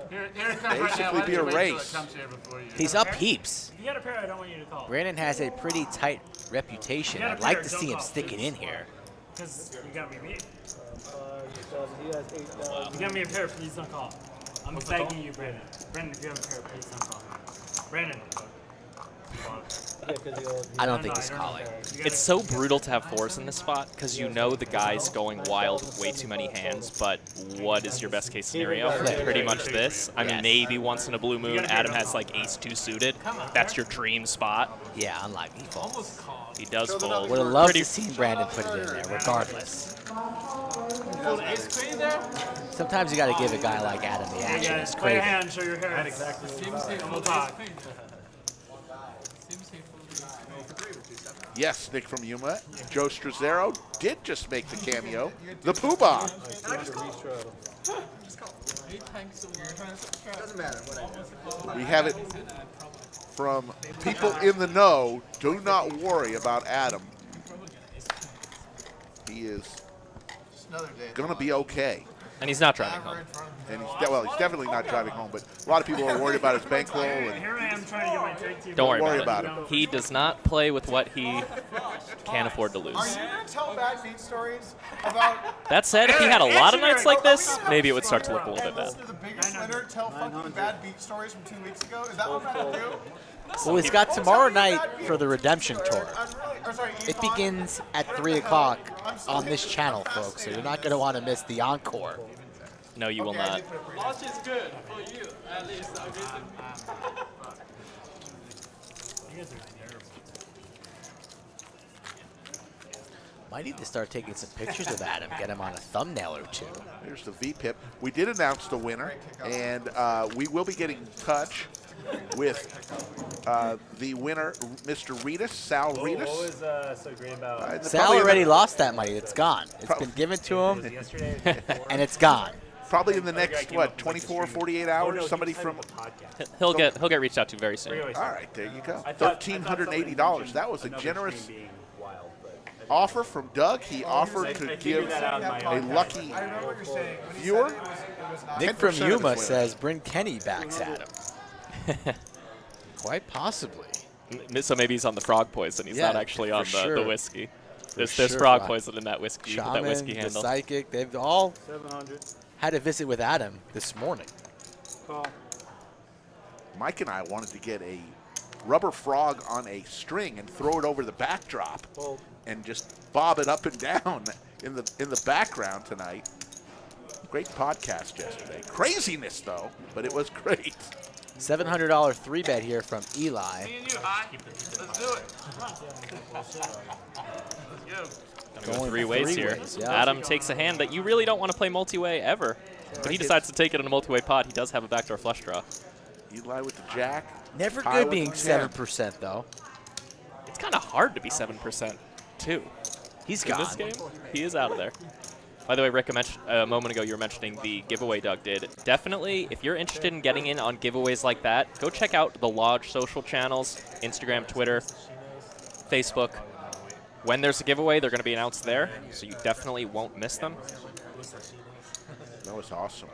Here it comes right now. Basically Why be don't a you wait till it race. comes here before you- He's up heaps. If you got a pair, I don't want you to call. Brandon has a pretty tight reputation. I'd like to see him stick it in here. Because you got me beat. He has 8,000. You got me a pair, please don't call. I'm begging you, Brandon. Brandon, if you have a pair, please don't call. Brandon. I don't think he's calling. It's so brutal to have 4s in this spot because you know the guy's going wild with way too many hands, but what is your best case scenario? Pretty much this. I mean, maybe once in a blue moon, Adam has like ace-2 suited. That's your dream spot. Yeah, unlike he folds. He does fold. Would have loved to see Brandon put it in there, regardless. Sometimes you got to give a guy like Adam the action. It's Play your crazy. hand, show your hair. Exactly. And we'll talk. Yes, Nick from Yuma. Joe Strazzero did just make the cameo. The Poobah. Doesn't matter. Whatever. We have it from people in the know. Do not worry about Adam. He is going to be okay. And he's not driving home. And he's definitely not driving home, but a lot of people are worried about his bankroll. And Here I am trying to get my trade team. Don't worry about it. He does not play with what he can't afford to Are lose. you going to tell bad beat stories about... That said, if he had a lot of nights like this, maybe it would start to look a little bit bad. The biggest winner tell fucking bad beat stories from 2 weeks ago? Is that what we're trying to do? Well, he's got tomorrow night for the Redemption Tour. It Econ. begins at 3 o'clock on this channel, folks, so you're not going to want to miss the encore. No, you will not. Launch is good for you, at least. Might need to start taking some pictures of Adam, get him on a thumbnail or two. here's the VPIP. We did announce the winner, and we will be getting in touch with the winner, Mr. Reedus, Sal Reedus. What was so great about Sal already lost that money. It's gone. It's been given to him, and it's gone. Probably in the next, 24, 48 hours, somebody from... He'll get reached out to very soon. All right, there you go. $1,380. That was a generous offer from Doug. He offered to give a lucky viewer. Nick from 10% of Yuma his says, bring Kenny back, Adam. Quite possibly. So maybe he's on the frog poison. He's Yeah, not actually on for the whiskey. There's sure. frog poison in that whiskey. Shaman, that whiskey the handle. psychic, they've all 700. had a visit with Adam this morning. Call. Mike and I wanted to get a rubber frog on a string and throw it over the backdrop Polk. and just bob it up and down in the background tonight. Great podcast yesterday. Craziness though, but it was great. $700 3-bet here from Eli. Me and you, Hi. Let's do it. Let's go. Gonna go Going three ways here. yeah. Adam takes a hand that you really don't want to play multi-way ever. But he decides to take it in a multi-way pot. He does have a backdoor flush draw. Eli with the jack. Never High good with being the 10. 7%, though. It's kind of hard to be 7%, too. He's In gone. this game, he is out of there. By the way, Rick, a moment ago you were mentioning the giveaway Doug did. Definitely, if you're interested in getting in on giveaways like that, go check out the Lodge social channels, Instagram, Twitter, Facebook. When there's a giveaway, they're going to be announced there, so you definitely won't miss them. That was awesome.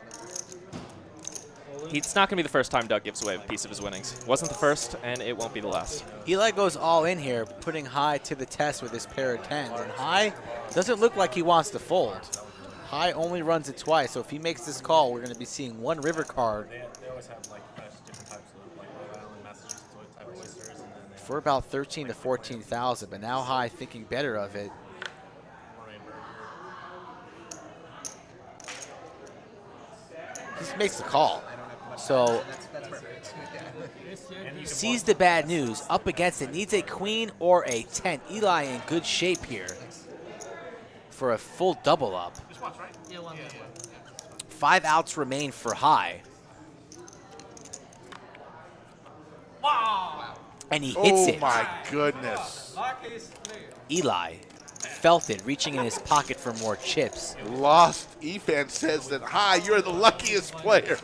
It's not going to be the first time Doug gives away a piece of his winnings. It wasn't the first, and it won't be the last. Eli goes all in here, putting High to the test with his pair of 10s. And High doesn't look like he wants to fold. High only runs it twice, so if he makes this call, we're going to be seeing one river card They always have like different types of like Rhode Island, Massachusetts type of oysters, and then they for about 13 to 14,000. But now High thinking better of it. He makes the call. So That's perfect. sees the bad news. Up against it. Needs a queen or a 10. Eli in good shape here for a full double up. 5 outs remain for High. Wow. And he hits Oh it. my goodness. Lock is clear. Eli felt it, reaching in his pocket for more chips. Lost. Efan says that, hi, you're the luckiest player.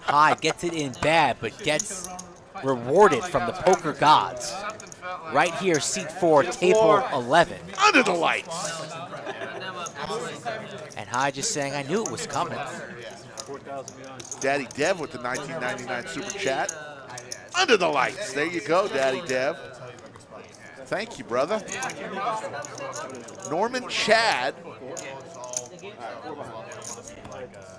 High gets it in bad, but gets rewarded from the poker gods. Right here, seat 4, table 11. Under the lights. And High just saying, I knew it was coming. 4,000 behind. Daddy Dev with the 1999 super chat. Under the lights. There you go, Daddy Dev. Thank you, brother. Norman Chad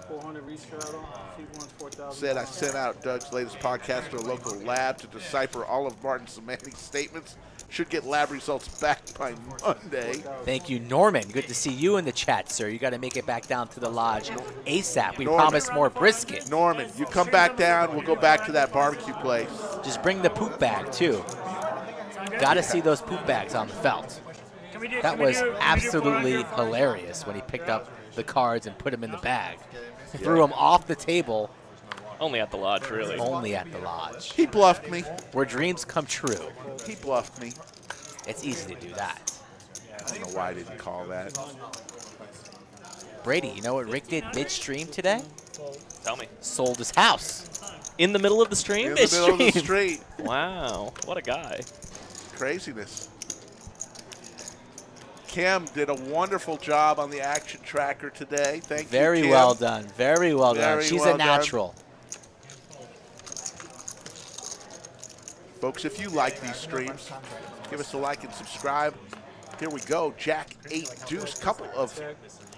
400 restraddle. C1's 4,000. said, I sent out Doug's latest podcast to a local lab to decipher all of Martin Samani's statements. Should get lab results back by Monday. Thank you, Norman. Good to see you in the chat, sir. You got to make it back down to the lodge ASAP. We Norman. promise more brisket. Norman, you come back down, we'll go back to that barbecue place. Just bring the poop bag, too. Got to see those poop bags on the felt. That was absolutely hilarious when he picked up the cards and put them in the bag. Threw them off the table Only at the lodge, really. Only at the lodge. He bluffed me. Where dreams come true. He bluffed me. It's easy to do that. I don't know why I didn't call that. Brady, you know what Rick did midstream today? Tell me. Sold his house. In the middle of the stream? In the middle of the Midstream. street. Wow, what a guy. Craziness. Kim did a wonderful job on the action tracker today. Thank you, Very Kim. well done. Very well done. Very She's well a natural. Folks, if you like these streams, give us a like and subscribe. Here we go. Jack 8 deuce, couple of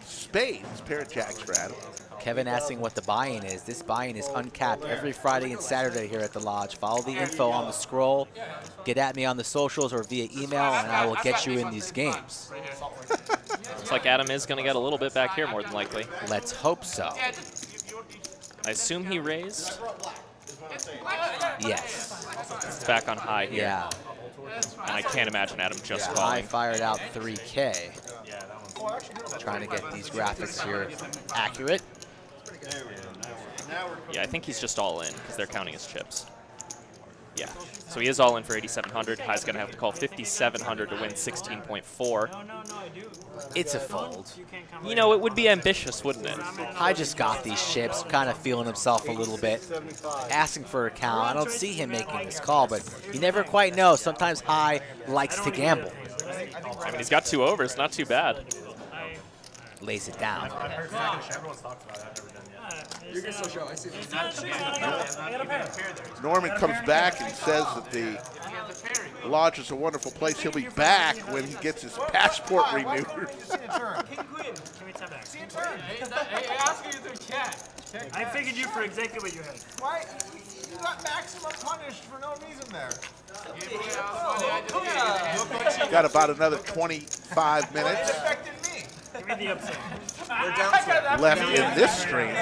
spades. Pair of jacks for Adam. Kevin asking what the buy-in is. This buy-in is uncapped every Friday and Saturday here at the lodge. Follow the info on the scroll. Get at me on the socials or via email, and I will get you in these games. Looks like Adam is going to get a little bit back here, more than likely. Let's hope so. I assume he raised. Yes. It's back on high here. Yeah. And I can't imagine Adam just I calling. fired out 3K. Trying to get these graphics here accurate. Yeah, I think he's just all in because they're counting his chips. Yeah, so he is all in for 8,700. High's going to have to call 5,700 to win 16.4. It's a fold. You know, it would be ambitious, wouldn't it? High just got these chips, kind of feeling himself a little bit, asking for a count. I don't see him making this call, but you never quite know. Sometimes High likes to gamble. I mean, he's got 2 overs, not too bad. Lays it down. You can still show. I see. Norman comes back and says that the lodge is a wonderful place. He'll be back when he gets his passport renewed. I figured you for exactly what you had. Why? You got maximum punished for no reason there. Got about another 25 minutes Give me the upset. left in this stream.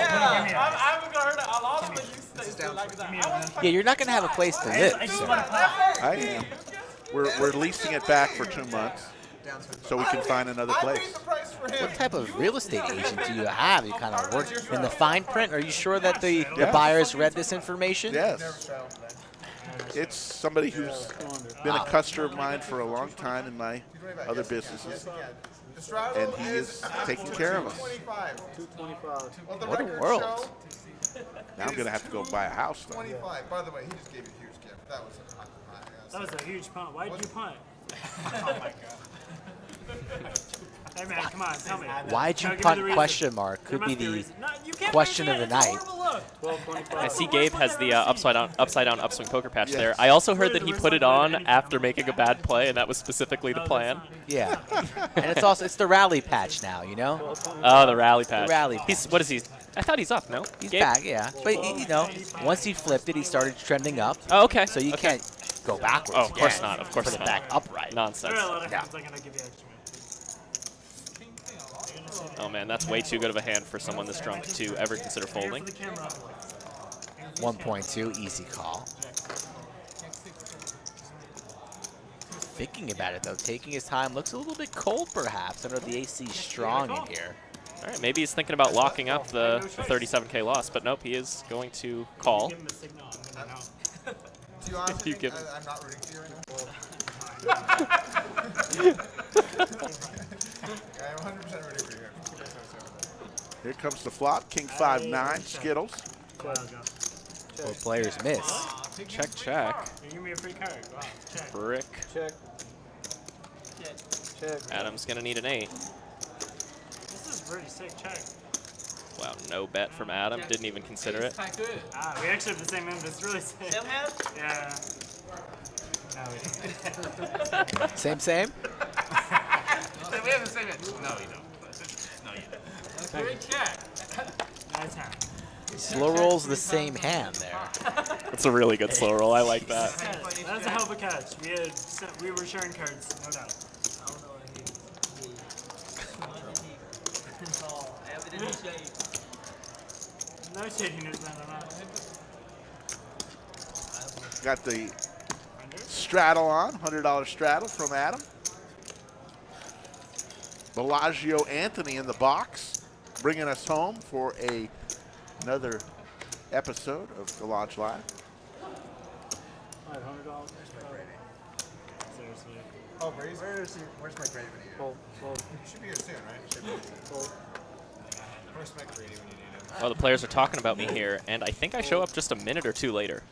Yeah, you're not going to have a place to live. So. I am. We're leasing it back for 2 months so we can find another place. What type of real estate agent do you have? You kind of work in the fine print? Are you sure that the buyers read this information? Yes. It's somebody who's been a customer of mine for a long time in my other businesses, and he is taking care of us. What a world. Now I'm going to have to go buy a house, though. 25. By the way, he just gave you a huge gift. That was That was a huge punt. Why did you punt? Oh my god. Hey man, come on, tell me. Why'd you Give me punt the reason. question mark? Could be There must a the reason. No, you can't question make of the it. It's a night. horrible look. I see Gabe has the upside down upswing poker patch Yes. there. I also heard that he put it on after making a bad play, and that was specifically the plan. Yeah. And it's the rally patch now, you know? Oh, the rally patch. The rally What is he? I thought he's up, no? He's Gabe? back, yeah. But, you know, once he flipped it, he started trending up. Oh, okay. So you can't go backwards. Oh, of course again. not. Of course Put it not. back upright. Nonsense. There are a lot of Yeah. hands I'm gonna give you extra. Oh man, that's way too good of a hand for someone this drunk to ever consider folding. 1.2, easy call. Thinking about it, though, taking his time. Looks a little bit cold, perhaps. I know the AC is strong in here. All right, maybe he's thinking about locking up the 37K loss, but nope, he is going to call. Do you honestly You think give- I'm not rooting for you right now? I'm 100% rooting for you here. Here comes the flop. King 5-9, Skittles. Both players miss. Check, check. Give me a free card. Wow, check. Brick. Check. Check. Adam's going to need an 8. This is pretty sick. Check. Wow, no bet from Adam. Didn't even consider it. Ah, we actually have the same hand. That's really sick. Same hand? Yeah. No, we don't. Same? We have the same. No, you don't. No, you don't. Great check. Nice hand. Slow rolls the same hand there. That's a really good slow roll. I like that. That's a hell of a catch. We were sharing cards, no doubt. No shadiness, man. Got the straddle on, $100 straddle from Adam. Bellagio Anthony in the box, bringing us home for another episode of the Lodge Live. $100. Seriously. Oh, Brady's? Where's my Brady when you Fold, fold, He should be here soon, right? Should be. fold. Where's Mike Brady when you need him? Oh, the players are talking about me here, and I think I show up just a minute or two later.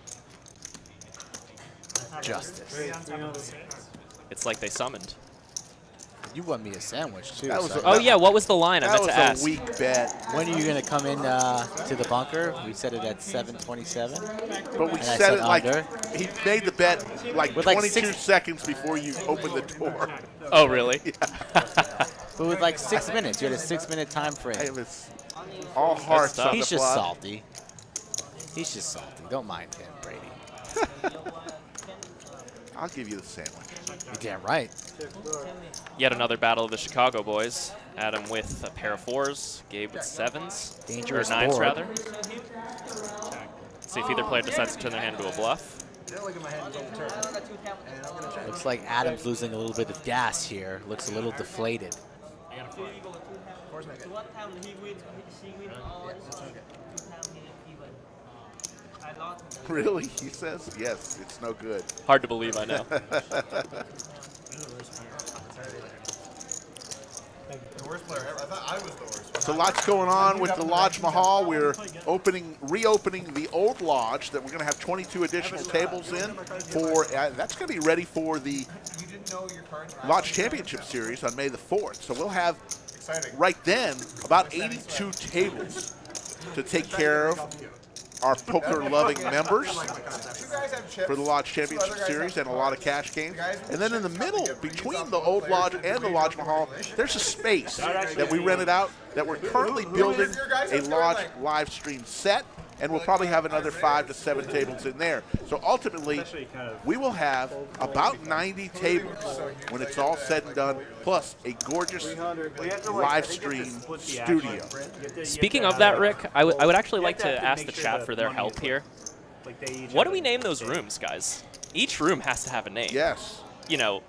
Justice. It's like they summoned. You won me a sandwich, too. That was so a- Oh, yeah, what was the line? I That meant was to ask. a weak bet. when are you going to come in to the bunker? We set it at 7:27. But we And I said it like under. he made the bet like With like 22 6 seconds before you opened the door. Oh, really? But with like 6 minutes, you had a 6-minute time frame. It was all hearts on He's the just blood. salty. He's just salty. Don't mind him, Brady. I'll give you the sandwich. You're damn right. Yet another battle of the Chicago boys. Adam with a pair of 4s, Gabe with 7s. Dangerous or 9s, board. rather. See if either player decides to turn their hand into a bluff. Don't look at my hand until the turn. And I'm gonna check. Looks like Adam's losing a little bit of gas here. Looks a little deflated. Where's my guy? What time he win? She win all. Two time he win. I lost. Really? He says? Yes, it's no good. Hard to believe, I know. The worst player ever. I thought I was the worst. So lots going on with the Lodge Mahal. We're reopening the old lodge that we're going to have 22 additional tables in for. That's going to be ready for the You didn't know your cards were Lodge Championship Series on May the 4th. So we'll have exciting. right then about 82 tables to take care of our poker-loving members for the Lodge Championship Series and a lot of cash games. And then in the middle, between the Old Lodge and the Lodge Mahal, there's a space that we rented out that we're currently building a Lodge live stream set, and we'll probably have another 5 to 7 tables in there. So ultimately, we will have about 90 tables when it's all said and done, plus a gorgeous live stream studio. Speaking of that, Rick, I would actually like to ask the chat for their help here. What do we name those rooms, guys? Each room has to have a name. Yes. You know,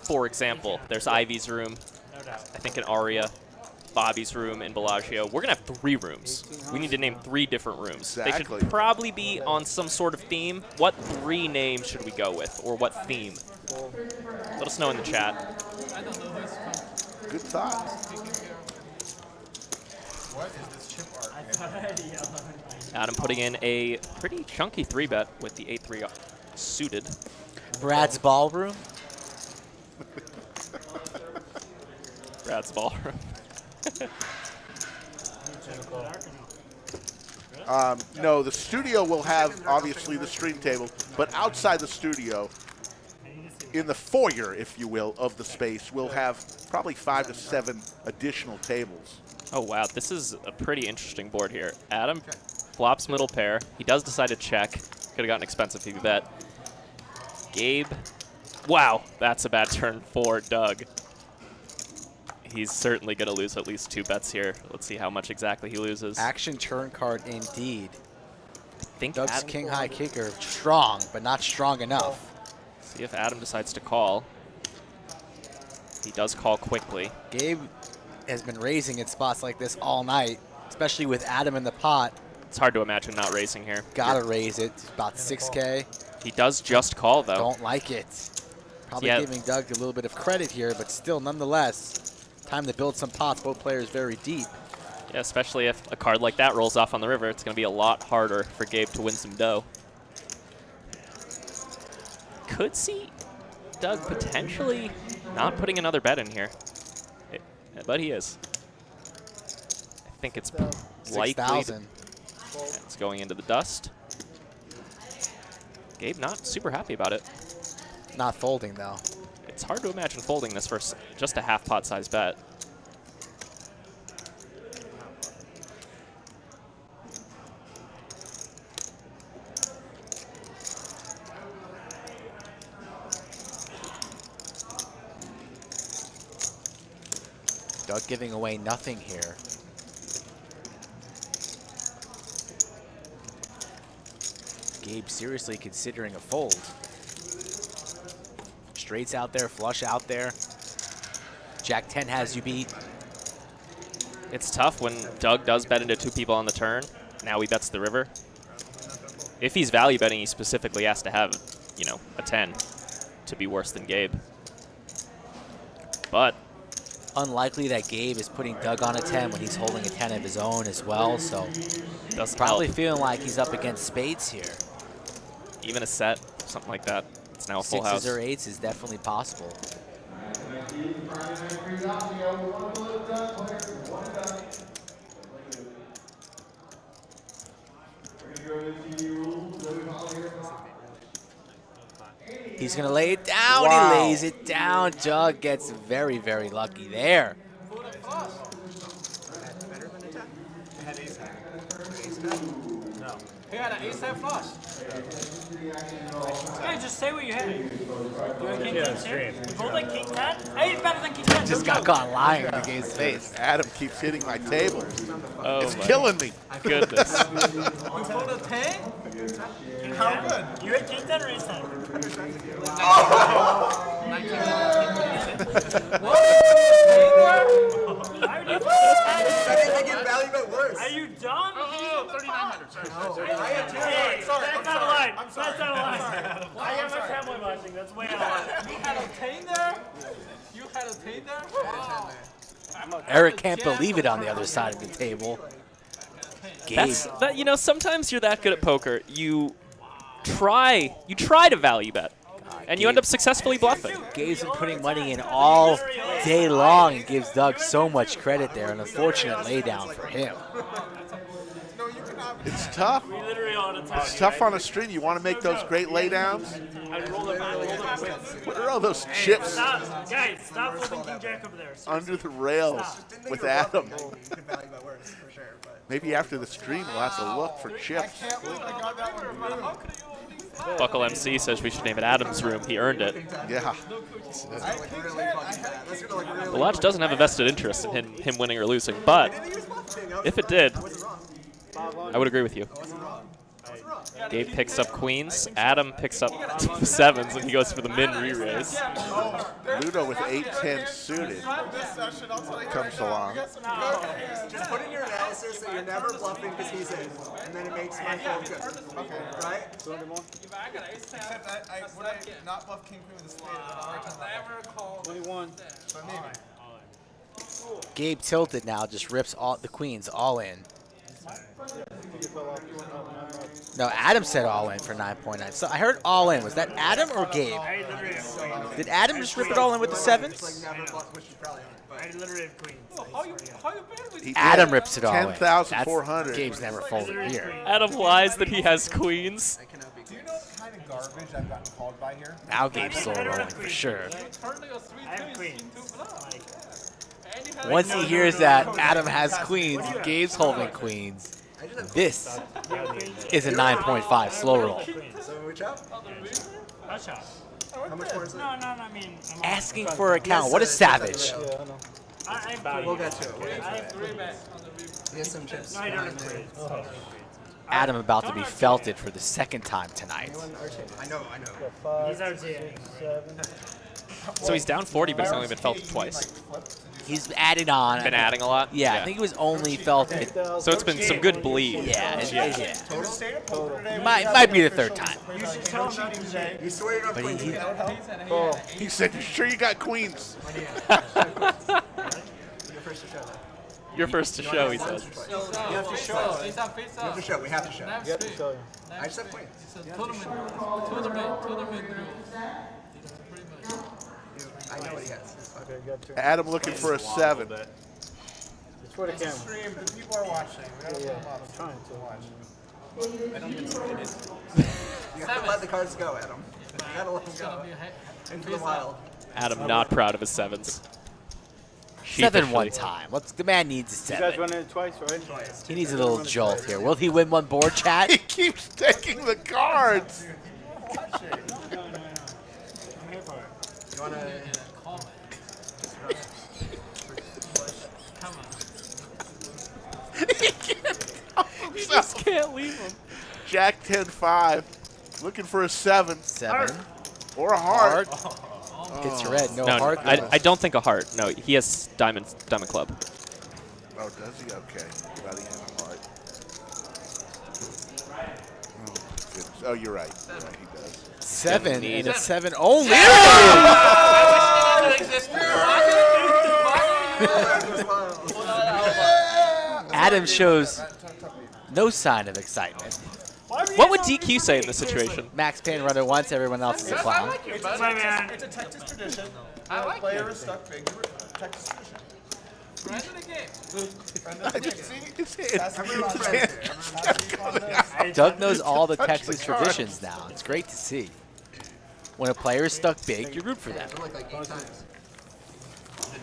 for example, there's Ivy's room, I think an Aria, Bobby's room in Bellagio. We're going to have 3 rooms. We need to name 3 different rooms. They Exactly. should probably be on some sort of theme. What 3 names should we go with, or what theme? Let us know in the chat. Good thought. What is this chip art? Adam putting in a pretty chunky 3-bet with the 8-3 suited. Brad's ballroom. Brad's ballroom. No, the studio will have, obviously, the stream table, but outside the studio, in the foyer, if you will, of the space, we'll have probably 5 to 7 additional tables. Oh, wow. This is a pretty interesting board here. Adam flops middle pair. He does decide to check. Could have gotten expensive if he bet. Gabe. Wow, that's a bad turn for Doug. He's certainly going to lose at least 2 bets here. Let's see how much exactly he loses. Action turn card indeed. I think Doug's Adam king high kicker strong, but not strong enough. See if Adam decides to call. He does call quickly. Gabe has been raising in spots like this all night, especially with Adam in the pot. It's hard to imagine not raising here. Gotta raise it. It's about 6K. He does just call, though. Don't like it. Probably Yeah. giving Doug a little bit of credit here, but still, nonetheless, time to build some pots. Both players very deep. Yeah, especially if a card like that rolls off on the river, it's going to be a lot harder for Gabe to win some dough. Could see Doug potentially not putting another bet in here, but he is. I think it's likely. 6,000. It's going into the dust. Gabe not super happy about it. Not folding, though. It's hard to imagine folding this for just a half pot size bet. Doug giving away nothing here. Gabe seriously considering a fold. Straights out there, flush out there. Jack 10 has you beat. It's tough when Doug does bet into 2 people on the turn. Now he bets the river. If he's value betting, he specifically has to have, you know, a 10 to be worse than Gabe. But unlikely that Gabe is putting Doug on a 10 when he's holding a 10 of his own as well. So probably feeling like he's up against spades here. Even a set, something like that. It's now a full house. 6s or 8s is definitely possible. He's going to lay it down. Wow. He lays it down. Doug gets very, very lucky there. No. He had an ace-high flush. Hey, just say what you had. You had king 10 too? You pulled like king 10? Hey, it's better than king 10. Just got caught lying in the game's face. Adam keeps hitting my table. Oh, it's my killing me. Goodness. You pulled a 10? How good? You had king 10 or ace 10? Are you dumb? Oh, 3,900. Sorry. Hey, that's not a line. That's not a line. I got my family watching. That's way out. You had a 10 there? You had a 10 there? Wow. Eric can't believe it on the other side of the table. Gabe. You know, sometimes you're that good at poker, you try to value bet, and you end up successfully bluffing. Gabe's been putting money in all day long and gives Doug so much credit there. An unfortunate laydown for him. It's tough. It's tough on a stream. You want to make those great laydowns. What are all those chips Guys, stop flipping king jack over there. under the rails with Adam? Maybe after the stream we'll have to look for chips. Buckle MC says we should name it Adam's Room. He earned it. Yeah. The Lodge doesn't have a vested interest in him winning or losing, but if it did, I would agree with you. Gabe picks up queens. Adam picks up 7s, and he goes for the min re-raise. Ludo with 8-10 suited comes along. Just put in your analysis that you're never bluffing because he's in, and then it makes my phone good. Okay. Right? Except I would I not bluff king queen with a spade? Never call 21. But maybe. Gabe tilted now, just rips all the queens all in. No, Adam said all in for 9.9. So I heard all in. Was that Adam or Gabe? Did Adam just rip it all in with the 7s? I literally have queens. Adam rips it all in. 10,400. Gabe's never folded here. Adam lies that he has queens. Do you know what kind of garbage I've gotten called by here? Now Gabe's still rolling for sure. I have queens. Once he hears that Adam has queens, Gabe's holding queens. This is a 9.5 slow roll. So we chop? I'll chop. How much more is it? No, I mean. Asking for a count. What a savage. We'll get to it. I have 3 bets. He has some chips. No, I don't have 3. Adam about to be felted for the second time tonight. I know. He's RTAing. So he's down 40, but he's only been felted twice. He's added on. Been adding a lot? Yeah, I think he was only felted. So it's been some good bleed. Yeah. Total? Might be the 3rd time. You should tell him not to say. You swear you're not But playing He said, "You sure you got queens?" You're first to show, he says. You have to show. You have to show. We have to show. I just have queens. I know what he has. Adam looking for a 7. It's for the camera. Stream, but people are watching. We gotta put them up. I'm trying to watch. You have to let the cards go, Adam. You gotta let them go. Into the wild. Adam not proud of his 7s. 7 one time. The man needs a You guys 7. run it twice, right? He needs a little jolt here. Will he win one board, chat? He keeps taking the cards. I'm here for it. You wanna? Come on. He just can't leave him. Jack 10-5. Looking for a 7. 7. Or a heart. It's red. No, No, heart. I don't think a heart. No, he has diamond club. Oh, does he? Okay. Glad he has a heart. Oh, you're right. You're right. He does. 7 and a 7 only. Adam shows no sign of excitement. What would DQ say in this situation? Max Payne run it once, everyone else is a clown. It's a Texas tradition. I like Player it. is stuck big. Texas tradition. Friend of the game. Friend of the game. That's Everyone's friend. Doug knows all the Texas traditions now. It's great to see. When a player is stuck big, you root for them.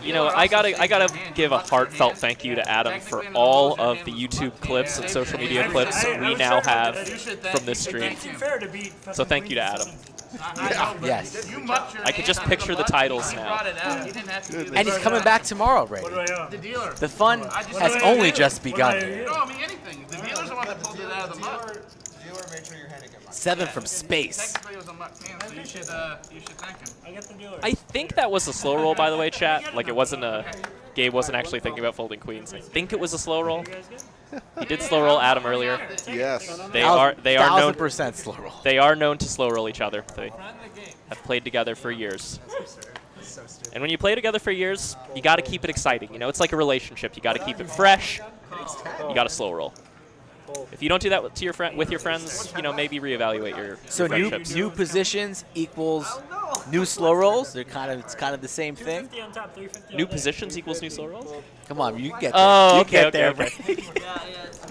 You know, I gotta give a heartfelt thank you to Adam for all of the YouTube clips and social media clips we now have from this stream. So thank you to Adam. Yes. I could just picture the titles now. And he's coming back tomorrow, Brady. The fun has only just begun. No, I mean anything. The dealer's the one that pulled it out of the mud. Dealer, make sure your handicap. 7 from space. Technically, it was a muck man, so you should thank him. I get the dealer. I think that was a slow roll, by the way, chat. Like, it wasn't a... Gabe wasn't actually thinking about folding queens. I think it was a slow roll. He did slow roll Adam earlier. Yes. They are known 1000% slow roll. They are known to slow roll each other. They have played together for years. And when you play together for years, you got to keep it exciting. You know, it's like a relationship. You got to keep it fresh. You got to slow roll. If you don't do that with your friends, you know, maybe reevaluate your So friendships. new positions equals new slow rolls. It's kind of the same thing. 250 on top, 350 New on positions equals new slow rolls? Come on, you get there. Oh, you okay, get okay, there, okay. Brady.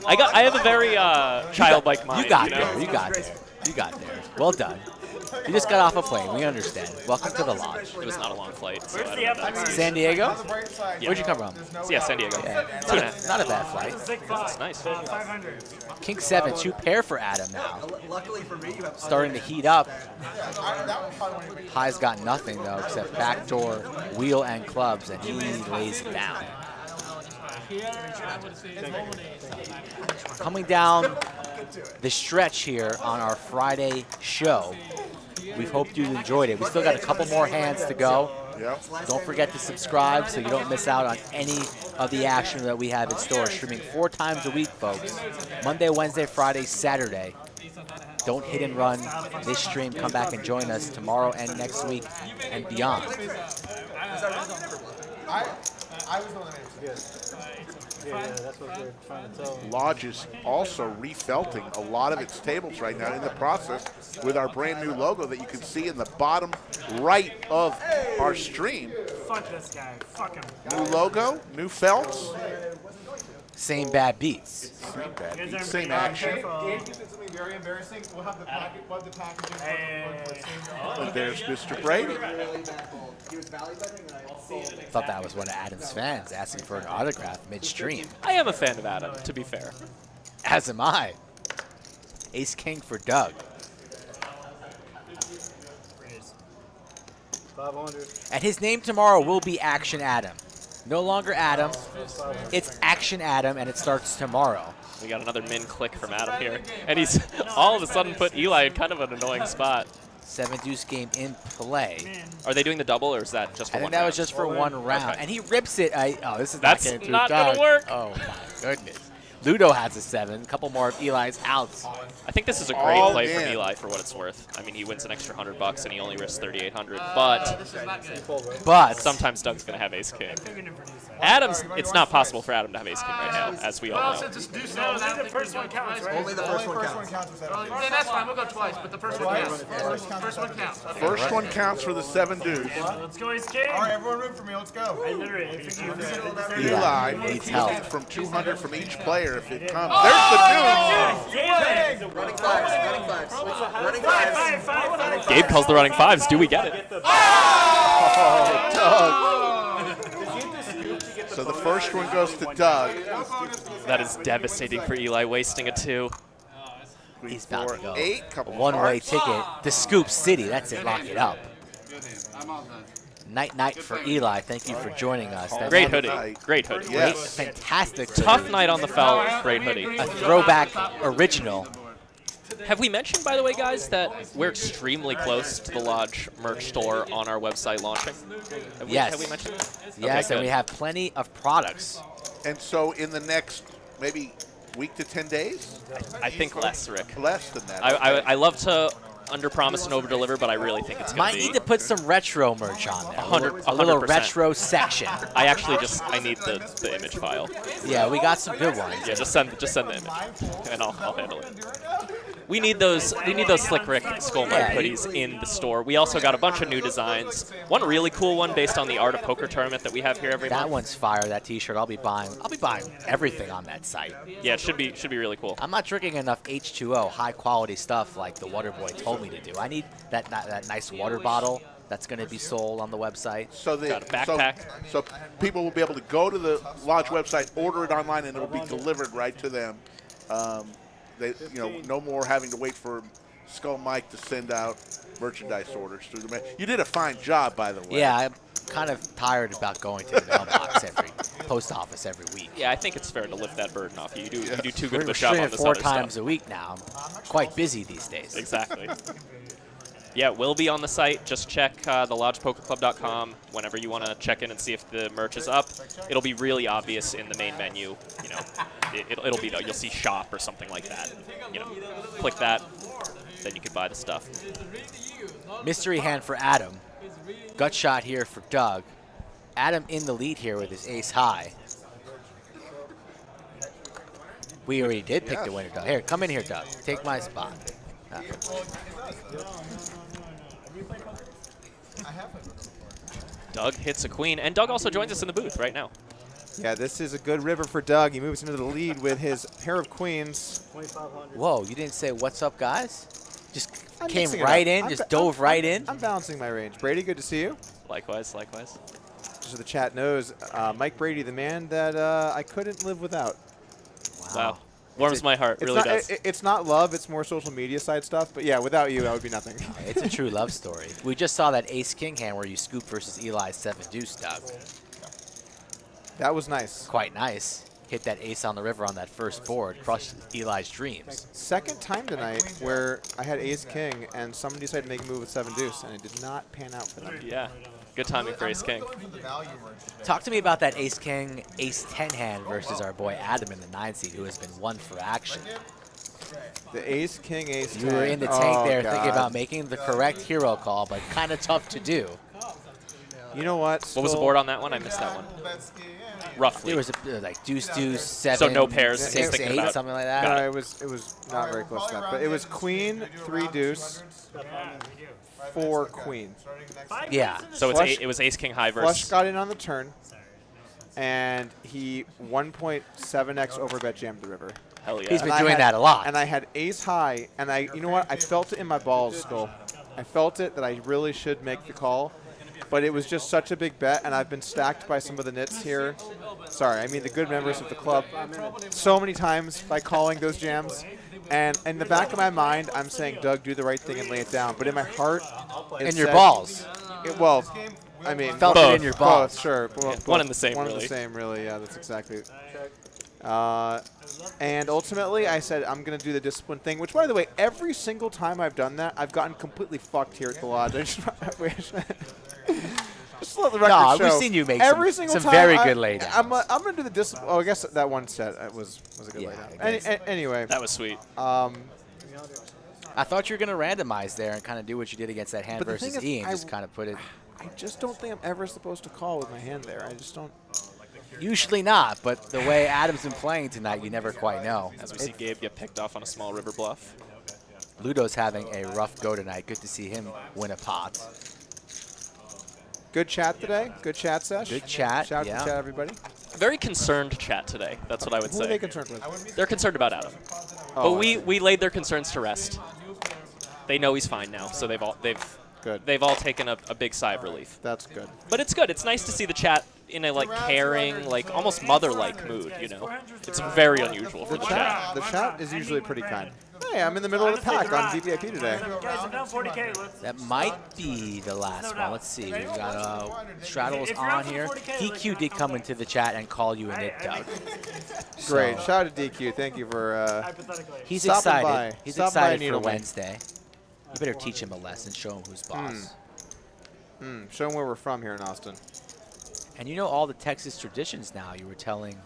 I have a very childlike mind. You got you know? there. You got there. You got there. Well done. You just got off a plane. We understand. Welcome to the lodge. It was not a long flight. So Where's I the don't know if that's- San Diego? Yeah. Where'd you come from? Yeah, San Diego. Yeah. Not a bad flight. That's nice. 500. King 7, 2 pair for Adam now. Luckily for me, you have Starting to heat up. High's got nothing though except backdoor, wheel, and clubs, and he lays it down. Coming down the stretch here on our Friday show. We hope you enjoyed it. We still got a couple more hands to go. Yep. Don't forget to subscribe so you don't miss out on any of the action that we have in store. Streaming 4 times a week, folks. Monday, Wednesday, Friday, Saturday. Don't hit and run this stream. Come back and join us tomorrow and next week and beyond. I was the one that made it. Yeah, that's what we're trying to tell. Lodge is also refelting a lot of its tables right now in the process with our brand new logo that you can see in the bottom right of our stream. Fuck this guy. Fuck him. New logo, new felts, Same bad beats. same bad You guys beat, are same being action. careful. If it's something very embarrassing, we'll have the package. We'll have the packaging. And there's Mr. Brady. Thought that was one of Adam's fans asking for an autograph midstream. I am a fan of Adam, to be fair. As am I. Ace King for Doug. 500. And his name tomorrow will be Action Adam. No longer Adam. It's Action Adam, and it starts tomorrow. We got another min click from Adam here. And he's all of a sudden put Eli in kind of an annoying spot. 7 deuce game in play. Are they doing the double, or is that just for I one think that round? was just for one round. Okay. And he rips it. Oh, this is That's not getting through not Doug. gonna work. Oh, my goodness. Ludo has a 7. A couple more of Eli's outs. I think this is a great All play from in. Eli for what it's worth. I mean, he wins an extra $100 and he only risks 3,800. But But sometimes Doug's gonna have Ace King. Adam's. It's not possible for Adam to have Ace King right now, as we all Well, know. since it's due so, No, I don't the think first we one go counts, twice. right? Only the Only first one first counts. one counts. Well, then that's fine. We'll go twice, but the first one counts. First one counts. Okay. First one counts for the 7 deuce. Let's go, Ace King. All right, everyone root for me. Let's go. I literally, if you can Eli needs needs help. from 200 from each player if it comes. There's the deuce. Running fives. Running fives. Running fives. Gabe calls the running fives. Do we get it? Oh, Doug. So the first one goes to Doug. That is devastating for Eli, wasting a 2. he's about to go. 8, couple One-way hearts. ticket to Scoop City. That's it. Lock it up. I'm all done. Night for Eli. Thank you for joining us. That's Great a hoodie. night. Great hoodie. Great, Yes. fantastic. Tough hoodie. night on the felt. Great hoodie. A throwback original. Have we mentioned, by the way, guys, that we're extremely close to the Lodge merch store on our website launching? Yes. Have we mentioned that? Yes, Okay, and we good. have plenty of products. And so in the next maybe week to 10 days? I think less, Rick. Less than that. I love to under-promise and over-deliver, but I really think it's going Might to be... need to put some retro merch on there. 100%. A little retro section. I actually I need the image file. Yeah, we got some good ones. Yeah, just send the image, and I'll handle it. We need those Slick Rick Skull Mike hoodies in the store. We also got a bunch of new designs. One really cool one based on the Art of Poker tournament that we have here every month. That one's fire. That T-shirt. I'll be buying everything on that site. Yeah, it should be really cool. I'm not drinking enough H2O, high quality stuff like the Waterboy told me to do. I need that nice water bottle that's going to be sold on the website. So got a backpack. So people will be able to go to the Lodge website, order it online, and it will be delivered right to them. No more having to wait for Skull Mike to send out merchandise orders through the mail. You did a fine job, by the way. Yeah, I'm kind of tired about going to the mailbox post office every week. Yeah, I think it's fair to lift that burden off you. You do too good of We're a job on streaming this 4 other times stuff. a week now. I'm quite busy these days. Exactly. Yeah, we'll be on the site. Just check thelodgepokerclub.com whenever you want to check in and see if the merch is up. It'll be really obvious in the main menu. You know, it'll be you'll see shop or something like that. You know, click that, then you can buy the stuff. Mystery hand for Adam. Gut shot here for Doug. Adam in the lead here with his ace high. We already did pick the winner, Doug. Here, come in here, Doug. Take my spot. Doug hits a queen, and Doug also joins us in the booth right now. Yeah, this is a good river for Doug. He moves into the lead with his pair of queens. Whoa, you didn't say what's up, guys? Just I'm came mixing it right up. in, just dove right in. I'm balancing my range. Brady, good to see you. Likewise, likewise. Just so the chat knows, Mike Brady, the man that I couldn't live without. Wow. Warms my heart, really does. It's not love, it's more social media side stuff. But yeah, without you, I would be nothing. It's a true love story. We just saw that ace-king hand where you scoop versus Eli's 7-deuce, Doug. That was nice. Quite nice. Hit that ace on the river on that first board, crushed Eli's dreams. Second time tonight where I had ace-king and somebody decided to make a move with 7-deuce, and it did not pan out for them. Yeah. Good timing for ace-king. Talk to me about that ace-king, ace-10 hand versus our boy Adam in the 9 seed, who has been one for action. The ace-king, ace-10. You were in the tank there God. thinking about making the correct hero call, but kind of tough to do. You know what? What was the board on that one? I missed that one. Roughly. There was like deuce, 7, so no pairs. 6, 8, about. something like that. No, it was not very close to that. But it was queen, 3 deuce, 4 queen. Yeah. So it was ace king high versus. Flush got in on the turn, and he 1.7x overbet jammed the river. Hell yeah. He's been doing that a lot. And I had ace high, and you know what? I felt it in my balls, Skull. I felt it that I really should make the call. But it was just such a big bet, and I've been stacked by some of the nits here. Sorry, I mean the good members of the club so many times by calling those jams. And in the back of my mind, I'm saying, Doug, do the right thing and lay it down. But in my heart, in your balls. Well, I mean, felt it in your balls. Both, sure. One and the same, One really. and the same, really. Yeah, that's exactly. And ultimately, I said I'm going to do the discipline thing, which, by the way, every single time I've done that, I've gotten completely fucked here at the lodge. Just to let the record show. We've seen you make every single some time very good laydowns. I'm going to do the discipline. Oh, I guess that one set was a good laydown. Anyway. That was sweet. I thought you were going to randomize there and kind of do what you did against that hand versus E and just kind of put it. I just don't think I'm ever supposed to call with my hand there. I just don't. Usually not, but the way Adam's been playing tonight, you never quite know. As we see Gabe get picked off on a small river bluff. Ludo's having a rough go tonight. Good to see him win a pot. Good chat today. Good chat sesh. Good chat. Shout out to chat, everybody. Very concerned chat today. That's what I would say. Who are they concerned with? They're concerned about Adam. Oh, but we laid their concerns to rest. They know he's fine now, so they've all taken a big sigh of relief. That's good. But it's good. It's nice to see the chat in a caring, almost mother-like mood. You know, it's very unusual for the chat. The chat is usually pretty kind. Hey, I'm in the middle of the pack on DVIP today. Guys, I'm down 40K. That might be the last one. Let's see. We've got Straddles on here. DQ did come into the chat and call you a nit, Doug. Great. Shout out to DQ. Thank you for He's stopping excited. by. He's Stop by excited for Needle Man. Wednesday. You better teach him a lesson. Show him who's boss. Show him where we're from here in Austin. And you know all the Texas traditions now. You were telling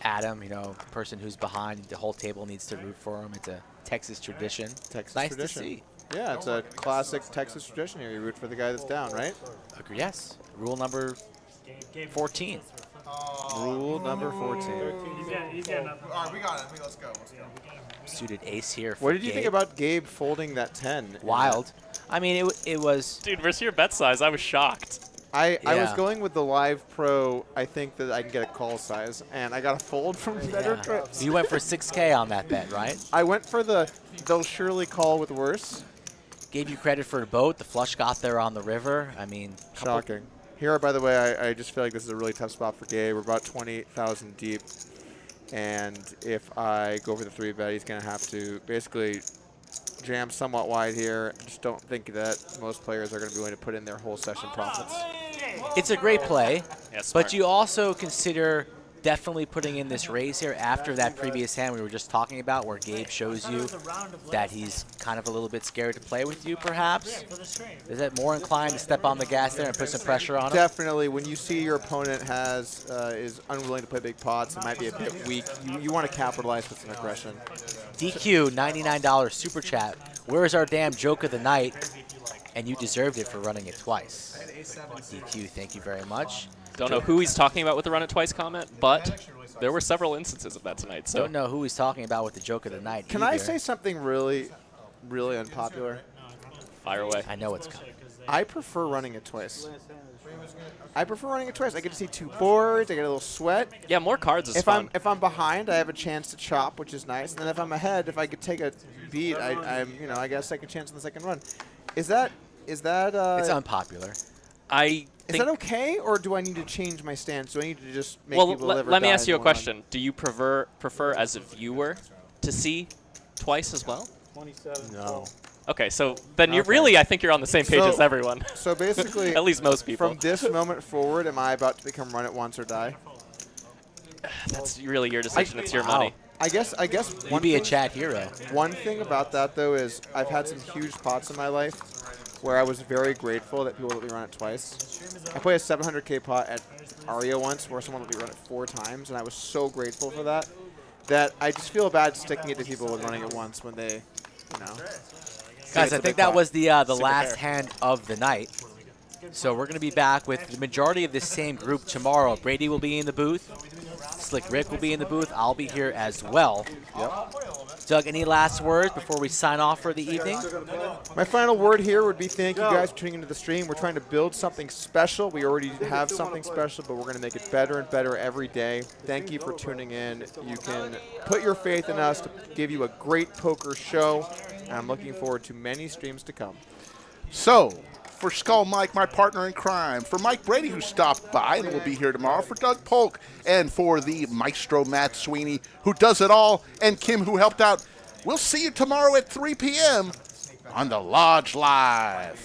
Adam, person who's behind, the whole table needs to root for him. It's a Texas tradition. Texas nice tradition. to see. Yeah, it's a classic Texas tradition here. You root for the guy that's down, right? Agree. Yes. Rule number 14. Rule number 14. All right, we got it. Let's go. Suited ace here for What did you think Gabe. about Gabe folding that 10? Wild. I mean, it was... Dude, versus your bet size, I was shocked. I was Yeah. going with the Live Pro. I think that I can get a call size, and I got a fold from better trips. You went for 6K on that bet, right? I went for they'll surely call with worse. Gave you credit for the boat. The flush got there on the river. I mean, Shocking. Here, by the way, I just feel like this is a really tough spot for Gabe. We're about 28,000 deep, and if I go for the 3-bet, he's going to have to basically jam somewhat wide here. Just don't think that most players are going to be willing to put in their whole session profits. It's a great play, Yeah, smart. but you also consider definitely putting in this raise here after that previous hand we were just talking about where Gabe shows you that he's kind of a little bit scared to play with you, perhaps. Is that more inclined to step on the gas there and put some pressure on him? Definitely. When you see your opponent is unwilling to play big pots, it might be a bit weak. You want to capitalize with some aggression. DQ, $99 super chat. Where is our damn joke of the night? And you deserved it for running it twice. DQ, thank you very much. Don't know who he's talking about with the run it twice comment, but there were several instances of that tonight. So Don't know who he's talking about with the joke of the night Can either. I say something really, really unpopular? Fire away. I know it's coming. I prefer running it twice. I get to see 2 boards. I get a little sweat. Yeah, more cards is if fun. If I'm behind, I have a chance to chop, which is nice. And then if I'm ahead, if I could take a beat, I get a second chance on the second run. Is that It's unpopular. Is that okay, or do I need to change my stance? Do I need to just make Well, people live or let me die ask you a in one? question. Do you prefer as a viewer to see twice as well? 27. No. Okay, so then you Okay. really, I think you're on the same page So- as everyone. So basically, at least most people. From this moment forward, am I about to become run it once or die? That's really your decision. It's your Wow. money. I guess You'd be a chat hero. One thing about that, though, is I've had some huge pots in my life where I was very grateful that people let me run it twice. I played a 700K pot at Aria once where someone let me run it 4 times, and I was so grateful for that that I just feel bad sticking it to people with running it once when they, Guys, I think that was the last hand of the night. So we're going to be back with the majority of this same group tomorrow. Brady will be in the booth. Slick Rick will be in the booth. I'll be here as well. Yep. Doug, any last words before we sign off for the evening? My final word here would be thank you guys for tuning into the stream. We're trying to build something special. We already have something special, but we're going to make it better and better every day. Thank you for tuning in. You can put your faith in us to give you a great poker show. And I'm looking forward to many streams to come. So, for Skull Mike, my partner in crime, for Mike Brady, who stopped by and will be here tomorrow, for Doug Polk, and for the maestro Matt Sweeney, who does it all, and Kim, who helped out, we'll see you tomorrow at 3 p.m. on the Lodge Live.